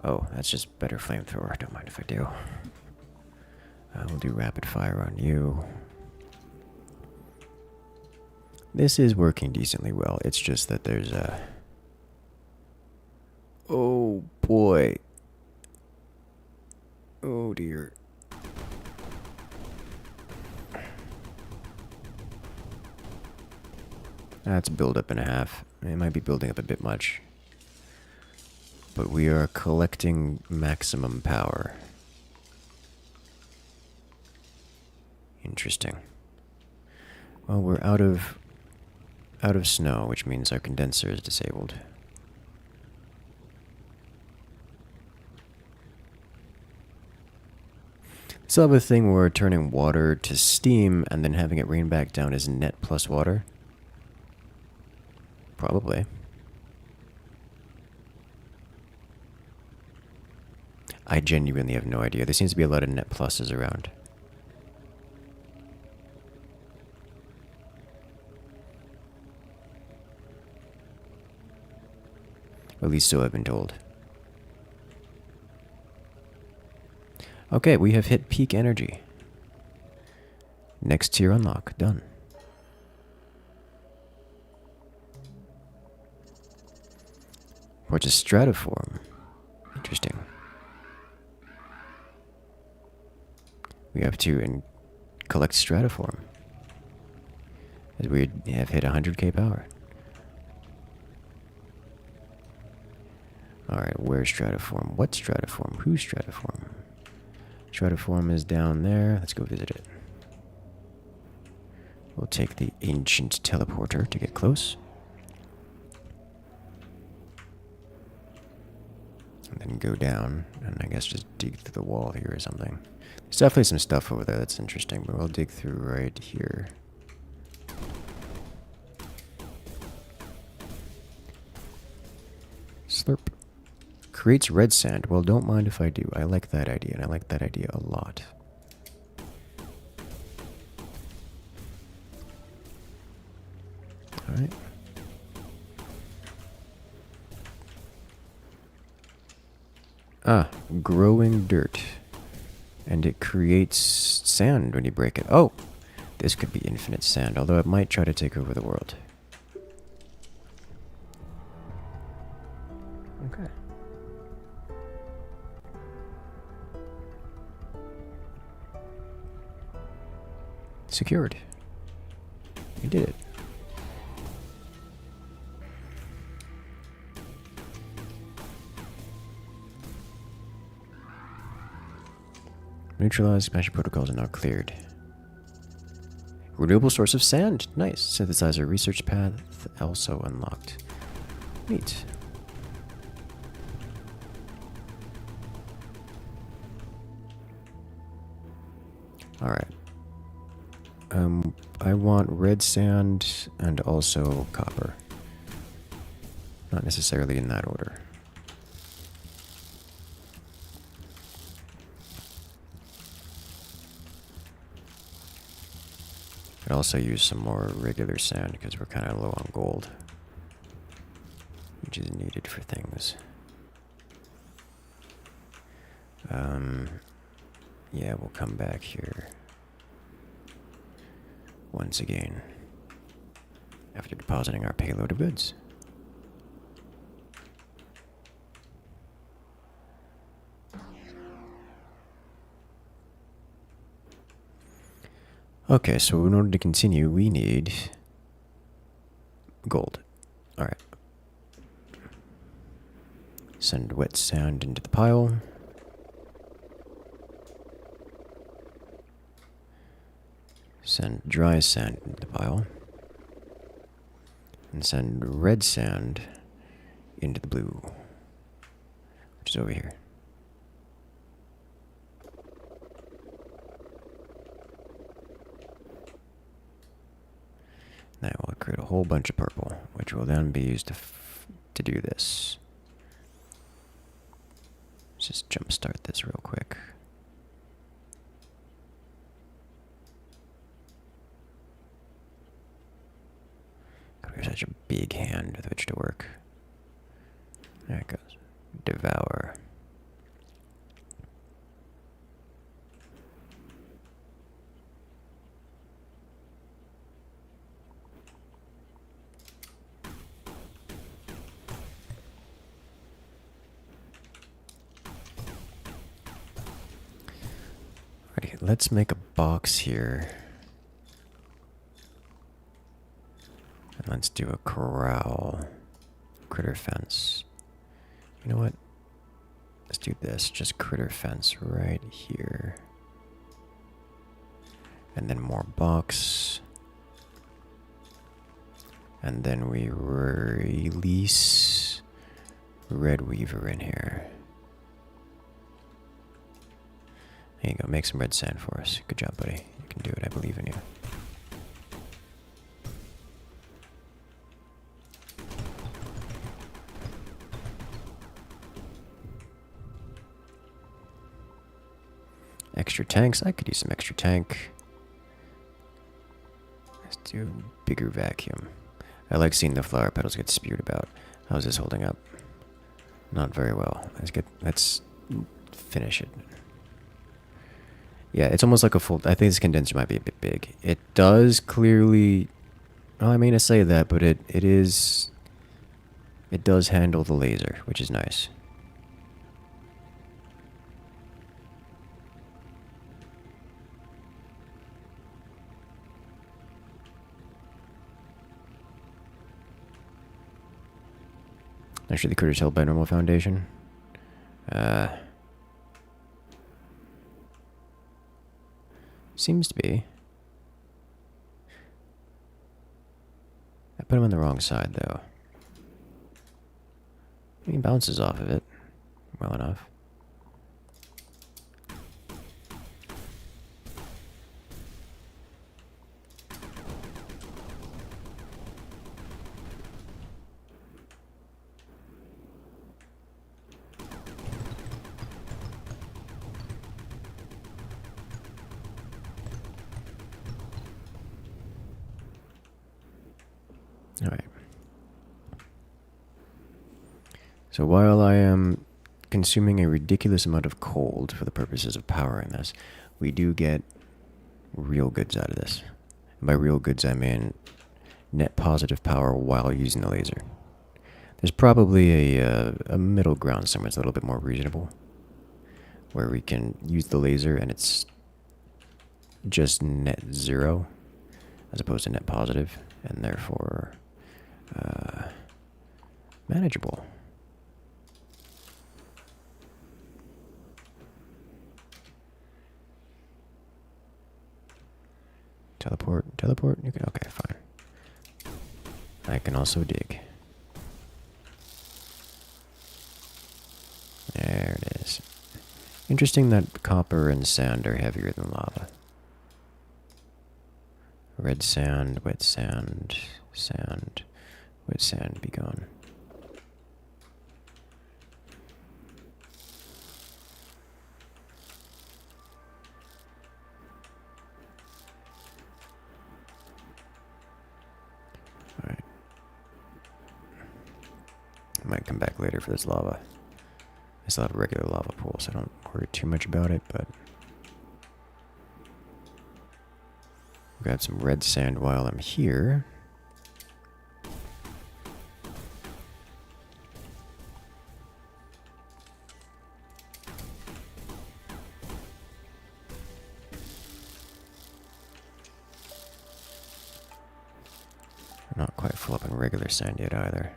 Oh, that's just better flamethrower. Don't mind if I do. We'll do rapid fire on you. This is working decently well. It's just that there's a... Oh, boy. Oh, dear. That's a build-up and a half. It might be building up a bit much. But we are collecting maximum power. Interesting. Well, we're out of snow, which means our condenser is disabled. Still have a thing where we're turning water to steam and then having it rain back down is net plus water. Probably. I genuinely have no idea. There seems to be a lot of net pluses around. At least so I've been told. Okay, we have hit peak energy. Next tier unlock. Done. Or just stratiform. Interesting. We have to collect stratiform. As we have hit 100k power. Alright, where's stratiform? What stratiform? Who's stratiform? Stratiform is down there. Let's go visit it. We'll take the ancient teleporter to get close. And then go down, and I guess just dig through the wall here or something. There's definitely some stuff over there that's interesting, but we'll dig through right here. Slurp. Creates red sand. Well, don't mind if I do. I like that idea, and I like that idea a lot. Alright. Ah, growing dirt. And it creates sand when you break it. Oh! This could be infinite sand, although it might try to take over the world. Okay. Secured. We did it. Neutralized expansion protocols are now cleared. Renewable source of sand. Nice. Synthesizer research path also unlocked. Neat. Alright. I want red sand and also copper. Not necessarily in that order. Could also use some more regular sand because we're kind of low on gold, which is needed for things. Yeah, we'll come back here once again after depositing our payload of goods. Okay, so in order to continue, we need gold. Alright. Send wet sand into the pile. Send dry sand into the pile. And send red sand into the blue, which is over here. Now we'll create a whole bunch of purple, which will then be used to do this. Let's just jumpstart this real quick. God, we have such a big hand with which to work. There it goes. Devour. Alrighty, let's make a box here. And let's do a corral. Critter fence. You know what? Let's do this. Just critter fence right here. And then more box. And then we release Red Weaver in here. There you go. Make some red sand for us. Good job, buddy. You can do it. I believe in you. Extra tanks. I could use some extra tank. Let's do a bigger vacuum. I like seeing the flower petals get spewed about. How's this holding up? Not very well. Let's finish it. Yeah, it's almost like a full... I think this condenser might be a bit big. It does clearly... Well, I mean to say that, but it is... It does handle the laser, which is nice. Actually, the critter's held by normal foundation. Seems to be. I put him on the wrong side, though. He bounces off of it well enough. Alright. So while I am consuming a ridiculous amount of cold for the purposes of powering this, we do get real goods out of this. And by real goods, I mean net positive power while using the laser. There's probably a middle ground somewhere that's a little bit more reasonable, where we can use the laser and it's just net zero as opposed to net positive, and therefore manageable. Teleport? You can, okay, fine. I can also dig. There it is. Interesting that copper and sand are heavier than lava. Red sand, wet sand, sand, wet sand, be gone. Alright. I might come back later for this lava. I still have a regular lava pool, so I don't worry too much about it, but... Grab some red sand while I'm here. I'm not quite full up on regular sand yet either.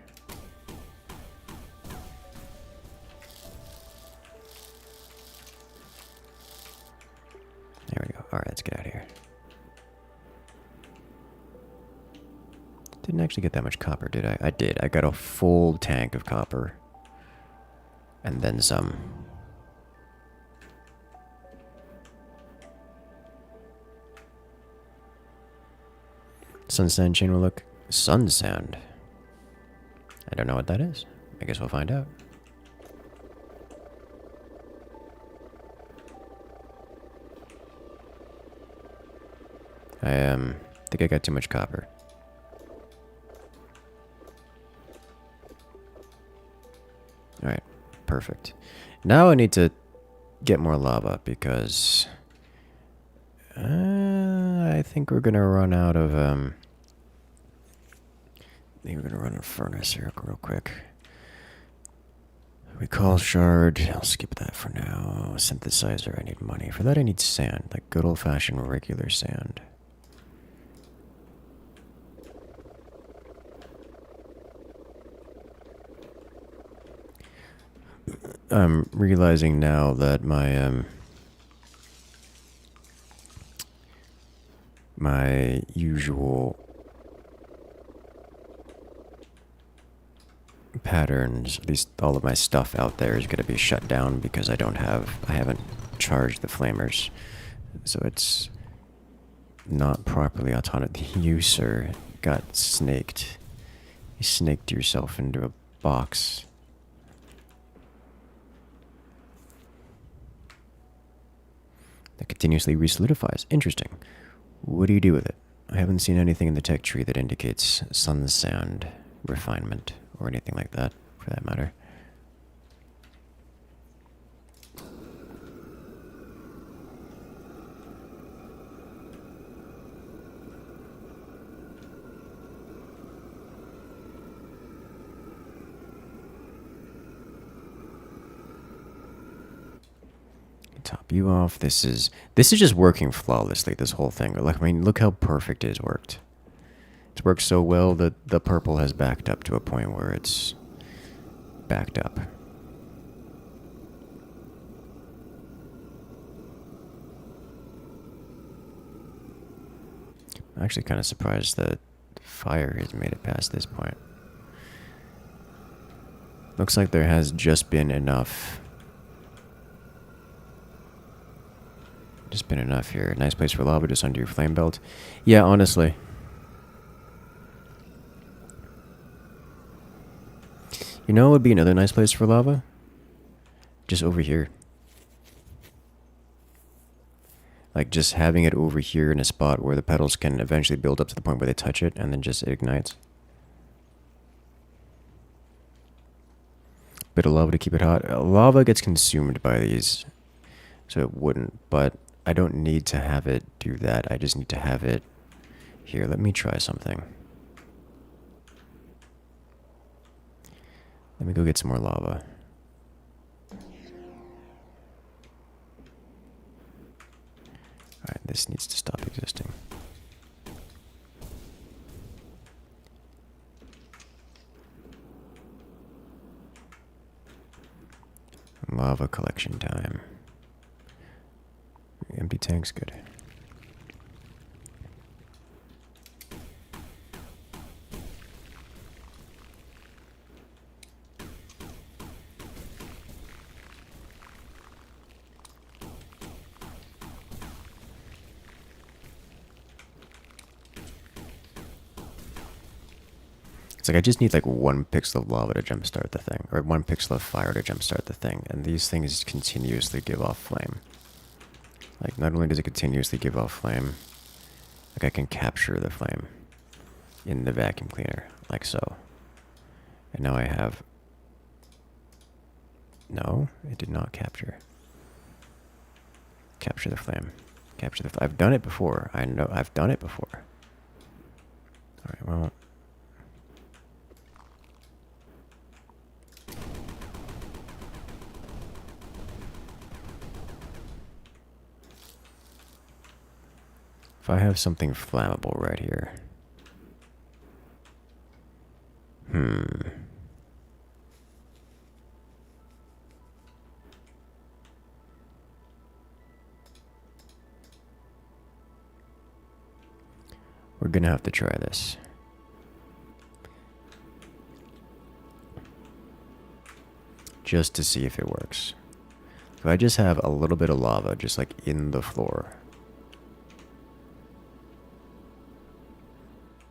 There we go. Alright, let's get out of here. Didn't actually get that much copper, did I? I did. I got a full tank of copper. And then some. Sun sand chain will look... Sun sand? I don't know what that is. I guess we'll find out. I think I got too much copper. Alright, perfect. Now I need to get more lava because I think we're gonna run out of I think we're gonna run a furnace here real quick. Recall shard, I'll skip that for now. Synthesizer, I need money. For that I need sand, like good old fashioned regular sand. I'm realizing now that my my usual patterns, at least all of my stuff out there, is going to be shut down because I haven't charged the flamers, so it's not properly autonomous. You, sir, got snaked. You snaked yourself into a box. That continuously resolidifies. Interesting. What do you do with it? I haven't seen anything in the tech tree that indicates sun sand refinement or anything like that, for that matter. View off. This is just working flawlessly, this whole thing. Like, I mean, look how perfect it has worked. It's worked so well that the purple has backed up to a point where it's backed up. I'm actually kind of surprised that fire has made it past this point. Looks like there has just been enough. Just been enough here. Nice place for lava, just under your flame belt. Yeah, honestly. You know what would be another nice place for lava? Just over here. Like, just having it over here in a spot where the petals can eventually build up to the point where they touch it, and then just it ignites. Bit of lava to keep it hot. Lava gets consumed by these, so it wouldn't, but I don't need to have it do that. I just need to have it here. Let me try something. Let me go get some more lava. Alright, this needs to stop existing. Lava collection time. Empty tanks, good. It's like I just need like 1 pixel of lava to jumpstart the thing, or 1 pixel of fire to jumpstart the thing, and these things continuously give off flame. Like, not only does it continuously give off flame, like I can capture the flame in the vacuum cleaner, like so. And now I have... No, it did not capture. Capture the flame. Capture the... I've done it before. I know I've done it before. Alright, well... If I have something flammable right here. We're gonna have to try this. Just to see if it works. If I just have a little bit of lava just like in the floor.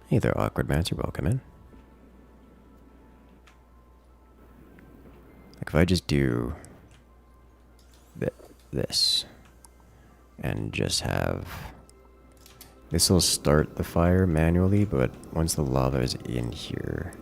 Hey there, awkward man, you're welcome in. Like if I just do this and just have... This will start the fire manually, but once the lava is in here...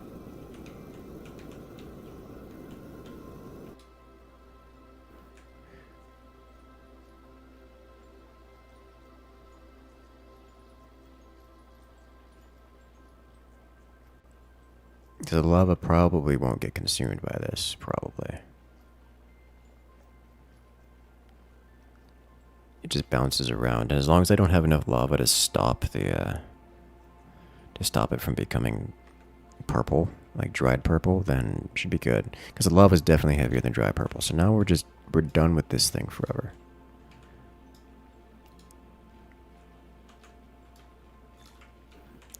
The lava probably won't get consumed by this, probably. It just bounces around, and as long as I don't have enough lava to stop the, to stop it from becoming purple, like dried purple, then it should be good. Because the lava is definitely heavier than dry purple, so now we're done with this thing forever.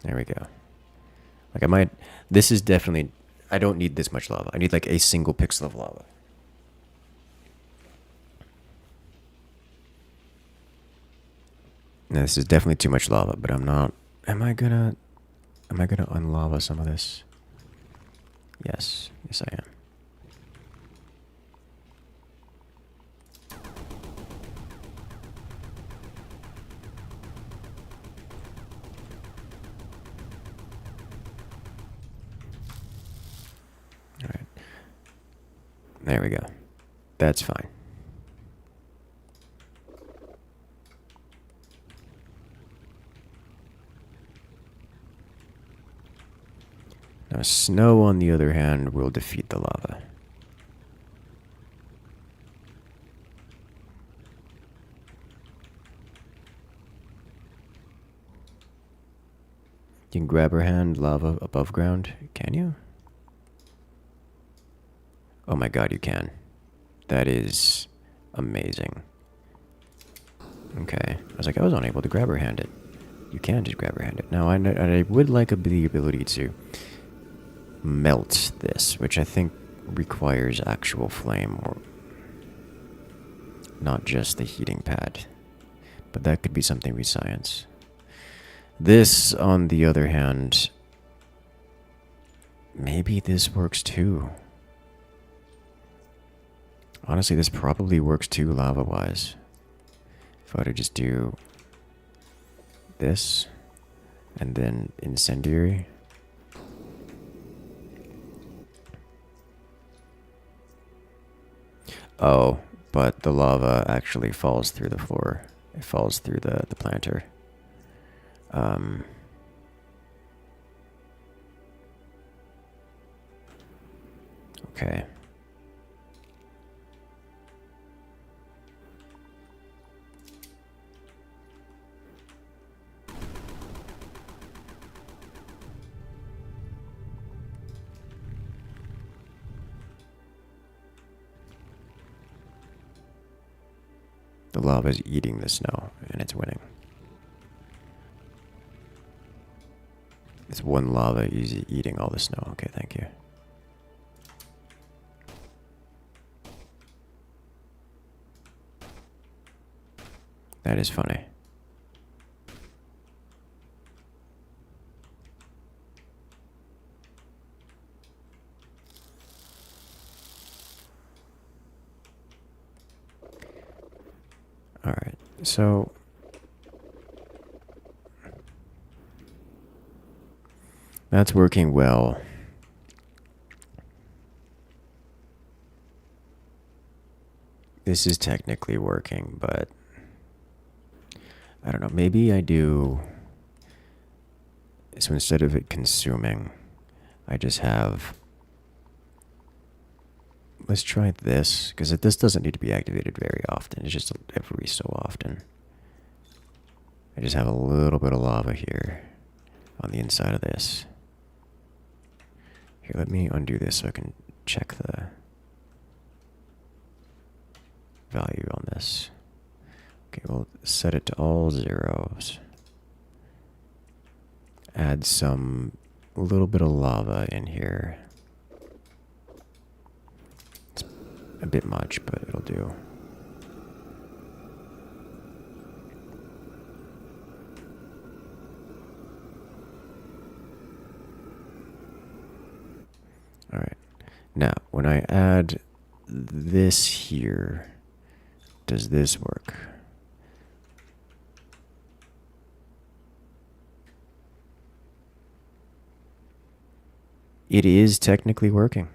There we go. Like I might... This is definitely... I don't need this much lava. I need like a single pixel of lava. Now, this is definitely too much lava, but I'm not... Am I gonna unlava some of this? Yes. Yes, I am. Alright. There we go. That's fine. Now, snow, on the other hand, will defeat the lava. You can grab her hand, lava above ground. Can you? Oh my god, you can. That is amazing. Okay. I was like, I was unable to grab her hand it. You can just grab her hand it. Now, I would like the ability to melt this, which I think requires actual flame, or not just the heating pad. But that could be something we science. This, on the other hand, maybe this works too. Honestly, this probably works too, lava-wise. If I were to just do this, and then incendiary. Oh, but the lava actually falls through the floor. It falls through the planter. Okay. The lava is eating the snow, and it's winning. This one lava is eating all the snow. Okay, thank you. That is funny. Alright, so that's working well. This is technically working, but I don't know. Maybe I do. So instead of it consuming, I just have. Let's try this, because this doesn't need to be activated very often. It's just every so often. I just have a little bit of lava here on the inside of this. Here, let me undo this so I can check the value on this. Okay, we'll set it to all zeros. Add a little bit of lava in here. It's a bit much, but it'll do. All right. Now, when I add this here, does this work? It is technically working.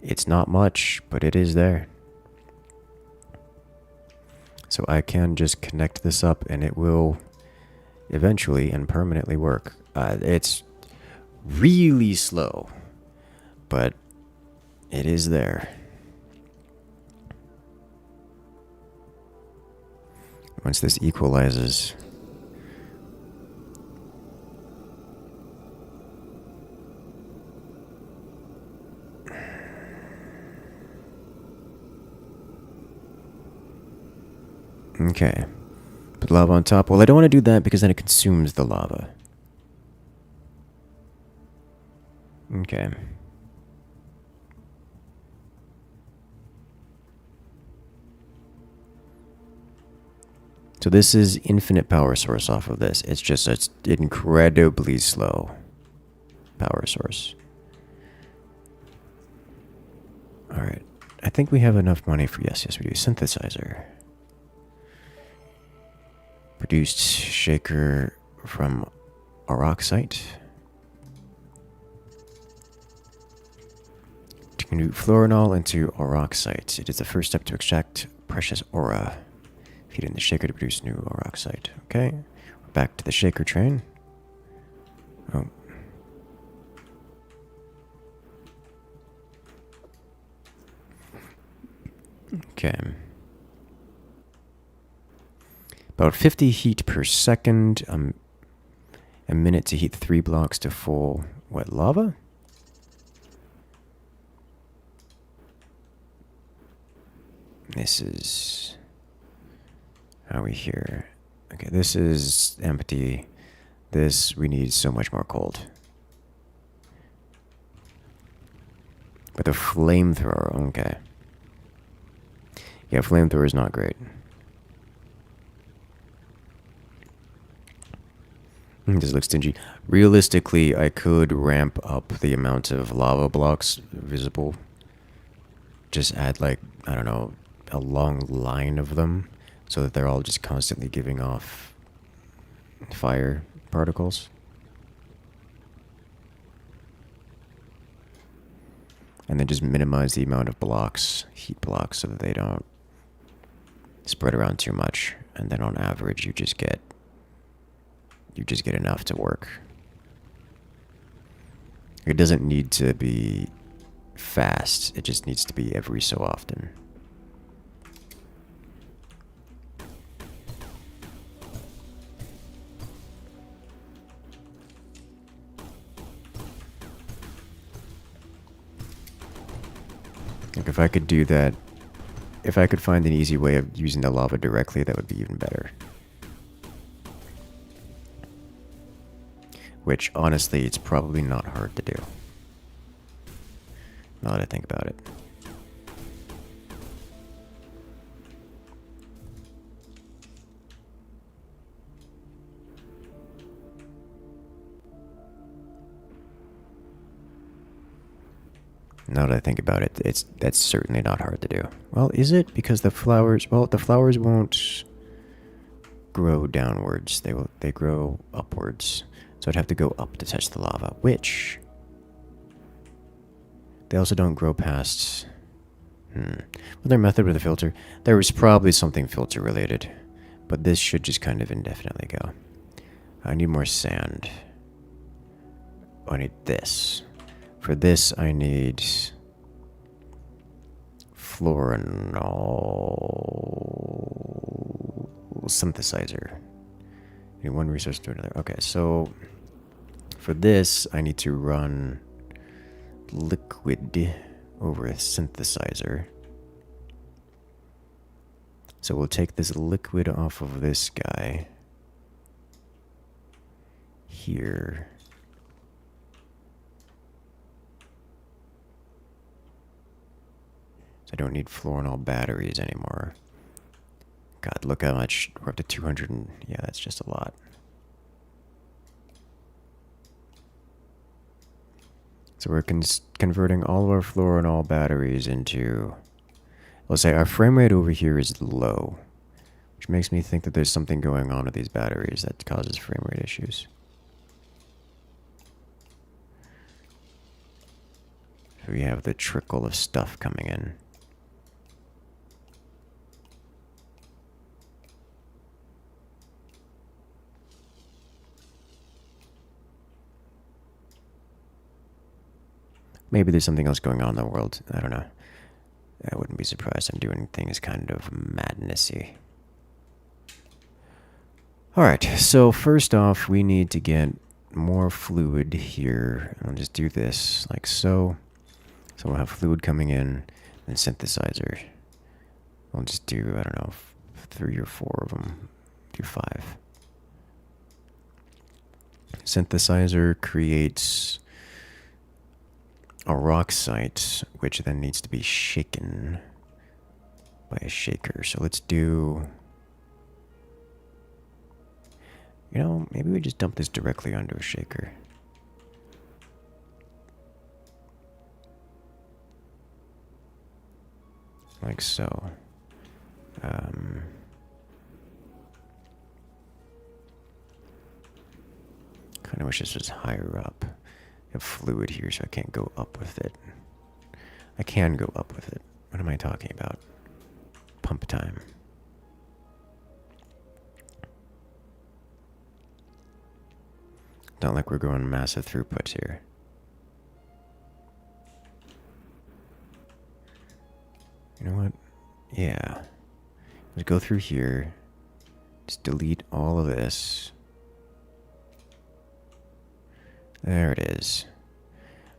It's not much, but it is there. So I can just connect this up and it will eventually and permanently work. It's really slow, but it is there. Once this equalizes, okay. Put lava on top. Well, I don't want to do that because then it consumes the lava. Okay. So this is infinite power source off of this. It's just an incredibly slow power source. All right. I think we have enough money for, yes, we do. Synthesizer. Produced shaker from aurochite. To convert fluorinol into aurochite. It is the first step to extract precious aura. Feed in the shaker to produce new aurochite. Okay. We're back to the shaker train. Oh. Okay. About 50 heat per second. A minute to heat 3 blocks to full, what, lava? This is... How are we here? Okay, this is empty. This, we need so much more cold. But the flamethrower, okay. Yeah, flamethrower is not great. This looks stingy. Realistically, I could ramp up the amount of lava blocks visible. Just add, like, I don't know, a long line of them so that they're all just constantly giving off fire particles. And then just minimize the amount of blocks, heat blocks, so that they don't spread around too much. And then on average, you just get enough to work. It doesn't need to be fast. It just needs to be every so often. Like if I could do that, if I could find an easy way of using the lava directly, that would be even better. Which, honestly, it's probably not hard to do. Now that I think about it. Now that I think about it, that's certainly not hard to do. Well, is it? Because the flowers, well, the flowers won't grow downwards. They grow upwards. So I'd have to go up to touch the lava, which they also don't grow past. With their method with the filter, there was probably something filter related, but this should just kind of indefinitely go. I need more sand. I need this. For this, I need fluorinol synthesizer. I need one resource to another. Okay, so for this, I need to run liquid over a synthesizer. So we'll take this liquid off of this guy here. I don't need fluorinol batteries anymore. God, look how much. We're up to 200 and... Yeah, that's just a lot. So we're converting all of our fluorinol batteries into... Let's say our frame rate over here is low, which makes me think that there's something going on with these batteries that causes frame rate issues. So we have the trickle of stuff coming in. Maybe there's something else going on in the world. I don't know. I wouldn't be surprised. I'm doing things kind of madnessy. Alright, so first off, we need to get more fluid here. I'll just do this, like so. So we'll have fluid coming in, and synthesizer. We'll just do, I don't know, 3 or 4 of them. Do 5. Synthesizer creates a rock site, which then needs to be shaken by a shaker. So let's do... You know, maybe we just dump this directly onto a shaker. Like so. Kind of wish this was higher up. I have fluid here, so I can't go up with it. I can go up with it. What am I talking about? Pump time. Not like we're going massive throughputs here. You know what? Yeah. Let's go through here. Just delete all of this. There it is.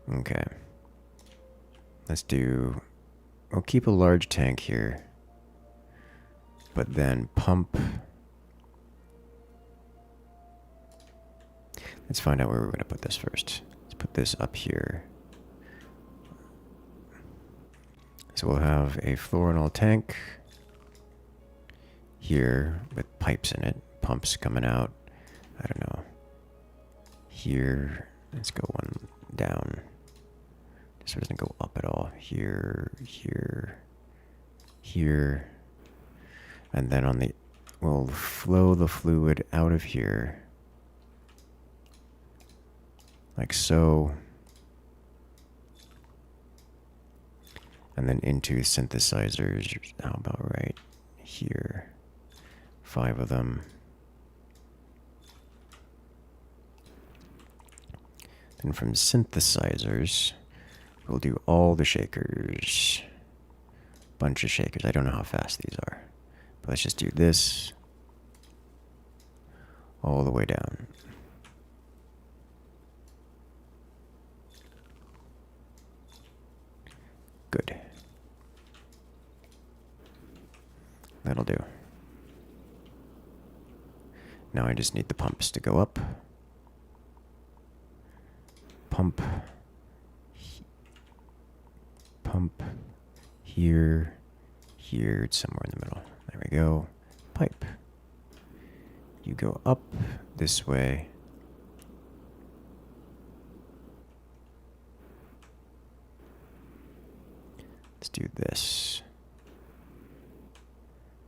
Okay. Let's do... We'll keep a large tank here. But then pump... Let's find out where we're going to put this first. Let's put this up here. So we'll have a fluorinol tank here with pipes in it. Pumps coming out. I don't know. Here. Let's go one down. This one doesn't go up at all. Here, here, here. And then on the... We'll flow the fluid out of here. Like so. And then into synthesizers. How about right here? 5 of them. Then from synthesizers, we'll do all the shakers. Bunch of shakers. I don't know how fast these are. But let's just do this all the way down. Good. That'll do. Now I just need the pumps to go up. Pump. Pump. Here. Here. It's somewhere in the middle. There we go. Pipe. You go up this way. Let's do this.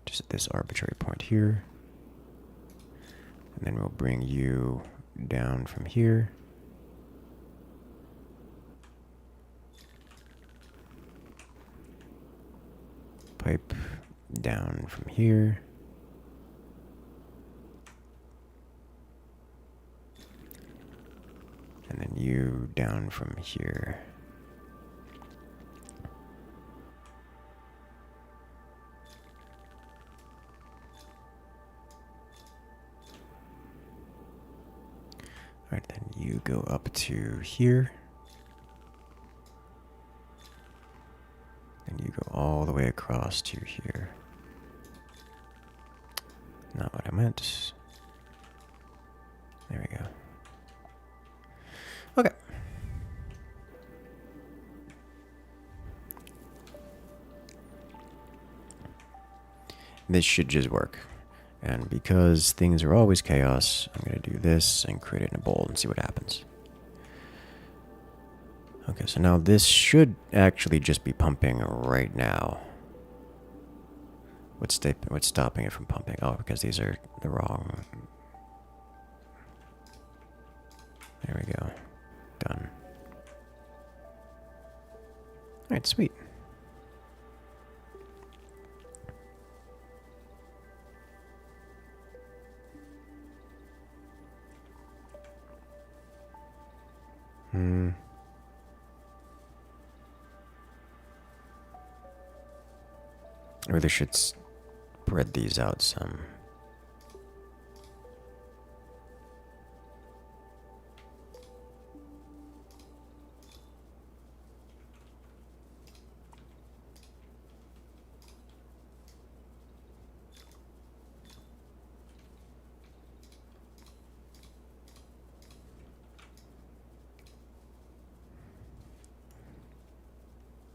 Just at this arbitrary point here. And then we'll bring you down from here. Pipe down from here. And then you down from here. Alright, then you go up to here. And you go all the way across to here. Not what I meant. There we go. Okay. This should just work. And because things are always chaos, I'm going to do this and create it in a bowl and see what happens. Okay, so now this should actually just be pumping right now. What's stopping it from pumping? Oh, because these are the wrong... There we go. Done. Alright, sweet. I really should spread these out some.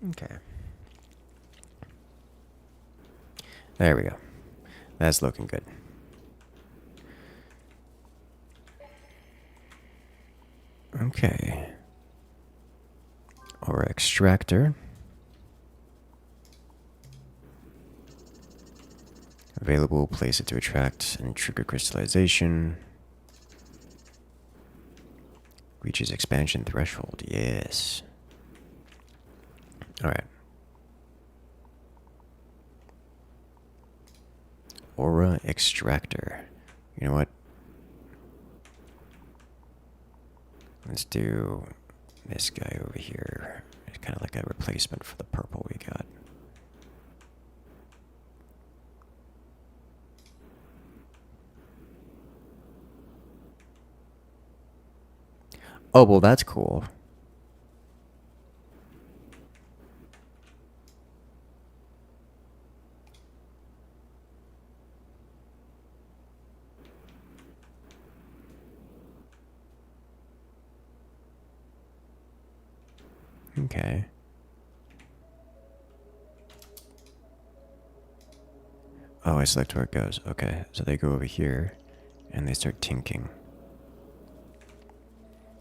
Okay. There we go. That's looking good. Okay. Our extractor. Available, place it to attract and trigger crystallization. Reaches expansion threshold. Yes. Alright. Aura extractor. You know what? Let's do this guy over here. It's kind of like a replacement for the purple we got. Oh, well, that's cool. Okay. Oh, I select where it goes. Okay, so they go over here, and they start tinking.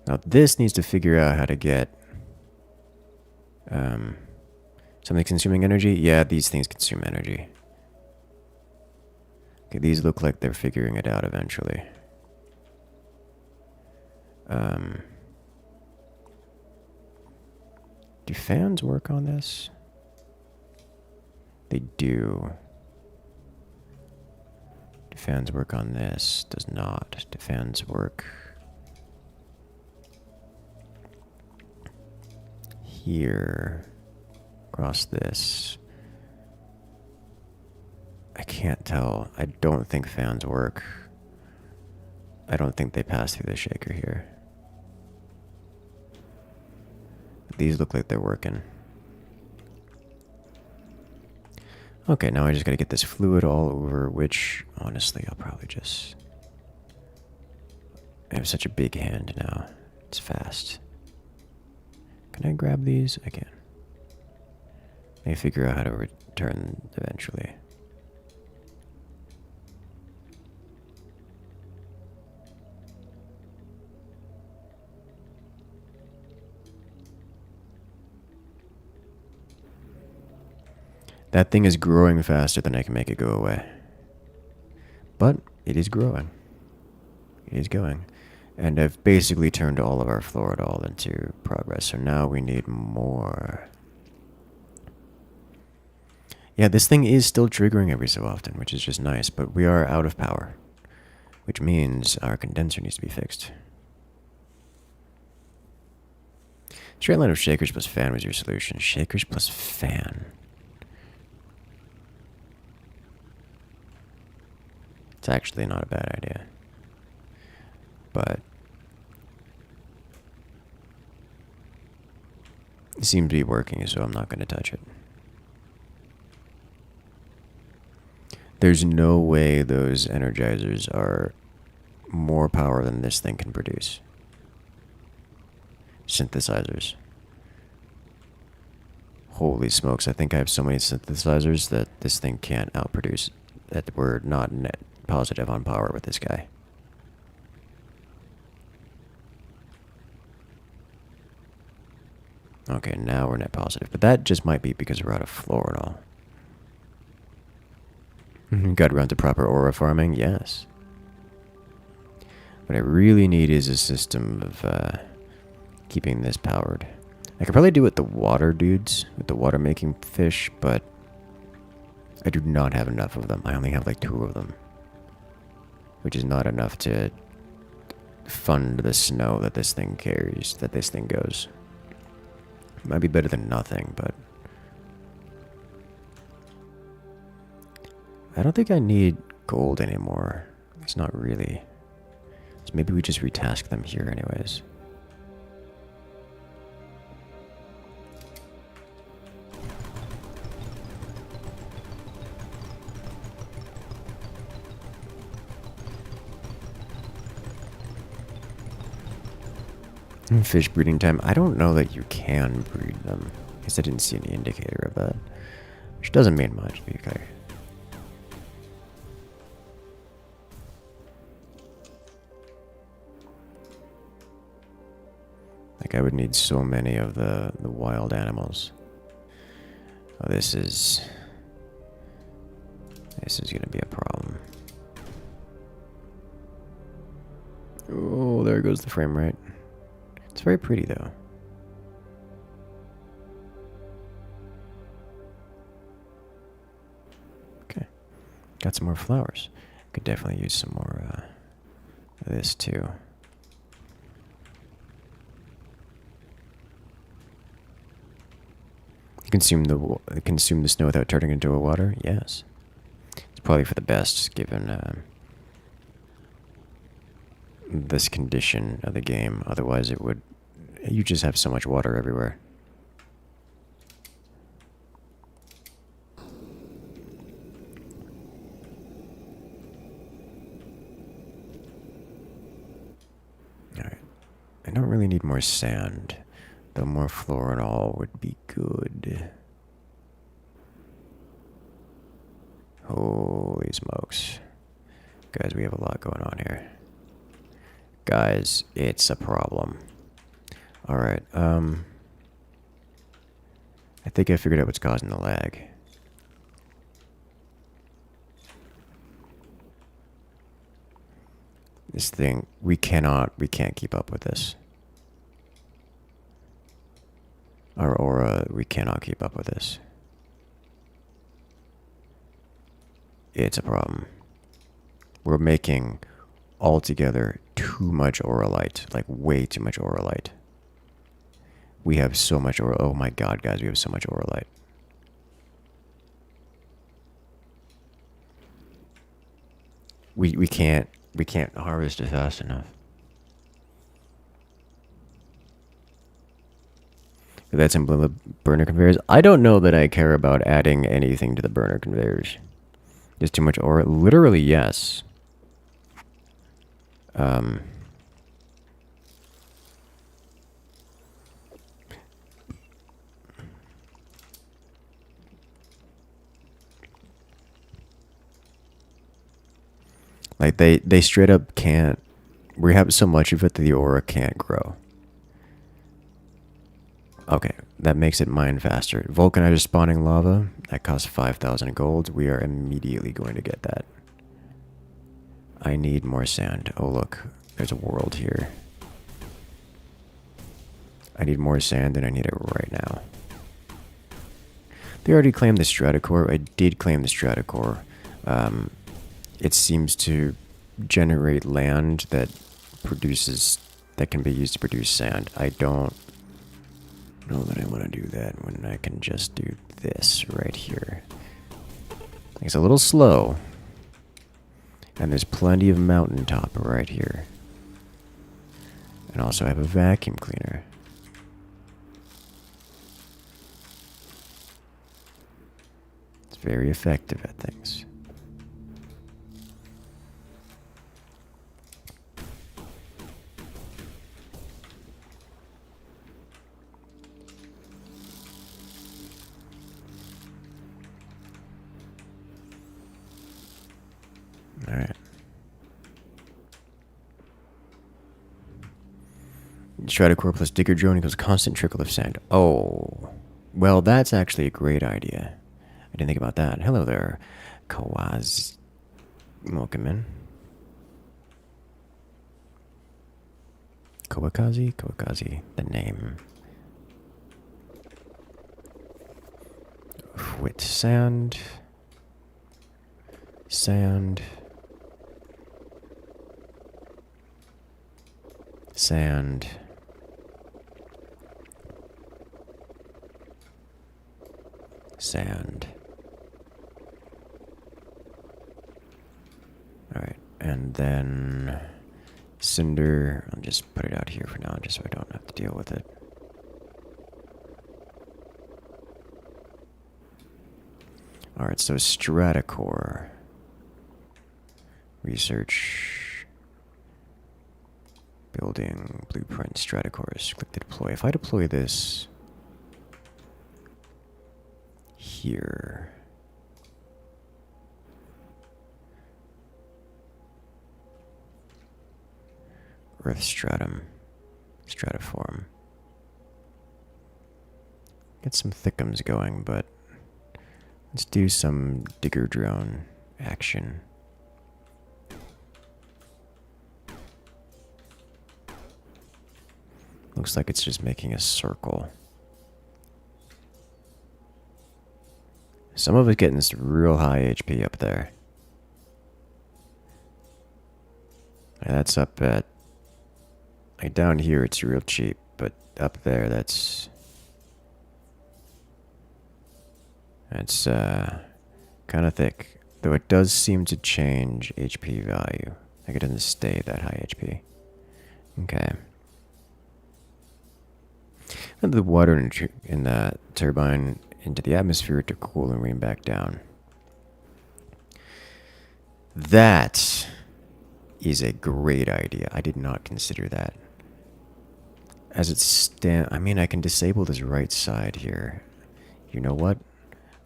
Now this needs to figure out how to get something consuming energy. Yeah, these things consume energy. Okay, these look like they're figuring it out eventually. Do fans work on this? They do. Do fans work on this? Does not. Do fans work here? Across this? I can't tell. I don't think fans work. I don't think they pass through the shaker here. These look like they're working. Okay, now I just gotta get this fluid all over, which, honestly, I'll probably just... I have such a big hand now. It's fast. Can I grab these? I can. I figure out how to return eventually. That thing is growing faster than I can make it go away. But it is growing. It is going. And I've basically turned all of our fluoridol into progress, so now we need more. Yeah, this thing is still triggering every so often, which is just nice, but we are out of power, which means our condenser needs to be fixed. Straight line of shakers plus fan was your solution. Shakers plus fan. It's actually not a bad idea. But it seems to be working, so I'm not going to touch it. There's no way those energizers are more power than this thing can produce. Synthesizers. Holy smokes, I think I have so many synthesizers that this thing can't outproduce. That we're not net positive on power with this guy. Okay, now we're net positive, but that just might be because we're out of fluoridol. Got around to proper aura farming? Yes. What I really need is a system of keeping this powered. I could probably do it with the water dudes, with the water making fish, but I do not have enough of them. I only have like 2 of them, which is not enough to fund the snow that this thing carries, that this thing goes. It might be better than nothing, but I don't think I need gold anymore. It's not really. So maybe we just retask them here anyways. Fish breeding time. I don't know that you can breed them. I guess I didn't see any indicator of that. Which doesn't mean much, to be clear. Like, I would need so many of the wild animals. Oh, this is gonna be a problem. Oh, there goes the frame rate. It's very pretty, though. Okay. Got some more flowers. Could definitely use some more of this, too. Consume the snow without turning into a water? Yes. It's probably for the best, given this condition of the game. Otherwise, it would. You just have so much water everywhere. Alright. I don't really need more sand. Though more florinol would be good. Holy smokes. Guys, we have a lot going on here. Guys, it's a problem. Alright, I think I figured out what's causing the lag. This thing, we can't keep up with this. Our aura, we cannot keep up with this. It's a problem. We're making altogether too much aura light, like way too much aura light. We have so much aura. Oh my god, guys, we have so much aura light. We can't harvest it fast enough. That's in the burner conveyors. I don't know that I care about adding anything to the burner conveyors. There's too much aura. Literally, yes. Like they straight up can't. We have so much of it that the aura can't grow. Okay, that makes it mine faster. Vulcanizer spawning lava, that costs 5,000 gold. We are immediately going to get that. I need more sand. Oh look, there's a world here. I need more sand and I need it right now. They already claimed the stratocore. I did claim the stratocore. It seems to generate land that can be used to produce sand. I don't know that I want to do that when I can just do this right here. It's a little slow. And there's plenty of mountaintop right here. And also I have a vacuum cleaner. It's very effective at things. Alright. Stratocore plus digger drone equals constant trickle of sand. Oh. Well, that's actually a great idea. I didn't think about that. Hello there, Kawaz. Welcome in. Kawakazi? Kawakazi. The name. With sand. Sand. Sand. Sand. Alright, and then cinder. I'll just put it out here for now, just so I don't have to deal with it. Alright, so stratocore. Research. Building. Blueprint. Stratocores. Click to deploy. If I deploy this here. Earth stratum. Stratiform. Get some thickums going, but let's do some digger drone action. Looks like it's just making a circle. Some of it getting this real high HP up there. And that's up at... Like down here it's real cheap, but up there that's... That's kind of thick. Though it does seem to change HP value. Like it doesn't stay that high HP. Okay. Let the water in the turbine into the atmosphere to cool and rain back down. That is a great idea. I did not consider that. As it stands, I mean, I can disable this right side here. You know what?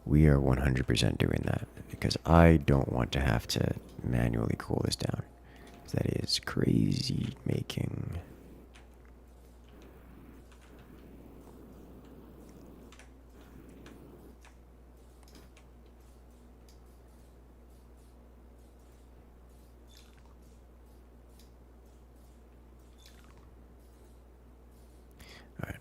We are 100% doing that because I don't want to have to manually cool this down. That is crazy making. All right.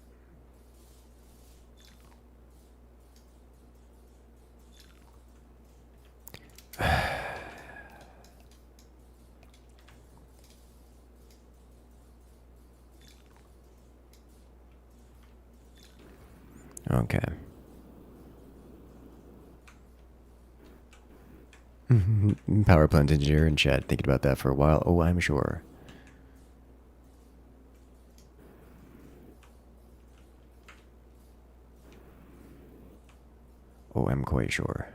Okay. Power plant engineer in chat thinking about that for a while. Oh, I'm sure. Oh, I'm quite sure.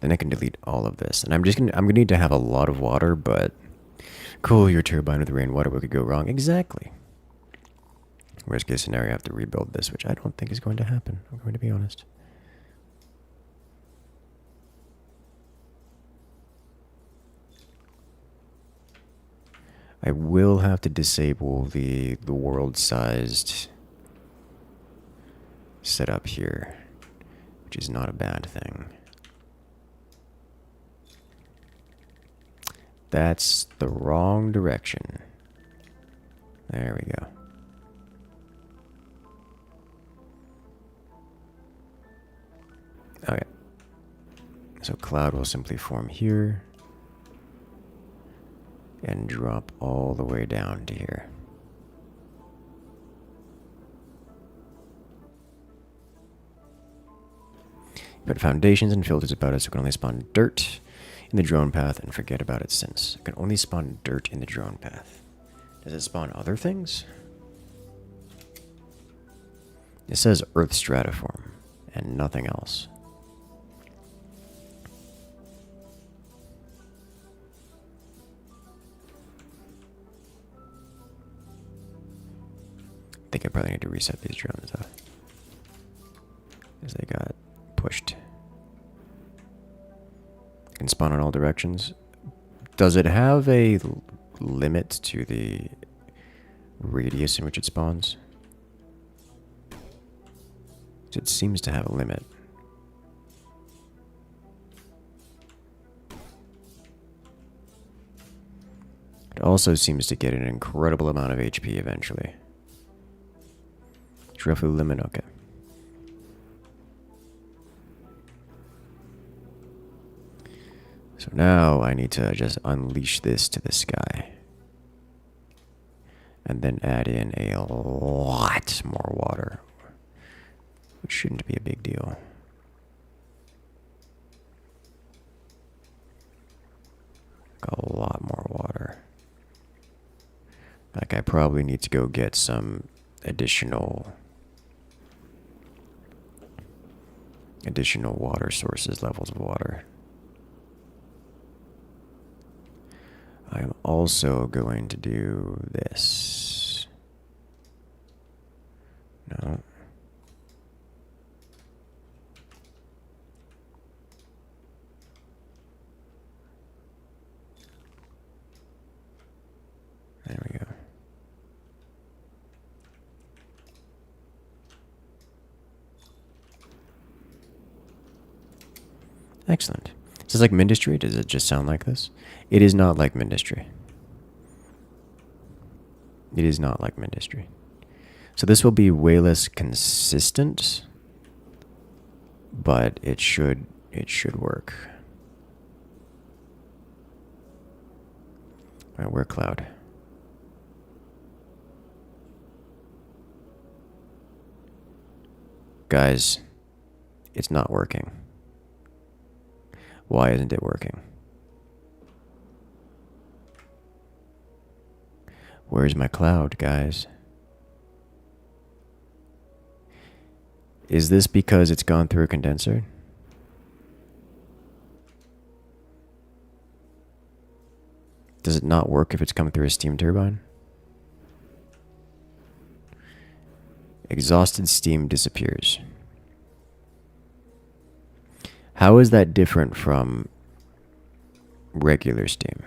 Then I can delete all of this. And I'm gonna need to have a lot of water, but cool your turbine with rainwater, what could go wrong? Exactly. Worst case scenario, I have to rebuild this, which I don't think is going to happen. I'm going to be honest. I will have to disable the world-sized setup here, which is not a bad thing. That's the wrong direction. There we go. Okay. So cloud will simply form here and drop all the way down to here. Put foundations and filters about it so it can only spawn dirt in the drone path and forget about it since. It can only spawn dirt in the drone path. Does it spawn other things? It says Earth stratiform and nothing else. I think I probably need to reset these drones though, because they got pushed. It can spawn in all directions. Does it have a limit to the radius in which it spawns? It seems to have a limit. It also seems to get an incredible amount of HP eventually. It's roughly the limit, okay. So now I need to just unleash this to the sky. And then add in a lot more water, which shouldn't be a big deal. A lot more water. Like I probably need to go get some additional water sources, levels of water. I'm also going to do this. No. There we go. Excellent. Is this like Mindustry? Does it just sound like this? It is not like Mindustry. It is not like Mindustry. So this will be way less consistent, but it should work. Alright, we're cloud. Guys, it's not working. Why isn't it working? Where's my cloud, guys? Is this because it's gone through a condenser? Does it not work if it's coming through a steam turbine? Exhausted steam disappears. How is that different from regular steam?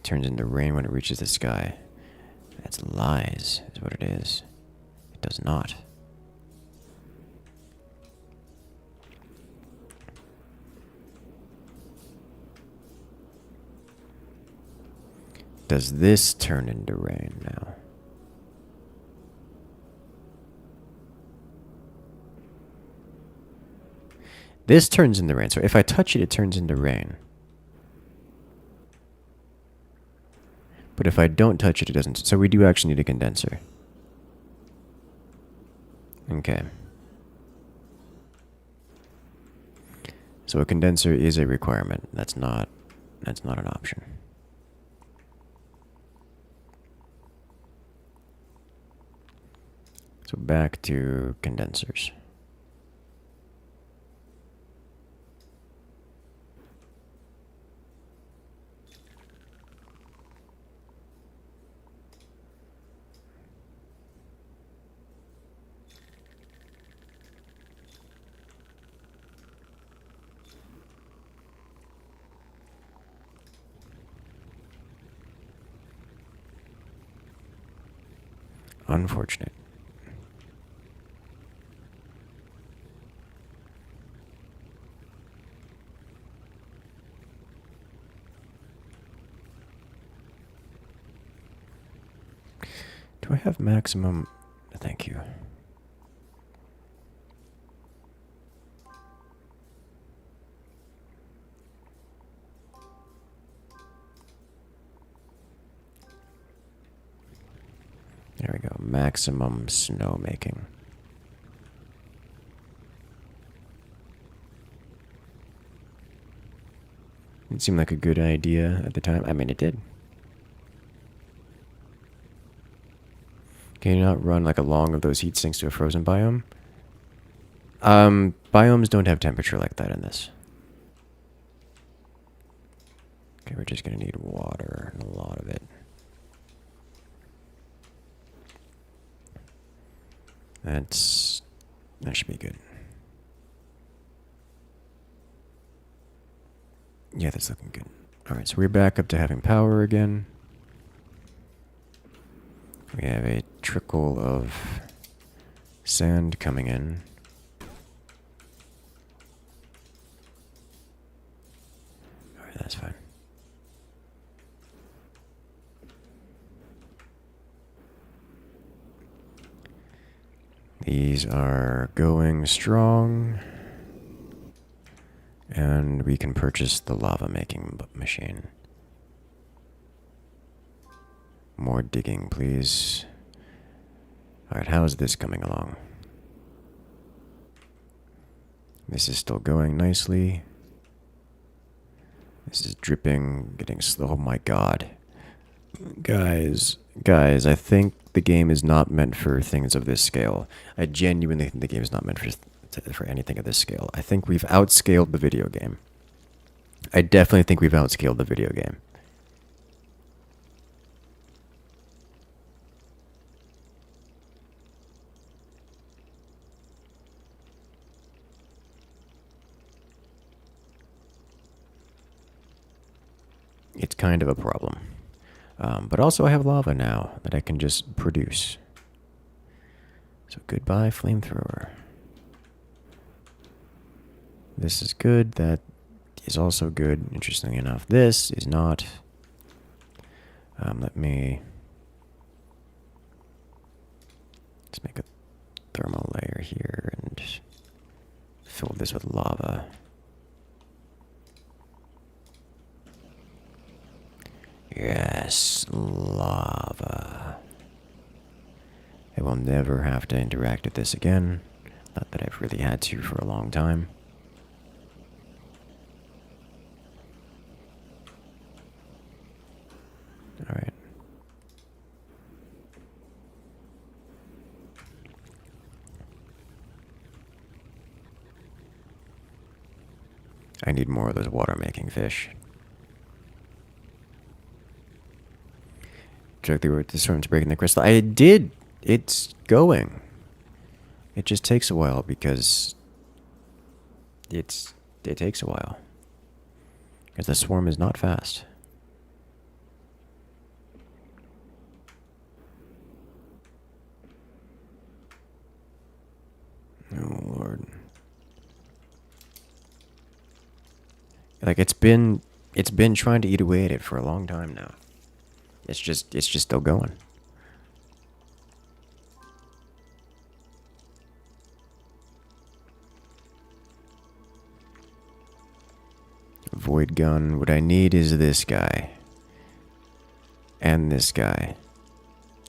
Turns into rain when it reaches the sky. That's lies, is what it is. It does not. Does this turn into rain now? This turns into rain. So if I touch it, it turns into rain. But if I don't touch it, it doesn't. So we do actually need a condenser. Okay. So a condenser is a requirement. That's not an option. So back to condensers. Unfortunate. Do I have maximum? Thank you. There we go. Maximum snow making. It seemed like a good idea at the time. I mean, it did. Can you not run like a long of those heat sinks to a frozen biome? Biomes don't have temperature like that in this. Okay, we're just gonna need water, and a lot of it. That should be good. Yeah, that's looking good. Alright, so we're back up to having power again. We have a trickle of sand coming in. Alright, that's fine. These are going strong. And we can purchase the lava making machine. More digging, please. Alright, how is this coming along? This is still going nicely. This is dripping, getting slow. Oh my god. Guys, I think the game is not meant for things of this scale. I genuinely think the game is not meant for anything of this scale. I think we've outscaled the video game. I definitely think we've outscaled the video game. It's kind of a problem. But also I have lava now that I can just produce. So goodbye, flamethrower. This is good. That is also good, interestingly enough. This is not. Let me... Let's make a thermal layer here and fill this with lava. Yes, lava. I will never have to interact with this again. Not that I've really had to for a long time. Alright. I need more of those water-making fish. Directly where the storm's breaking the crystal. I did! It's going. It just takes a while because it takes a while. Because the swarm is not fast. Oh Lord. Like it's been trying to eat away at it for a long time now. It's just still going. Void gun. What I need is this guy. And this guy.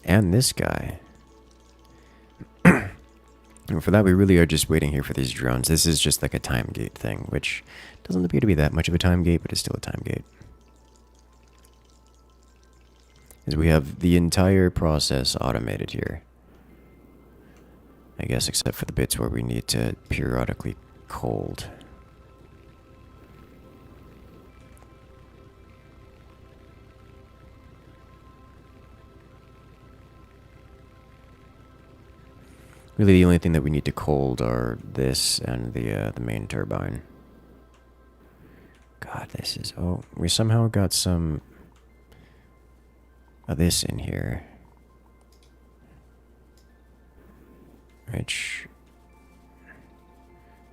And this guy. And for that, we really are just waiting here for these drones. This is just like a time gate thing, which doesn't appear to be that much of a time gate, but it's still a time gate. As we have the entire process automated here. I guess except for the bits where we need to periodically cold. Really, the only thing that we need to cold are this and the main turbine. God, this is... Oh, we somehow got some of this in here. Which...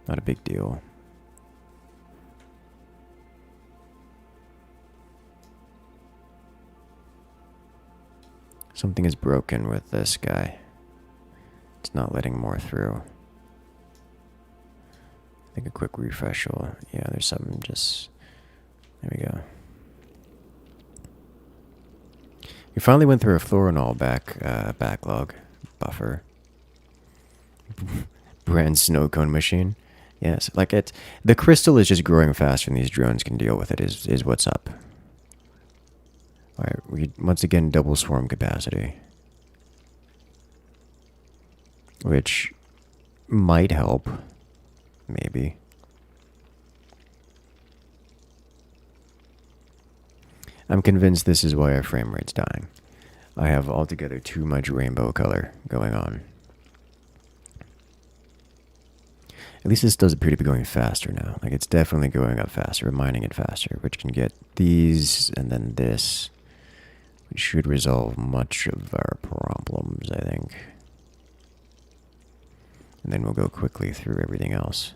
Not a big deal. Something is broken with this guy. It's not letting more through. I think a quick refresh will... Yeah, there's something just... There we go. We finally went through a Florinol backlog buffer. Brand snow cone machine. Yes, like it. The crystal is just growing faster than these drones can deal with it. Is what's up. All right, we once again double swarm capacity, which might help, maybe. I'm convinced this is why our frame rate's dying. I have altogether too much rainbow color going on. At least this does appear to be going faster now. Like, it's definitely going up faster, or mining it faster, which can get these, and then this, which should resolve much of our problems, I think. And then we'll go quickly through everything else.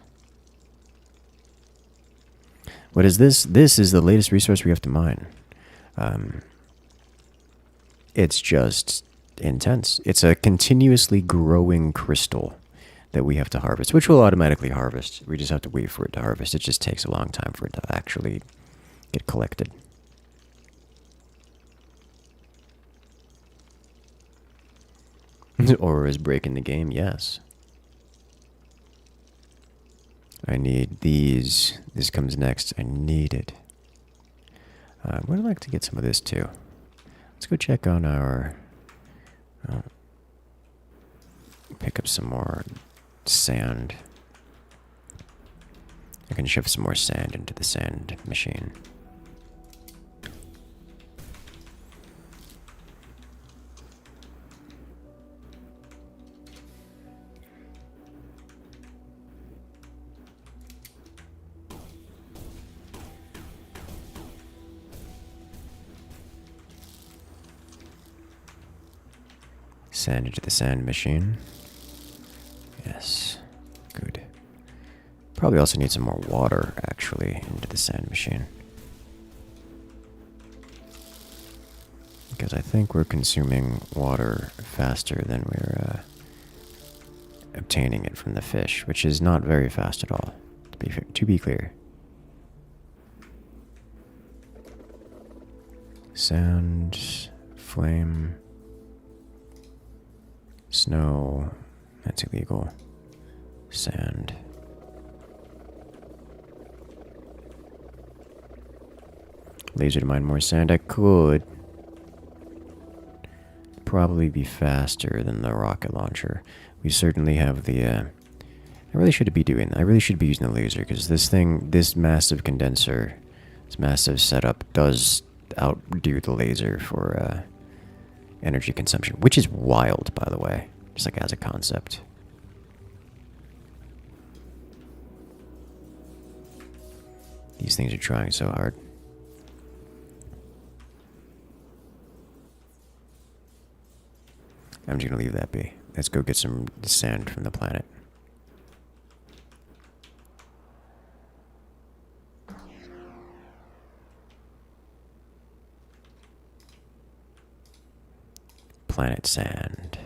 What is this? This is the latest resource we have to mine. It's just intense. It's a continuously growing crystal that we have to harvest, which will automatically harvest. We just have to wait for it to harvest. It just takes a long time for it to actually get collected. Aura is breaking the game, yes. I need these. This comes next. I need it. Would like to get some of this too. Let's go check on our... pick up some more sand. I can shift some more sand into the sand machine. Sand into the sand machine. Yes. Good. Probably also need some more water, actually, into the sand machine. Because I think we're consuming water faster than we're obtaining it from the fish, which is not very fast at all, to be clear. Sand, flame, snow, that's illegal. Sand. Laser to mine more sand. I could probably be faster than the rocket launcher. We certainly have the. I really should be doing. I really should be using the laser because this massive condenser, this massive setup does outdo the laser for energy consumption, which is wild, by the way, just like as a concept. These things are trying so hard. I'm just gonna leave that be. Let's go get some sand from the planet. Planet sand.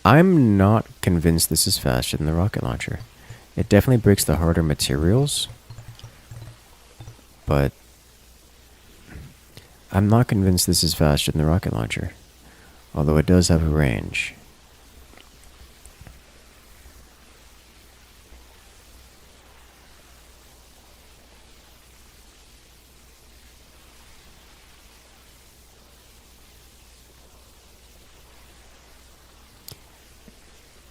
I'm not convinced this is faster than the rocket launcher. It definitely breaks the harder materials, but I'm not convinced this is faster than the rocket launcher, although it does have a range.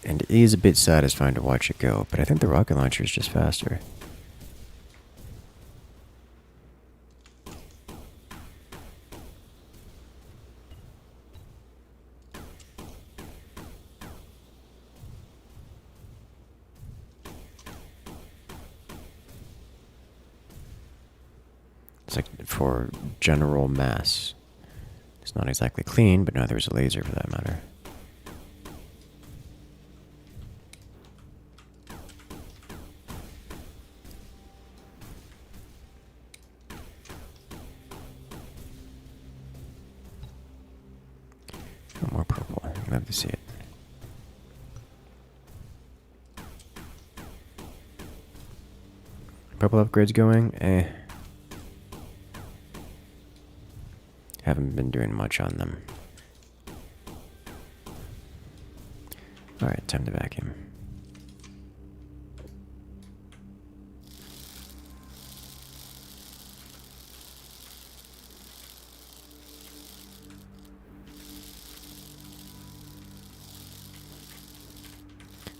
And it is a bit satisfying to watch it go, but I think the rocket launcher is just faster. It's like for general mass. It's not exactly clean, but now there's a laser for that matter. More purple. I'd love to see it. Purple upgrades going? Haven't been doing much on them. Alright, time to vacuum.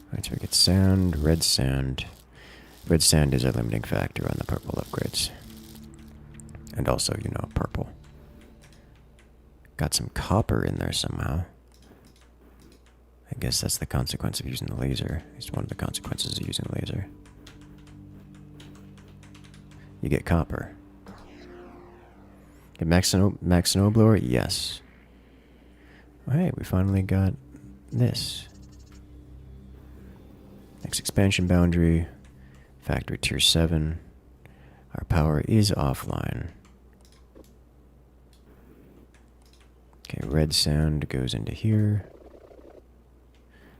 Alright, so we get sand, red sand. Red sand is a limiting factor on the purple upgrades. And also, you know, purple. Got some copper in there somehow. I guess that's the consequence of using the laser. It's one of the consequences of using the laser. You get copper. Get max snowblower? Yes. Oh, hey, we finally got this. Next expansion boundary. Factory tier 7. Our power is offline. Okay, red sand goes into here.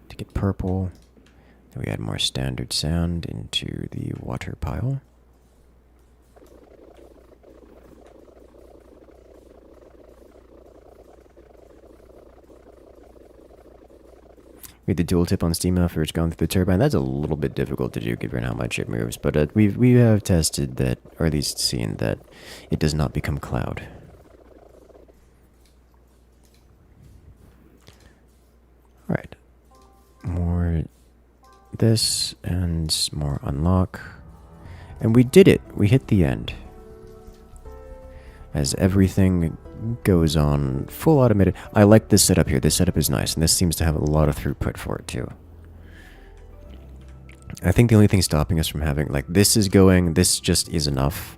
To get purple. Then we add more standard sand into the water pile. We had the dual tip on steam after it's gone through the turbine. That's a little bit difficult to do given how much it moves, but we have tested that, or at least seen that it does not become cloud. Alright. More this and more unlock. And we did it. We hit the end. As everything goes on full automated. I like this setup here. This setup is nice, and this seems to have a lot of throughput for it too. I think the only thing stopping us from having, like, this is going, this just is enough.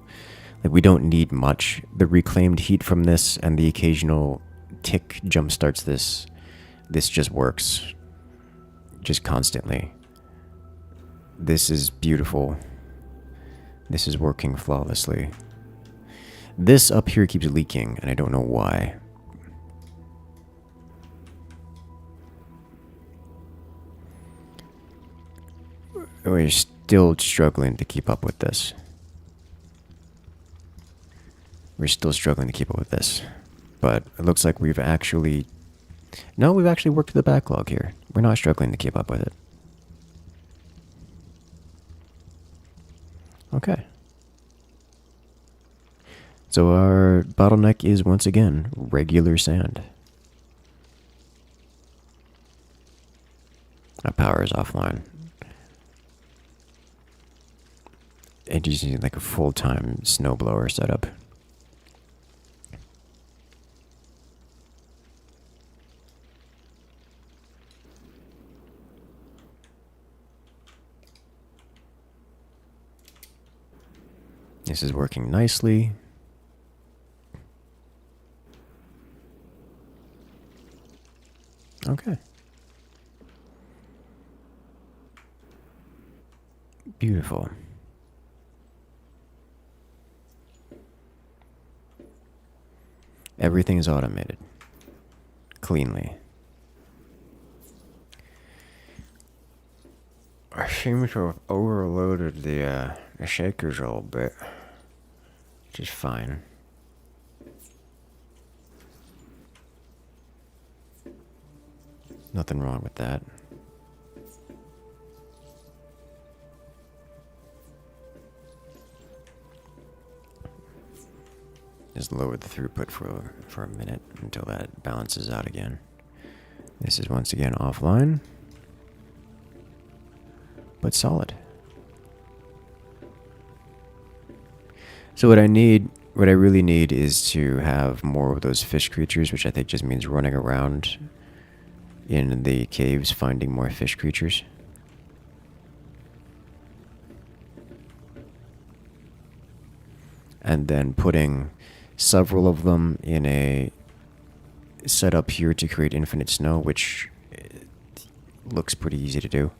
Like, we don't need much. The reclaimed heat from this and the occasional tick jumpstarts this. This just works. Just constantly. This is beautiful. This is working flawlessly. This up here keeps leaking, and I don't know why. We're still struggling to keep up with this. We're still struggling to keep up with this. But it looks like we've actually... No, we've actually worked the backlog here. We're not struggling to keep up with it. Okay. So our bottleneck is once again regular sand. Our power is offline. And you need like a full-time snowblower setup. This is working nicely. Okay. Beautiful. Everything is automated. Cleanly. I seem to have overloaded the shakers a little bit. Which is fine. Nothing wrong with that. Just lower the throughput for a minute until that balances out again. This is once again offline, but solid. So what I really need is to have more of those fish creatures, which I think just means running around in the caves finding more fish creatures. And then putting several of them in a setup here to create infinite snow, which looks pretty easy to do.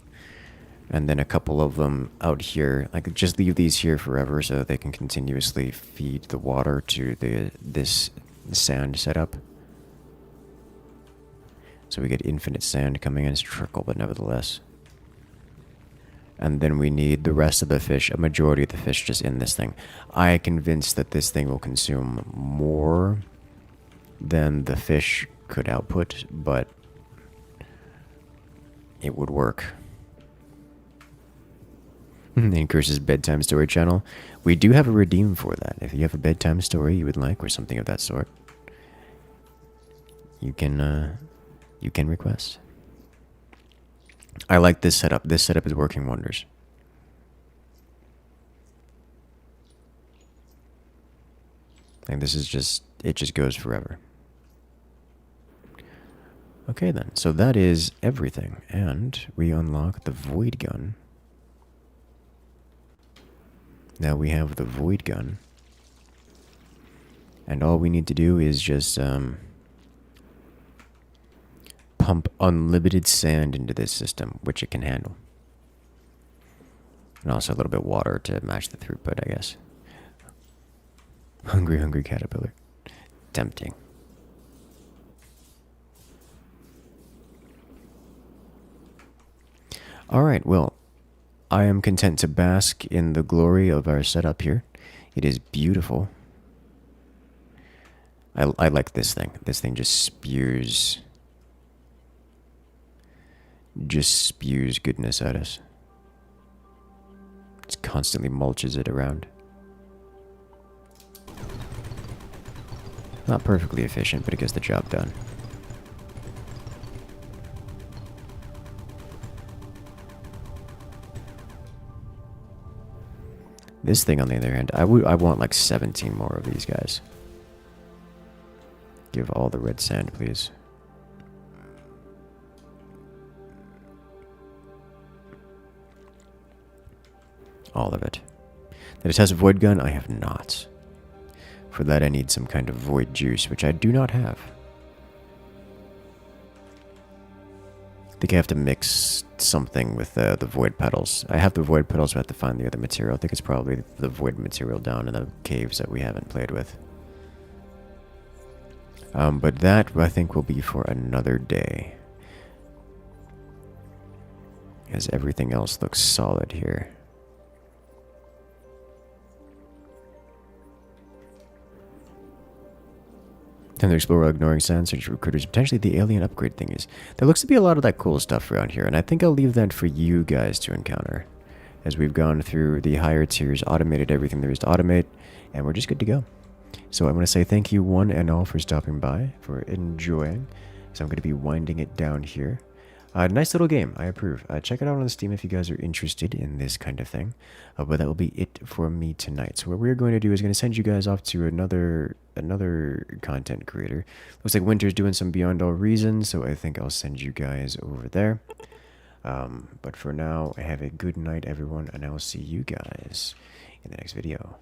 And then a couple of them out here. I could just leave these here forever so that they can continuously feed the water to this sand setup. So we get infinite sand coming in. It's trickle, but nevertheless. And then we need the rest of the fish, a majority of the fish just in this thing. I am convinced that this thing will consume more than the fish could output, but it would work. Increases bedtime story channel. We do have a redeem for that. If you have a bedtime story you would like or something of that sort, you can request. I like this setup. This setup is working wonders. And this is just, it just goes forever. Okay then, so that is everything. And we unlock the void gun. Now we have the void gun. And all we need to do is just pump unlimited sand into this system, which it can handle. And also a little bit of water to match the throughput, I guess. Hungry, hungry caterpillar. Tempting. Alright, well, I am content to bask in the glory of our setup here. It is beautiful. I like this thing. This thing just spews goodness at us. It constantly mulches it around. Not perfectly efficient, but it gets the job done. This thing, on the other hand, I want like 17 more of these guys. Give all the red sand, please. All of it. That it has a void gun? I have not. For that I need some kind of void juice, which I do not have. think I have to mix something with the void petals. I have the void petals, but I have to find the other material. I think it's probably the void material down in the caves that we haven't played with. But that, I think, will be for another day. As everything else looks solid here. Time to explore while ignoring sand, search for recruiters, potentially the alien upgrade thingies. There looks to be a lot of that cool stuff around here, and I think I'll leave that for you guys to encounter. As we've gone through the higher tiers, automated everything there is to automate, and we're just good to go. So I want to say thank you one and all for stopping by, for enjoying. So I'm going to be winding it down here. Nice little game. I approve. Check it out on Steam if you guys are interested in this kind of thing. But that will be it for me tonight. So what we're going to do is going to send you guys off to another content creator. Looks like Winter's doing some Beyond All Reason, so I think I'll send you guys over there. But for now, have a good night, everyone, and I'll see you guys in the next video.